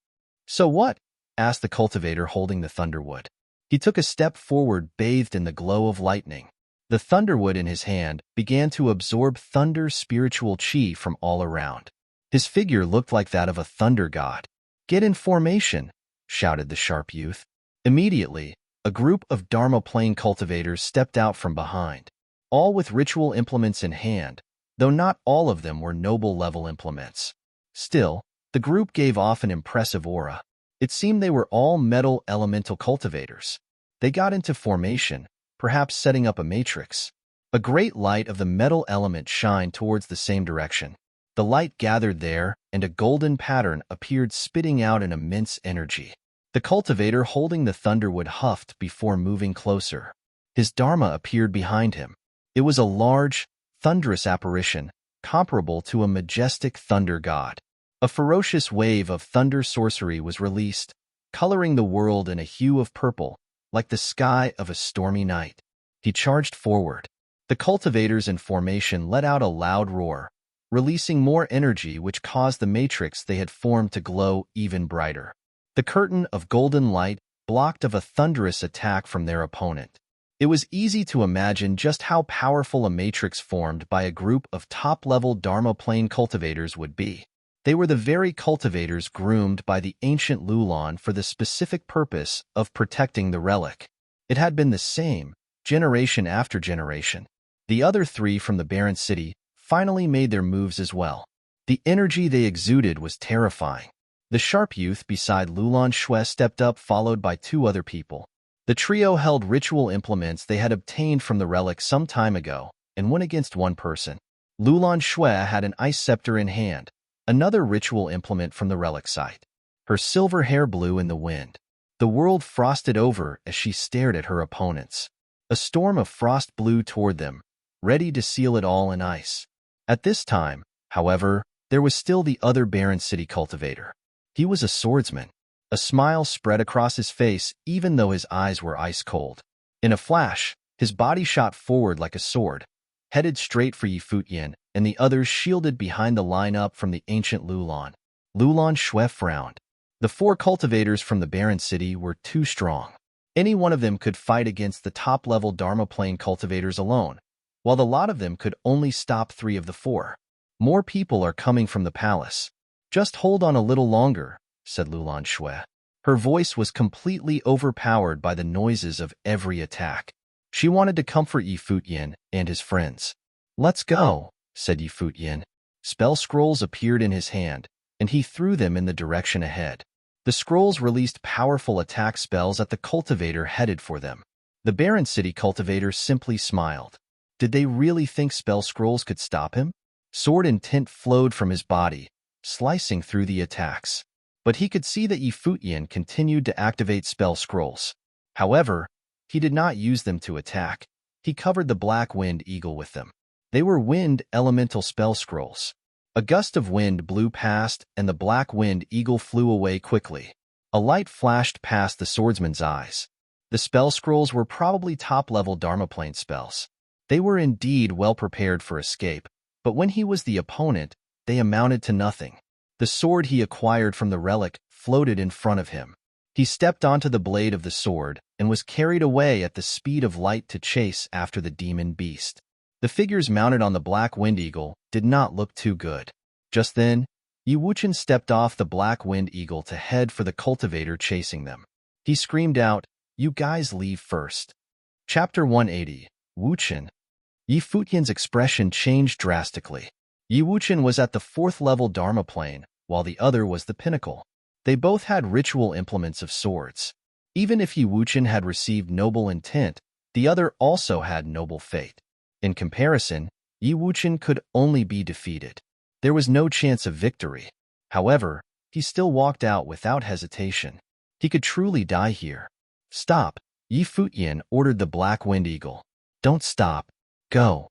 So what? Asked the cultivator holding the thunderwood. He took a step forward, bathed in the glow of lightning. The thunderwood in his hand began to absorb thunder's spiritual chi from all around. His figure looked like that of a thunder god. Get in formation, shouted the sharp youth. Immediately, a group of Dharma plane cultivators stepped out from behind, all with ritual implements in hand, though not all of them were noble-level implements. Still, the group gave off an impressive aura. It seemed they were all metal elemental cultivators. They got into formation, perhaps setting up a matrix. A great light of the metal element shined towards the same direction. The light gathered there, and a golden pattern appeared, spitting out an immense energy. The cultivator holding the thunderwood huffed before moving closer. His dharma appeared behind him. It was a large, thunderous apparition, comparable to a majestic thunder god. A ferocious wave of thunder sorcery was released, coloring the world in a hue of purple, like the sky of a stormy night. He charged forward. The cultivators in formation let out a loud roar, releasing more energy which caused the matrix they had formed to glow even brighter. The curtain of golden light blocked of a thunderous attack from their opponent. It was easy to imagine just how powerful a matrix formed by a group of top-level Dharma plane cultivators would be. They were the very cultivators groomed by the ancient Lulan for the specific purpose of protecting the relic. It had been the same, generation after generation. The other three from the barren city finally made their moves as well. The energy they exuded was terrifying. The sharp youth beside Lulan Shui stepped up, followed by two other people. The trio held ritual implements they had obtained from the relic some time ago and went against one person. Lulan Shui had an ice scepter in hand, another ritual implement from the relic site. Her silver hair blew in the wind. The world frosted over as she stared at her opponents. A storm of frost blew toward them, ready to seal it all in ice. At this time, however, there was still the other barren city cultivator. He was a swordsman. A smile spread across his face even though his eyes were ice cold. In a flash, his body shot forward like a sword, headed straight for Futian, and the others shielded behind the line-up from the ancient Lulan. Lulan Shui frowned. The four cultivators from the barren city were too strong. Any one of them could fight against the top-level Dharma plane cultivators alone, while the lot of them could only stop 3 of the 4. More people are coming from the palace. Just hold on a little longer, said Lulan Shui. Her voice was completely overpowered by the noises of every attack. She wanted to comfort Futian and his friends. Let's go, said Futian. Spell scrolls appeared in his hand, and he threw them in the direction ahead. The scrolls released powerful attack spells at the cultivator headed for them. The barren city cultivator simply smiled. Did they really think spell scrolls could stop him? Sword intent flowed from his body, slicing through the attacks. But he could see that Futian continued to activate spell scrolls. However, he did not use them to attack. He covered the Black Wind Eagle with them. They were wind elemental spell scrolls. A gust of wind blew past, and the Black Wind Eagle flew away quickly. A light flashed past the swordsman's eyes. The spell scrolls were probably top-level Dharma plane spells. They were indeed well prepared for escape, but when he was the opponent, they amounted to nothing. The sword he acquired from the relic floated in front of him. He stepped onto the blade of the sword and was carried away at the speed of light to chase after the demon beast. The figures mounted on the Black Wind Eagle did not look too good. Just then, Wuchen stepped off the Black Wind Eagle to head for the cultivator chasing them. He screamed out, "You guys leave first." Chapter 180, Wuchen. Futian's expression changed drastically. Wuchen was at the 4th level Dharma plane, while the other was the pinnacle. They both had ritual implements of swords. Even if Wuchen had received noble intent, the other also had noble fate. In comparison, Wuchen could only be defeated. There was no chance of victory. However, he still walked out without hesitation. He could truly die here. Stop, Futian ordered the Black Wind Eagle. Don't stop. Go.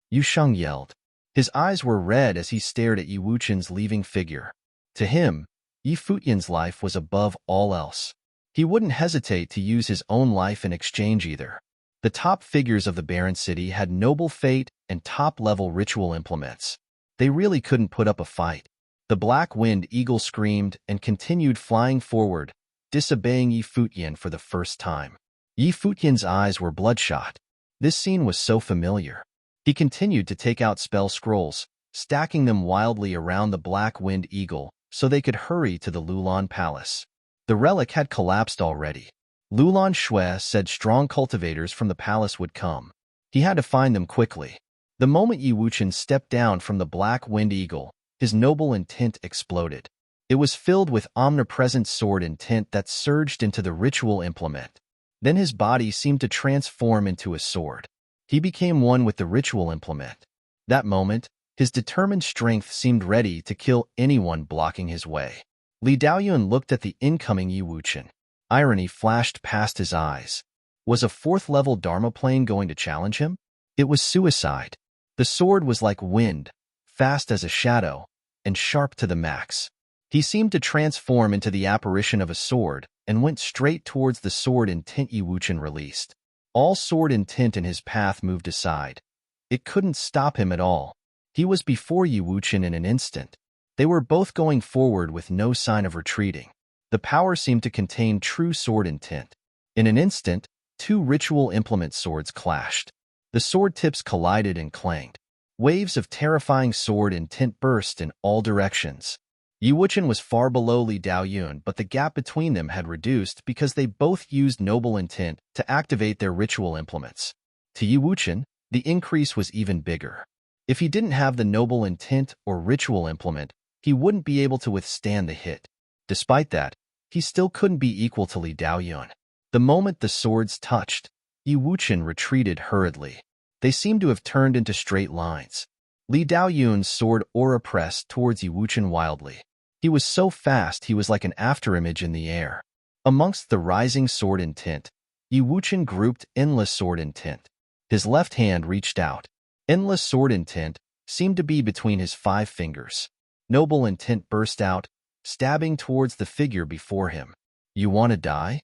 Yu Sheng yelled. His eyes were red as he stared at Wuchen's leaving figure. To him, Futian's life was above all else. He wouldn't hesitate to use his own life in exchange either. The top figures of the barren city had noble fate and top-level ritual implements. They really couldn't put up a fight. The Black Wind Eagle screamed and continued flying forward, disobeying Futian for the first time. Futian's eyes were bloodshot. This scene was so familiar. He continued to take out spell scrolls, stacking them wildly around the Black Wind Eagle so they could hurry to the Lulan Palace. The relic had collapsed already. Lulan Shui said strong cultivators from the palace would come. He had to find them quickly. The moment Wuchen stepped down from the Black Wind Eagle, his noble intent exploded. It was filled with omnipresent sword intent that surged into the ritual implement. Then his body seemed to transform into a sword. He became one with the ritual implement. That moment, his determined strength seemed ready to kill anyone blocking his way. Li Daoyun looked at the incoming Yi Wuchen. Irony flashed past his eyes. Was a fourth-level Dharma plane going to challenge him? It was suicide. The sword was like wind, fast as a shadow, and sharp to the max. He seemed to transform into the apparition of a sword and went straight towards the sword intent Yi Wuchen released. All sword intent in his path moved aside. It couldn't stop him at all. He was before Yi Wuchen in an instant. They were both going forward with no sign of retreating. The power seemed to contain true sword intent. In an instant, two ritual implement swords clashed. The sword tips collided and clanged. Waves of terrifying sword intent burst in all directions. Yi Wuchen was far below Li Daoyun, but the gap between them had reduced because they both used noble intent to activate their ritual implements. To Yi Wuchen, the increase was even bigger. If he didn't have the noble intent or ritual implement, he wouldn't be able to withstand the hit. Despite that, he still couldn't be equal to Li Daoyun. The moment the swords touched, Yi Wuchen retreated hurriedly. They seemed to have turned into straight lines. Li Daoyun's sword aura pressed towards Yi Wuchen wildly. He was so fast he was like an afterimage in the air. Amongst the rising sword intent, Yi Wuchen grouped endless sword intent. His left hand reached out. Endless sword intent seemed to be between his 5 fingers. Noble intent burst out, stabbing towards the figure before him. "You want to die?"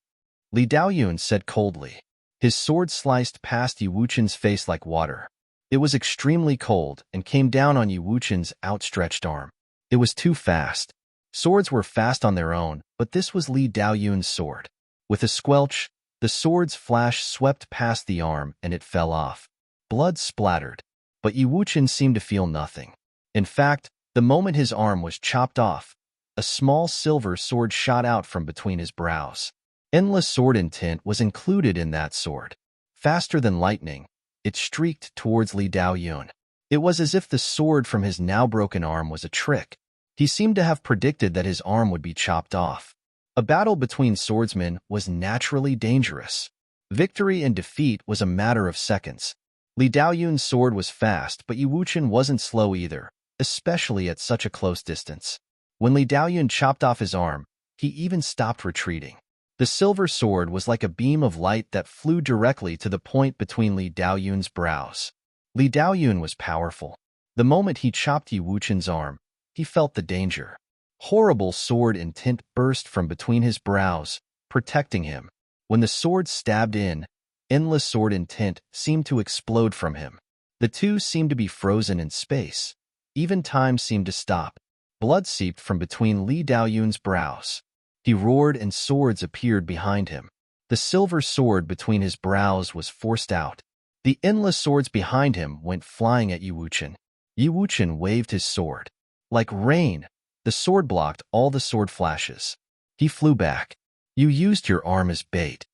Li Daoyun said coldly. His sword sliced past Yi Wuchen's face like water. It was extremely cold and came down on Yi Wuchen's outstretched arm. It was too fast. Swords were fast on their own, but this was Li Daoyun's sword. With a squelch, the sword's flash swept past the arm and it fell off. Blood splattered, but Yi Wuchen seemed to feel nothing. In fact, the moment his arm was chopped off, a small silver sword shot out from between his brows. Endless sword intent was included in that sword. Faster than lightning, it streaked towards Li Daoyun. It was as if the sword from his now broken arm was a trick. He seemed to have predicted that his arm would be chopped off. A battle between swordsmen was naturally dangerous. Victory and defeat was a matter of seconds. Li Daoyun's sword was fast, but Yi Wuchen wasn't slow either, especially at such a close distance. When Li Daoyun chopped off his arm, he even stopped retreating. The silver sword was like a beam of light that flew directly to the point between Li Daoyun's brows. Li Daoyun was powerful. The moment he chopped Yi Wuchen's arm, he felt the danger. Horrible sword intent burst from between his brows, protecting him. When the sword stabbed in, endless sword intent seemed to explode from him. The two seemed to be frozen in space. Even time seemed to stop. Blood seeped from between Li Daoyun's brows. He roared and swords appeared behind him. The silver sword between his brows was forced out. The endless swords behind him went flying at Yi Wuchen. Yi Wuchen waved his sword. Like rain, the sword blocked all the sword flashes. He flew back. "You used your arm as bait."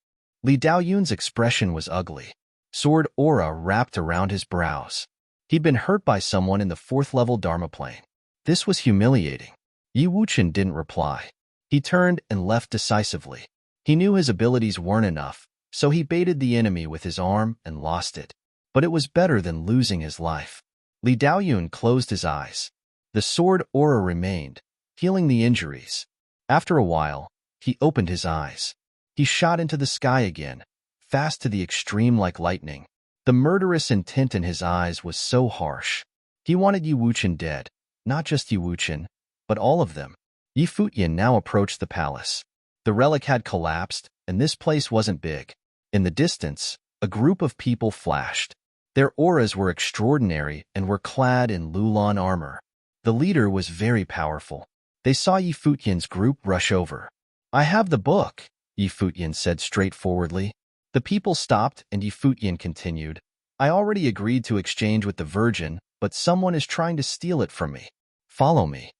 Li Daoyun's expression was ugly. Sword aura wrapped around his brows. He'd been hurt by someone in the 4th-level Dharma plane. This was humiliating. Yi Wuchen didn't reply. He turned and left decisively. He knew his abilities weren't enough, so he baited the enemy with his arm and lost it. But it was better than losing his life. Li Daoyun closed his eyes. The sword aura remained, healing the injuries. After a while, he opened his eyes. He shot into the sky again, fast to the extreme like lightning. The murderous intent in his eyes was so harsh. He wanted Yi Wuchen dead, not just Yi Wuchen, but all of them. Yi Futian now approached the palace. The relic had collapsed, and this place wasn't big. In the distance, a group of people flashed. Their auras were extraordinary and were clad in Lulan armor. The leader was very powerful. They saw Yi Futian's group rush over. "I have the book," Yi Futian said straightforwardly. The people stopped and Yi Futian continued. "I already agreed to exchange with the Virgin, but someone is trying to steal it from me. Follow me."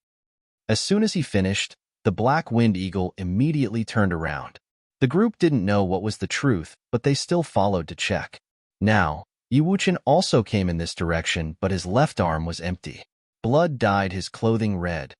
As soon as he finished, the Black Wind Eagle immediately turned around. The group didn't know what was the truth, but they still followed to check. Now, Yi Wuchen also came in this direction, but his left arm was empty. Blood dyed his clothing red.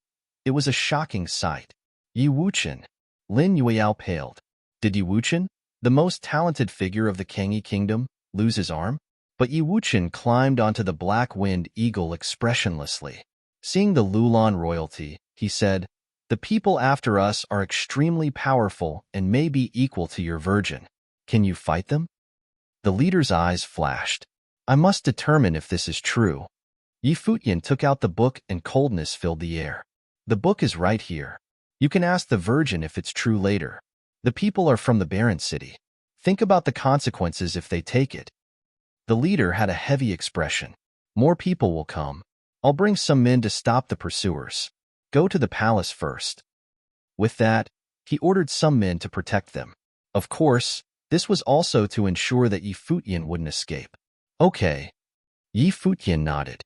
It was a shocking sight. Yi Wuchen. Lin Yueyao paled. Did Yi Wuchen, the most talented figure of the Kangyi kingdom, lose his arm? But Yi Wuchen climbed onto the black-winged eagle expressionlessly. Seeing the Lulan royalty, he said, "The people after us are extremely powerful and may be equal to your virgin. Can you fight them?" The leader's eyes flashed. "I must determine if this is true." Yi Futian took out the book and coldness filled the air. "The book is right here. You can ask the virgin if it's true later. The people are from the barren city. Think about the consequences if they take it." The leader had a heavy expression. "More people will come. I'll bring some men to stop the pursuers. Go to the palace first." With that, he ordered some men to protect them. Of course, this was also to ensure that Yi Futian wouldn't escape. "Okay." Yi Futian nodded.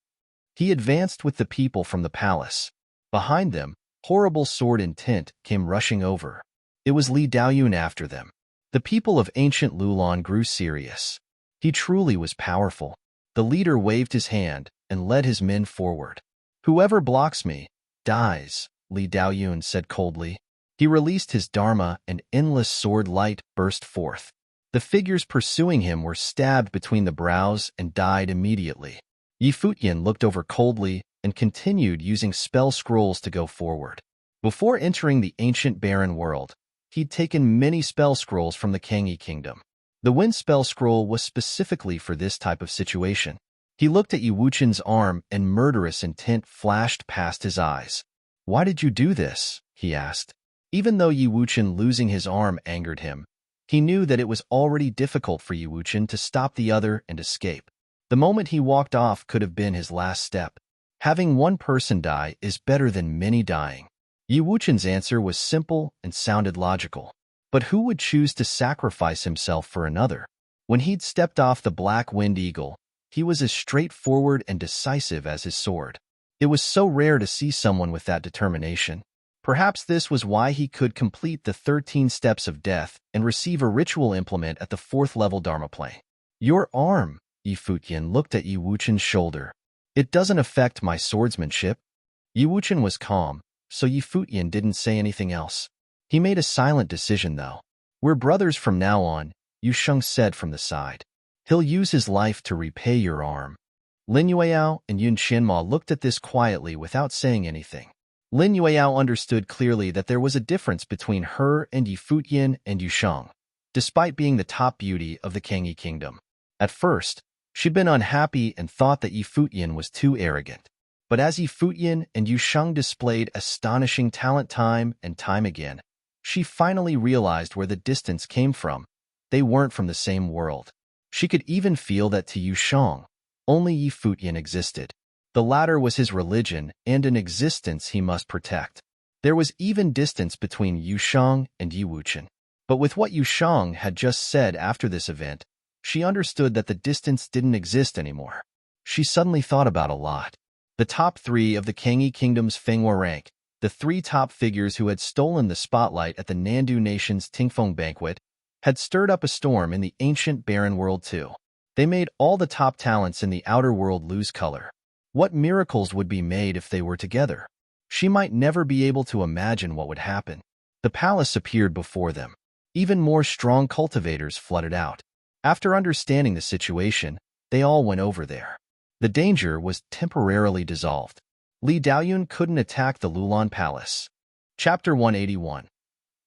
He advanced with the people from the palace. Behind them, horrible sword intent came rushing over. It was Li Daoyun after them. The people of ancient Lulan grew serious. He truly was powerful. The leader waved his hand and led his men forward. "Whoever blocks me, dies," Li Daoyun said coldly. He released his dharma and endless sword light burst forth. The figures pursuing him were stabbed between the brows and died immediately. Yi Futian looked over coldly and continued using spell scrolls to go forward. Before entering the ancient barren world, he'd taken many spell scrolls from the Kangyi kingdom. The wind spell scroll was specifically for this type of situation. He looked at Yi Wuchen's arm and murderous intent flashed past his eyes. "Why did you do this?" he asked. Even though Yi Wuchen losing his arm angered him, he knew that it was already difficult for Yi Wuchen to stop the other and escape. The moment he walked off could have been his last step. Having one person die is better than many dying. Yi Wuchen's answer was simple and sounded logical. But who would choose to sacrifice himself for another? When he'd stepped off the black-winged eagle, he was as straightforward and decisive as his sword. It was so rare to see someone with that determination. Perhaps this was why he could complete the 13 steps of death and receive a ritual implement at the 4th level Dharma plane. "Your arm," Yi Futian looked at Yi Wuchen's shoulder. "It doesn't affect my swordsmanship." Yi Wuchen was calm, so Yi Futian didn't say anything else. He made a silent decision, though. "We're brothers from now on," Yu Sheng said from the side. "He'll use his life to repay your arm." Lin Yueyao and Yun Qianma looked at this quietly without saying anything. Lin Yueyao understood clearly that there was a difference between her and Yi Futian and Yu Sheng, despite being the top beauty of the Kangyi kingdom. At first, she'd been unhappy and thought that Yi Futian was too arrogant. But as Yi Futian and Yu Sheng displayed astonishing talent time and time again, she finally realized where the distance came from. They weren't from the same world. She could even feel that to Yu Sheng, only Yi Futian existed. The latter was his religion and an existence he must protect. There was even distance between Yu Sheng and Yi Wuchen. But with what Yu Sheng had just said after this event, she understood that the distance didn't exist anymore. She suddenly thought about a lot. The top 3 of the Kangyi Kingdom's Fenghua rank, the 3 top figures who had stolen the spotlight at the Nandu Nation's Tingfeng banquet, had stirred up a storm in the ancient barren world too. They made all the top talents in the outer world lose color. What miracles would be made if they were together? She might never be able to imagine what would happen. The palace appeared before them. Even more strong cultivators flooded out. After understanding the situation, they all went over there. The danger was temporarily dissolved. Li Daoyun couldn't attack the Lulan Palace. Chapter 181.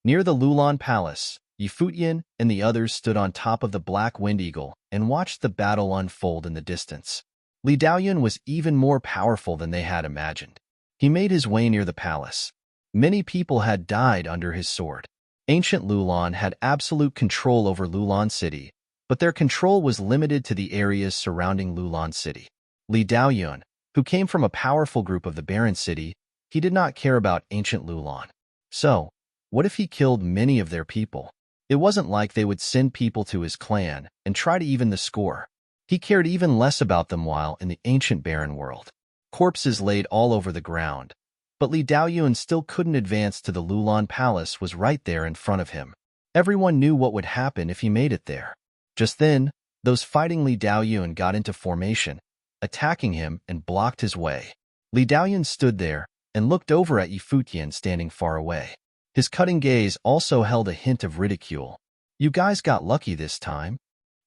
Near the Lulan Palace, Yi Futian and the others stood on top of the Black Wind Eagle and watched the battle unfold in the distance. Li Daoyun was even more powerful than they had imagined. He made his way near the palace. Many people had died under his sword. Ancient Lulan had absolute control over Lulan City, but their control was limited to the areas surrounding Lulan City. Li Daoyun, who came from a powerful group of the Barren City, he did not care about ancient Lulan. So, what if he killed many of their people? It wasn't like they would send people to his clan and try to even the score. He cared even less about them while in the ancient barren world. Corpses laid all over the ground, but Li Daoyun still couldn't advance to the Lulan Palace was right there in front of him. Everyone knew what would happen if he made it there. Just then, those fighting Li Daoyun got into formation, attacking him and blocked his way. Li Daoyun stood there, and looked over at Yi Futian standing far away. His cutting gaze also held a hint of ridicule. You guys got lucky this time.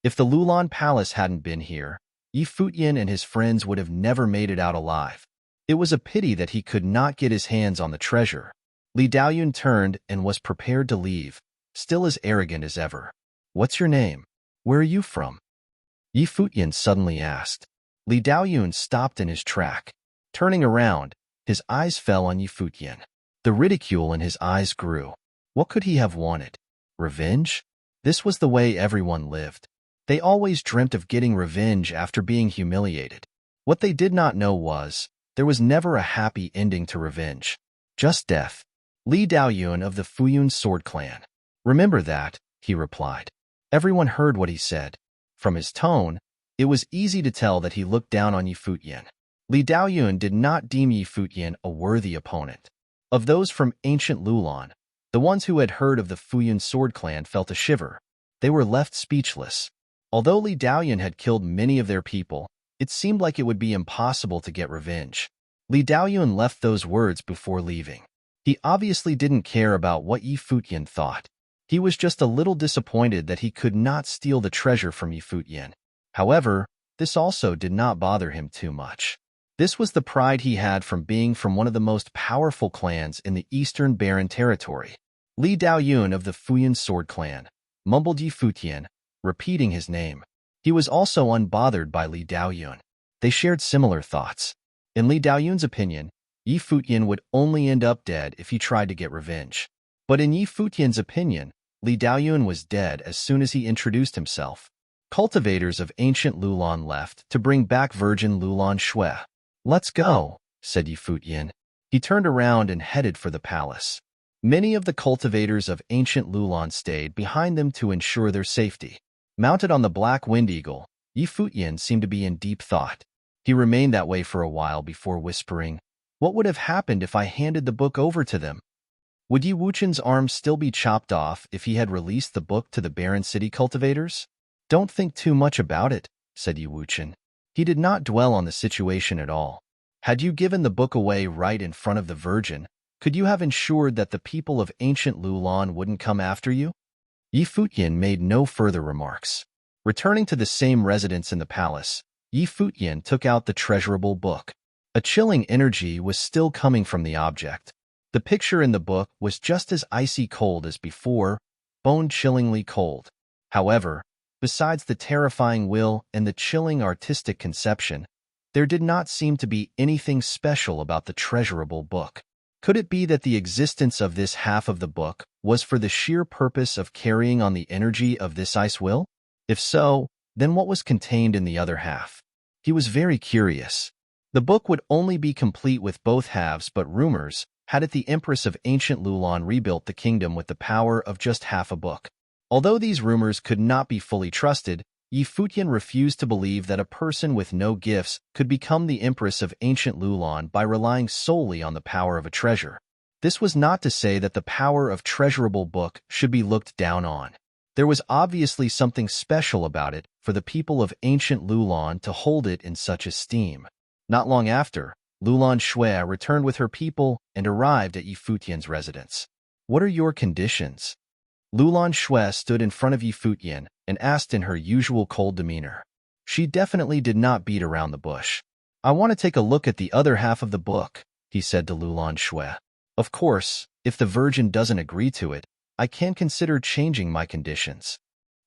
If the Lulan Palace hadn't been here, Yi Futian and his friends would have never made it out alive. It was a pity that he could not get his hands on the treasure. Li Daoyun turned and was prepared to leave, still as arrogant as ever. What's your name? Where are you from? Yi Futian suddenly asked. Li Daoyun stopped in his track. Turning around, his eyes fell on Yi Futian. The ridicule in his eyes grew. What could he have wanted? Revenge? This was the way everyone lived. They always dreamt of getting revenge after being humiliated. What they did not know was, there was never a happy ending to revenge. Just death. Li Daoyun of the Futian sword clan. Remember that, he replied. Everyone heard what he said. From his tone, it was easy to tell that he looked down on Yi Futian. Li Daoyun did not deem Yi Futian a worthy opponent. Of those from ancient Lulan, the ones who had heard of the Futian sword clan felt a shiver. They were left speechless. Although Li Daoyun had killed many of their people, it seemed like it would be impossible to get revenge. Li Daoyun left those words before leaving. He obviously didn't care about what Yi Futian thought. He was just a little disappointed that he could not steal the treasure from Yi Futian. However, this also did not bother him too much. This was the pride he had from being from one of the most powerful clans in the Eastern Barren Territory. Li Daoyun of the Futian sword clan, mumbled Yi Futian, repeating his name. He was also unbothered by Li Daoyun. They shared similar thoughts. In Li Daoyun's opinion, Yi Futian would only end up dead if he tried to get revenge. But in Yi Futian's opinion, Li Daoyun was dead as soon as he introduced himself. Cultivators of ancient Lulan left to bring back virgin Lulan Shui. Let's go, said Yi Futian. He turned around and headed for the palace. Many of the cultivators of ancient Lulan stayed behind them to ensure their safety. Mounted on the black wind eagle, Yi Futian seemed to be in deep thought. He remained that way for a while before whispering, "What would have happened if I handed the book over to them? Would Yi Wuchen's arms still be chopped off if he had released the book to the barren city cultivators? Don't think too much about it," said Yi Wuchen. He did not dwell on the situation at all. Had you given the book away right in front of the Virgin, could you have ensured that the people of ancient Lulan wouldn't come after you? Yi Futian made no further remarks. Returning to the same residence in the palace, Yi Futian took out the treasurable book. A chilling energy was still coming from the object. The picture in the book was just as icy cold as before, bone-chillingly cold. However, besides the terrifying will and the chilling artistic conception, there did not seem to be anything special about the treasurable book. Could it be that the existence of this half of the book was for the sheer purpose of carrying on the energy of this ice will? If so, then what was contained in the other half? He was very curious. The book would only be complete with both halves, but rumors had it the Empress of ancient Lulan rebuilt the kingdom with the power of just half a book. Although these rumors could not be fully trusted, Yi Futian refused to believe that a person with no gifts could become the Empress of ancient Lulan by relying solely on the power of a treasure. This was not to say that the power of treasurable book should be looked down on. There was obviously something special about it for the people of ancient Lulan to hold it in such esteem. Not long after, Lulan Shui returned with her people and arrived at Yi Futian's residence. "What are your conditions?" Lulan Shui stood in front of Yi Futian and asked in her usual cold demeanor. She definitely did not beat around the bush. "I want to take a look at the other half of the book," he said to Lulan Shui. "Of course, if the Virgin doesn't agree to it, I can consider changing my conditions."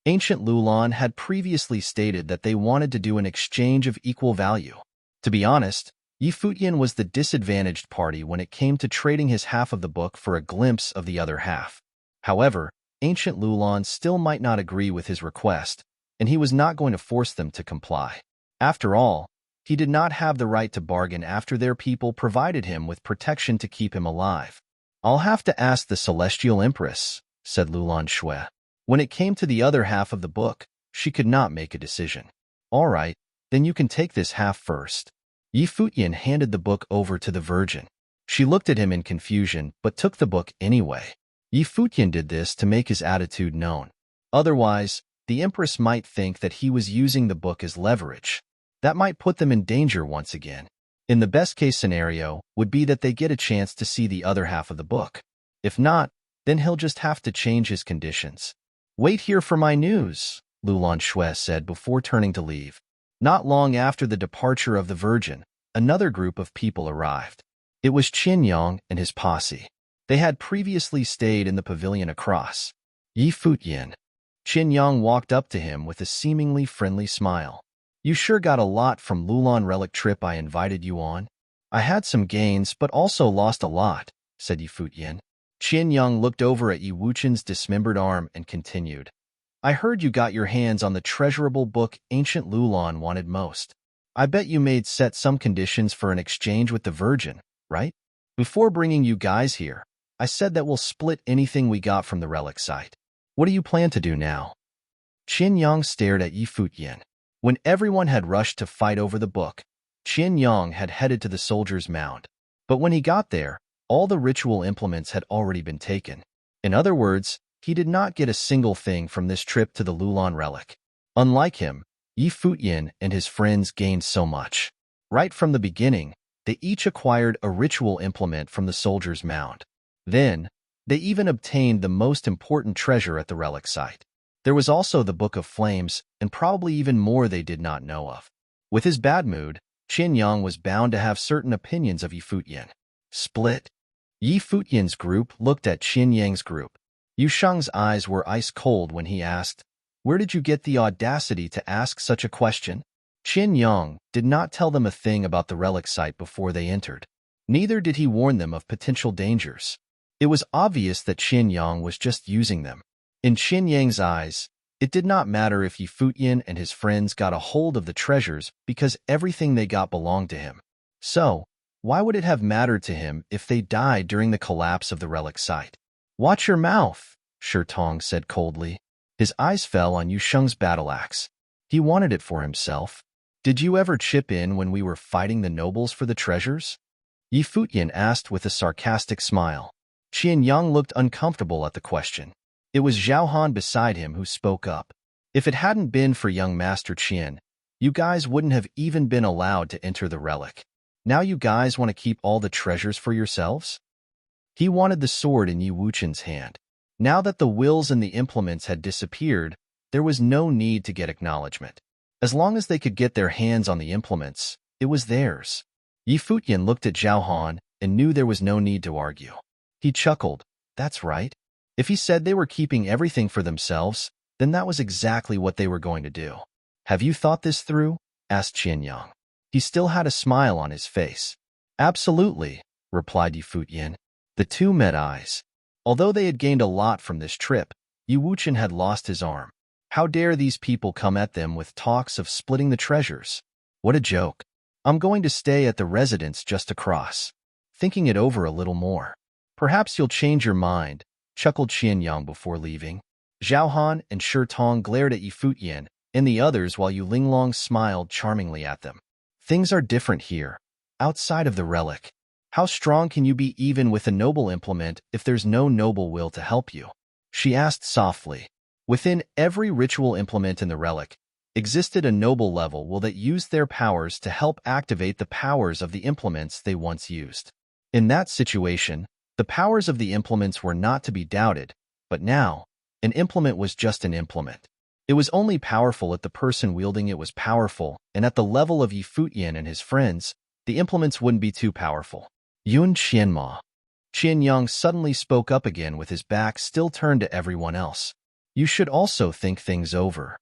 Ancient Lulan had previously stated that they wanted to do an exchange of equal value. To be honest, Yi Futian was the disadvantaged party when it came to trading his half of the book for a glimpse of the other half. However, ancient Lulan still might not agree with his request, and he was not going to force them to comply. After all, he did not have the right to bargain after their people provided him with protection to keep him alive. "I'll have to ask the Celestial Empress," said Lulan Shui. When it came to the other half of the book, she could not make a decision. "All right, then you can take this half first." Yi Futian handed the book over to the Virgin. She looked at him in confusion, but took the book anyway. Yi Futian did this to make his attitude known. Otherwise, the Empress might think that he was using the book as leverage. That might put them in danger once again. In the best-case scenario would be that they get a chance to see the other half of the book. If not, then he'll just have to change his conditions. Wait here for my news, Lulan Shui said before turning to leave. Not long after the departure of the Virgin, another group of people arrived. It was Qin Yang and his posse. They had previously stayed in the pavilion across. Yi Futian. Qin Yang walked up to him with a seemingly friendly smile. You sure got a lot from Lulan relic trip I invited you on. I had some gains but also lost a lot, said Yi Futian. Qin Yang looked over at Yi Wuchen's dismembered arm and continued. I heard you got your hands on the treasurable book ancient Lulan wanted most. I bet you made set some conditions for an exchange with the Virgin, right? Before bringing you guys here, I said that we'll split anything we got from the relic site. What do you plan to do now? Qin Yang stared at Yi Futian. When everyone had rushed to fight over the book, Qin Yang had headed to the soldier's mound. But when he got there, all the ritual implements had already been taken. In other words, he did not get a single thing from this trip to the Lulan relic. Unlike him, Yi Futian and his friends gained so much. Right from the beginning, they each acquired a ritual implement from the soldier's mound. Then, they even obtained the most important treasure at the relic site. There was also the Book of Flames, and probably even more they did not know of. With his bad mood, Qin Yang was bound to have certain opinions of Yi Futian. Split. Yi Futian's group looked at Qin Yang's group. Yu Sheng's eyes were ice-cold when he asked, Where did you get the audacity to ask such a question? Qin Yang did not tell them a thing about the relic site before they entered. Neither did he warn them of potential dangers. It was obvious that Qin Yang was just using them. In Qin Yang's eyes, it did not matter if Yi Futian and his friends got a hold of the treasures because everything they got belonged to him. So, why would it have mattered to him if they died during the collapse of the relic site? Watch your mouth, Shi Tong said coldly. His eyes fell on Yu Sheng's battle axe. He wanted it for himself. Did you ever chip in when we were fighting the nobles for the treasures? Yi Futian asked with a sarcastic smile. Qin Yang looked uncomfortable at the question. It was Zhao Han beside him who spoke up. If it hadn't been for young Master Qin, you guys wouldn't have even been allowed to enter the relic. Now you guys want to keep all the treasures for yourselves? He wanted the sword in Yi Wuchen's hand. Now that the wills and the implements had disappeared, there was no need to get acknowledgement. As long as they could get their hands on the implements, it was theirs. Yi Futian looked at Zhao Han and knew there was no need to argue. He chuckled. That's right. If he said they were keeping everything for themselves, then that was exactly what they were going to do. Have you thought this through? Asked Qin Yang. He still had a smile on his face. Absolutely, replied Yi Futian. The two met eyes. Although they had gained a lot from this trip, Yi Wuchen had lost his arm. How dare these people come at them with talks of splitting the treasures? What a joke. I'm going to stay at the residence just across. Thinking it over a little more. Perhaps you'll change your mind, chuckled Qin Yang before leaving. Zhao Han and Shi Tong glared at Yi Futian and the others while Yu Linglong smiled charmingly at them. Things are different here, outside of the relic. How strong can you be even with a noble implement if there's no noble will to help you? She asked softly. Within every ritual implement in the relic, existed a noble level will that used their powers to help activate the powers of the implements they once used. In that situation, the powers of the implements were not to be doubted, but now, an implement was just an implement. It was only powerful if the person wielding it was powerful, and at the level of Yi Futian and his friends, the implements wouldn't be too powerful. Yun Qianma. Qin Yang suddenly spoke up again with his back still turned to everyone else. You should also think things over.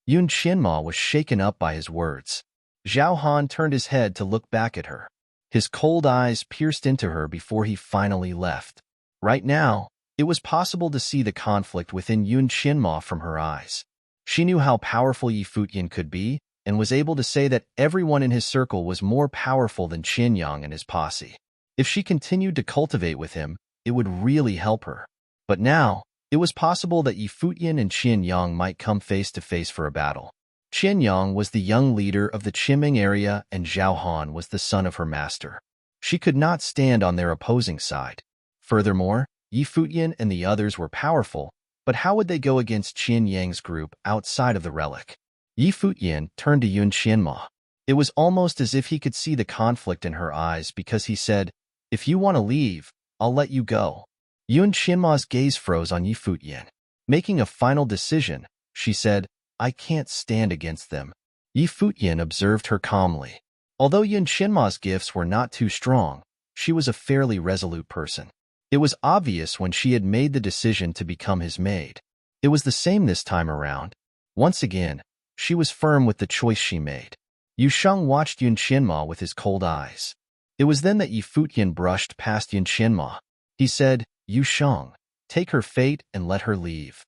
Yun Qianma was shaken up by his words. Zhao Han turned his head to look back at her. His cold eyes pierced into her before he finally left. Right now, it was possible to see the conflict within Yun Qianma from her eyes. She knew how powerful Yi Futian could be, and was able to say that everyone in his circle was more powerful than Qin Yang and his posse. If she continued to cultivate with him, it would really help her. But now, it was possible that Yi Futian and Qin Yang might come face to face for a battle. Qin Yang was the young leader of the Qiming area and Zhao Han was the son of her master. She could not stand on their opposing side. Furthermore, Yi Futian and the others were powerful, but how would they go against Qin Yang's group outside of the relic? Yi Futian turned to Yun Qianma. It was almost as if he could see the conflict in her eyes because he said, "If you want to leave, I'll let you go." Yun Xinma's gaze froze on Yi Futian. Making a final decision, she said, "I can't stand against them." Yi Futian observed her calmly. Although Yun Xinma's gifts were not too strong, she was a fairly resolute person. It was obvious when she had made the decision to become his maid. It was the same this time around. Once again, she was firm with the choice she made. Yu Sheng watched Yun Xinma with his cold eyes. It was then that Yi Futian brushed past Yun Xinma. He said, "Yu Sheng, take her fate and let her leave."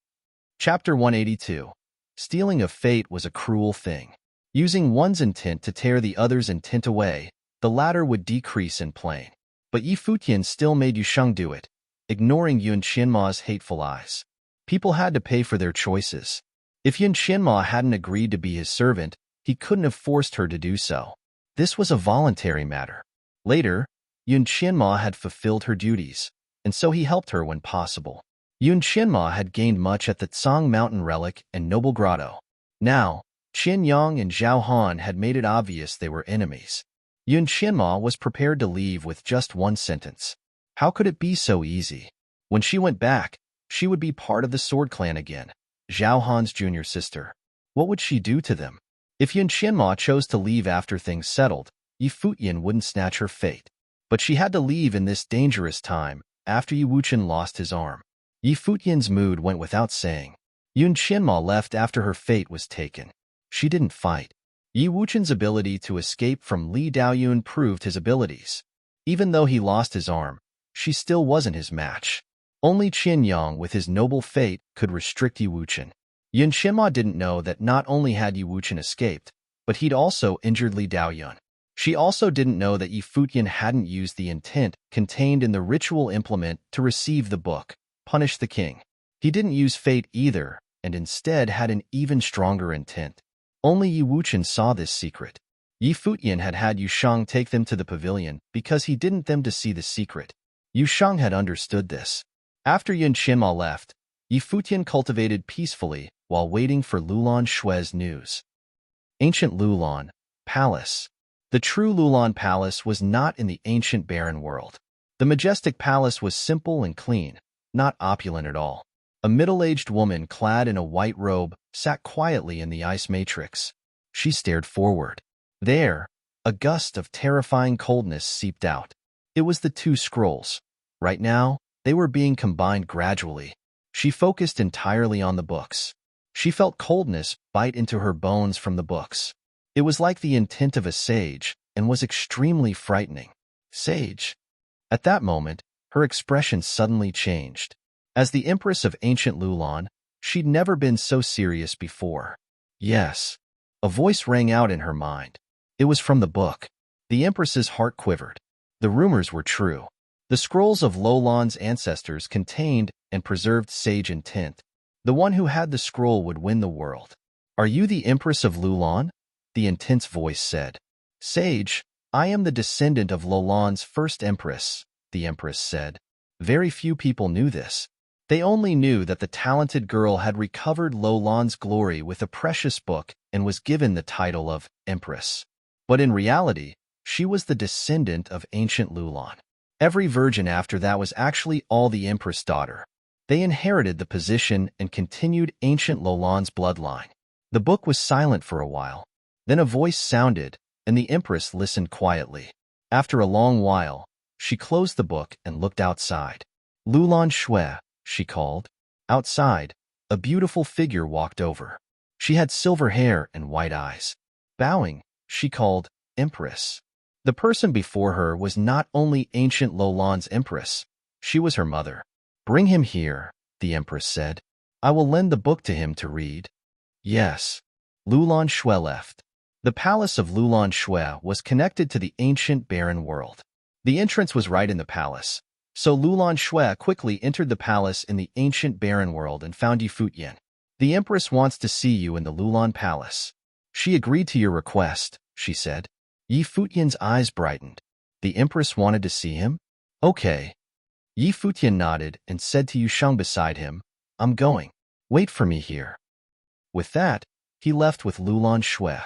Chapter 182. Stealing of fate was a cruel thing. Using one's intent to tear the other's intent away, the latter would decrease in plane. But Yi Futian still made Yu Sheng do it, ignoring Yun Xinma's hateful eyes. People had to pay for their choices. If Yun Xinma hadn't agreed to be his servant, he couldn't have forced her to do so. This was a voluntary matter. Later, Yun Xinma had fulfilled her duties, and so he helped her when possible. Yun Xinma had gained much at the Tsang Mountain Relic and Noble Grotto. Now, Qin Yang and Zhao Han had made it obvious they were enemies. Yun Xinma was prepared to leave with just one sentence. How could it be so easy? When she went back, she would be part of the Sword Clan again, Zhao Han's junior sister. What would she do to them? If Yun Xinma chose to leave after things settled, Yi Futian wouldn't snatch her fate. But she had to leave in this dangerous time, after Yi Wuchen lost his arm. Yi Futian's mood went without saying. Yun Xinma left after her fate was taken. She didn't fight. Yi Wuchen's ability to escape from Li Daoyun proved his abilities. Even though he lost his arm, she still wasn't his match. Only Qin Yang with his noble fate could restrict Yi Wuchen. Yun Xinma didn't know that not only had Yi Wuchen escaped, but he'd also injured Li Daoyun. She also didn't know that Yi Futian hadn't used the intent contained in the ritual implement to receive the book, Punish the King. He didn't use fate either, and instead had an even stronger intent. Only Yi Wuchen saw this secret. Yi Futian had had Yu Sheng take them to the pavilion because he didn't them to see the secret. Yu Sheng had understood this. After Yun Xinma left, Yi Futian cultivated peacefully while waiting for Lulan Shui's news. Ancient Lulan Palace. The true Lulan Palace was not in the ancient barren world. The majestic palace was simple and clean, not opulent at all. A middle-aged woman clad in a white robe sat quietly in the ice matrix. She stared forward. There, a gust of terrifying coldness seeped out. It was the two scrolls. Right now, they were being combined gradually. She focused entirely on the books. She felt coldness bite into her bones from the books. It was like the intent of a sage and was extremely frightening. Sage. At that moment, her expression suddenly changed. As the Empress of ancient Lulan, she'd never been so serious before. Yes. A voice rang out in her mind. It was from the book. The Empress's heart quivered. The rumors were true. The scrolls of Lulan's ancestors contained and preserved sage intent. The one who had the scroll would win the world. "Are you the Empress of Lulan?" the intense voice said. "Sage, I am the descendant of Lulan's first empress," the Empress said. Very few people knew this. They only knew that the talented girl had recovered Lulan's glory with a precious book and was given the title of Empress. But in reality, she was the descendant of ancient Lulan. Every virgin after that was actually all the Empress' daughter. They inherited the position and continued ancient Lulan's bloodline. The book was silent for a while. Then a voice sounded, and the Empress listened quietly. After a long while, she closed the book and looked outside. "Lulan Shui," she called. Outside, a beautiful figure walked over. She had silver hair and white eyes. Bowing, she called, "Empress." The person before her was not only ancient Lulan's Empress, she was her mother. "Bring him here," the Empress said. "I will lend the book to him to read." Yes. Lulan Shui left. The palace of Lulan Shui was connected to the ancient barren world. The entrance was right in the palace, so Lulan Shui quickly entered the palace in the ancient barren world and found Yi Futian. "The Empress wants to see you in the Lulan Palace." "She agreed to your request," she said. Yi Futian's eyes brightened. The Empress wanted to see him? Okay. Yi Futian nodded and said to Yu Sheng beside him, "I'm going. Wait for me here." With that, he left with Lulan Shui.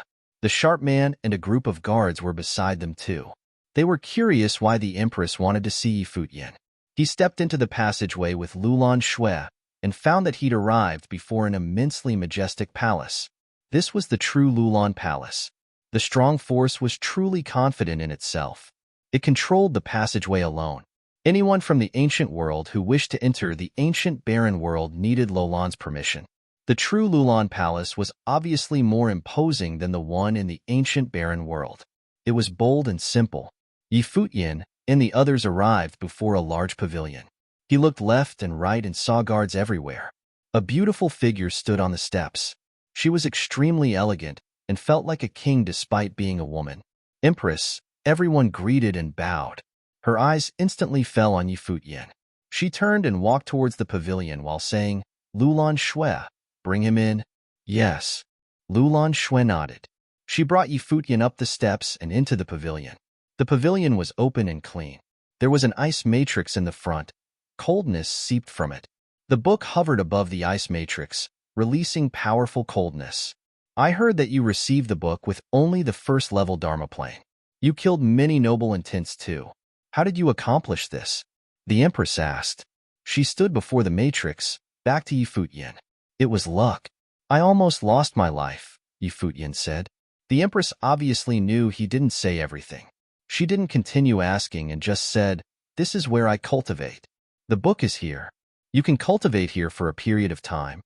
The sharp man and a group of guards were beside them too. They were curious why the Empress wanted to see Futian. He stepped into the passageway with Lulan Shui and found that he'd arrived before an immensely majestic palace. This was the true Lulan Palace. The strong force was truly confident in itself. It controlled the passageway alone. Anyone from the ancient world who wished to enter the ancient barren world needed Lulan's permission. The true Lulan Palace was obviously more imposing than the one in the ancient barren world. It was bold and simple. Yi Futian and the others arrived before a large pavilion. He looked left and right and saw guards everywhere. A beautiful figure stood on the steps. She was extremely elegant and felt like a king despite being a woman. Empress, everyone greeted and bowed. Her eyes instantly fell on Yi Futian. She turned and walked towards the pavilion while saying, "Lulan Shui, bring him in." "Yes." Lulan Shui nodded. She brought Yi Futian up the steps and into the pavilion. The pavilion was open and clean. There was an ice matrix in the front. Coldness seeped from it. The book hovered above the ice matrix, releasing powerful coldness. "I heard that you received the book with only the first-level Dharma plane. You killed many noble intents too. How did you accomplish this?" the Empress asked. She stood before the matrix, back to Yi Futian. "It was luck. I almost lost my life," Yi Futian said. The Empress obviously knew he didn't say everything. She didn't continue asking and just said, "This is where I cultivate. The book is here. You can cultivate here for a period of time."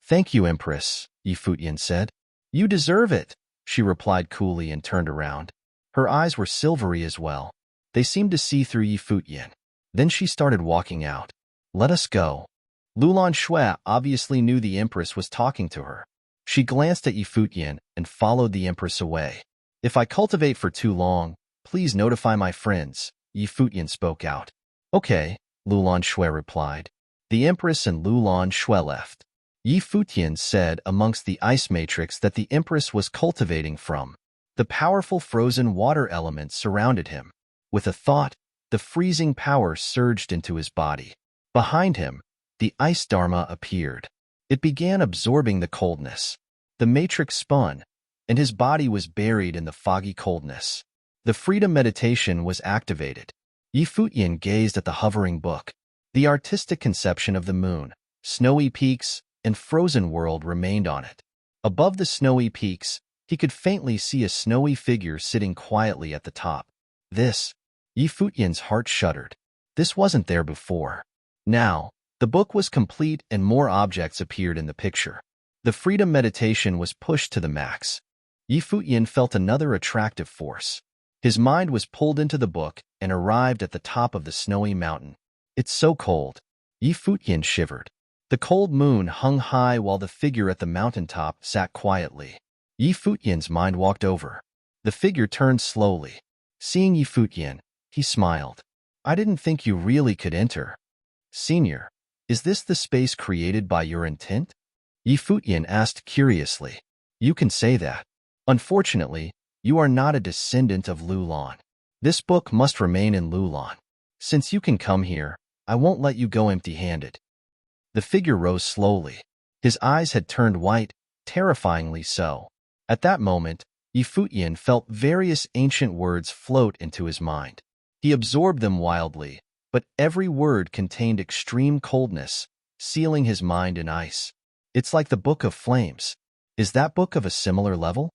"Thank you, Empress," Yi Futian said. "You deserve it," she replied coolly and turned around. Her eyes were silvery as well. They seemed to see through Yi Futian. Then she started walking out. "Let us go." Lulan Shui obviously knew the Empress was talking to her. She glanced at Yi Futian and followed the Empress away. "If I cultivate for too long, please notify my friends," Yi Futian spoke out. "Okay," Lulan Shui replied. The Empress and Lulan Shui left. Yi Futian said amongst the ice matrix that the Empress was cultivating from. The powerful frozen water element surrounded him. With a thought, the freezing power surged into his body. Behind him, the ice Dharma appeared. It began absorbing the coldness. The matrix spun, and his body was buried in the foggy coldness. The freedom meditation was activated. Yi Futian gazed at the hovering book. The artistic conception of the moon, snowy peaks, and frozen world remained on it. Above the snowy peaks, he could faintly see a snowy figure sitting quietly at the top. Yi Futian's heart shuddered. This wasn't there before. Now, the book was complete and more objects appeared in the picture. The freedom meditation was pushed to the max. Yi Futian felt another attractive force. His mind was pulled into the book and arrived at the top of the snowy mountain. "It's so cold." Yi Futian shivered. The cold moon hung high while the figure at the mountaintop sat quietly. Yi Futian's mind walked over. The figure turned slowly. Seeing Yi Futian, he smiled. "I didn't think you really could enter. Senior, is this the space created by your intent?" Yi Futian asked curiously. "You can say that. Unfortunately, you are not a descendant of Lulan. This book must remain in Lulan. Since you can come here, I won't let you go empty-handed." The figure rose slowly. His eyes had turned white, terrifyingly so. At that moment, Yi Futian felt various ancient words float into his mind. He absorbed them wildly, but every word contained extreme coldness, sealing his mind in ice. "It's like the Book of Flames. Is that book of a similar level?"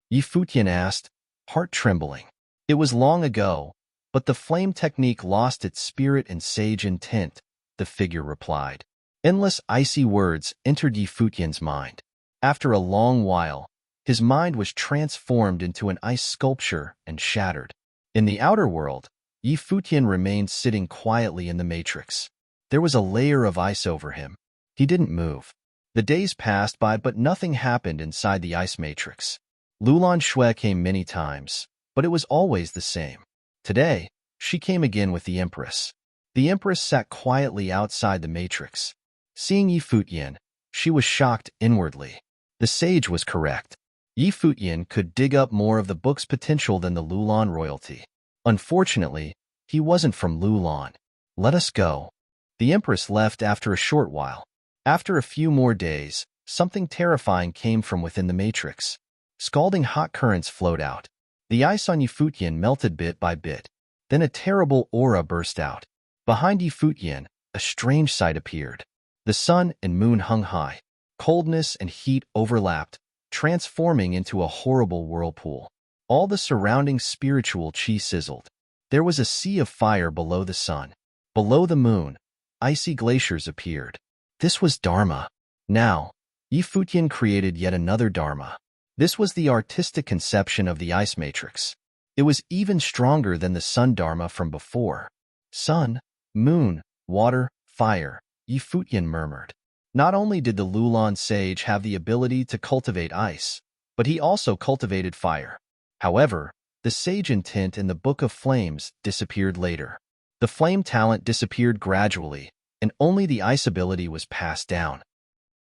Yi Futian asked, heart trembling. "It was long ago, but the flame technique lost its spirit and sage intent," the figure replied. Endless icy words entered Yi Futian's mind. After a long while, his mind was transformed into an ice sculpture and shattered. In the outer world, Yi Futian remained sitting quietly in the matrix. There was a layer of ice over him. He didn't move. The days passed by, but nothing happened inside the ice matrix. Lulan Shui came many times, but it was always the same. Today, she came again with the Empress. The Empress sat quietly outside the matrix. Seeing Yi Futian, she was shocked inwardly. The sage was correct. Yi Futian could dig up more of the book's potential than the Lulan royalty. Unfortunately, he wasn't from Lulan. "Let us go." The Empress left after a short while. After a few more days, something terrifying came from within the matrix. Scalding hot currents flowed out. The ice on Futian melted bit by bit. Then a terrible aura burst out. Behind Futian, a strange sight appeared. The sun and moon hung high. Coldness and heat overlapped, transforming into a horrible whirlpool. All the surrounding spiritual chi sizzled. There was a sea of fire below the sun. Below the moon, icy glaciers appeared. This was Dharma. Now, Futian created yet another Dharma. This was the artistic conception of the ice matrix. It was even stronger than the sun Dharma from before. Sun, moon, water, fire, Futian murmured. Not only did the Lulan sage have the ability to cultivate ice, but he also cultivated fire. However, the sage intent in the Book of Flames disappeared later. The flame talent disappeared gradually, and only the ice ability was passed down.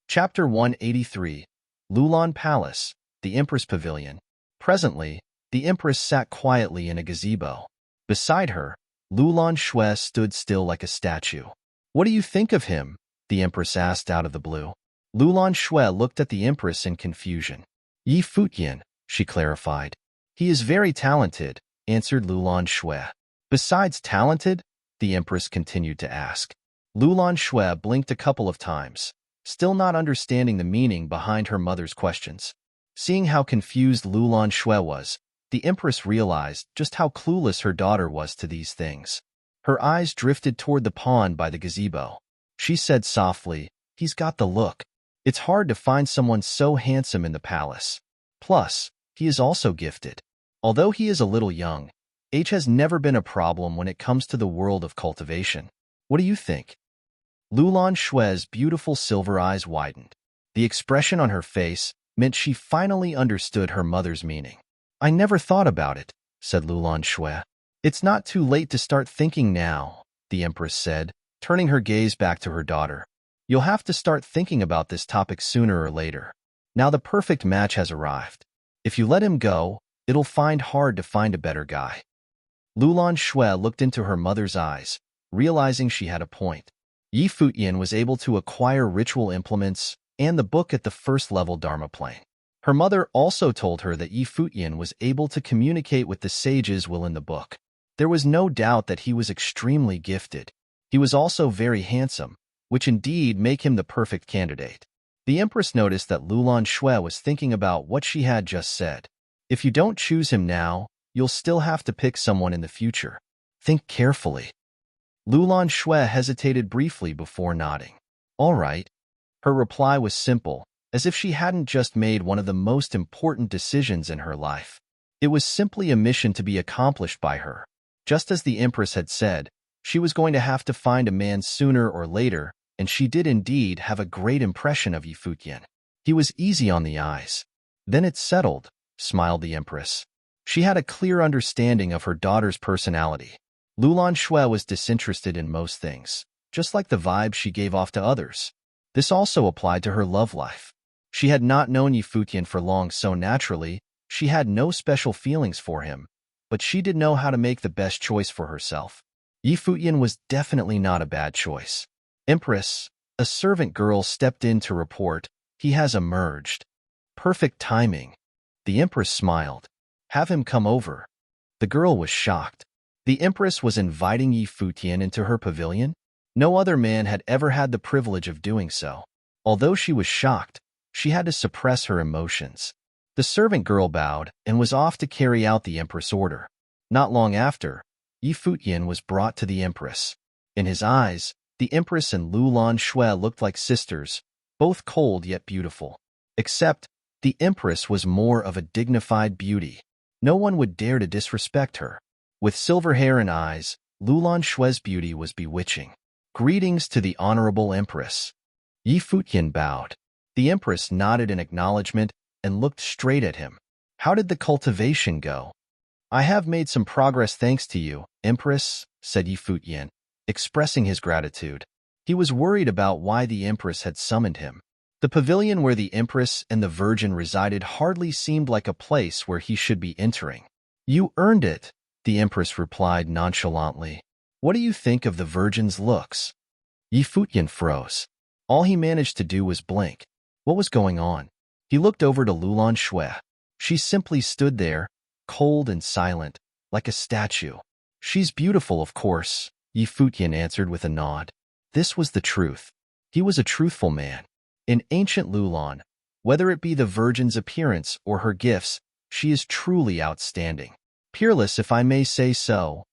Chapter 183, Lulan Palace, the Empress Pavilion. Presently, the Empress sat quietly in a gazebo. Beside her, Lulan Xue stood still like a statue. "What do you think of him?" the Empress asked out of the blue. Lulan Xue looked at the Empress in confusion. Futian, she clarified. "He is very talented," answered Lulan Xue. "Besides talented?" the Empress continued to ask. Lulan Xue blinked a couple of times, still not understanding the meaning behind her mother's questions. Seeing how confused Lulan Xue was, the Empress realized just how clueless her daughter was to these things. Her eyes drifted toward the pond by the gazebo. She said softly, "He's got the look. It's hard to find someone so handsome in the palace. Plus, he is also gifted. Although he is a little young, age has never been a problem when it comes to the world of cultivation. What do you think?" Lulan Xue's beautiful silver eyes widened. The expression on her face meant she finally understood her mother's meaning. "I never thought about it," said Lulan Xue. "It's not too late to start thinking now," the Empress said, turning her gaze back to her daughter. "You'll have to start thinking about this topic sooner or later. Now the perfect match has arrived. If you let him go, it'll find hard to find a better guy." Lulan Xue looked into her mother's eyes, realizing she had a point. Futian was able to acquire ritual implements and the book at the first-level Dharma plane. Her mother also told her that Futian was able to communicate with the sages will in the book. There was no doubt that he was extremely gifted. He was also very handsome, which indeed make him the perfect candidate. The Empress noticed that Lulan Xue was thinking about what she had just said. "If you don't choose him now, you'll still have to pick someone in the future. Think carefully." Lulan Xue hesitated briefly before nodding. "All right." Her reply was simple, as if she hadn't just made one of the most important decisions in her life. It was simply a mission to be accomplished by her. Just as the Empress had said, she was going to have to find a man sooner or later, and she did indeed have a great impression of Futian. He was easy on the eyes. "Then it's settled," smiled the Empress. She had a clear understanding of her daughter's personality. Lulan Xue was disinterested in most things, just like the vibe she gave off to others. This also applied to her love life. She had not known Futian for long, so naturally, she had no special feelings for him, but she did know how to make the best choice for herself. Futian was definitely not a bad choice. "Empress," a servant girl stepped in to report, "he has emerged." "Perfect timing." The Empress smiled. "Have him come over." The girl was shocked. The Empress was inviting Futian into her pavilion? No other man had ever had the privilege of doing so. Although she was shocked, she had to suppress her emotions. The servant girl bowed and was off to carry out the Empress' order. Not long after, Futian was brought to the Empress. In his eyes, the Empress and Lulan Xue looked like sisters, both cold yet beautiful. Except, the Empress was more of a dignified beauty. No one would dare to disrespect her. With silver hair and eyes, Lulan Xue's beauty was bewitching. "Greetings to the Honorable Empress." Futian bowed. The Empress nodded in acknowledgement and looked straight at him. "How did the cultivation go?" "I have made some progress thanks to you, Empress," said Futian, expressing his gratitude. He was worried about why the Empress had summoned him. The pavilion where the Empress and the Virgin resided hardly seemed like a place where he should be entering. "You earned it," the Empress replied nonchalantly. "What do you think of the Virgin's looks?" Futian froze. All he managed to do was blink. What was going on? He looked over to Lulan Xue. She simply stood there, cold and silent, like a statue. She's beautiful, of course, Yi Futian answered with a nod. This was the truth. He was a truthful man. In ancient Lulan, whether it be the virgin's appearance or her gifts, she is truly outstanding. Peerless, if I may say so,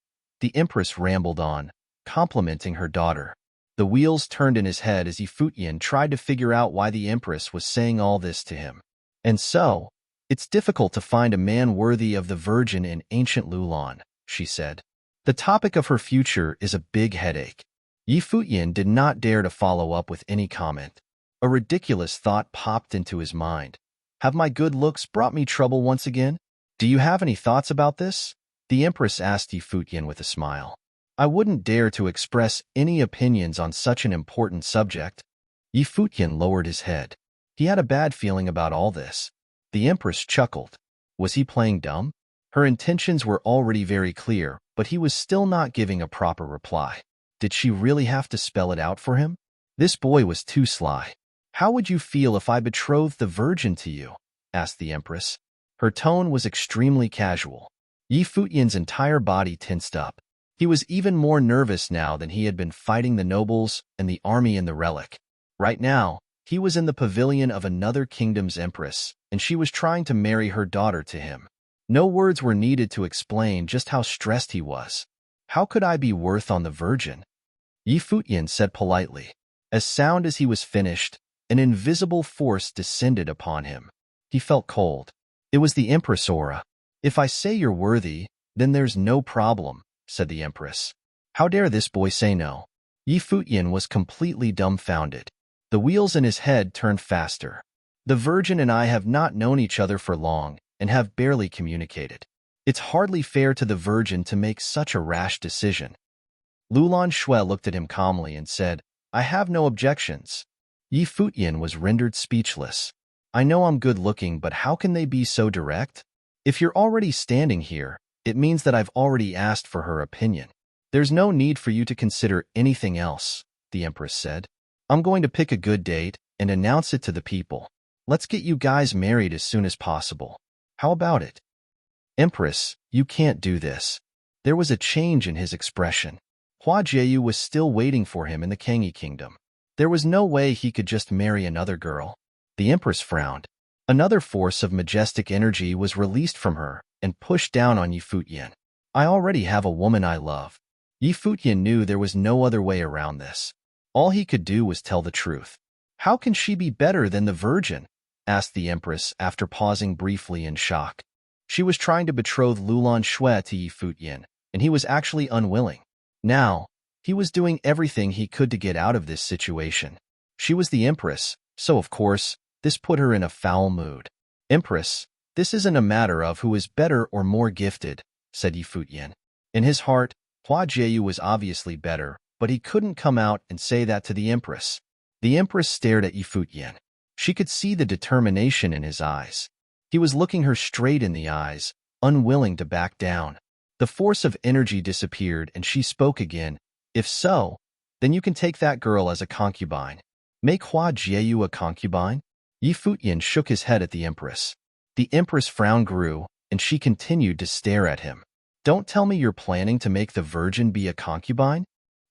the empress rambled on, complimenting her daughter. The wheels turned in his head as Yi Futian tried to figure out why the empress was saying all this to him. And so, it's difficult to find a man worthy of the virgin in ancient Lulan, she said. The topic of her future is a big headache. Yi Futian did not dare to follow up with any comment. A ridiculous thought popped into his mind. Have my good looks brought me trouble once again? Do you have any thoughts about this? The empress asked Yi Futian with a smile. I wouldn't dare to express any opinions on such an important subject. Yi Futian lowered his head. He had a bad feeling about all this. The empress chuckled. Was he playing dumb? Her intentions were already very clear, but he was still not giving a proper reply. Did she really have to spell it out for him? This boy was too sly. How would you feel if I betrothed the virgin to you? Asked the empress. Her tone was extremely casual. Yi Futian's entire body tensed up. He was even more nervous now than he had been fighting the nobles and the army in the relic. Right now, he was in the pavilion of another kingdom's empress, and she was trying to marry her daughter to him. No words were needed to explain just how stressed he was. How could I be worth on the virgin? Yi Futian said politely. As sound as he was finished, an invisible force descended upon him. He felt cold. It was the empress aura. If I say you're worthy, then there's no problem, said the empress. How dare this boy say no? Yi Futian was completely dumbfounded. The wheels in his head turned faster. The virgin and I have not known each other for long and have barely communicated. It's hardly fair to the virgin to make such a rash decision. Lulan Shui looked at him calmly and said, I have no objections. Yi Futian was rendered speechless. I know I'm good-looking, but how can they be so direct? If you're already standing here, it means that I've already asked for her opinion. There's no need for you to consider anything else, the empress said. I'm going to pick a good date and announce it to the people. Let's get you guys married as soon as possible. How about it? Empress, you can't do this. There was a change in his expression. Hua Jieyu was still waiting for him in the Kangyi kingdom. There was no way he could just marry another girl. The empress frowned. Another force of majestic energy was released from her and pushed down on Yi Futian. I already have a woman I love. Yi Futian knew there was no other way around this. All he could do was tell the truth. How can she be better than the virgin? Asked the empress after pausing briefly in shock. She was trying to betroth Lulan Shui to Yi Futian, and he was actually unwilling. Now, he was doing everything he could to get out of this situation. She was the empress, so of course, this put her in a foul mood. Empress, this isn't a matter of who is better or more gifted, said Yi Futian. In his heart, Hua Jieyu was obviously better, but he couldn't come out and say that to the empress. The empress stared at Yi Futian. She could see the determination in his eyes. He was looking her straight in the eyes, unwilling to back down. The force of energy disappeared and she spoke again. If so, then you can take that girl as a concubine. Make Hua Jieyu a concubine? Yi Futian shook his head at the empress. The empress' frown grew, and she continued to stare at him. Don't tell me you're planning to make the virgin be a concubine?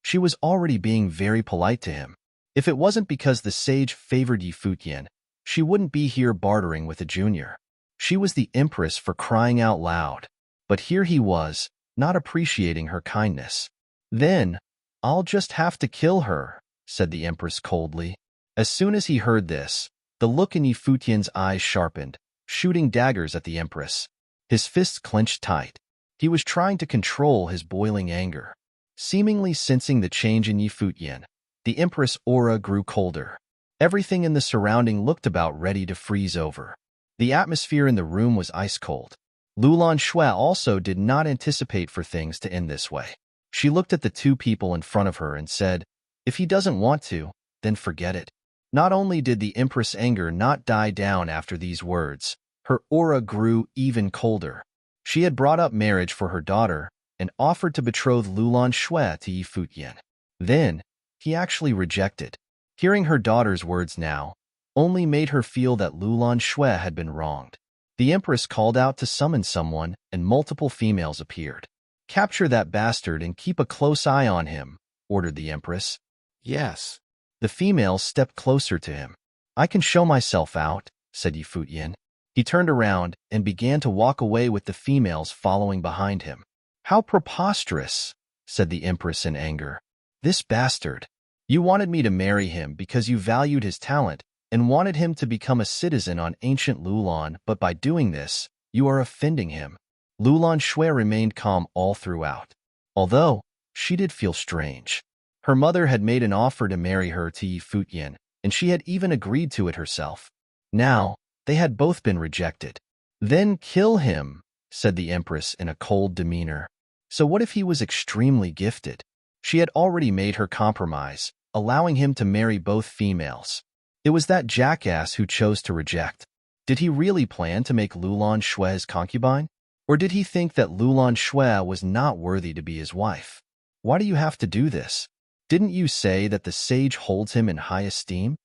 She was already being very polite to him. If it wasn't because the sage favored Yi Futian, she wouldn't be here bartering with a junior. She was the empress for crying out loud. But here he was, not appreciating her kindness. Then, I'll just have to kill her, said the empress coldly. As soon as he heard this, the look in Yi Futian's eyes sharpened, shooting daggers at the empress. His fists clenched tight. He was trying to control his boiling anger. Seemingly sensing the change in Yi Futian, the empress' aura grew colder. Everything in the surrounding looked about ready to freeze over. The atmosphere in the room was ice cold. Lulan Shui also did not anticipate for things to end this way. She looked at the two people in front of her and said, if he doesn't want to, then forget it. Not only did the empress' anger not die down after these words, her aura grew even colder. She had brought up marriage for her daughter and offered to betroth Lulan Shui to Yi Futian. Then, he actually rejected. Hearing her daughter's words now only made her feel that Lulan Shui had been wronged. The empress called out to summon someone, and multiple females appeared. "Capture that bastard and keep a close eye on him," ordered the empress. Yes. The females stepped closer to him. "I can show myself out," said Futian. He turned around and began to walk away with the females following behind him. "How preposterous," said the empress in anger. "This bastard. You wanted me to marry him because you valued his talent and wanted him to become a citizen on ancient Lulan, but by doing this, you are offending him." Lulan Shui remained calm all throughout, although she did feel strange. Her mother had made an offer to marry her to Futian, and she had even agreed to it herself. Now, they had both been rejected. "Then kill him," said the empress in a cold demeanor. So what if he was extremely gifted? She had already made her compromise, allowing him to marry both females. It was that jackass who chose to reject. Did he really plan to make Lulan Shui his concubine? Or did he think that Lulan Shui was not worthy to be his wife? Why do you have to do this? Didn't you say that the sage holds him in high esteem?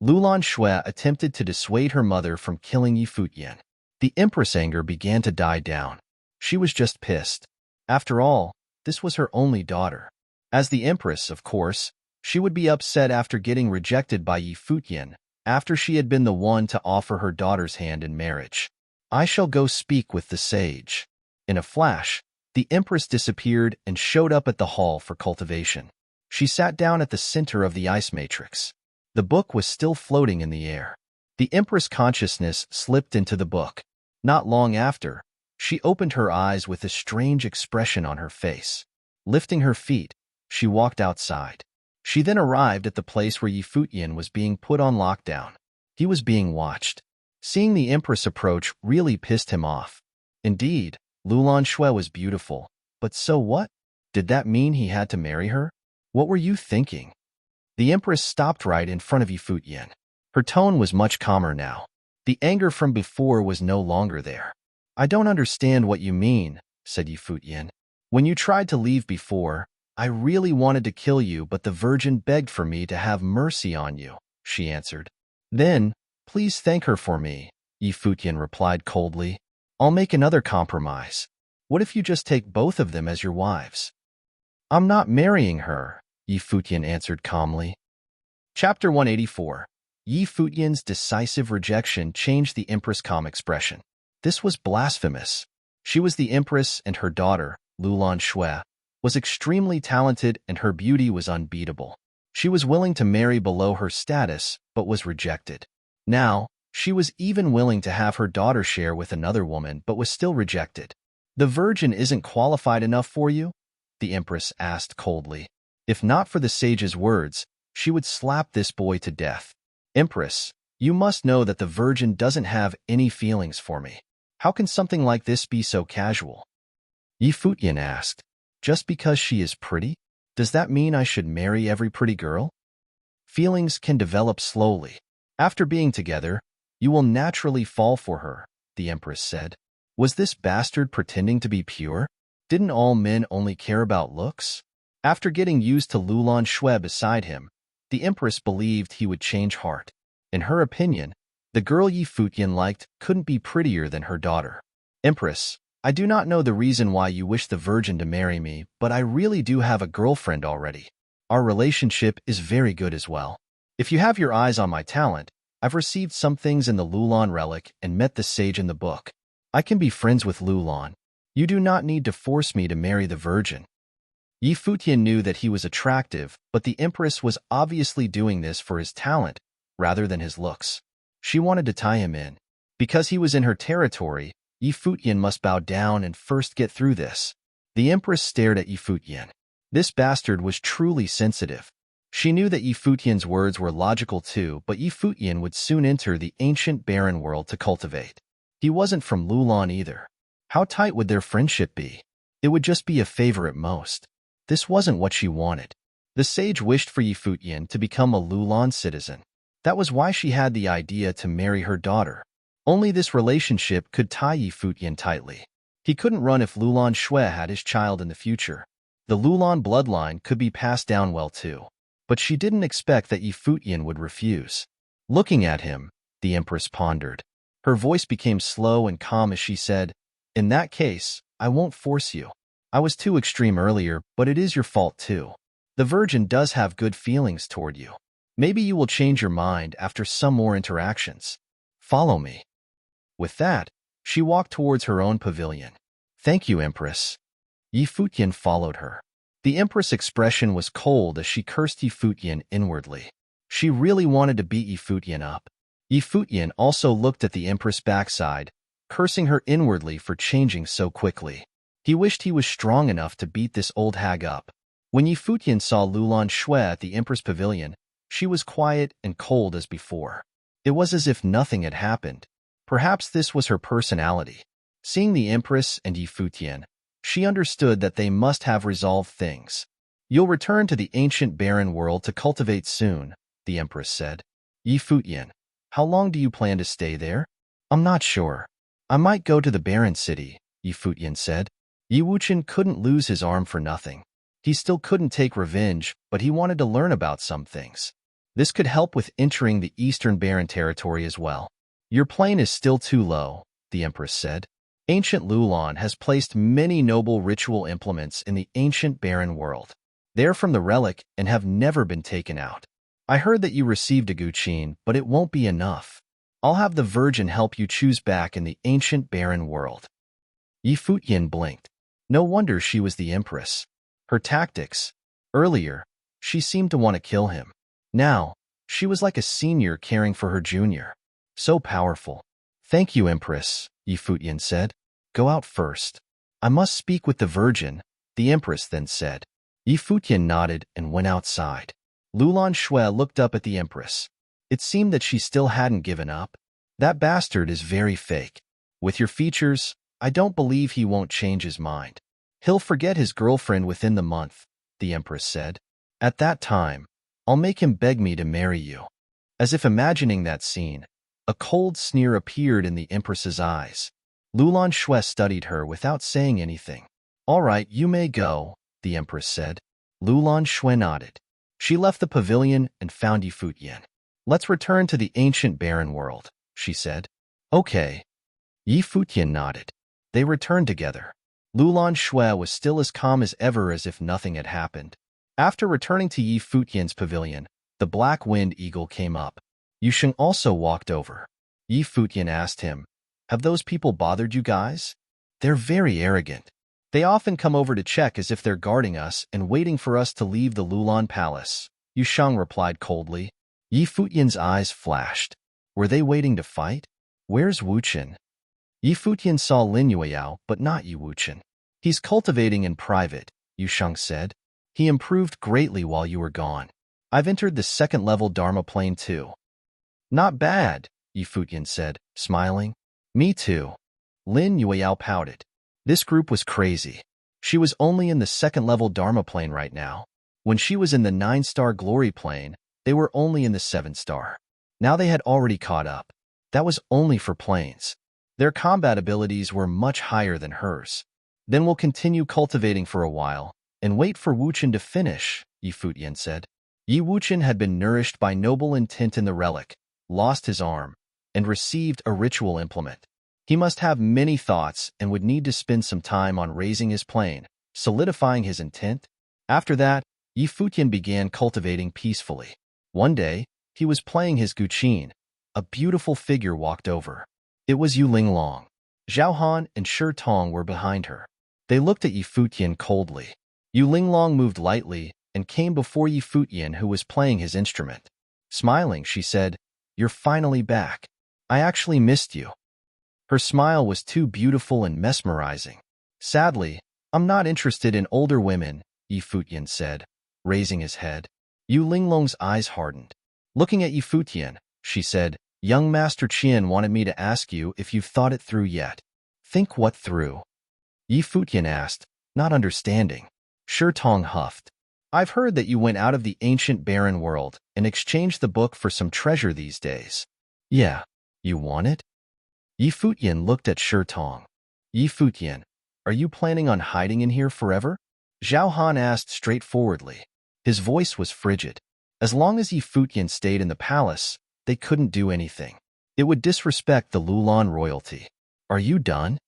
Lulan Shui attempted to dissuade her mother from killing Futian. The empress' anger began to die down. She was just pissed. After all, this was her only daughter. As the empress, of course, she would be upset after getting rejected by Futian, after she had been the one to offer her daughter's hand in marriage. "I shall go speak with the sage." In a flash, the empress disappeared and showed up at the hall for cultivation. She sat down at the center of the ice matrix. The book was still floating in the air. The empress' consciousness slipped into the book. Not long after, she opened her eyes with a strange expression on her face. Lifting her feet, she walked outside. She then arrived at the place where Futian was being put on lockdown. He was being watched. Seeing the empress approach really pissed him off. Indeed, Lulan Shui was beautiful, but so what? Did that mean he had to marry her? What were you thinking? The empress stopped right in front of Futian. Her tone was much calmer now. The anger from before was no longer there. "I don't understand what you mean," said Futian. "When you tried to leave before, I really wanted to kill you, but the Virgin begged for me to have mercy on you," she answered. "Then, please thank her for me," Futian replied coldly. "I'll make another compromise. What if you just take both of them as your wives?" "I'm not marrying her," Futian answered calmly. Chapter 184. Futian's decisive rejection changed the empress' calm expression. This was blasphemous. She was the empress, and her daughter, Lulan Shui, was extremely talented and her beauty was unbeatable. She was willing to marry below her status, but was rejected. Now, she was even willing to have her daughter share with another woman, but was still rejected. "The Virgin isn't qualified enough for you?" the empress asked coldly. If not for the sage's words, she would slap this boy to death. "Empress, you must know that the Virgin doesn't have any feelings for me. How can something like this be so casual?" Futian asked. "Just because she is pretty? Does that mean I should marry every pretty girl?" "Feelings can develop slowly. After being together, you will naturally fall for her," the empress said. Was this bastard pretending to be pure? Didn't all men only care about looks? After getting used to Lulan Shui beside him, the empress believed he would change heart. In her opinion, the girl Futian liked couldn't be prettier than her daughter. "Empress, I do not know the reason why you wish the Virgin to marry me, but I really do have a girlfriend already. Our relationship is very good as well. If you have your eyes on my talent, I've received some things in the Lulan relic and met the sage in the book. I can be friends with Lulan. You do not need to force me to marry the Virgin." Futian knew that he was attractive, but the empress was obviously doing this for his talent rather than his looks. She wanted to tie him in. Because he was in her territory, Futian must bow down and first get through this. The empress stared at Futian. This bastard was truly sensitive. She knew that Futian's words were logical too, but Futian would soon enter the ancient barren world to cultivate. He wasn't from Lulan either. How tight would their friendship be? It would just be a favor at most. This wasn't what she wanted. The sage wished for Futian to become a Lulan citizen. That was why she had the idea to marry her daughter. Only this relationship could tie Futian tightly. He couldn't run if Lulan Shui had his child in the future. The Lulan bloodline could be passed down well too. But she didn't expect that Futian would refuse. Looking at him, the empress pondered. Her voice became slow and calm as she said, "In that case, I won't force you. I was too extreme earlier, but it is your fault too. The Virgin does have good feelings toward you. Maybe you will change your mind after some more interactions. Follow me." With that, she walked towards her own pavilion. "Thank you, Empress." Futian followed her. The Empress' expression was cold as she cursed Futian inwardly. She really wanted to beat Futian up. Futian also looked at the Empress' backside, cursing her inwardly for changing so quickly. He wished he was strong enough to beat this old hag up. When Futian saw Lulan Shui at the Empress' pavilion, she was quiet and cold as before. It was as if nothing had happened. Perhaps this was her personality. Seeing the Empress and Futian, she understood that they must have resolved things. "You'll return to the ancient barren world to cultivate soon," the Empress said. "Futian, how long do you plan to stay there?" "I'm not sure. I might go to the barren city," Futian said. Wuchen couldn't lose his arm for nothing. He still couldn't take revenge, but he wanted to learn about some things. This could help with entering the Eastern Barren territory as well. "Your plane is still too low," the Empress said. "Ancient Lulan has placed many noble ritual implements in the ancient barren world. They're from the relic and have never been taken out. I heard that you received a guqin, but it won't be enough. I'll have the Virgin help you choose back in the ancient barren world." Futian blinked. No wonder she was the Empress. Her tactics. Earlier, she seemed to want to kill him. Now, she was like a senior caring for her junior. So powerful. "Thank you, Empress," Futian said. "Go out first. I must speak with the Virgin," the Empress then said. Futian nodded and went outside. Lulan Shui looked up at the Empress. It seemed that she still hadn't given up. "That bastard is very fake. With your features, I don't believe he won't change his mind. He'll forget his girlfriend within the month," the Empress said. "At that time, I'll make him beg me to marry you." As if imagining that scene, a cold sneer appeared in the Empress's eyes. Lulan Shui studied her without saying anything. "All right, you may go," the Empress said. Lulan Shui nodded. She left the pavilion and found Futian. "Let's return to the ancient barren world," she said. "Okay." Futian nodded. They returned together. Lulan Shui was still as calm as ever, as if nothing had happened. After returning to Futian's pavilion, the black wind eagle came up. Yusheng also walked over. Futian asked him, "Have those people bothered you guys? They're very arrogant. They often come over to check as if they're guarding us and waiting for us to leave the Lulan Palace," Yusheng replied coldly. Futian's eyes flashed. Were they waiting to fight? "Where's Wuchen?" Futian saw Lin Yueyao, but not Wuchen. "He's cultivating in private," Yusheng said. "He improved greatly while you were gone. I've entered the second-level Dharma plane too." "Not bad," Futian said, smiling. "Me too." Lin Yueyao pouted. This group was crazy. She was only in the second-level Dharma plane right now. When she was in the 9-star glory plane, they were only in the 7-star. Now they had already caught up. That was only for planes. Their combat abilities were much higher than hers. "Then we'll continue cultivating for a while and wait for Wuchen to finish," Futian said. Wuchen had been nourished by noble intent in the relic, lost his arm, and received a ritual implement. He must have many thoughts and would need to spend some time on raising his plane, solidifying his intent. After that, Futian began cultivating peacefully. One day, he was playing his guqin. A beautiful figure walked over. It was Yu Linglong. Zhao Han and Shi Tong were behind her. They looked at Futian coldly. Yu Linglong moved lightly and came before Futian, who was playing his instrument. Smiling, she said, "You're finally back. I actually missed you." Her smile was too beautiful and mesmerizing. "Sadly, I'm not interested in older women," Futian said, raising his head. Yu Linglong's eyes hardened. Looking at Futian, she said, "Young Master Qian wanted me to ask you if you've thought it through yet." "Think what through?" Futian asked, not understanding. Shi Tong huffed. "I've heard that you went out of the ancient barren world and exchanged the book for some treasure these days." "Yeah. You want it?" Futian looked at Shi Tong. "Futian, are you planning on hiding in here forever?" Zhao Han asked straightforwardly. His voice was frigid. As long as Futian stayed in the palace, they couldn't do anything. It would disrespect the Lulan royalty. Are you done?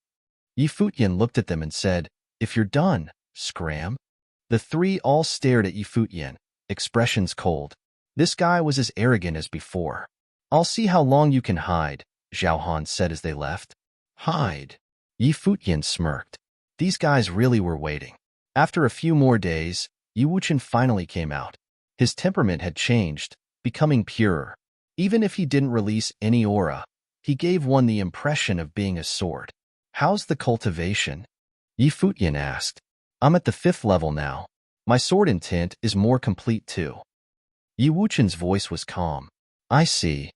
Yi Futian looked at them and said, if you're done, scram. The three all stared at Yi Futian, expressions cold. This guy was as arrogant as before. I'll see how long you can hide, Zhao Han said as they left. Hide? Yi Futian smirked. These guys really were waiting. After a few more days, Yi Wuchen finally came out. His temperament had changed, becoming purer. Even if he didn't release any aura, he gave one the impression of being a sword. How's the cultivation? Yi Futian asked. I'm at the 5th level now. My sword intent is more complete too. Yi Wuchen's voice was calm. I see.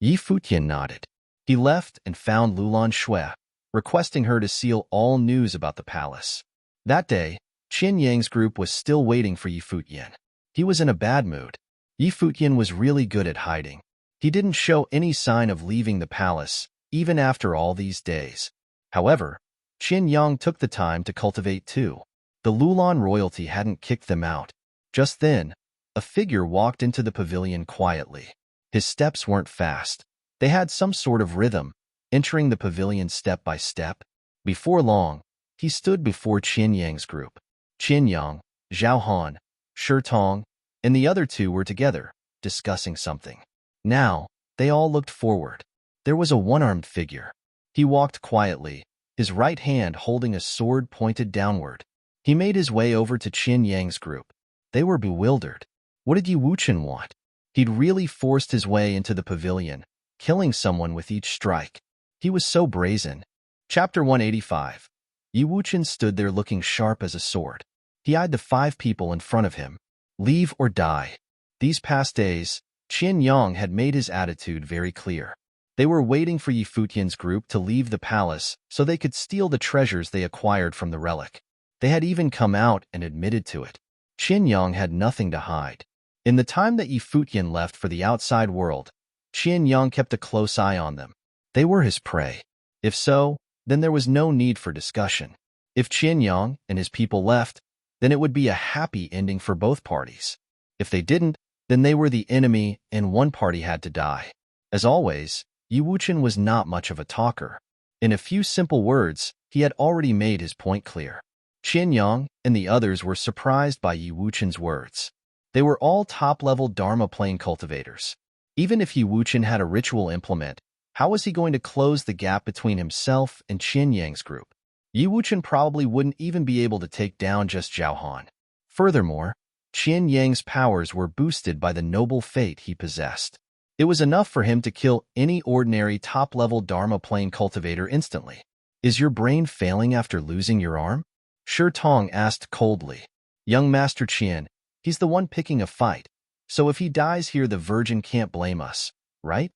Yi Futian nodded. He left and found Lulan Shui, requesting her to seal all news about the palace. That day, Qin Yang's group was still waiting for Yi Futian. He was in a bad mood. Yi Futian was really good at hiding. He didn't show any sign of leaving the palace, even after all these days. However, Qin Yang took the time to cultivate too. The Lulan royalty hadn't kicked them out. Just then, a figure walked into the pavilion quietly. His steps weren't fast. They had some sort of rhythm, entering the pavilion step by step. Before long, he stood before Qin Yang's group. Qin Yang, Zhao Han, Shi Tong, and the other two were together, discussing something. Now, they all looked forward. There was a one-armed figure. He walked quietly, his right hand holding a sword pointed downward. He made his way over to Qin Yang's group. They were bewildered. What did Yi Wuchen want? He'd really forced his way into the pavilion, killing someone with each strike. He was so brazen. Chapter 185. Yi Wuchen stood there looking sharp as a sword. He eyed the 5 people in front of him. Leave or die. These past days, Qin Yang had made his attitude very clear. They were waiting for Yi Futian's group to leave the palace so they could steal the treasures they acquired from the relic. They had even come out and admitted to it. Qin Yang had nothing to hide. In the time that Yi Futian left for the outside world, Qin Yang kept a close eye on them. They were his prey. If so, then there was no need for discussion. If Qin Yang and his people left, then it would be a happy ending for both parties. If they didn't, then they were the enemy and one party had to die. As always, Yi Wuchen was not much of a talker. In a few simple words, he had already made his point clear. Qin Yang and the others were surprised by Yi Wuchen's words. They were all top-level Dharma plane cultivators. Even if Yi Wuchen had a ritual implement, how was he going to close the gap between himself and Qin Yang's group? Yi Wuchen probably wouldn't even be able to take down just Zhao Han. Furthermore, Qin Yang's powers were boosted by the noble fate he possessed. It was enough for him to kill any ordinary top-level Dharma plane cultivator instantly. Is your brain failing after losing your arm? Shi Tong asked coldly. Young Master Qian, he's the one picking a fight, so if he dies here the Virgin can't blame us, right?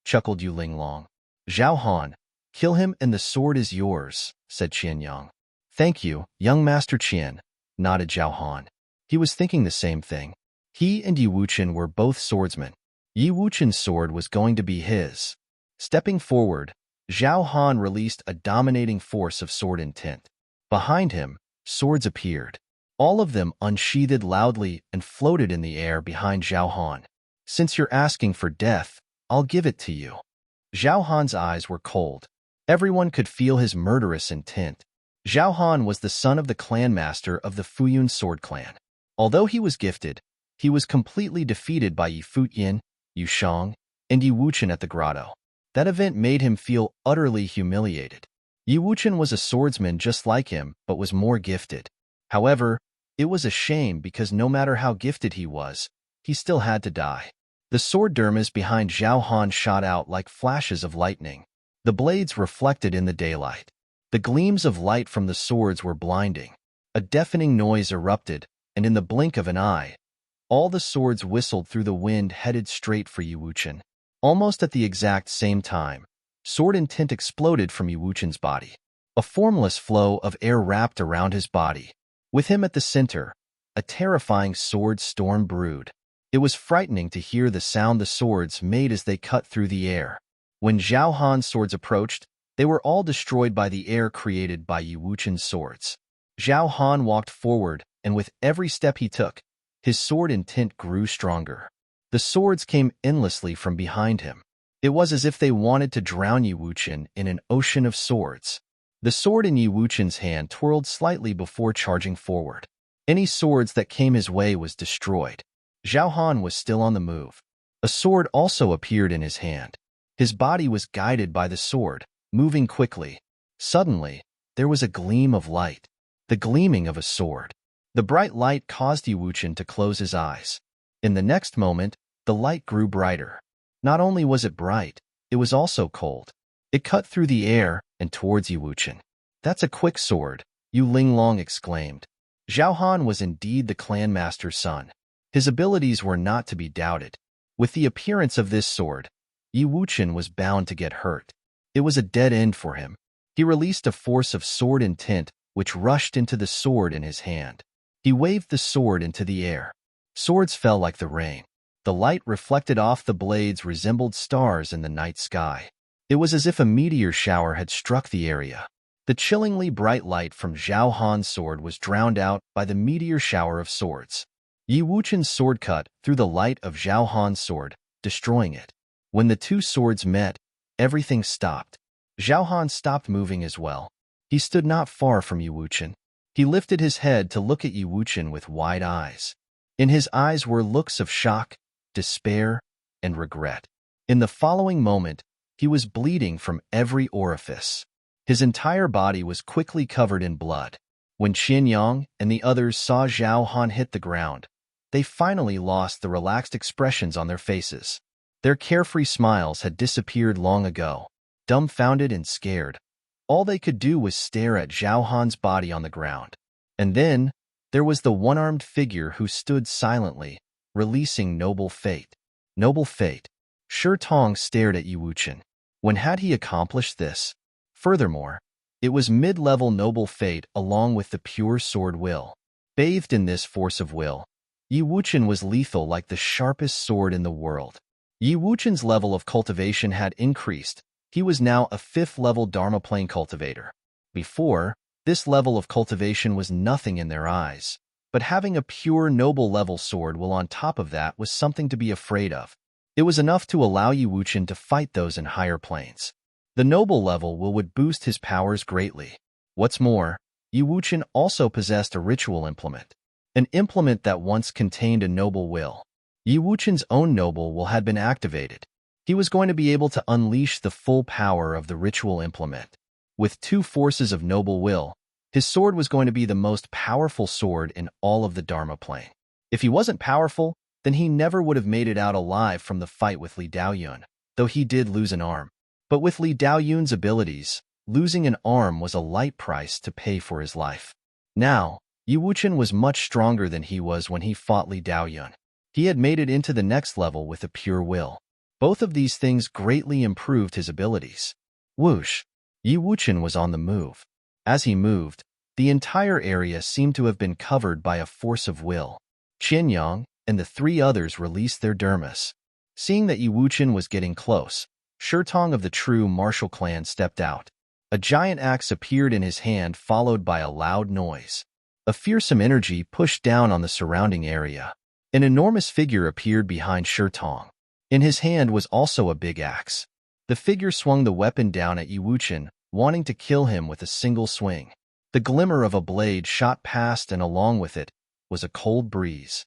Chuckled Yu Linglong. Zhao Han, kill him and the sword is yours, said Qin Yang. Thank you, young Master Qian, nodded Zhao Han. He was thinking the same thing. He and Yi Wuchen were both swordsmen. Yi Wuchen's sword was going to be his. Stepping forward, Zhao Han released a dominating force of sword intent. Behind him, swords appeared. All of them unsheathed loudly and floated in the air behind Zhao Han. Since you're asking for death, I'll give it to you. Zhao Han's eyes were cold. Everyone could feel his murderous intent. Zhao Han was the son of the clan master of the Fuyun sword clan. Although he was gifted, he was completely defeated by Yi Futian, Yu Shang, and Yi Wuchen at the grotto. That event made him feel utterly humiliated. Yi Wuchen was a swordsman just like him, but was more gifted. However, it was a shame because no matter how gifted he was, he still had to die. The sword dermis behind Zhao Han shot out like flashes of lightning. The blades reflected in the daylight. The gleams of light from the swords were blinding. A deafening noise erupted, and in the blink of an eye, all the swords whistled through the wind headed straight for Yi Wuchen. Almost at the exact same time, sword intent exploded from Yi Wuchen's body. A formless flow of air wrapped around his body. With him at the center, a terrifying sword storm brewed. It was frightening to hear the sound the swords made as they cut through the air. When Zhao Han's swords approached, they were all destroyed by the air created by Yi Wuchen's swords. Zhao Han walked forward, and with every step he took, his sword intent grew stronger. The swords came endlessly from behind him. It was as if they wanted to drown Yi Wuchen in an ocean of swords. The sword in Yi Wuchen's hand twirled slightly before charging forward. Any swords that came his way was destroyed. Zhao Han was still on the move. A sword also appeared in his hand. His body was guided by the sword, moving quickly. Suddenly, there was a gleam of light, the gleaming of a sword. The bright light caused Yi Wuchen to close his eyes. In the next moment, the light grew brighter. Not only was it bright, it was also cold. It cut through the air and towards Yi Wuchen. "That's a quick sword," Yu Linglong exclaimed. Zhao Han was indeed the clan master's son. His abilities were not to be doubted. With the appearance of this sword, Yi Wuchen was bound to get hurt. It was a dead end for him. He released a force of sword intent which rushed into the sword in his hand. He waved the sword into the air. Swords fell like the rain. The light reflected off the blades resembled stars in the night sky. It was as if a meteor shower had struck the area. The chillingly bright light from Zhao Han's sword was drowned out by the meteor shower of swords. Yi Wuchen's sword cut through the light of Zhao Han's sword, destroying it. When the two swords met, everything stopped. Zhao Han stopped moving as well. He stood not far from Yi Wuchen. He lifted his head to look at Yi Wuchen with wide eyes. In his eyes were looks of shock, despair, and regret. In the following moment, he was bleeding from every orifice. His entire body was quickly covered in blood. When Qin Yang and the others saw Zhao Han hit the ground, they finally lost the relaxed expressions on their faces. Their carefree smiles had disappeared long ago. Dumbfounded and scared, all they could do was stare at Zhao Han's body on the ground. And then, there was the one-armed figure who stood silently, releasing Noble Fate. Noble Fate. Shi Tong stared at Yi Wuchen. When had he accomplished this? Furthermore, it was mid-level Noble Fate along with the pure sword will. Bathed in this force of will, Yi Wuchen was lethal like the sharpest sword in the world. Yi Wuchen's level of cultivation had increased. He was now a 5th-level Dharma Plane cultivator. Before, this level of cultivation was nothing in their eyes, but having a pure noble-level sword will on top of that was something to be afraid of. It was enough to allow Yi Wuchen to fight those in higher planes. The noble level will would boost his powers greatly. What's more, Yi Wuchen also possessed a ritual implement. An implement that once contained a noble will. Yi Wuchen's own noble will had been activated. He was going to be able to unleash the full power of the ritual implement. With 2 forces of noble will, his sword was going to be the most powerful sword in all of the Dharma Plane. If he wasn't powerful, then he never would have made it out alive from the fight with Li Daoyun, though he did lose an arm. But with Li Daoyun's abilities, losing an arm was a light price to pay for his life. Now, Yi Wuchen was much stronger than he was when he fought Li Daoyun. He had made it into the next level with a pure will. Both of these things greatly improved his abilities. Whoosh! Yi Wuchen was on the move. As he moved, the entire area seemed to have been covered by a force of will. Qin Yang and the 3 others released their dermis. Seeing that Yi Wuchen was getting close, Shi Tong of the true martial clan stepped out. A giant axe appeared in his hand followed by a loud noise. A fearsome energy pushed down on the surrounding area. An enormous figure appeared behind Shi Tong. In his hand was also a big axe. The figure swung the weapon down at Yi Wuchen, wanting to kill him with a single swing. The glimmer of a blade shot past and along with it was a cold breeze.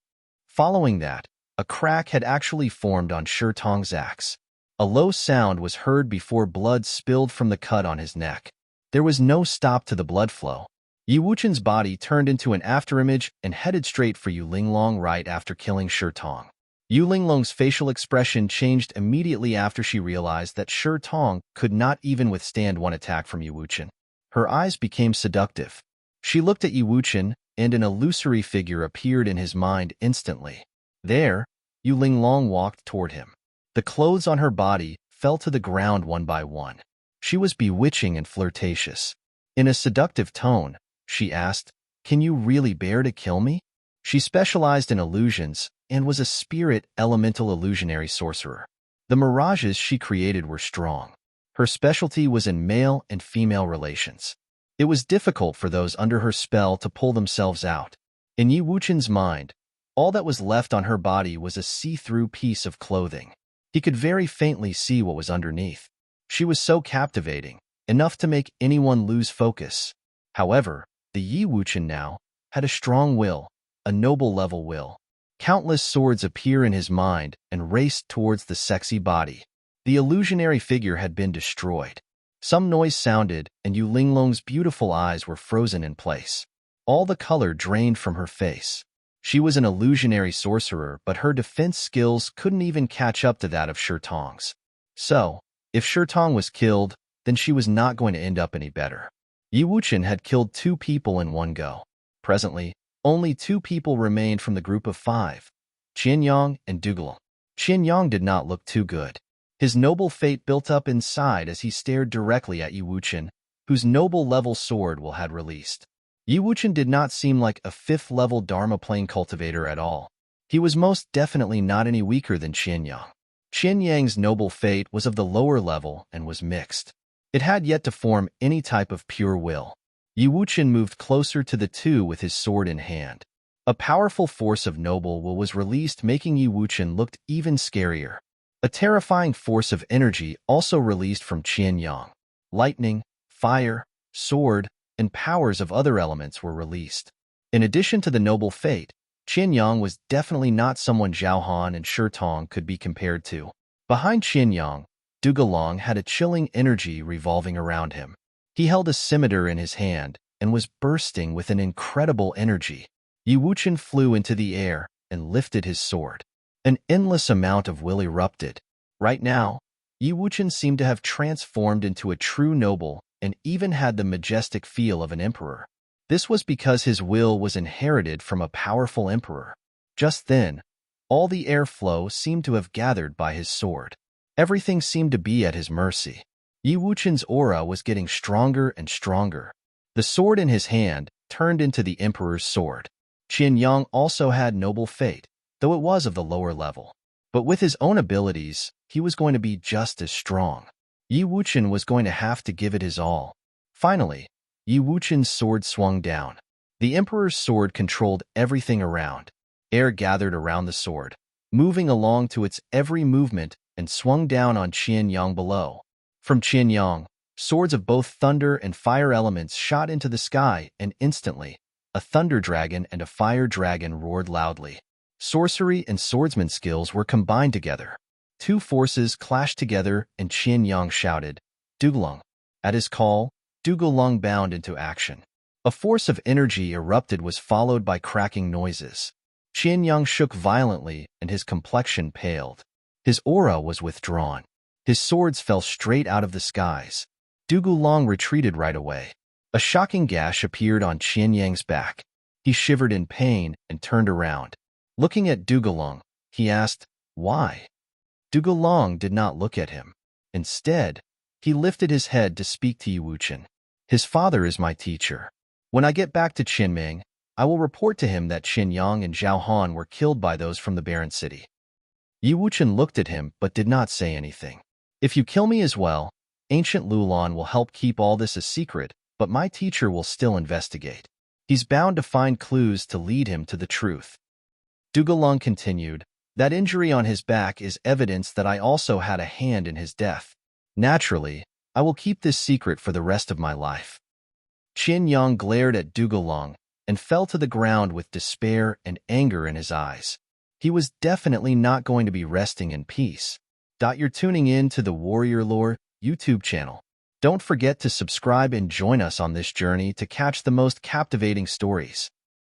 Following that, a crack had actually formed on Shi Tong's axe. A low sound was heard before blood spilled from the cut on his neck. There was no stop to the blood flow. Yi Wuchen's body turned into an afterimage and headed straight for Yu Linglong right after killing Shi Tong. Yu Linglong's facial expression changed immediately after she realized that Shi Tong could not even withstand one attack from Yi Wuchen. Her eyes became seductive. She looked at Yi Wuchen, and an illusory figure appeared in his mind instantly. There, Yu Linglong walked toward him. The clothes on her body fell to the ground one by one. She was bewitching and flirtatious. In a seductive tone, she asked, "Can you really bear to kill me?" She specialized in illusions and was a spirit elemental illusionary sorcerer. The mirages she created were strong. Her specialty was in male and female relations. It was difficult for those under her spell to pull themselves out. In Yi Wuchen's mind, all that was left on her body was a see-through piece of clothing. He could very faintly see what was underneath. She was so captivating, enough to make anyone lose focus. However, the Yi Wuchen now had a strong will, a noble level will. Countless swords appear in his mind and raced towards the sexy body. The illusionary figure had been destroyed. Some noise sounded, and Yu Linglong's beautiful eyes were frozen in place. All the color drained from her face. She was an illusionary sorcerer, but her defense skills couldn't even catch up to that of Shurtong's. So, if Shurtong was killed, then she was not going to end up any better. Yi Wuchen had killed 2 people in one go. Presently, only 2 people remained from the group of 5, Qianyang and Dugalong. Qianyang did not look too good. His noble fate built up inside as he stared directly at Yi Wuchen, whose noble level sword Will had released. Yi Wuchen did not seem like a 5th-level Dharma plane cultivator at all. He was most definitely not any weaker than Qianyang. Qianyang's noble fate was of the lower level and was mixed. It had yet to form any type of pure will. Yi Wuchen moved closer to the 2 with his sword in hand. A powerful force of noble will was released, making Yi Wuchen look even scarier. A terrifying force of energy also released from Qianyang. Lightning, fire, sword, and powers of other elements were released. In addition to the noble fate, Qianyang was definitely not someone Zhao Han and Shurtong could be compared to. Behind Qianyang, Dugalong had a chilling energy revolving around him. He held a scimitar in his hand and was bursting with an incredible energy. Yi Wuchen flew into the air and lifted his sword. An endless amount of will erupted. Right now, Yi Wuchen seemed to have transformed into a true noble and even had the majestic feel of an emperor. This was because his will was inherited from a powerful emperor. Just then, all the airflow seemed to have gathered by his sword. Everything seemed to be at his mercy. Yi Wuchen's aura was getting stronger and stronger. The sword in his hand turned into the emperor's sword. Qianyang also had noble fate, though it was of the lower level. But with his own abilities, he was going to be just as strong. Yi Wuchen was going to have to give it his all. Finally, Yi Wuchen's sword swung down. The emperor's sword controlled everything around. Air gathered around the sword, moving along to its every movement and swung down on Qianyang below. From Qianyang, swords of both thunder and fire elements shot into the sky, and instantly, a thunder dragon and a fire dragon roared loudly. Sorcery and swordsman skills were combined together. 2 forces clashed together, and Qianyang shouted, "Dugalong." At his call, Dugalong bound into action. A force of energy erupted, was followed by cracking noises. Qianyang shook violently, and his complexion paled. His aura was withdrawn. His swords fell straight out of the skies. Dugalong retreated right away. A shocking gash appeared on Qianyang's back. He shivered in pain and turned around. Looking at Dugalong, he asked, "Why?" Dugalong did not look at him. Instead, he lifted his head to speak to Yi Wuchen. "His father is my teacher. When I get back to Qinming, I will report to him that Qianyang and Zhao Han were killed by those from the Barren City." Yi Wuchen looked at him but did not say anything. "If you kill me as well, Ancient Lulan will help keep all this a secret, but my teacher will still investigate. He's bound to find clues to lead him to the truth." Dugalong continued, "That injury on his back is evidence that I also had a hand in his death. Naturally, I will keep this secret for the rest of my life." Qianyang glared at Dugalong and fell to the ground with despair and anger in his eyes. He was definitely not going to be resting in peace. You're tuning in to the Warrior Lore YouTube channel. Don't forget to subscribe and join us on this journey to catch the most captivating stories.